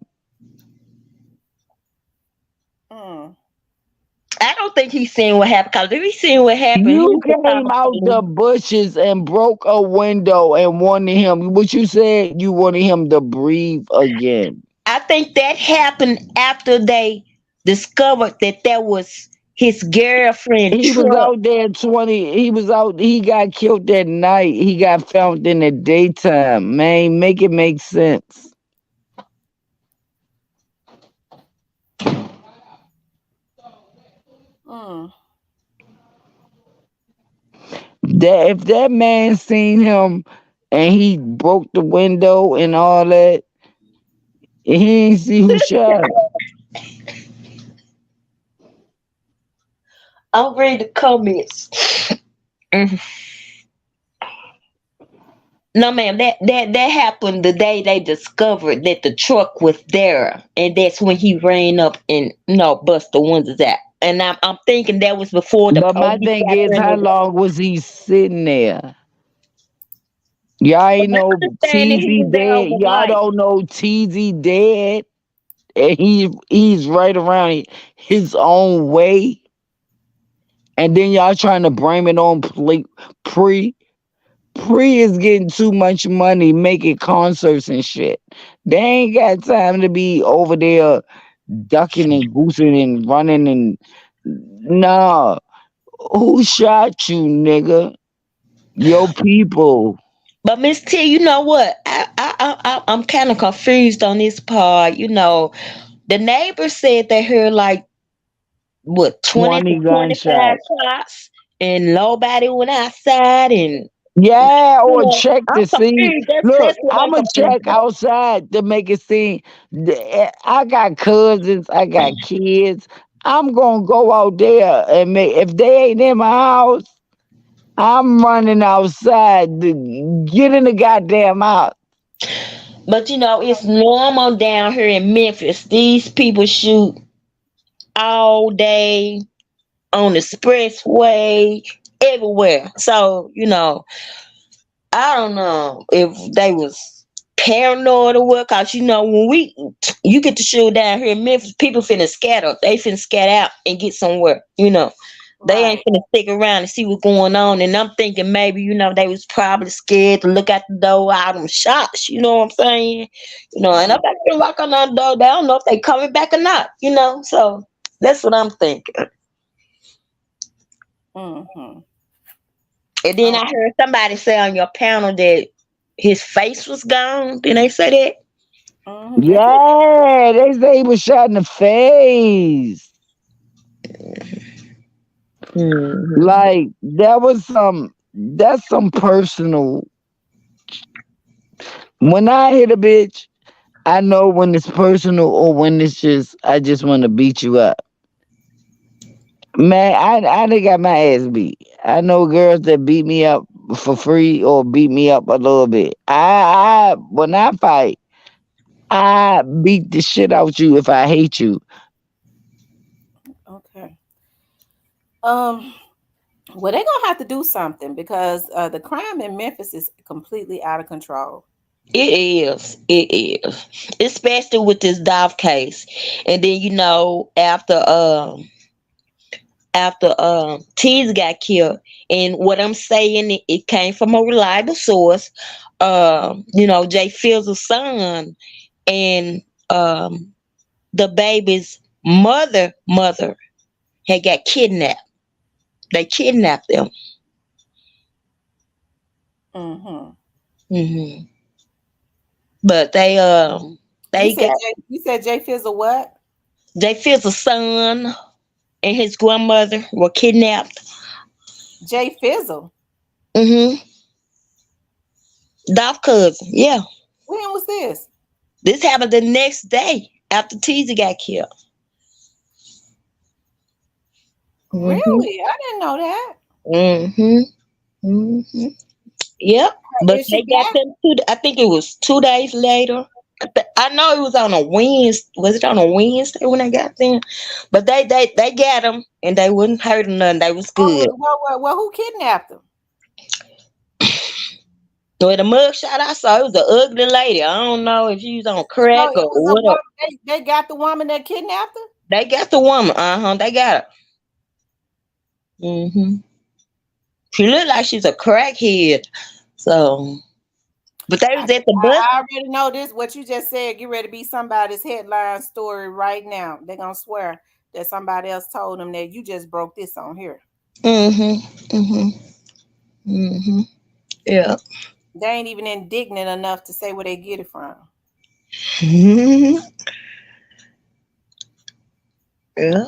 I don't think he's seen what happened. Cause if he seen what happened, he You would came out the bushes and broke a window and wanted him. What you said? You wanted him to breathe again. I think that happened after they discovered that was his girlfriend He was truck. out there 20. He was out. He got killed that night. He got found in the daytime. Man, make it make sense. That if that man seen him and he broke the window and all that, and he ain't see who shot him. I'll read the comments. No, ma'am. That happened the day they discovered that the truck was there, and that's when he ran up and bust the windows out. And I'm thinking that was before the But my police thing got is, there. how long was he sitting there? Y'all ain't My know understanding, he TZ was there dead. Y'all overnight. don't know TZ dead, and he's right around his own way. And then y'all trying to blame it on pre. Pre is getting too much money making concerts and shit. They ain't got time to be over there ducking and goosing and running and nah. Who shot you, nigga? Your people. But Miss T, you know what? I'm kind of confused on this part. The neighbor said they heard like what 20 to 20 25 gunshots. shots, and nobody went outside, and Yeah, or check I'm to see. confused. Look, That's what I'm I'ma confused check about. outside to make it seem. I got cousins, I got kids. I'm gonna go out there and make. If they ain't in my house, I'm running outside to get in the goddamn house. But it's normal down here in Memphis. These people shoot all day on the expressway, everywhere. So, I don't know if they was paranoid or what. Cause when you get to shoot down here in Memphis, people finna scatter. They finna scatter out and get somewhere. They ain't finna stick around and see what's going on. And I'm thinking maybe they was probably scared to look out the door out them shots. You know what I'm saying? And if they can walk on the door, they don't know if they coming back or not. So that's what I'm thinking. Mm-hmm. And then I heard somebody say on your panel that his face was gone. Didn't they say that? Yeah, they say he was shot in the face. Like that's some personal. When I hit a bitch, I know when it's personal or when it's just I just want to beat you up. Man, I done got my ass beat. I know girls that beat me up for free or beat me up a little bit. I when I fight, I beat the shit out you if I hate you. Okay. Well, they're gonna have to do something because the crime in Memphis is completely out of control. It is. It is. Especially with this Dolph case. And then after Tease got killed. And what I'm saying, it came from a reliable source. Jay Fizzle's son and the baby's mother had got kidnapped. They kidnapped them. Mm-hmm. But they got you said Jay Fizzle what? Jay Fizzle's son and his grandmother were kidnapped. Jay Fizzle. Dolph cousin, yeah. When was this? This happened the next day after Teasy got killed. Really? I didn't know that. Yep. But Is they she got black? them I think it was 2 days later. I know it was on a Wednesday. Was it on a Wednesday when they got them? But they got them and they wouldn't hurt them none. They was good. Well, who kidnapped them? With the mugshot I saw, it was an ugly lady. I don't know if she was on crack No, it or was a what. woman. They got the woman that kidnapped her? They got the woman. They got her. She looked like she's a crackhead. So, but they was at the bus. I already know this. What you just said, get ready to be somebody's headline story right now. They're going to swear that somebody else told them that you just broke this on here. Yeah. They ain't even indignant enough to say where they get it from. Yeah.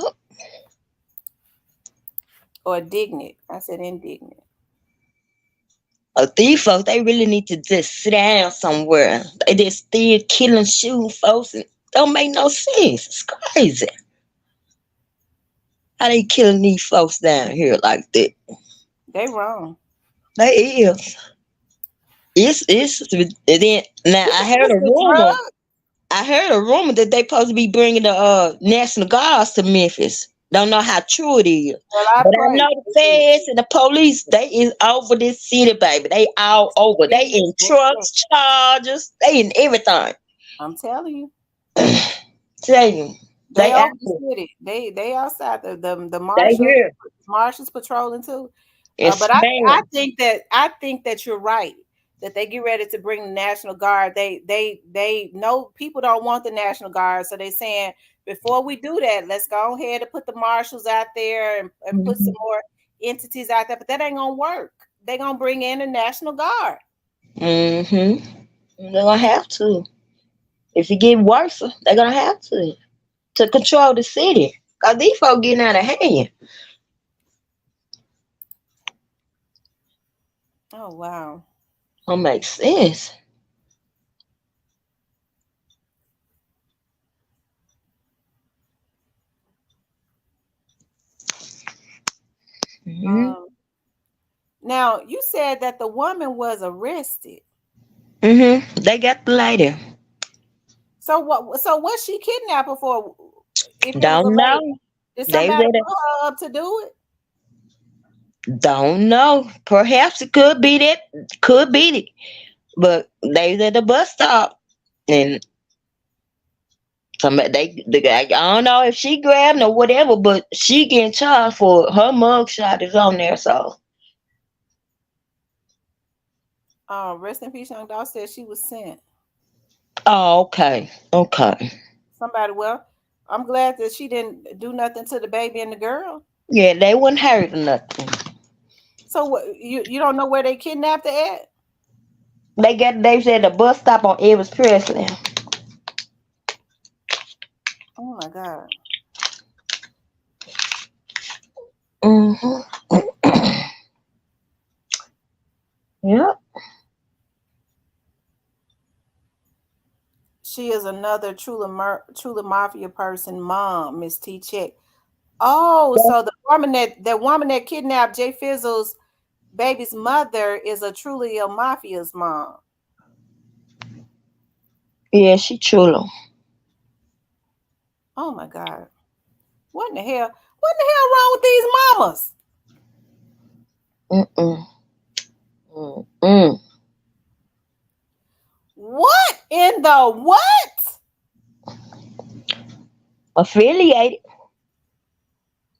Or indignant. I said indignant. These folks, they really need to just sit down somewhere. They just still killing, shooting folks. And don't make no sense. It's crazy. How they killing these folks down here like that? They wrong. They is. It's then now I heard a rumor. I heard a rumor that they supposed to be bringing the National Guards to Memphis. Don't know how true it is. Well, but I know the feds and the police, they is over this city, baby. They all over. They in trucks, chargers, they in everything. I'm telling you. Tell you. They over the city. They outside the marshals patrolling too. But I think that you're right. That they get ready to bring the National Guard. They know people don't want the National Guard, so they saying before we do that, let's go ahead and put the marshals out there and put some more entities out there. But that ain't gonna work. They're gonna bring in the National Guard. They're gonna have to. If it get worse, they're gonna have to control the city. Cause these folks getting out of hand. Oh wow. Don't make sense. Now you said that the woman was arrested. They got the lady. So what? So what's she kidnapped for? Don't know. Did somebody put her up to do it? Don't know. Perhaps it could be that. Could be it. But they was at the bus stop and somebody I don't know if she grabbed or whatever, but she getting charged for her mugshot is on there. So rest in peace, young Dolph said she was sent. Oh, okay. Somebody, well, I'm glad that she didn't do nothing to the baby and the girl. Yeah, they wouldn't hurt or nothing. So what? You don't know where they kidnapped her at? They said the bus stop on Elvis Presley. Oh my God. Yep. She is another truly mafia person, mom, Miss T Check. Oh, so the woman that kidnapped Jay Fizzle's baby's mother is a truly a mafia's mom. Yeah, she truly. Oh my God. What in the hell? What in the hell wrong with these mamas? Mm-mm. Mm-mm. What in the what? Affiliated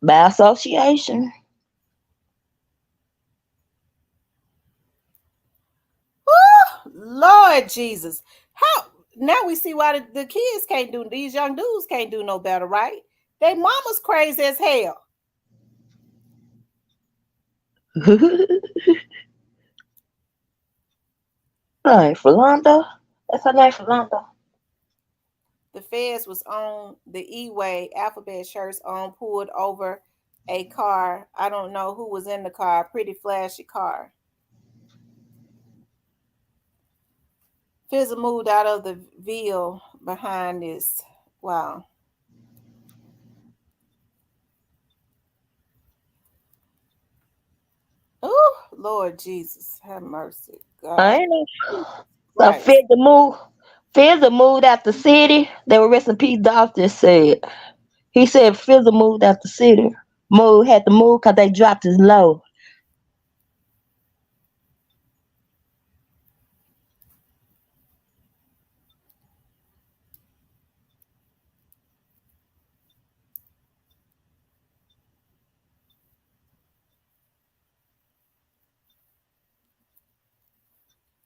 by association. Woo, Lord Jesus. How now we see why the kids can't do, these young dudes can't do no better, right? They mama's crazy as hell. Hey, Philando. That's her name, Philando. The feds was on the E-way alphabet shirts on, pulled over a car. I don't know who was in the car. Pretty flashy car. Fizzle moved out of the vehicle behind this. Wow. Oh, Lord Jesus, have mercy, I God. ain't know. So Right. Fizzle moved out the city. They were rest in peace. Dolph just said. He said Fizzle moved out the city. Had to move because they dropped his low.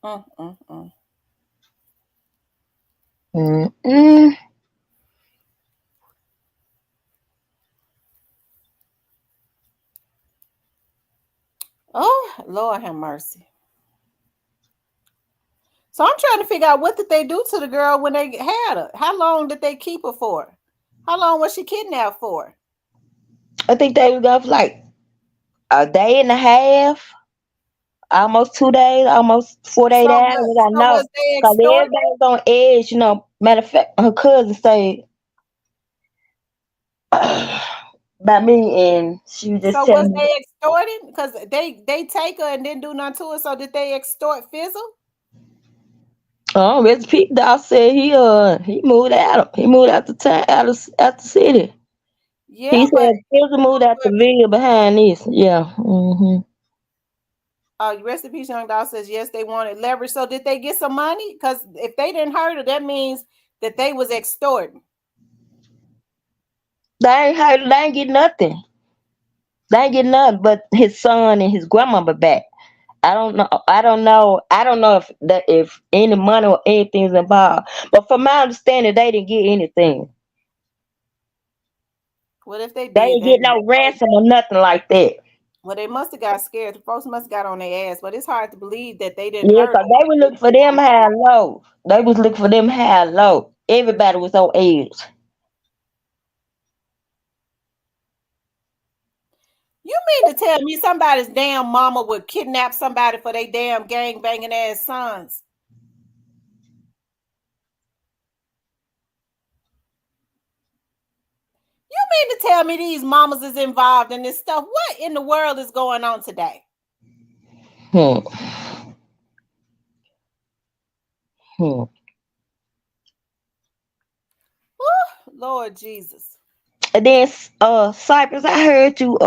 Mm. Mm-mm. Oh, Lord have mercy. So I'm trying to figure out, what did they do to the girl when they had her? How long did they keep her for? How long was she kidnapped for? I think they was gone for like a day and a half, almost 2 days, almost 48 So hours. what? I So know. was they Because extorted? everybody's on edge, Matter of fact, her cousin stayed by me and she was just So was telling me, they extorting? Because they take her and didn't do nothing to her. So did they extort Fizzle? oh, Rich Pete Dawg said he moved out. He moved out the town, out the city. He Yeah, but said Fizzle moved out the villa behind this. Yeah. Mm-hmm. Rest in peace, Young Dog says yes, they wanted leverage. So did they get some money? Because if they didn't hurt her, that means that they was extorting. They ain't hurt. They ain't get nothing. They ain't get nothing but his son and his grandmother back. I don't know. I don't know. I don't know if any money or anything's involved. But from my understanding, they didn't get anything. What if they They did? didn't get no ransom or nothing like that. Well, they must have got scared. The folks must have got on their ass. But it's hard to believe that they didn't Yeah, hurt cause her. they were looking for them high and low. They was looking for them high and low. Everybody was on edge. You mean to tell me somebody's damn mama would kidnap somebody for their damn gang banging ass sons? You mean to tell me these mamas is involved in this stuff? What in the world is going on today? Hmm. Hmm. Whew, Lord Jesus. And then Cypress, I heard you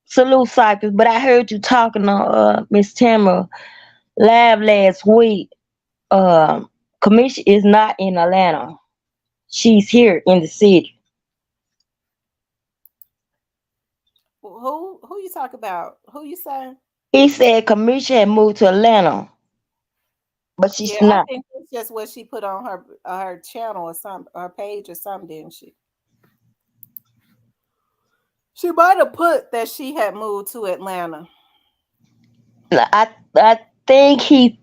salute Cypress, but I heard you talking on Miss Tamara live last week. Commission is not in Atlanta. She's here in the city. Who you talk about? Who you saying? He said Commission had moved to Atlanta, but she's Yeah, I not. think that's just what she put on her channel or some her page or something, didn't she? She might have put that she had moved to Atlanta. I think he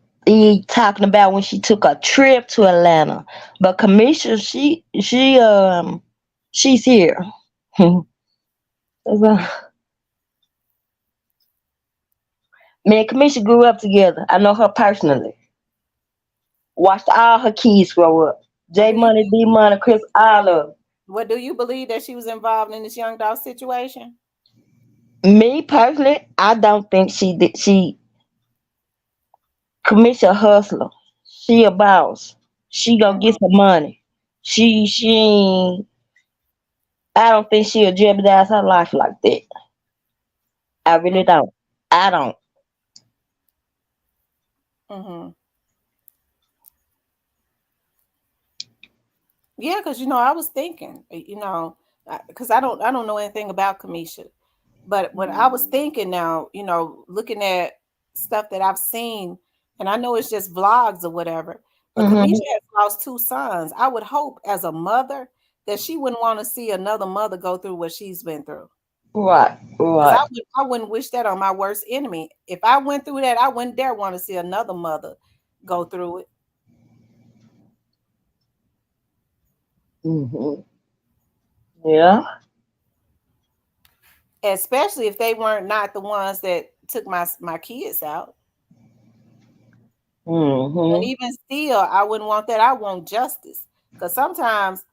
talking about when she took a trip to Atlanta, but Commission she's here. Me and Commission grew up together. I know her personally. Watched all her kids grow up. J Money, D Money, Chris, all of them. What, do you believe that she was involved in this young dog situation? Me personally, I don't think she did. She Commission hustler. She a boss. She gonna get some money. She ain't. I don't think she'll jeopardize her life like that. I really don't. I don't. Yeah, because I was thinking, because I don't know anything about Kamisha, but when I was thinking now, looking at stuff that I've seen, and I know it's just vlogs or whatever, but Kamisha has lost 2 sons. I would hope as a mother that she wouldn't want to see another mother go through what she's been through. Right. Because I wouldn't wish that on my worst enemy. If I went through that, I wouldn't dare want to see another mother go through it. Yeah. Especially if they weren't not the ones that took my kids out. And even still, I wouldn't want that. I want justice. Because sometimes,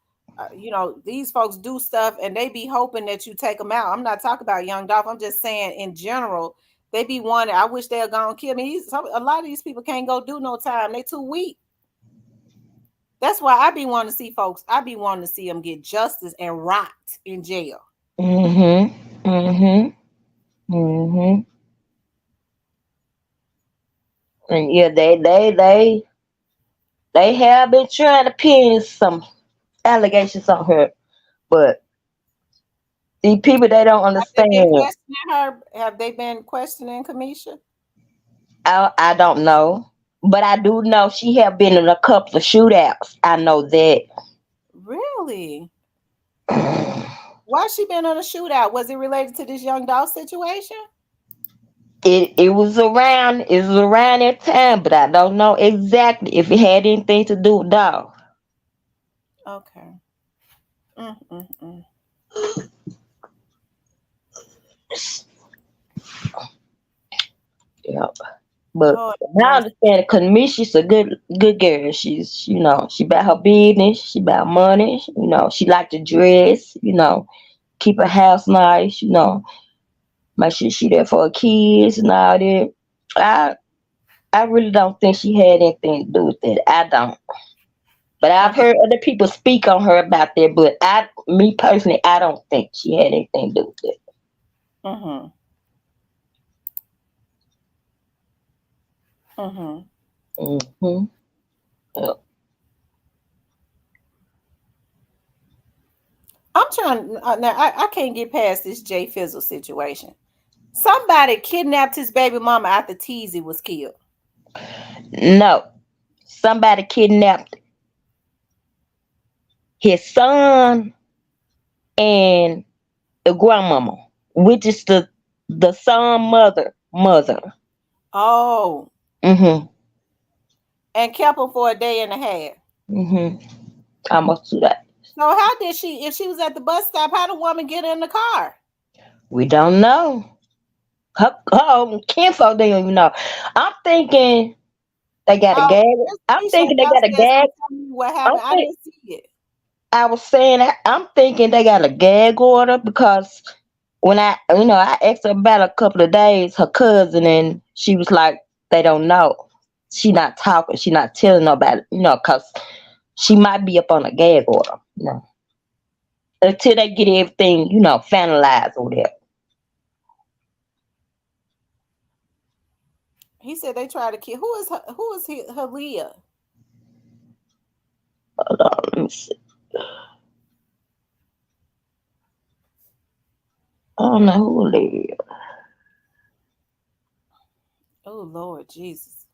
these folks do stuff and they be hoping that you take them out. I'm not talking about Young Dolph. I'm just saying in general, they be wanting, I wish they're going to kill me. A lot of these people can't go do no time. They too weak. That's why I be wanting to see folks. I be wanting to see them get justice and rot in jail. And yeah, they have been trying to pin some allegations on her, but these people, they don't understand. Have they been questioning her? Have they been questioning Kamisha? I don't know, but I do know she have been in a couple of shootouts. I know that. Really? Why she been on a shootout? Was it related to this Young Dolph situation? It was around that time, but I don't know exactly if it had anything to do with Dolph. Okay. Yeah. But I understand Kamisha's a good girl. She's she about her business, she about money, she like to dress, keep her house nice, make sure she there for her kids and all that. I really don't think she had anything to do with that. I don't. But I've heard other people speak on her about that, but me personally, I don't think she had anything to do with it. Yep. I'm trying now. I can't get past this Jay Fizzle situation. Somebody kidnapped his baby mama after Teasy was killed. No, somebody kidnapped his son and the grandmama, which is the son mother. Oh. And kept him for a day and a half. Almost to that. So how did she, if she was at the bus stop, how the woman get in the car? We don't know. Her kinfolk, they don't even know. I'm thinking they got a gag. I'm thinking they got a gag. What happened? I didn't see it. I was saying I'm thinking they got a gag order because when I asked her about a couple of days, her cousin, and she was like, they don't know. She not talking. She not telling nobody, because she might be up on a gag order, until they get everything, finalized or whatever. He said they tried to kill. Who is Halia? Hold on, let me see. I don't know who it is. Oh Lord Jesus.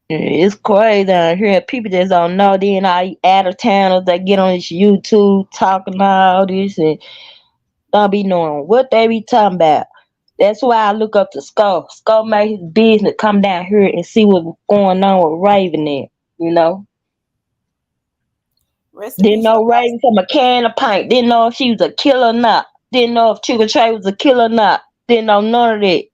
It's crazy down here. People just don't know. Then all out of towners that get on this YouTube talking all this and don't be knowing what they be talking about. That's why I look up to Skull. Skull made his business come down here and see what's going on with Raven there, Didn't know Raven from a can of paint. Didn't know if she was a killer or not. Didn't know if Chico Trey was a killer or not. Didn't know none of that.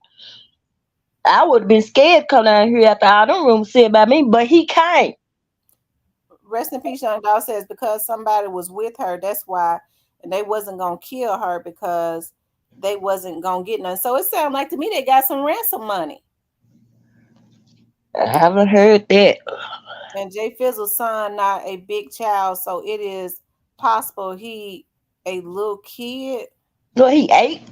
I would have been scared to come down here after all them rumors said about me, but he came. Rest in peace, Young Dolph says because somebody was with her, that's why, and they wasn't gonna kill her because they wasn't gonna get none. So it sounds like to me they got some ransom money. I haven't heard that. And Jay Fizzle's son not a big child, so it is possible he a little kid. Well, he 8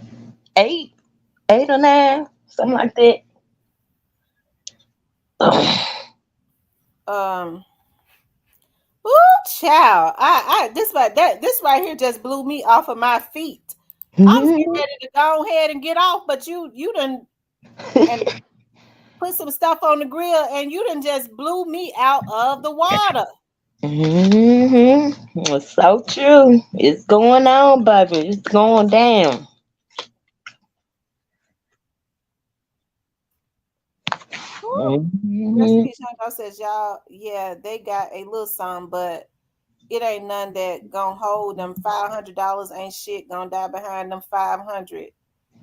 or 9, something like that. Ooh, child. This right here just blew me off of my feet. I was getting ready to go ahead and get off, but you done and put some stuff on the grill, and you done just blew me out of the water. It's so true. It's going on, baby. It's going down. Recipe Shango says, y'all, yeah, they got a little something, but it ain't none that gonna hold them. $500 ain't shit gonna die behind them 500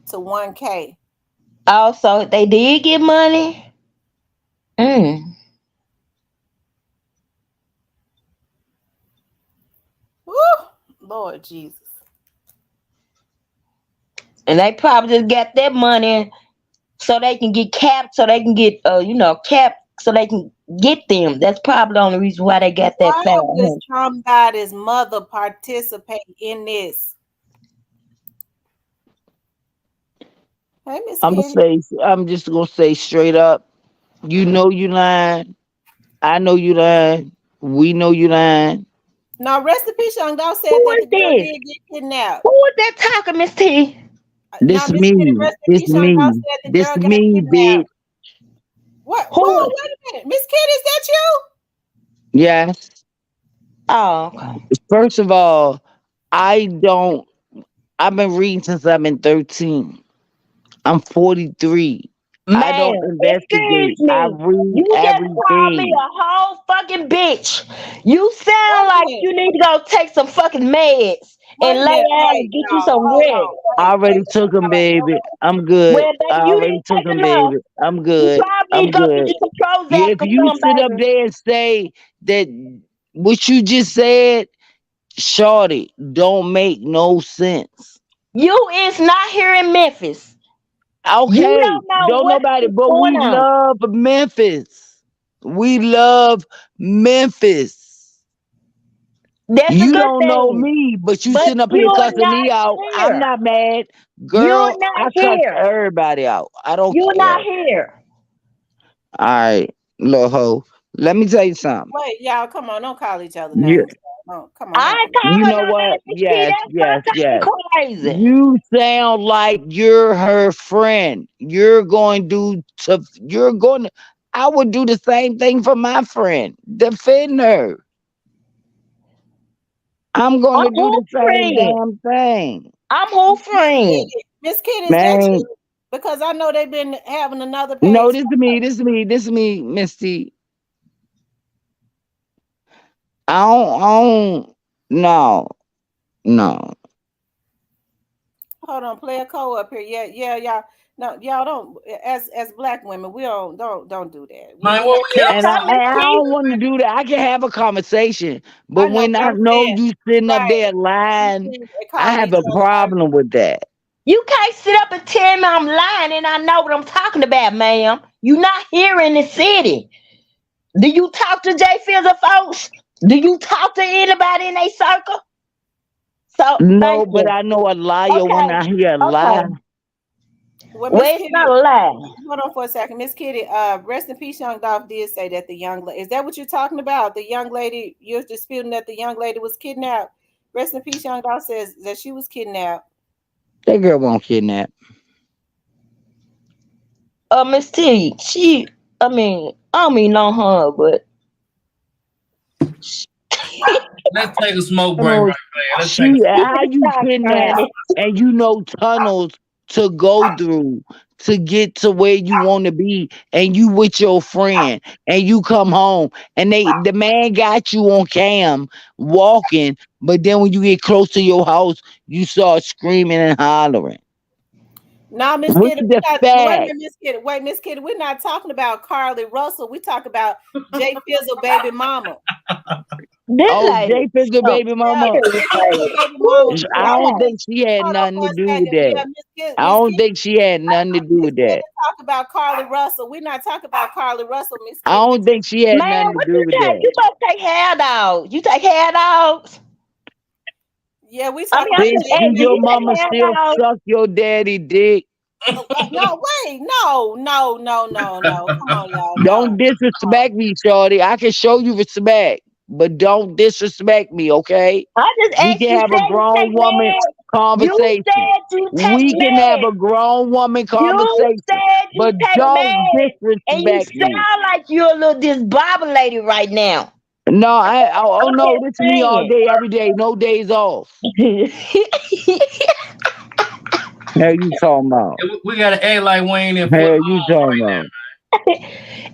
to 1K. Also, they did get money. Woo, Lord Jesus. And they probably just got that money so they can get capped, so they can get capped, so they can get them. That's probably the only reason why they got that Why $500. would somebody's mother participate in this? Hey, Miss Kitty. I'm just gonna say straight up, you know you lying. I know you lying. We know you lying. No, Recipe Shango said Who that is the girl this? did get kidnapped. Who is that talking, Miss T? This Miss me. Kitty, This Recipe Shango me. said the This girl got me, kidnapped. bitch. What? Who? Whoa, wait a minute. Miss Kitty, is that you? Yes. Oh, okay. First of all, I've been reading since I've been 13. I'm 43. I Man, don't investigate. excuse me. I read You just called me everything. a whole fucking bitch. You sound Wait a like minute. you need to go take some fucking meds Wait and a lay minute. down Wait, and get you y'all. some Hold rest. on. I already Wait. took them, baby. I'm good. Well, I baby, you already didn't took take them, enough. baby. I'm You good. probably need I'm to go get good. you some Yeah, Prozac if or you something, sit up baby. there and say that what you just said, shorty, don't make no sense. You is not here in Memphis. You Okay, don't know don't what nobody, is but going we on. love Memphis. We love Memphis. That's a You good don't know thing. me, but you But sitting up here you're cussing not me out. I'm here. not mad. You're Girl, not I cuss here. everybody out. I don't You're not care. here. All right, little hoe. Let me tell you something. Wait, y'all, come on. Don't call each other You, names. No, come on. I Don't do ain't that. call you her know no name. what? That's Yes. her talking crazy. You sound like you're her friend. You're going to, I would do the same thing for my friend. Defend her. I'm going I'm to do who the same friend? damn thing. I'm who friend? Miss Kitty, is that Man, you? Because I know they've been having another no, page. this is me, Misty. No, no. Hold on, play a code up here. Yeah, y'all. No, y'all don't. As black women, we don't do that. Man, what we And have? I don't want to do that. I can have a conversation, but I know, when but I I'm know saying, you sitting up right? there lying, They I calling have each a other. problem with that. You can't sit up and tell me I'm lying and I know what I'm talking about, ma'am. You not here in the city. Do you talk to Jay Fields folks? Do you talk to anybody in a circle? So No, thank but you. I know a liar when Okay. I hear a lie. Okay. Well, Well, Miss it's Kitty, not a lie. hold on for a second, Miss Kitty. Rest in peace, young Dolph did say that the young lady. Is that what you're talking about? The young lady you're disputing that the young lady was kidnapped. Rest in peace, young Dolph says that she was kidnapped. That girl won't kidnap. Miss T, I don't mean no harm, but Let's take a smoke break Tunnels. right there. Let's take a How you stop kidnap crying. and you know tunnels to go through to get to where you want to be, and you with your friend, and you come home, and the man got you on cam walking, but then when you get close to your house, you start screaming and hollering. No, Miss What's Kitty, the we're not. Wait a fact? minute, Miss Kitty. Wait, Miss Kitty, we're not talking about Carlee Russell. We talk about Jay Fizzle, baby mama. This Oh, lady. Jay Fizzle Oh, baby Yeah, mama. Jay Fizzle, baby mama. Woo, I Yeah, don't child. think she had hold on nothing for to a do with second. that. Yeah, I Miss don't Kitty, think she had nothing to do Miss with Kitty, that. talk about Carlee Russell. We're not talking about Carlee Russell, Miss I Kitty. don't think she had Man, nothing to what do you with take? that. You must take hair dogs. You take hair dogs? Yeah, we I talking mean, I'm about just Bitch, do asking. Jay your You Fizzle. mama say still that suck your daddy dick? No, wait, no. Come on, y'all, Don't no. disrespect me, shorty. I can show you respect, but don't disrespect me, okay? I just We asked can you. have a Said you grown take woman meds. You conversation. said you take We can have meds. a grown woman You conversation, said you but take don't meds, and you disrespect me. sound like you're a little disbobulated right now. No, oh I'm no, just this me all day, every day, no days off. saying. Hell you talking about? We gotta act like Wayne in foot Hell you home talking right about?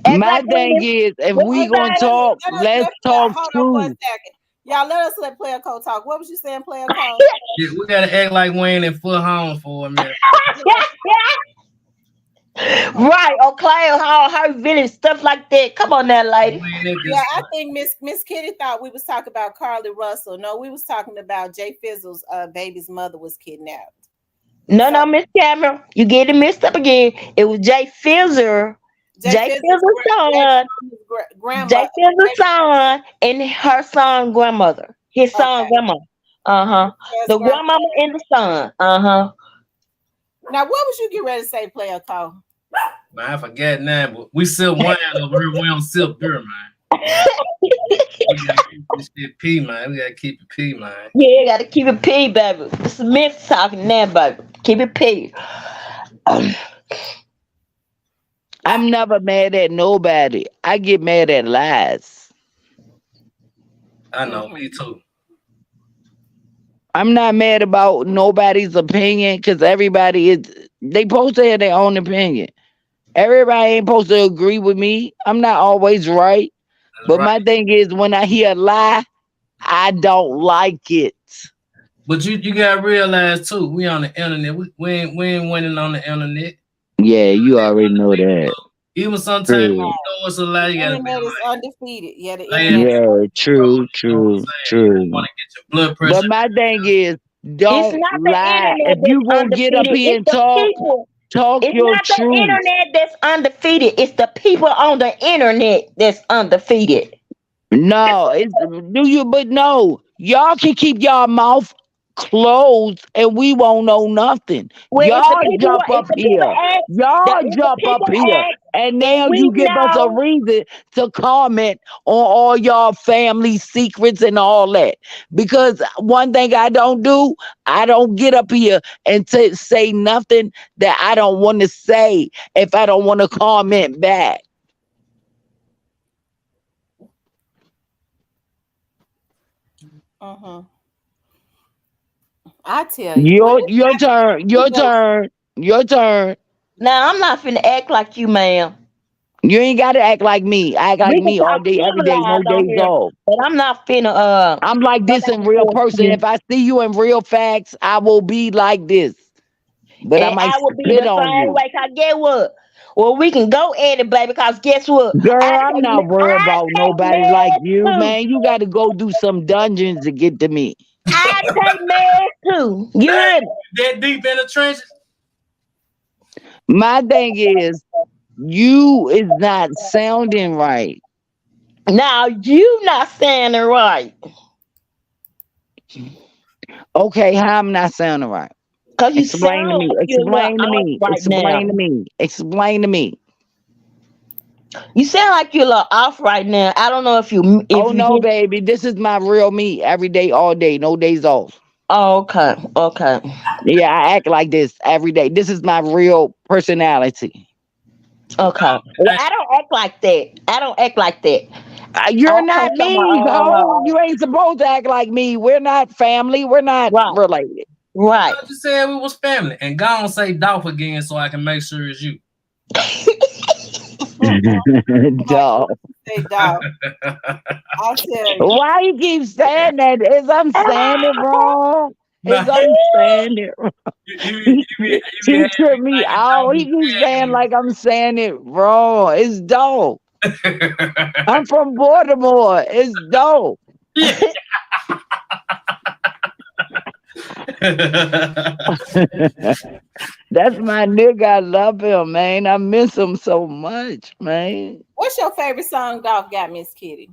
Act My like thing when is, if what we you gonna say? talk, let's talk Hold on for a truth. second. Y'all let us let Player Code talk. What was you saying, Player Code? Yeah, we gotta act like Wayne in foot home for a minute. Right, or Claire, how you feeling, stuff like that. Come on now, lady. Yeah, I think Miss Kitty thought we was talking about Carlee Russell. No, we was talking about Jay Fizzle's baby's mother was kidnapped. No, Miss Cameron, you get it mixed up again. It was Jay Fizzle's son, grandma. Jay Fizzle's son, and her son grandmother. His son grandmother. The grandmama and the son. Now, what was you getting ready to say, Player Code? Man, I forgot now, but we sip wine over here. We don't sip beer, man. We gotta keep this shit P, man. We gotta keep it P, man. Yeah, gotta keep it P, baby. It's Smith talking now, baby. Keep it P. I'm never mad at nobody. I get mad at lies. I know, me too. I'm not mad about nobody's opinion because everybody is they supposed to have their own opinion. Everybody ain't supposed to agree with me. I'm not always right. But my thing is when I hear a lie, I don't like it. But you gotta realize too, we on the internet. We ain't winning on the internet. Yeah, you already know that. Even sometimes True. you know it's a lie, you The gotta be internet is like, undefeated. Yeah, the lay internet. Yeah, true. want to get your blood pressure. But my thing is, It's don't not the lie. internet If you that's gonna get up undefeated. here It's and the talk people. It's your not the truth. internet that's undefeated. It's the people on the internet that's undefeated. No, it's but no, y'all can keep y'all mouth closed and we won't know nothing. Well, if Y'all the people jump up here. ask, Y'all if the jump up people here. ask, And and now we you give us a know, reason to comment on all y'all family secrets and all that. Because one thing I don't do, I don't get up here and say nothing that I don't want to say if I don't want to comment back. I tell you. Your turn. Now I'm not finna act like you, ma'am. You ain't gotta act like me. I act like We can me all talk day, every day, no civilized on days here, off. but I'm not finna I'm like go this back in and real forth with person. you. If I see you in real facts, I will be like this. But I And might I will be spit the on same you. way. Cause get what? Well, we can go at it, baby. Cause guess what? Girl, I'm not worried I about take nobody like meds you, too. man. You gotta go do some dungeons to get to me. I take meds too. You hear me? That deep in the trenches. My thing is, you is not sounding right. Now you not sounding right. Okay, how I'm not sounding right? Cause you Explain to sound me. like you're a little Explain to off me. right now. Explain to me. Explain to me. You sound like you're a little off right now. I don't know if you Oh no, just. baby. This is my real me. Every day, all day, no days off. Oh, okay. Yeah, I act like this every day. This is my real personality. Okay. Well, I don't act like that. You're I not come from me, ho. You ain't supposed to act like me. We're not family. We're not related. Right. I just said we was family. And go on say Dolph again so I can make sure it's you. Dog. Say dog. I'll tell you. Why you keep saying that? Is I'm saying it wrong? Is I'm saying it wrong? He tripped me out. He keeps saying like I'm saying it wrong. It's dope. I'm from Baltimore. It's dope. That's my nigga. I love him, man. I miss him so much, man. What's your favorite song Dolph got, Miss Kitty?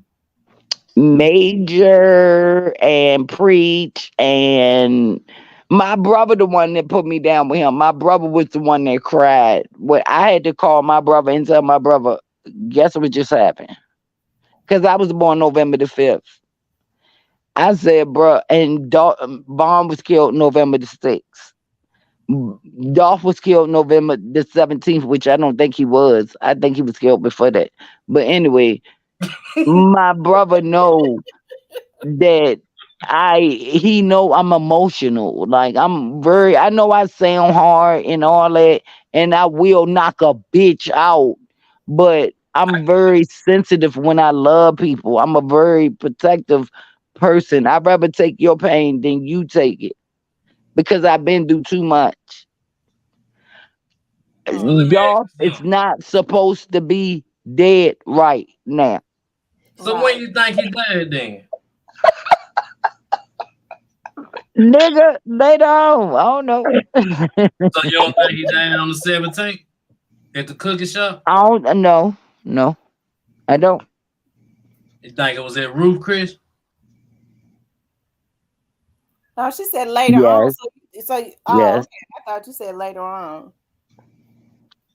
Major and Preach and my brother, the one that put me down with him. My brother was the one that cried. But I had to call my brother and tell my brother, guess what just happened? Because I was born November the 5th. I said, bro, and Bond was killed November the 6th. Dolph was killed November the 17th, which I don't think he was. I think he was killed before that. But anyway, my brother know that he know I'm emotional. Like I know I sound hard and all that, and I will knock a bitch out, but I'm very sensitive when I love people. I'm a very protective person. I'd rather take your pain than you take it because I've been through too much. Dolph is not supposed to be dead right now. So when you think he died then? Nigga, later on. I don't know. So you don't think he died on the 17th at the cookie shop? I don't know. No, I don't. You think it was at Roof Chris? No, she said later on. Yes. Okay. Yes. I thought you said later on.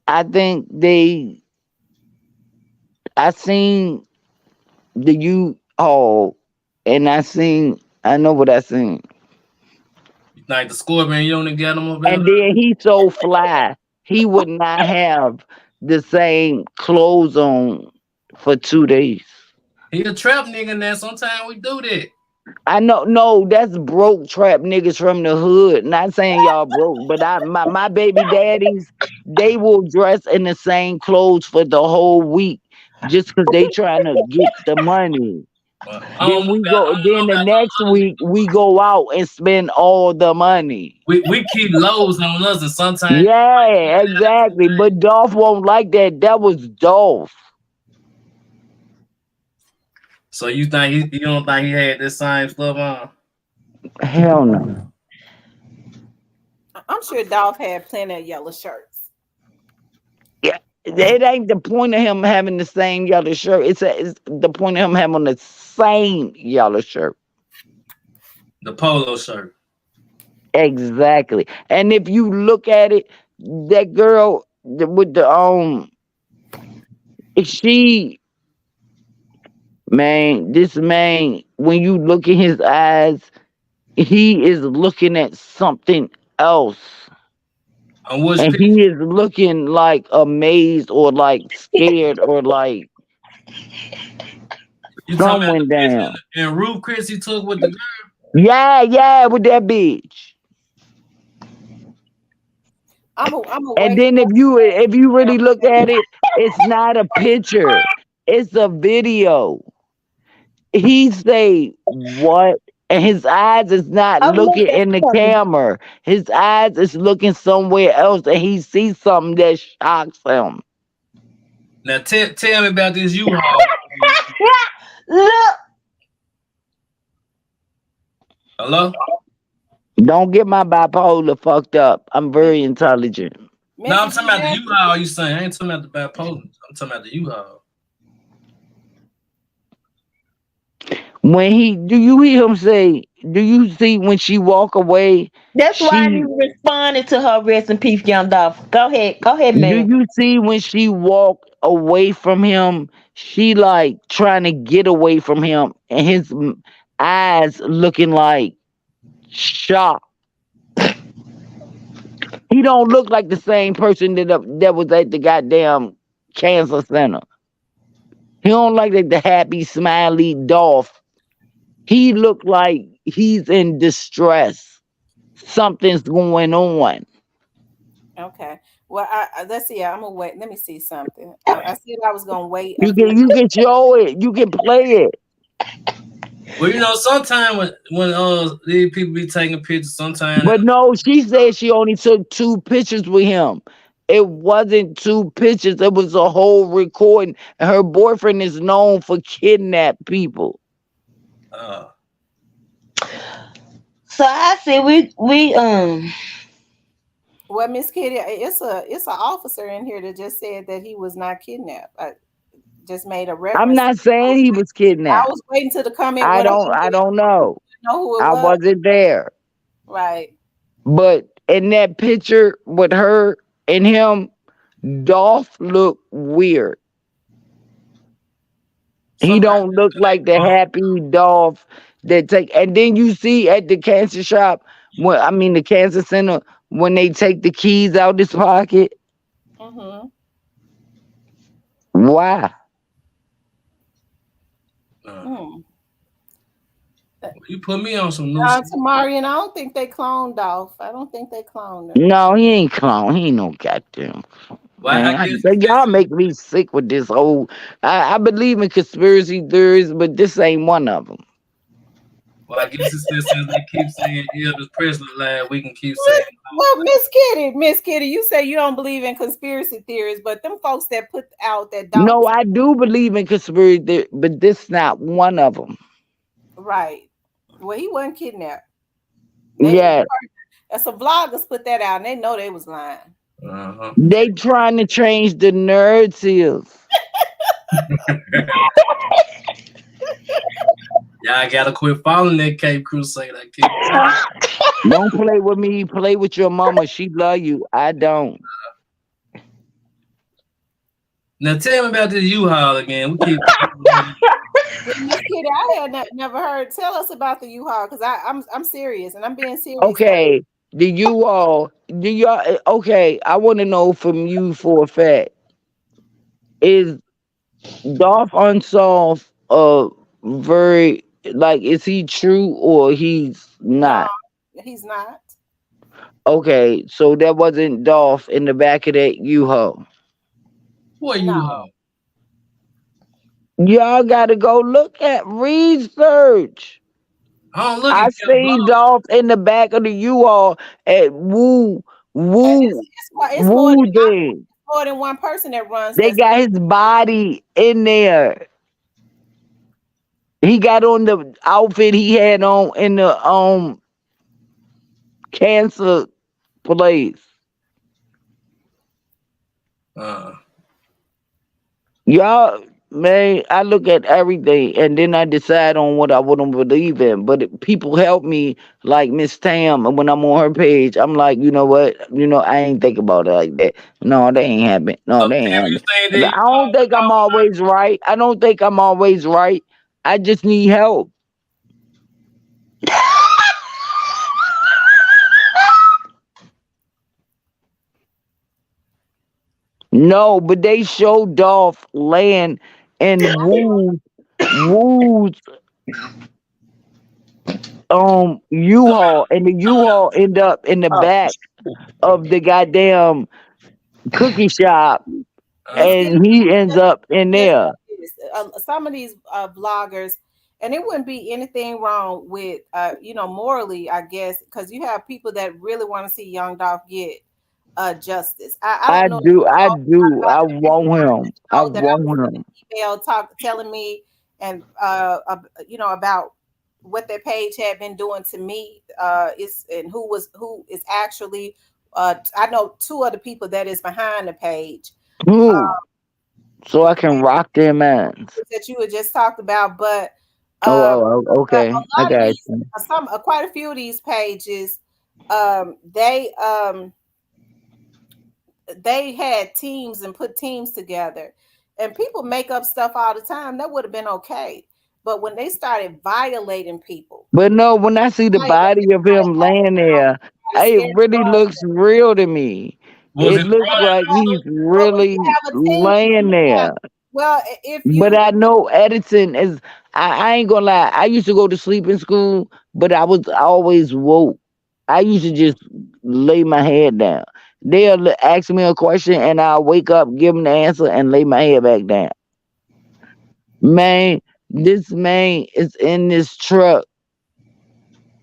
I think I seen the U-Haul and I know what I seen. You think the Scorpion unit got him up there? And then he so fly, he would not have the same clothes on for 2 days. He a trap nigga now. Sometimes we do that. I know, no, that's broke trap niggas from the hood. Not saying y'all broke, but my baby daddies, they will dress in the same clothes for the whole week just because they trying to get the money. Then the next week we go out and spend all the money. We keep lows on us and sometimes. Yeah, exactly. But Dolph won't like that. That was Dolph. So you think you don't think he had this same stuff on? Hell no. I'm sure Dolph had plenty of yellow shirts. Yeah, it ain't the point of him having the same yellow shirt. It's the point of him having the same yellow shirt. The polo shirt. Exactly. And if you look at it, that girl with the this man, when you look in his eyes, he is looking at something else. And he is looking like amazed or like scared or like something went down. And Roof Chris he took with the girl. Yeah, with that bitch. And then if you really look at it, it's not a picture. It's a video. He say what? And his eyes is not looking in the camera. His eyes is looking somewhere else, and he sees something that shocks him. Now tell me about this U-Haul. Look. Hello? Don't get my bipolar fucked up. I'm very intelligent. No, I'm talking about the U-Haul you saying. I ain't talking about the bipolar. I'm talking about the U-Haul. When do you hear him say, do you see when she walk away? That's why you responded to her rest in peace, young Dolph. Go ahead, man. Do you see when she walked away from him, she like trying to get away from him and his eyes looking like shocked. He don't look like the same person that was at the goddamn cancer center. He don't look like the happy, smiley Dolph. He looked like he's in distress. Something's going on. Okay. Well, let's see. I'm gonna wait. Let me see something. I said I was gonna wait. You can show it. You can play it. Well, you know, sometimes when these people be taking pictures, sometimes. But no, she said she only took 2 pictures with him. It wasn't 2 pictures. It was a whole recording. And her boyfriend is known for kidnap people. So I say we Well, Miss Kitty, it's an officer in here that just said that he was not kidnapped. just made a I'm reference. not saying he was I kidnapped. was waiting till the comment I went on. don't know. Know who it I was. wasn't there. Right. But in that picture with her and him, Dolph looked weird. He don't look like the happy Dolph that take. And then you see at the cancer shop, the cancer center, when they take the keys out his pocket. Mm-hmm. Why? You put me on some new shit. Tamarian, I don't think they cloned Dolph. I don't think they cloned him. No, he ain't clown. He ain't no goddamn. Well, I guess Y'all make me sick with this whole. I believe in conspiracy theories, but this ain't one of them. Well, I guess it's just since they keep saying Elvis Presley line, we can keep saying. Well, Miss Kitty, you say you don't believe in conspiracy theories, but them folks that put out that don't. No, I do believe in conspiracy theories, but this not one of them. Right. Well, he wasn't kidnapped. Yeah. Some vloggers put that out, and they know they was lying. Uh-huh. They trying to change the narrative. Y'all gotta quit following that Cape Crusade. Don't play with me. Play with your mama. She love you. I don't. Now tell me about this U-Haul again. We keep. Miss Kitty, I had never heard. Tell us about the U-Haul, because I'm serious, and I'm being serious. Okay, the U-Haul. Okay, I want to know from you for a fact. Is Dolph Unsolved very, like, is he true or he's not? No, he's not. Okay, so that wasn't Dolph in the back of that U-Haul. What U-Haul? Y'all gotta go look at research. I see Dolph in the back of the U-Haul at Woo It's more Day. than one person that runs. They got his body in there. He got on the outfit he had on in the cancer place. Y'all, man, I look at everything and then I decide on what I wouldn't believe in. But if people help me, like Miss Tam, and when I'm on her page, I'm like, you know what? I ain't think about it like that. No, they ain't happen. No, they ain't happen. I don't think I'm always right. I don't think I'm always right. I just need help. No, but they showed Dolph laying in Woo's U-Haul, and the U-Haul end up in the back of the goddamn cookie shop, and he ends up in there. Some of these vloggers, and it wouldn't be anything wrong with morally, I guess, because you have people that really want to see young Dolph get justice. I don't know. I do. I want him. I want him. Email telling me and about what their page had been doing to me, and who is actually I know two other people that is behind the page. So I can rock their minds. That you had just talked about, but okay, I got you. Quite a few of these pages, they had teams and put teams together, and people make up stuff all the time. That would have been okay, but when they started violating people, but no, when I see the body of him laying there, it really looks real to me. It looks like he's really laying there. Well, but I know editing is. I ain't gonna lie. I used to go to sleep in school, but I was always woke. I used to just lay my head down. They'll ask me a question and I'll wake up, give them the answer, and lay my head back down. Man, this man is in this truck.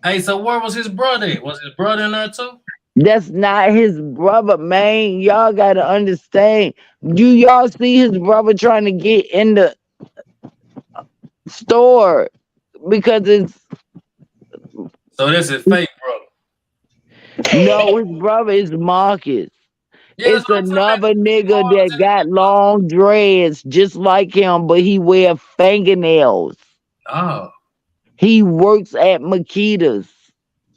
Hey, so where was his brother? Was his brother in there too? That's not his brother, man. Y'all gotta understand. Do y'all see his brother trying to get in the store because it's. So this is fake brother. No, his brother is Marcus. Yeah, that's It's what I'm talking another nigga about. that got long dreads just like him, but he wear fingernails. Oh, He works at Makita's.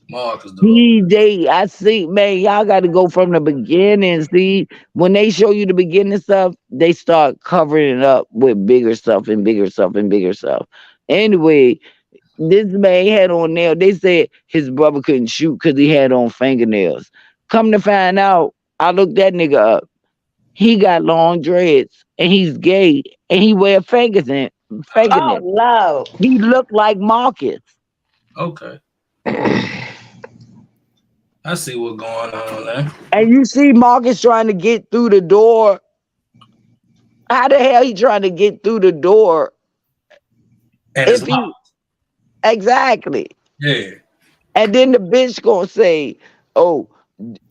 Marcus, though. I see, man, y'all got to go from the beginning. See, when they show you the beginning stuff, they start covering it up with bigger stuff and bigger stuff and bigger stuff. Anyway, this man had on nail. They said his brother couldn't shoot because he had on fingernails. Come to find out, I looked that nigga up. He got long dreads and he's gay and he wear fingernails. Oh no. He looked like Marcus. Okay. I see what's going on there. And you see Marcus trying to get through the door. How the hell he trying to get through the door? And it's locked. Exactly. Yeah. And then the bitch gonna say, oh,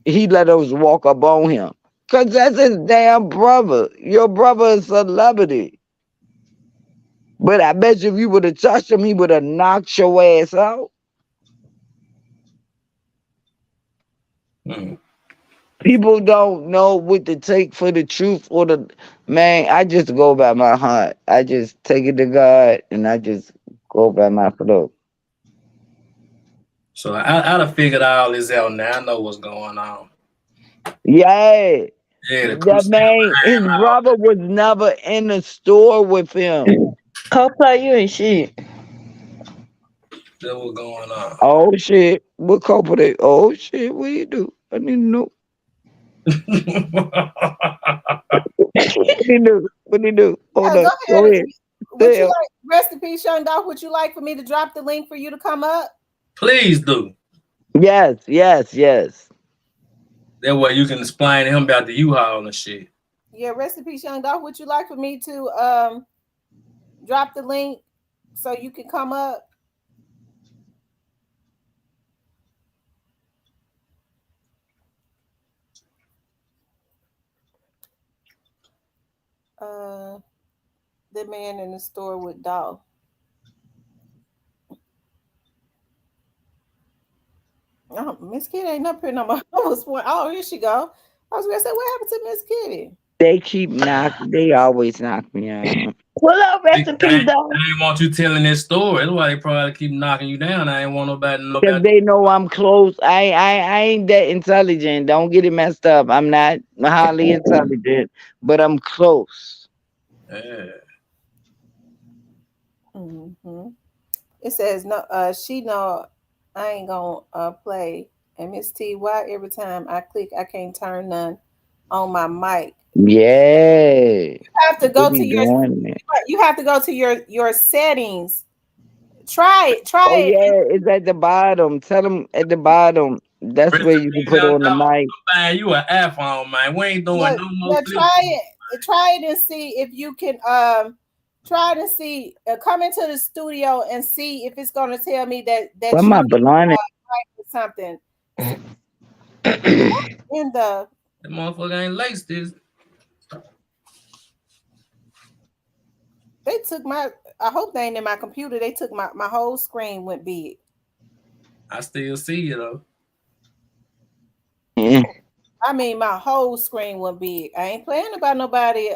he let us walk up on him. Cause that's his damn brother. Your brother is a celebrity. But I bet you if you would have touched him, he would have knocked your ass out. People don't know what to take for the truth or the man. I just go by my heart. I just take it to God and I just go by my flow. So I done figured all this out now. I know what's going on. Yeah. Yeah, the That man, his brother was never in the store with him. Co-play you and shit. That's what's going on. Oh shit. What couple they? Oh shit, what you do? I need to know. What he do? Hold Yeah, on. go Go ahead. ahead. Would you like, rest in peace, Young Dolph, would you like for me to drop the link for you to come up? Please do. Yes. That way you can explain to him about the U-Haul and shit. Yeah, rest in peace, Young Dolph. Would you like for me to drop the link so you can come up? The man in the store with Dolph. Oh, Miss Kitty ain't up here no more. Oh, here she go. I was gonna say, what happened to Miss Kitty? They keep knocking. They always knock me out. Well, up, rest in peace, though. I ain't want you telling this story. That's why they probably keep knocking you down. I ain't want nobody to know Because about they know I'm close. I ain't that intelligent. Don't get it messed up. I'm not highly intelligent, but I'm close. Yeah. Mm-hmm. It says no. She know I ain't gonna play. And Miss T, why every time I click, I can't turn none on my mic? Yeah. You have to go to your. Doing it. You have to go to your settings. Try it. Oh yeah, it's at the bottom. Tell them at the bottom. That's where you can put on the mic. Man, you an iPhone, man. We ain't doing no more. Yeah, try it and see if you can try to see come into the studio and see if it's gonna tell me that Where you my blind? something in the motherfucker ain't laced this. They took my. I hope they ain't in my computer. They took my whole screen went big. I still see you though. I mean, my whole screen went big. I ain't playing about nobody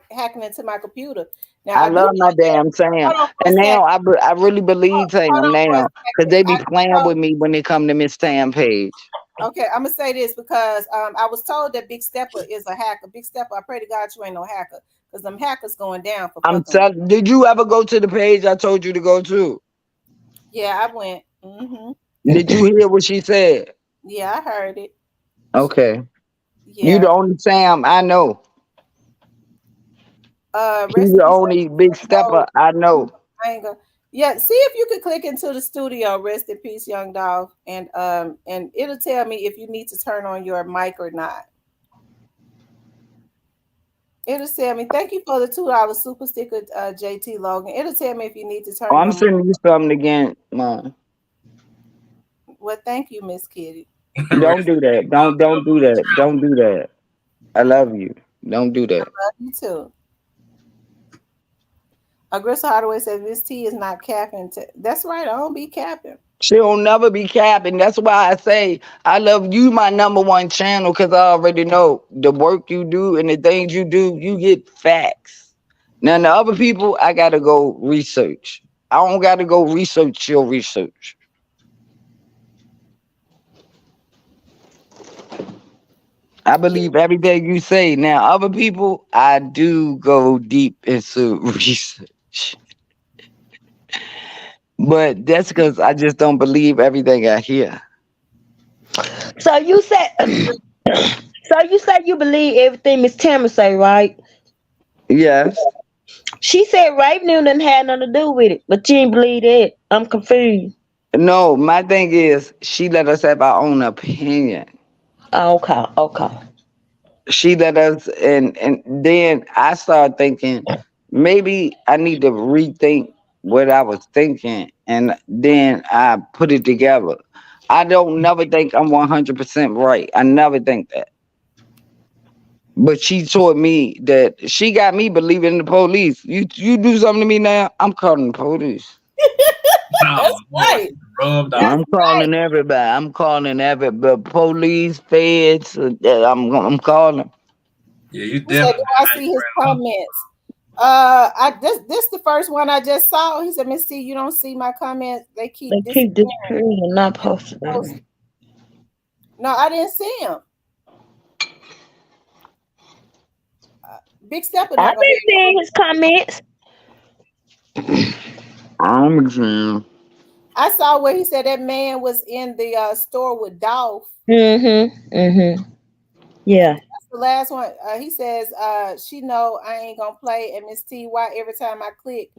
hacking into my computer. Now I love my damn Sam, and now I really believe Sam now because they be playing with me when they come to Miss Sam page. Okay, I'm gonna say this because I was told that Big Stepper is a hacker. Big Stepper, I pray to God you ain't no hacker because them hackers going down for. I'm telling. Did you ever go to the page I told you to go to? Yeah, I went. Mm-hmm. Did you hear what she said? Yeah, I heard it. Okay. Yeah. You the only Sam I know. He's the only Big Stepper I know. I ain't gonna. Yeah, see if you could click into the studio. Rest in peace, Young Dolph, and it'll tell me if you need to turn on your mic or not. It'll tell me. Thank you for the $2 super sticker, JT Logan. It'll tell me if you need to turn. Oh, I'm sending you something again, Mom. Well, thank you, Miss Kitty. Don't do that. Don't do that. Don't do that. I love you. Don't do that. I love you too. Gristle Hardaway says Miss T is not capping. That's right. I don't be capping. She'll never be capping. That's why I say I love you, my number one channel, because I already know the work you do and the things you do, you get facts. Now the other people, I gotta go research. I don't gotta go research your research. I believe everything you say. Now other people, I do go deep into research. But that's because I just don't believe everything I hear. So you said, so you said you believe everything Miss Tamara say, right? Yes. She said Raven didn't have nothing to do with it, but you didn't believe that. I'm confused. No, my thing is she let us have our own opinion. Okay, okay. She let us, and then I started thinking maybe I need to rethink what I was thinking, and then I put it together. I don't never think I'm 100% right. I never think that. But she told me that she got me believing in the police. You do something to me now, I'm calling the police. That's right. Rubbed off. I'm calling everybody. I'm calling everybody. Police, feds. I'm calling. Yeah, you He said, definitely "Do I see his comments?" I this the first one I just saw. He said, "Miss T, you don't see my comments. They keep They keep disappearing." disappearing and not posted. No, I didn't see him. Big Stepper not I've gonna be been able seeing to. his comments. I'm saying. I saw where he said that man was in the store with Dolph. Yeah. That's the last one. He says, she know I ain't gonna play, and Miss T, why every time I click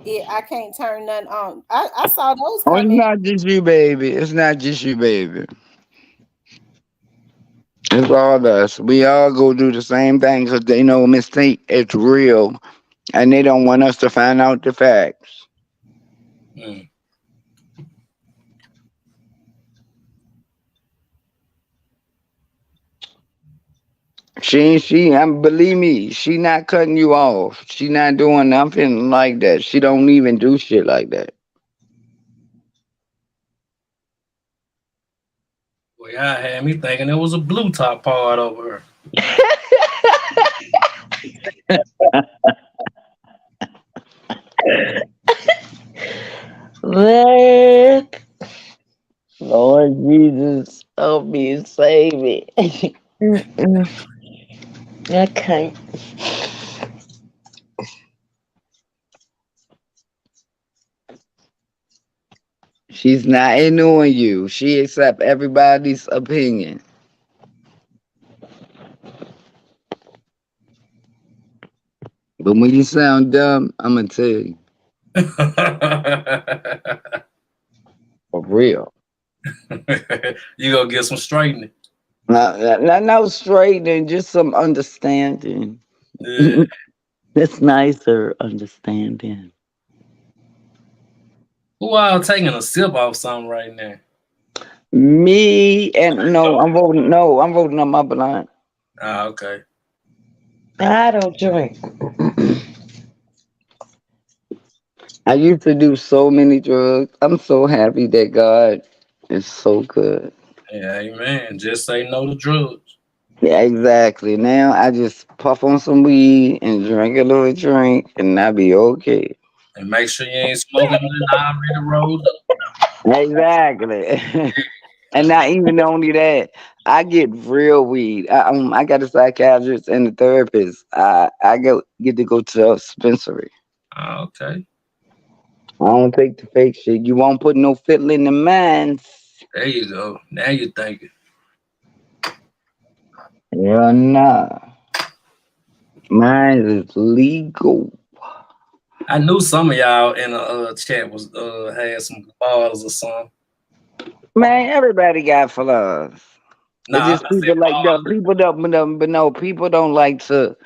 it, I can't turn none on. I saw those Oh, it's comments. not just you, baby. It's not just you, baby. It's all us. We all go do the same thing because they know mistake. It's real, and they don't want us to find out the facts. Mm. Believe me, she not cutting you off. She not doing nothing like that. She don't even do shit like that. Well, y'all had me thinking it was a blue top part over her. What? Lord Jesus, help me and save me. I can't. She's not ignoring you. She accept everybody's opinion. But when you sound dumb, I'm gonna tell you for real. You gonna get some straightening. Not no straightening, just some understanding. Yeah. That's nicer understanding. Who all taking a sip off something right now? Me and no, I'm voting. No, I'm voting on my blind. Ah, okay. I don't drink. I used to do so many drugs. I'm so happy that God is so good. Yeah, amen. Just say no to drugs. Yeah, exactly. Now I just puff on some weed and drink a little drink, and I be okay. And make sure you ain't smoking nothing already rolled up. Exactly. And not even only that, I get real weed. I got a psychiatrist and a therapist. Get to go to the dispensary. Ah, okay. I don't take the fake shit. You won't put no fiddle in the minds. There you go. Now you're thinking. Yeah, nah. Mine is legal. I knew some of y'all in the chat was had some balls or something. Man, everybody got flaws. It's Nah, just I people said like balls. that. People don't, but no, people don't like to.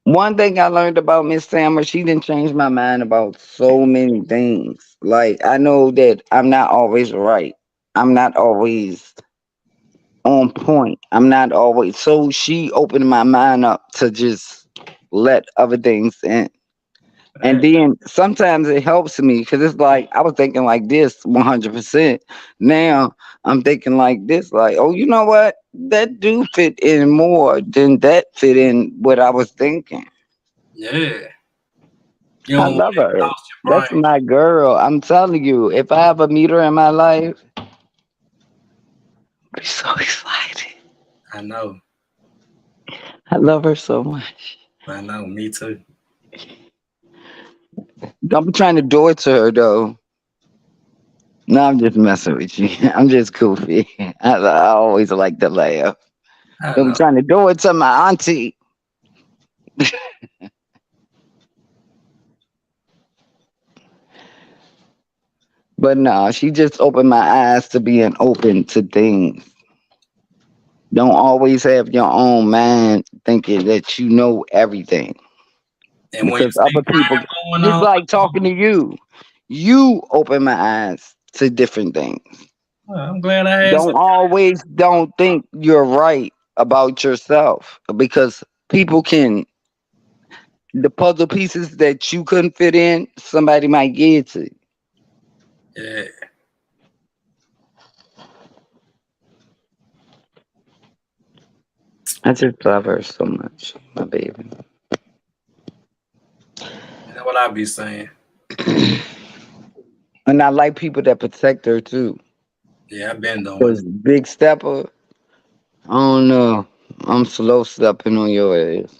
One thing I learned about Miss Sammer, she didn't change my mind about so many things. Like I know that I'm not always right. I'm not always on point. I'm not always so she opened my mind up to just let other things in. And then sometimes it helps me because it's like I was thinking like this 100%. Now I'm thinking like this, like, oh, you know what? That do fit in more than that fit in what I was thinking. Yeah. You I don't want love to her. exhaust your That's brain. my girl. I'm telling you, if I ever meet her in my life, I'll be so excited. I know. I love her so much. I know. Me too. Don't be trying to do it to her though. No, I'm just messing with you. I'm just goofy. I always like to laugh. I Don't be know. trying to do it to my auntie. But no, she just opened my eyes to being open to things. Don't always have your own mind thinking that you know everything. And when you Because see other people, crime going just on, like talking to you, you open my eyes to different things. well, I'm glad I had some. Don't think you're right about yourself because people can the puzzle pieces that you couldn't fit in, somebody might give it to you. Yeah. I just love her so much, my baby. That's what I be saying. And I like people that protect her too. Yeah, I've been doing Cause big stepper, I don't know. I'm slow stepping on your ass.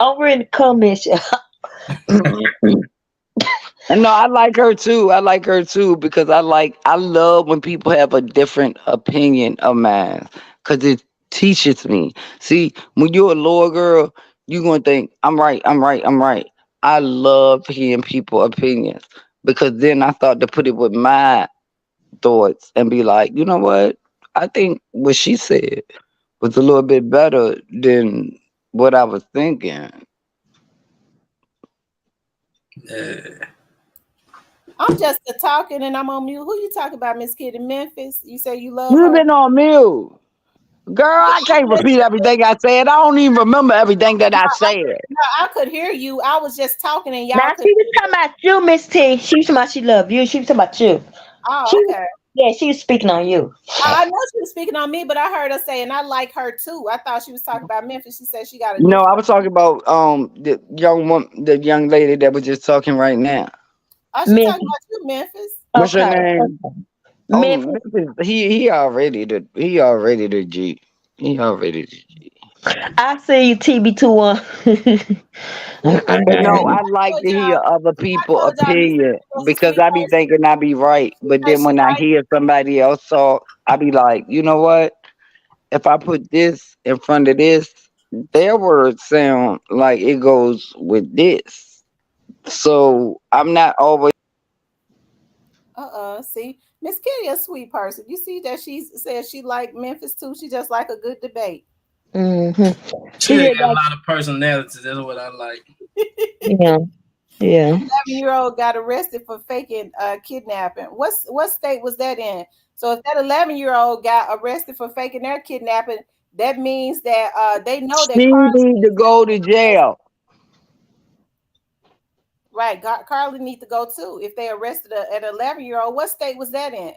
Over in the comments. And no, I like her too. I like her too because I love when people have a different opinion of mine because it teaches me. See, when you're a lower girl, you're gonna think I'm right, I'm right, I'm right. I love hearing people opinions because then I start to put it with my thoughts and be like, you know what? I think what she said was a little bit better than what I was thinking. Yeah. I'm just a talking and I'm on mute. Who you talking about, Miss Kid in Memphis? You say you love You've her? been on mute. Girl, I can't repeat everything I said. I don't even remember everything that I said. No, I could hear you. I was just talking and y'all Now could she was hear talking about you, Miss T. She was talking about she love you. She was talking about you. Oh, She, okay. yeah, she was speaking on you. I know she was speaking on me, but I heard her say, and I like her too. I thought she was talking about Memphis. She said she got a No, I different. was talking about the young lady that was just talking right now. Oh, she talking Memphis. about you, Memphis. What's her Okay. name? Oh, Memphis. he already the G. He already the G. I see you, TB21. But no, I I like told to hear y'all. other I people told y'all Miss Kid opinion was a because sweet I be person. thinking I be right. She But said then she when I liked. hear somebody else talk, I be like, you know what? If I put this in front of this, their words sound like it goes with this. So I'm not always. See, Miss Kitty a sweet person. You see that she said she like Memphis too. She just like a good debate. Mm-hmm. She She got did a that. lot of personality. That's what I like. Yeah. Yeah. 11-year-old got arrested for faking kidnapping. What state was that in? So if that 11-year-old got arrested for faking their kidnapping, that means that they know that She need to go to jail. right. Carlee need to go too. If they arrested an 11-year-old, what state was that in?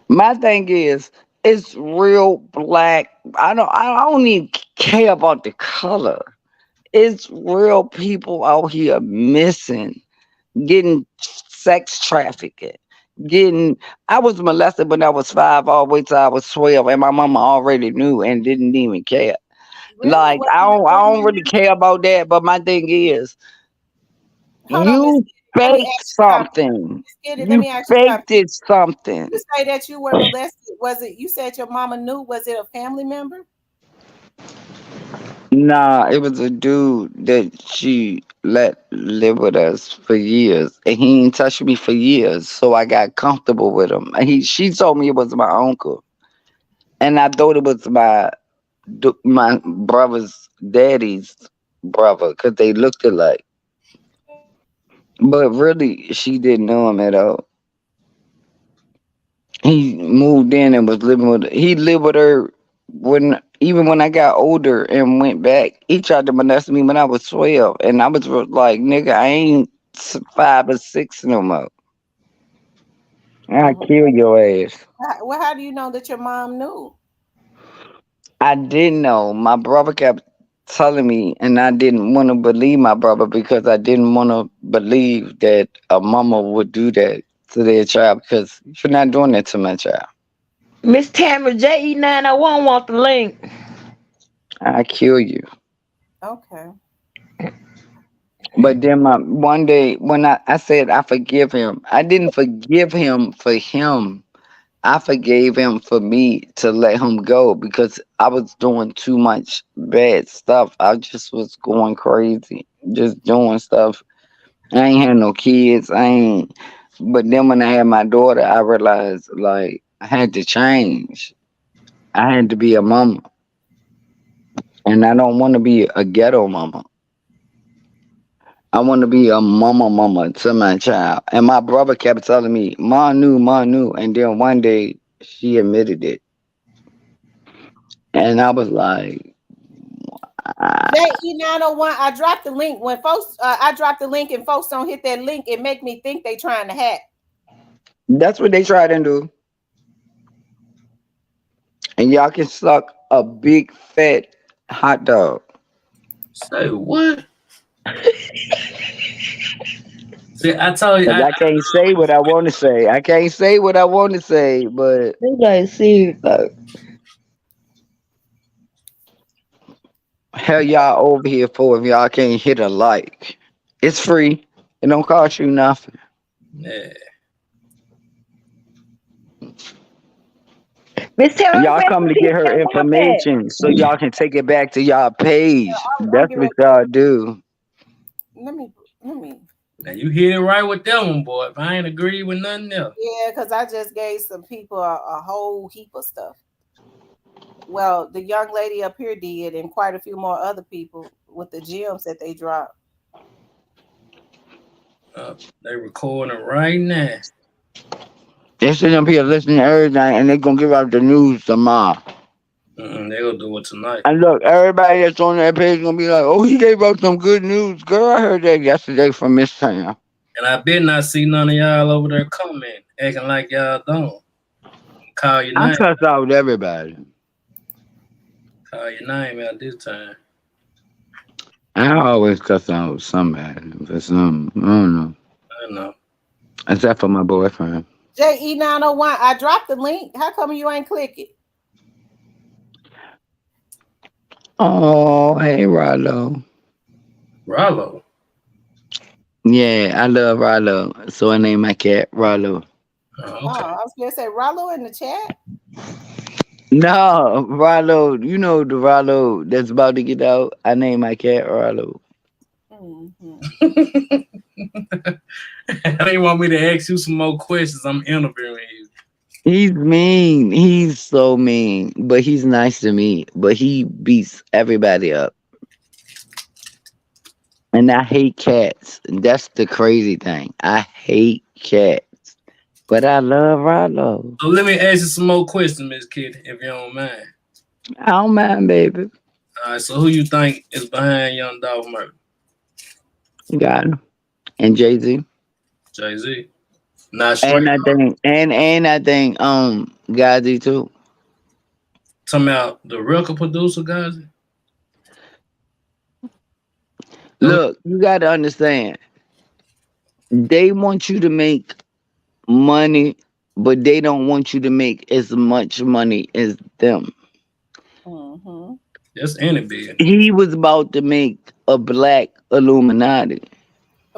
My thing is, it's real black. I don't even care about the color. It's real people out here missing, getting sex trafficked, getting. I was molested when I was 5, all the way till I was 12, and my mama already knew and didn't even care. Really? Like I don't really care about that. But my thing is, Hold on, Miss you Kitty. Let me faked ask you something. something. Miss Kitty, let You me ask you something. faked it something. You say that you were molested. Was it you said your mama knew? Was it a family member? Nah, it was a dude that she let live with us for years, and he ain't touched me for years. So I got comfortable with him. And she told me it was my uncle, and I thought it was my brother's daddy's brother because they looked alike. But really, she didn't know him at all. He moved in and was living with. He lived with her when Even when I got older and went back, he tried to molest me when I was 12. And I was like, nigga, I ain't 5 or 6 no more. I'll kill your ass. Well, how do you know that your mom knew? I didn't know. My brother kept telling me, and I didn't want to believe my brother because I didn't want to believe that a mama would do that to their child because you're not doing that to my child. Miss Tamara JE901 want the link. I kill you. Okay. But then one day when I said I forgive him, I didn't forgive him for him. I forgave him for me to let him go because I was doing too much bad stuff. I just was going crazy, just doing stuff. I ain't had no kids. But then when I had my daughter, I realized like I had to change. I had to be a mama, and I don't want to be a ghetto mama. I want to be a mama to my child. And my brother kept telling me, Ma knew. And then one day she admitted it. And I was like, JE901, I dropped the link. When folks, I dropped the link and folks don't hit that link, it make me think they trying to hack. that's what they tried to do. And y'all can suck a big fat hot dog. Say what? See, I told you. 'Cause I can't say what I want to say. I can't say what I want to say, but They like serious though. hell y'all over here for if y'all can't hit a like. It's free. It don't cost you nothing. Yeah. Miss Tamara, And y'all rest come in to peace, get her your Wildcat. information so y'all can take it back to y'all page. I'm That's getting what ready. y'all do. Let me. Now you hit it right with that one, boy. If I ain't agree with nothing else. Yeah, because I just gave some people a whole heap of stuff. Well, the young lady up here did, and quite a few more other people with the gems that they dropped. They recording right now. They sit up here listening to everything and they gonna give out the news tomorrow. They'll do it tonight. And look, everybody that's on that page gonna be like, oh, he gave out some good news. Girl, I heard that yesterday from Miss Tam. And I bet not see none of y'all over there comment, acting like y'all don't. Call your I name. cuss out everybody. Call your name out this time. I always cuss out somebody for some, I don't know. I know. Except for my boyfriend. JE901, I dropped the link. How come you ain't click it? Oh, hey, Rollo. Rollo? Yeah, I love Rollo. So I named my cat Rollo. Oh, Oh, I was gonna say Rollo in the chat. No, Rollo, you know the Rollo that's about to get out. I named my cat Rollo. They want me to ask you some more questions. I'm interviewing you. He's mean. He's so mean, but he's nice to me. But he beats everybody up. And I hate cats. That's the crazy thing. I hate cats. But I love Rollo. So let me ask you some more questions, Miss Kitty, if you don't mind. I don't mind, baby. All right, so who you think is behind Young Dolph murder? Got him. And Jay-Z. Jay-Z. Not straight. And I think Gotti too. Talking about the record producer, guys. Look, you gotta understand. They want you to make money, but they don't want you to make as much money as them. That's any big. He was about to make a black Illuminati.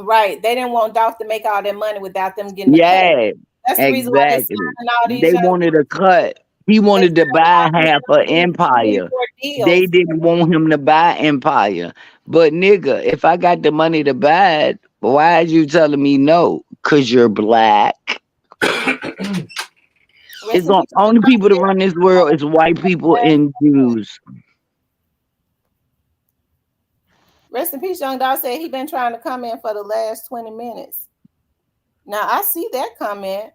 Right. They didn't want Dolph to make all that money without them getting the cut. Yeah, That's the reason why they exactly. signing all these They young wanted a cut. He wanted to buy half an empire. They didn't want him to buy empire. But nigga, if I got the money to buy it, why are you telling me no? Cause you're black. It's the only people to run this world is white people and Jews. Rest in peace, Young Dolph said he been trying to come in for the last 20 minutes. Now I see that comment.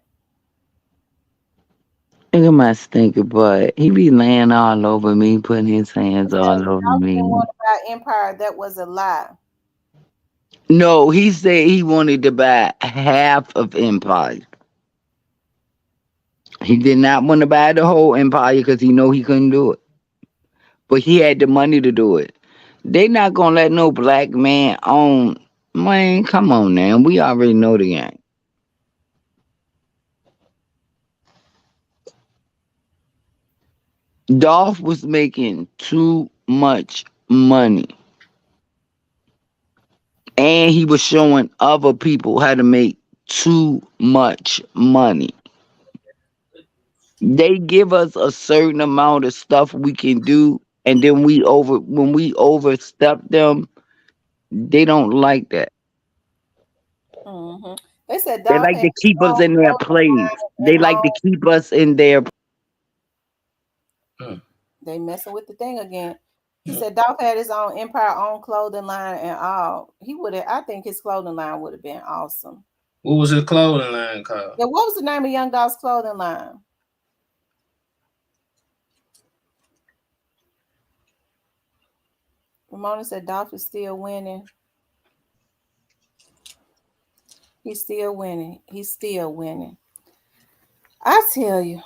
Look at my stinker butt. He be laying all over me, putting his hands all over Dolph didn't me. want to buy Empire. That was a lie. No, he said he wanted to buy half of Empire. He did not want to buy the whole Empire because he know he couldn't do it. But he had the money to do it. They not gonna let no black man own. Man, come on now. We already know the game. Dolph was making too much money. And he was showing other people how to make too much money. They give us a certain amount of stuff we can do, and then when we overstep them, they don't like that. Mm-hmm. They said They Dolph like had to his keep us own in their clothing place. line They and like to all. keep us in their. They messing with the thing again. He said Dolph had his own Empire own clothing line and all. He would have. I think his clothing line would have been awesome. What was his clothing line called? Yeah, what was the name of Young Dolph's clothing line? Ramona said Dolph is still winning. He's still winning. He's still winning. I tell you.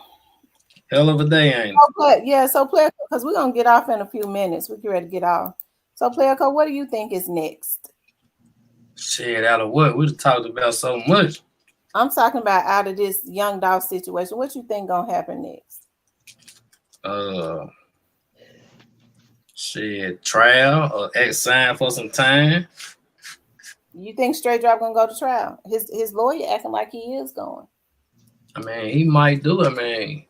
Hell of a day, ain't it? So player, because we're gonna get off in a few minutes. We get ready to get off. So player code, what do you think is next? Shit, out of what? We've talked about so much. I'm talking about out of this Young Dolph situation. What you think gonna happen next? Shit, trial or X sign for some time. You think Straight Drop gonna go to trial? His lawyer acting like he is going. I mean, he might do it. I mean,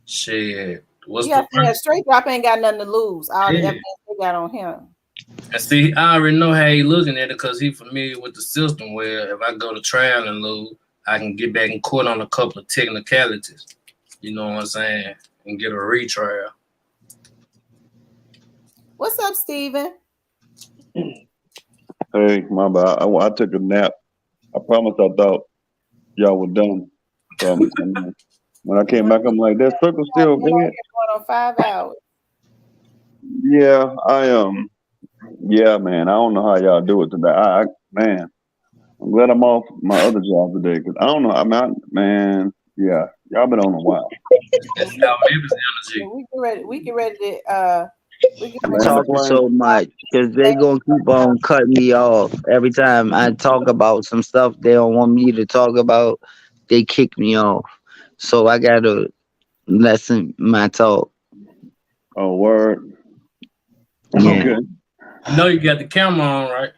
shit. What's Yeah, the Straight Drop ain't got nothing to lose. All the Yeah. evidence they got on him. And see, I already know how he looking at it because he familiar with the system where if I go to trial and lose, I can get back in court on a couple of technicalities. You know what I'm saying? And get a retrial. What's up, Steven? Hey, my bad. I took a nap. I promise I thought y'all were done. When I came back, I'm like, that circle still Been on bad? here going on 5 hours. Yeah, yeah, man. I don't know how y'all do it today. Man, I'm glad I'm off my other job today because I don't know. Man, yeah, y'all been on a while. That's how energy. We get ready to Talking so much because they gonna keep on cutting me off every time I talk about some stuff they don't want me to talk about. They kick me off, so I gotta lessen my talk. Oh, word. Yeah. Okay. You know you got the camera on, right?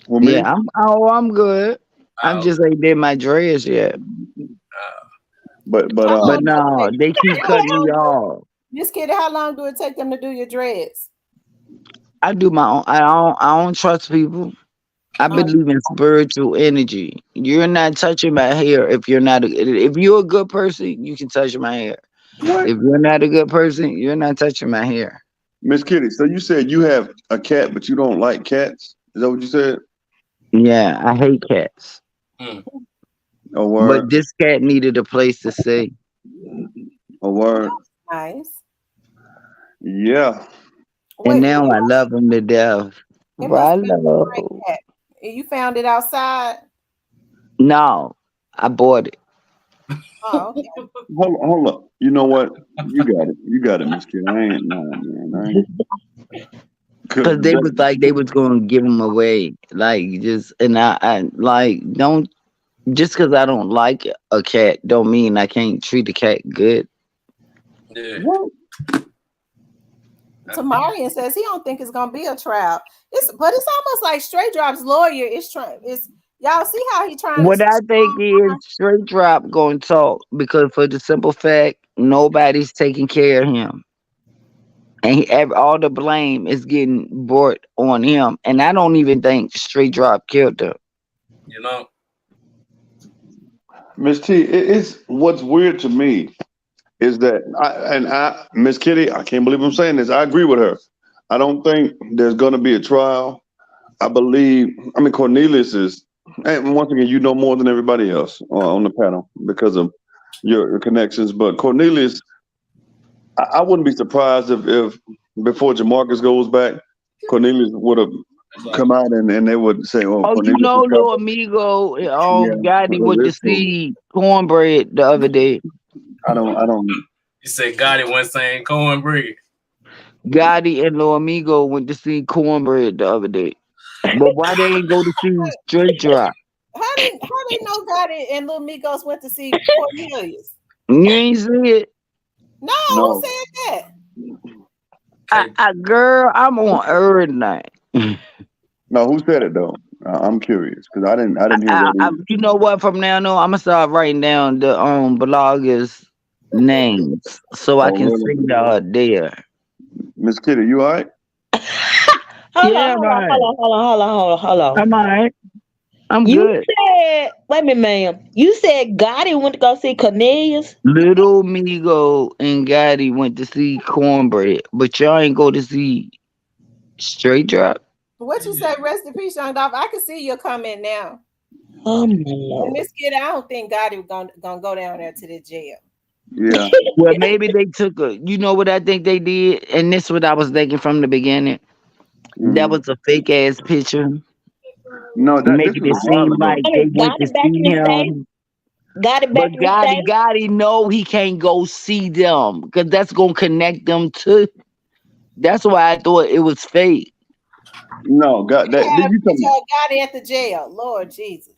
Well, me? Yeah, I'm good. I just ain't did my dreads yet. But no, they keep cutting me off. Miss Kitty, how long do it take them to do your dreads? I do my own. I don't trust people. I believe in spiritual energy. You're not touching my hair if you're not. If you're a good person, you can touch my hair. What? If you're not a good person, you're not touching my hair. Miss Kitty, so you said you have a cat, but you don't like cats? Is that what you said? Yeah, I hate cats. Oh, word. But this cat needed a place to stay. Oh, word. Nice. Yeah. And now I love him to death. It must have been a Rallo. great cat. You found it outside? No, I bought it. Oh, okay. Hold up. You know what? You got it. You got it, Miss Kitty. I ain't man. I ain't. Because they was like they was gonna give him away, like I like don't just because I don't like a cat don't mean I can't treat a cat good. Yeah. Tamarian says he don't think it's gonna be a trial. But it's almost like Straight Drop's lawyer is trying. Y'all see how he trying What to? I think is Straight Drop gonna talk because for the simple fact nobody's taking care of him, and all the blame is getting brought on him, and I don't even think Straight Drop killed him. You know, Miss T, it's what's weird to me is that Miss Kitty, I can't believe I'm saying this. I agree with her. I don't think there's gonna be a trial. I Cornelius is, and once again, you know more than everybody else on the panel because of your connections. But Cornelius, I wouldn't be surprised if before Jamarcus goes back, Cornelius would have come out and they would say, "Oh, Oh, you Cornelius know, is coming." little amigo, Yeah, Gotti went to it's cool. see Cornbread the other day. I don't. You said Gotti went saying cornbread. Gotti and Lil Amigo went to see Cornbread the other day. But why they ain't go to see Straight Drop? How they know Gotti and Lil Migos went to see Cornelius? You ain't see it? No, No. who said that? Girl, I'm on everything. No, who said it though? I'm curious because I didn't hear that either. You know what? From now on, I'm gonna start writing down the bloggers' names so I Oh, can really? see y'all there. Miss Kitty, you all right? Hold Yeah, on, right. hold on. I'm all right. I'm You good. said, wait a minute, ma'am. You said Gotti went to go see Cornelius. Little Migo and Gotti went to see Cornbread, but y'all ain't go to see Straight Drop. What you say? Rest in peace, Young Dolph. I can see your comment now. Oh my And Lord. Miss Kid, I don't think Gotti was gonna go down there to the jail. Yeah. Well, maybe they took a. You know what I think they did, and this is what I was thinking from the beginning. That was a fake ass picture, No, this making it was a while seem ago. like they went to Gotti back in see the States? him. Gotti back But in the States? Gotti know he can't go see them because that's gonna connect them to. That's why I thought it was fake. No, God, that Yeah, you picture talking? of Gotti at the jail. Lord Jesus.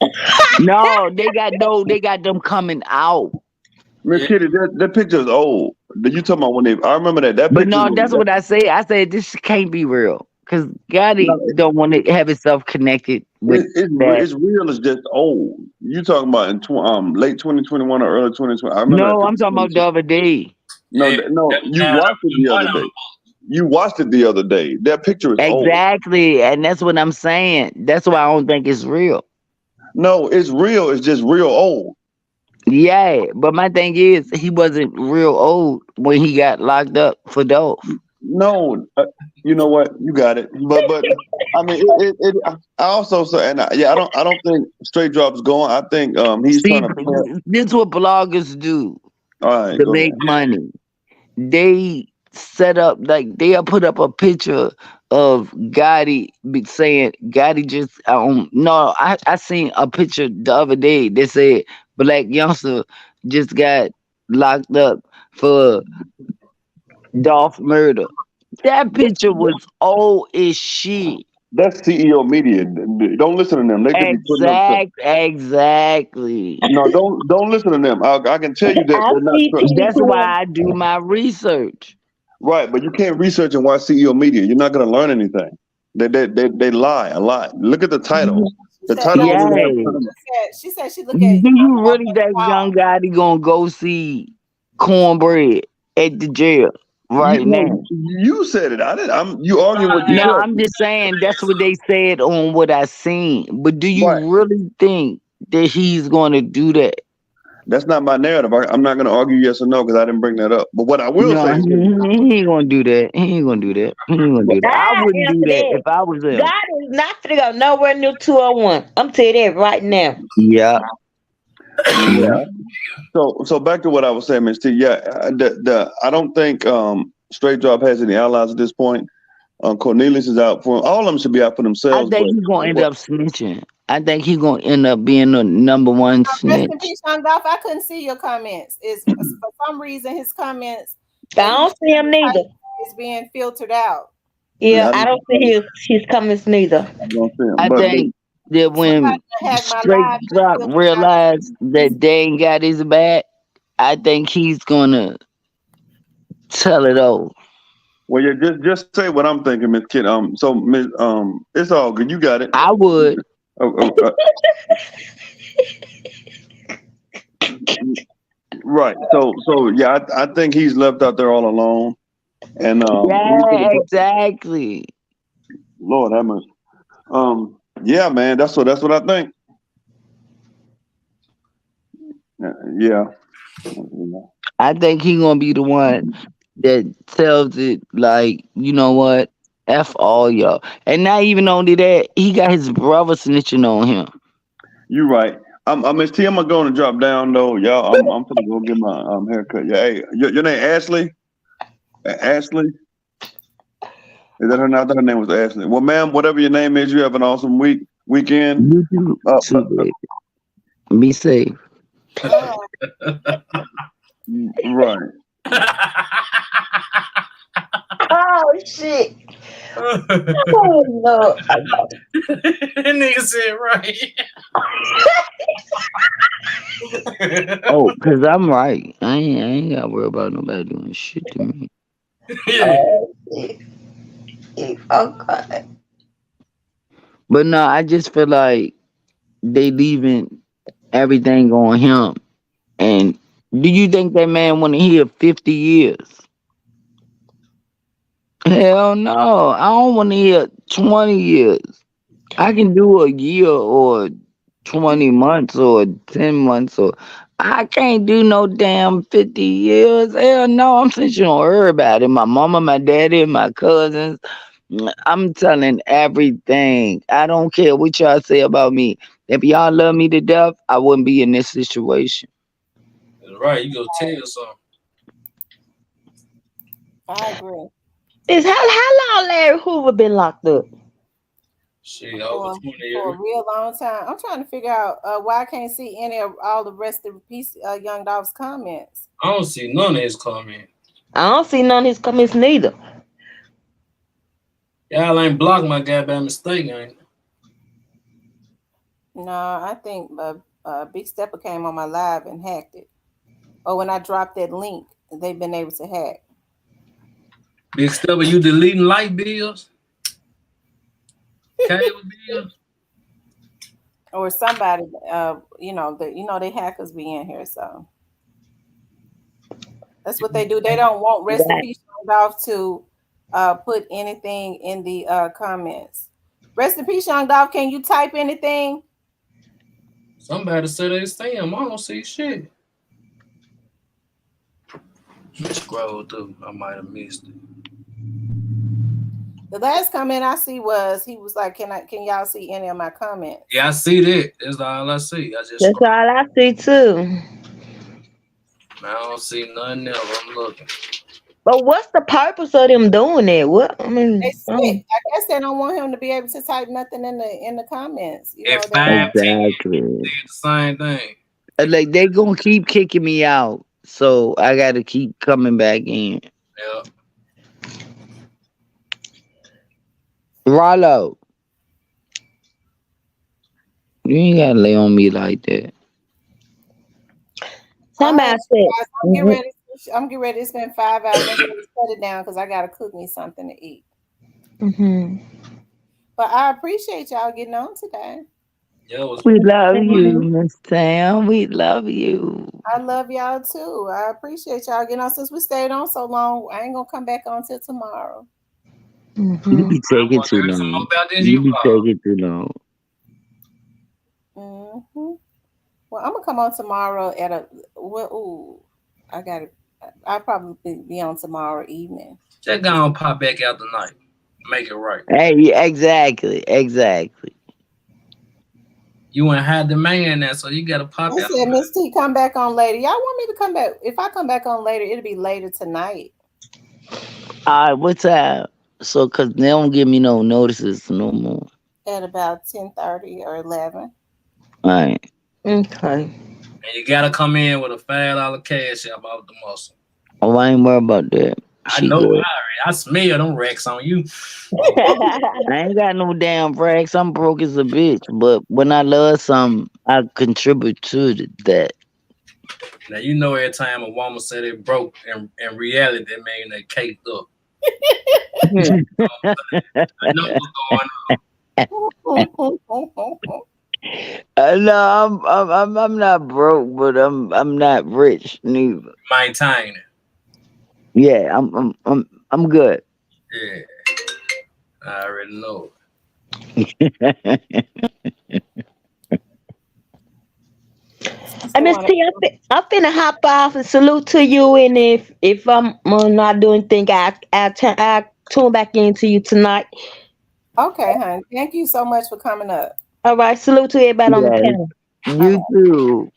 No, they got them coming out. Miss Kitty, that picture is old. You talking about when they? I remember that But picture. no, that's what I say. I said this can't be real because Gotti No, don't want to have himself connected with that. it's real. It's just old. You talking about in late 2021 or early 2020? I remember that No, I'm picture. talking about the other day. No, no, you watched it the other day. You watched it the other day. That picture is old. Exactly, and that's what I'm saying. That's why I don't think it's real. No, it's real. It's just real old. Yeah, but my thing is, he wasn't real old when he got locked up for Dolph. No, you know what? You got it. But I mean, I also say, and I don't think Straight Drop's going. I think he's See, trying to play. this is what bloggers do All right, to go make ahead. money. They set up they'll put up a picture of Gotti saying Gotti just no, I seen a picture the other day that said black youngster just got locked up for Dolph murder. That picture was old as shit. That's CEO media. Don't listen to them. They could be putting up stuff. Exactly. No, don't listen to them. I can tell you that I they're not see trustworthy. That's people. why I do my research. Right, but you can't research and watch CEO media. You're not going to learn anything. They lie a lot. Look at the title. The title don't even have time. She said she look Do at you really think young Gotti gonna go see Cornbread at the jail right now? You said it. I didn't. You arguing with No, yourself. I'm just saying that's what they said on what I seen. But do you Right. really think that he's gonna do that? That's not my narrative. I'm not going to argue yes or no because I didn't bring that up. But what I will No, say is, he ain't gonna do that. He ain't gonna do that. He ain't gonna do that. I I wouldn't do answer that that. if I was him. God is not finna go nowhere near 201. I'm telling you that right now. Yeah. yeah. So back to what I was saying, Miss T. Yeah, I don't think Straight Drop has any allies at this point. Cornelius is out for all of them should be out for I themselves. think he's gonna end up snitching. I think he's gonna end up being the number one Rest snitch. in peace, Young Dolph. I couldn't see your comments. Is for some reason his comments I don't see him neither. is being filtered out. Yeah, I don't see his comments neither. I think that when Straight Drop realized that they ain't got his back, I think he's gonna tell it all. Well, yeah, just say what I'm thinking, Miss Kid. So Miss, it's all good. You got it. I would. Right. So yeah, I think he's left out there all alone. And Yeah, exactly. Lord have mercy. Yeah, man, that's what I think. Yeah. I think he gonna be the one that tells it like, you know what, F all y'all. And not even only that, he got his brother snitching on him. You're right. I'm Miss T. I'm gonna go and drop down though, y'all. I'm gonna go get my haircut. Yeah, hey, your name Ashley? Ashley? Is that her? I thought her name was Ashley. Well, ma'am, whatever your name is, you have an awesome weekend. You too, baby. Be safe. Right. Oh shit. Oh no. That nigga said right. Oh, cause I'm right. I ain't gotta worry about nobody doing shit to me. Oh god. But no, I just feel like they leaving everything on him. And do you think that man want to hear 50 years? Hell no. I don't want to hear 20 years. I can do a year or 20 months or 10 months or I can't do no damn 50 years. Hell no. I'm snitching on everybody. My mama, my daddy, my cousins. I'm telling everything. I don't care what y'all say about me. If y'all love me to death, I wouldn't be in this situation. Right, you go tell something. I agree. Is how long Larry Hoover been locked up? Shit, over 20 For years. a real long time. I'm trying to figure out why I can't see any of all the rest of the piece Young Dolph's comments. I don't see none of his comments. I don't see none of his comments neither. Y'all ain't blocked my guy by mistake, ain't it? No, I think Big Stepper came on my live and hacked it. Or when I dropped that link, they've been able to hack. Big Stepper, you deleting light bills? Cable bills? Or somebody, they hackers be in here, so that's what they do. They don't want Rest in Peace Young Dolph to put anything in the comments. Rest in Peace Young Dolph, can you type anything? Somebody said they stay him. I don't see shit. Scroll through. I might have missed it. The last comment I see was he was like, "Can y'all see any of my comments?" Yeah, I see that. That's all I see. That's all I see too. I don't see nothing else. I'm looking. But what's the purpose of them doing that? What I mean, They sick. I guess they don't want him to be able to type nothing in the comments. At 5, Exactly. did the same thing. Like they gonna keep kicking me out, so I gotta keep coming back in. Yeah. Rollo, you ain't gotta lay on me like that. Somebody said, I'm getting ready to spend 5 hours. I'm gonna shut it down because I gotta cook me something to eat. But I appreciate y'all getting on today. We love you, Miss Tam. We love you. I love y'all too. I appreciate y'all getting on. Since we stayed on so long, I ain't gonna come back on till tomorrow. You be taking too long. You be taking too long. Well, I'm gonna come on tomorrow at I'll probably be on tomorrow evening. Just go and pop back out tonight. Make it right. Hey, exactly. You in high demand now, so you gotta pop I out. said, Miss T, come back on later. Y'all want me to come back? If I come back on later, it'll be later tonight. All right, what time? So, cause they don't give me no notices no more. At about 10:30 or 11. All right. Okay. And you gotta come in with a $5 cash out off the muscle. Oh, I ain't worried about that. I know. I smell them racks on you. I ain't got no damn racks. I'm broke as a bitch. But when I love something, I contribute to that. Now you know every time a woman say they broke, in reality that mean they caked up. I know what's going on. No, I'm not broke, but I'm not rich neither. Maintain it. Yeah, I'm good. Yeah, I already know. Miss T, I'm finna hop off and salute to you. And if I'm not doing anything, I tune back into you tonight. Okay, honey. Thank you so much for coming up. All right, salute to everybody on the panel. You too.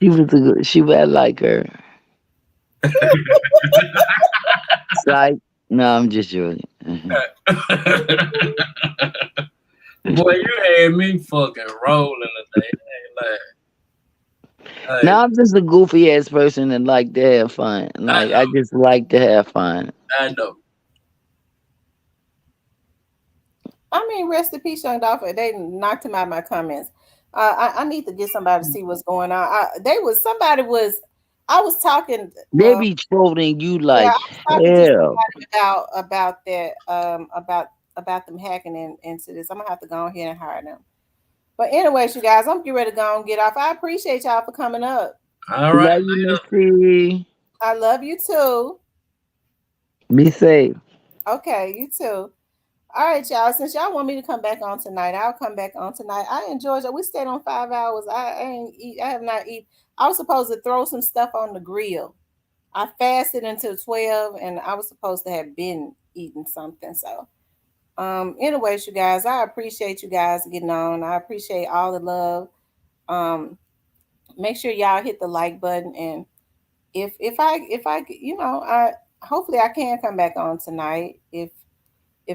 She was a good. She was like her. Like, no, I'm just joking. Boy, you had me fucking rolling today. Hey, Now I'm just a goofy ass person and like to have fun. Like I just like to have fun. I know. I mean, rest in peace, young Dolph. They knocked him out of my comments. I need to get somebody to see what's going on. I was talking. They be trolling you Yeah, like I was talking to hell. somebody about that about them hacking into this. I'm gonna have to go ahead and hire them. But anyways, you guys, I'm getting ready to go and get off. I appreciate y'all for coming up. All right. Love you, Missy. I love you too. Be safe. Okay, you too. All right, y'all. Since y'all want me to come back on tonight, I'll come back on tonight. I enjoyed it. We stayed on 5 hours. I ain't eat. I have not eat. I was supposed to throw some stuff on the grill. I fasted until 12, and I was supposed to have been eating something. So, anyways, you guys, I appreciate you guys getting on. I appreciate all the love. Make sure y'all hit the like button, and if I I hopefully I can come back on tonight if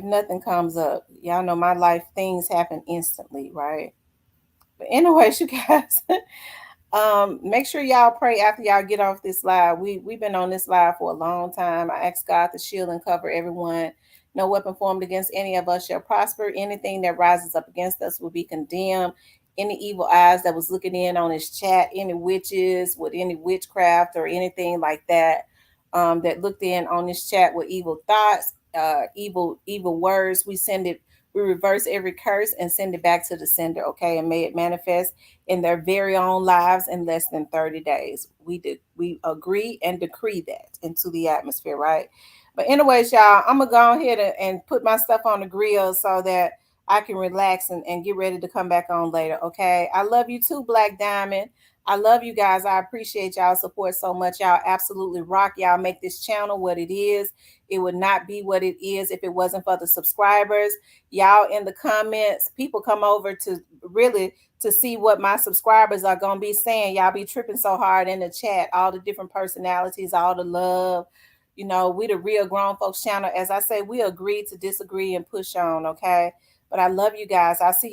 nothing comes up. Y'all know my life, things happen instantly, right? But anyways, you guys, make sure y'all pray after y'all get off this live. We've been on this live for a long time. I ask God to shield and cover everyone. No weapon formed against any of us shall prosper. Anything that rises up against us will be condemned. Any evil eyes that was looking in on this chat, any witches with any witchcraft or anything like that, that looked in on this chat with evil thoughts, evil words, we reverse every curse and send it back to the sender, okay? And may it manifest in their very own lives in less than 30 days. We agree and decree that into the atmosphere, right? But anyways, y'all, I'm gonna go ahead and put my stuff on the grill so that I can relax and get ready to come back on later, okay? I love you too, Black Diamond. I love you guys. I appreciate y'all support so much. Y'all absolutely rock. Y'all make this channel what it is. It would not be what it is if it wasn't for the subscribers. Y'all in the comments, people come over to see what my subscribers are going to be saying. Y'all be tripping so hard in the chat, all the different personalities, all the love. You know, we the real grown folks channel. As I say, we agree to disagree and push on, okay? But I love you guys. I'll see you.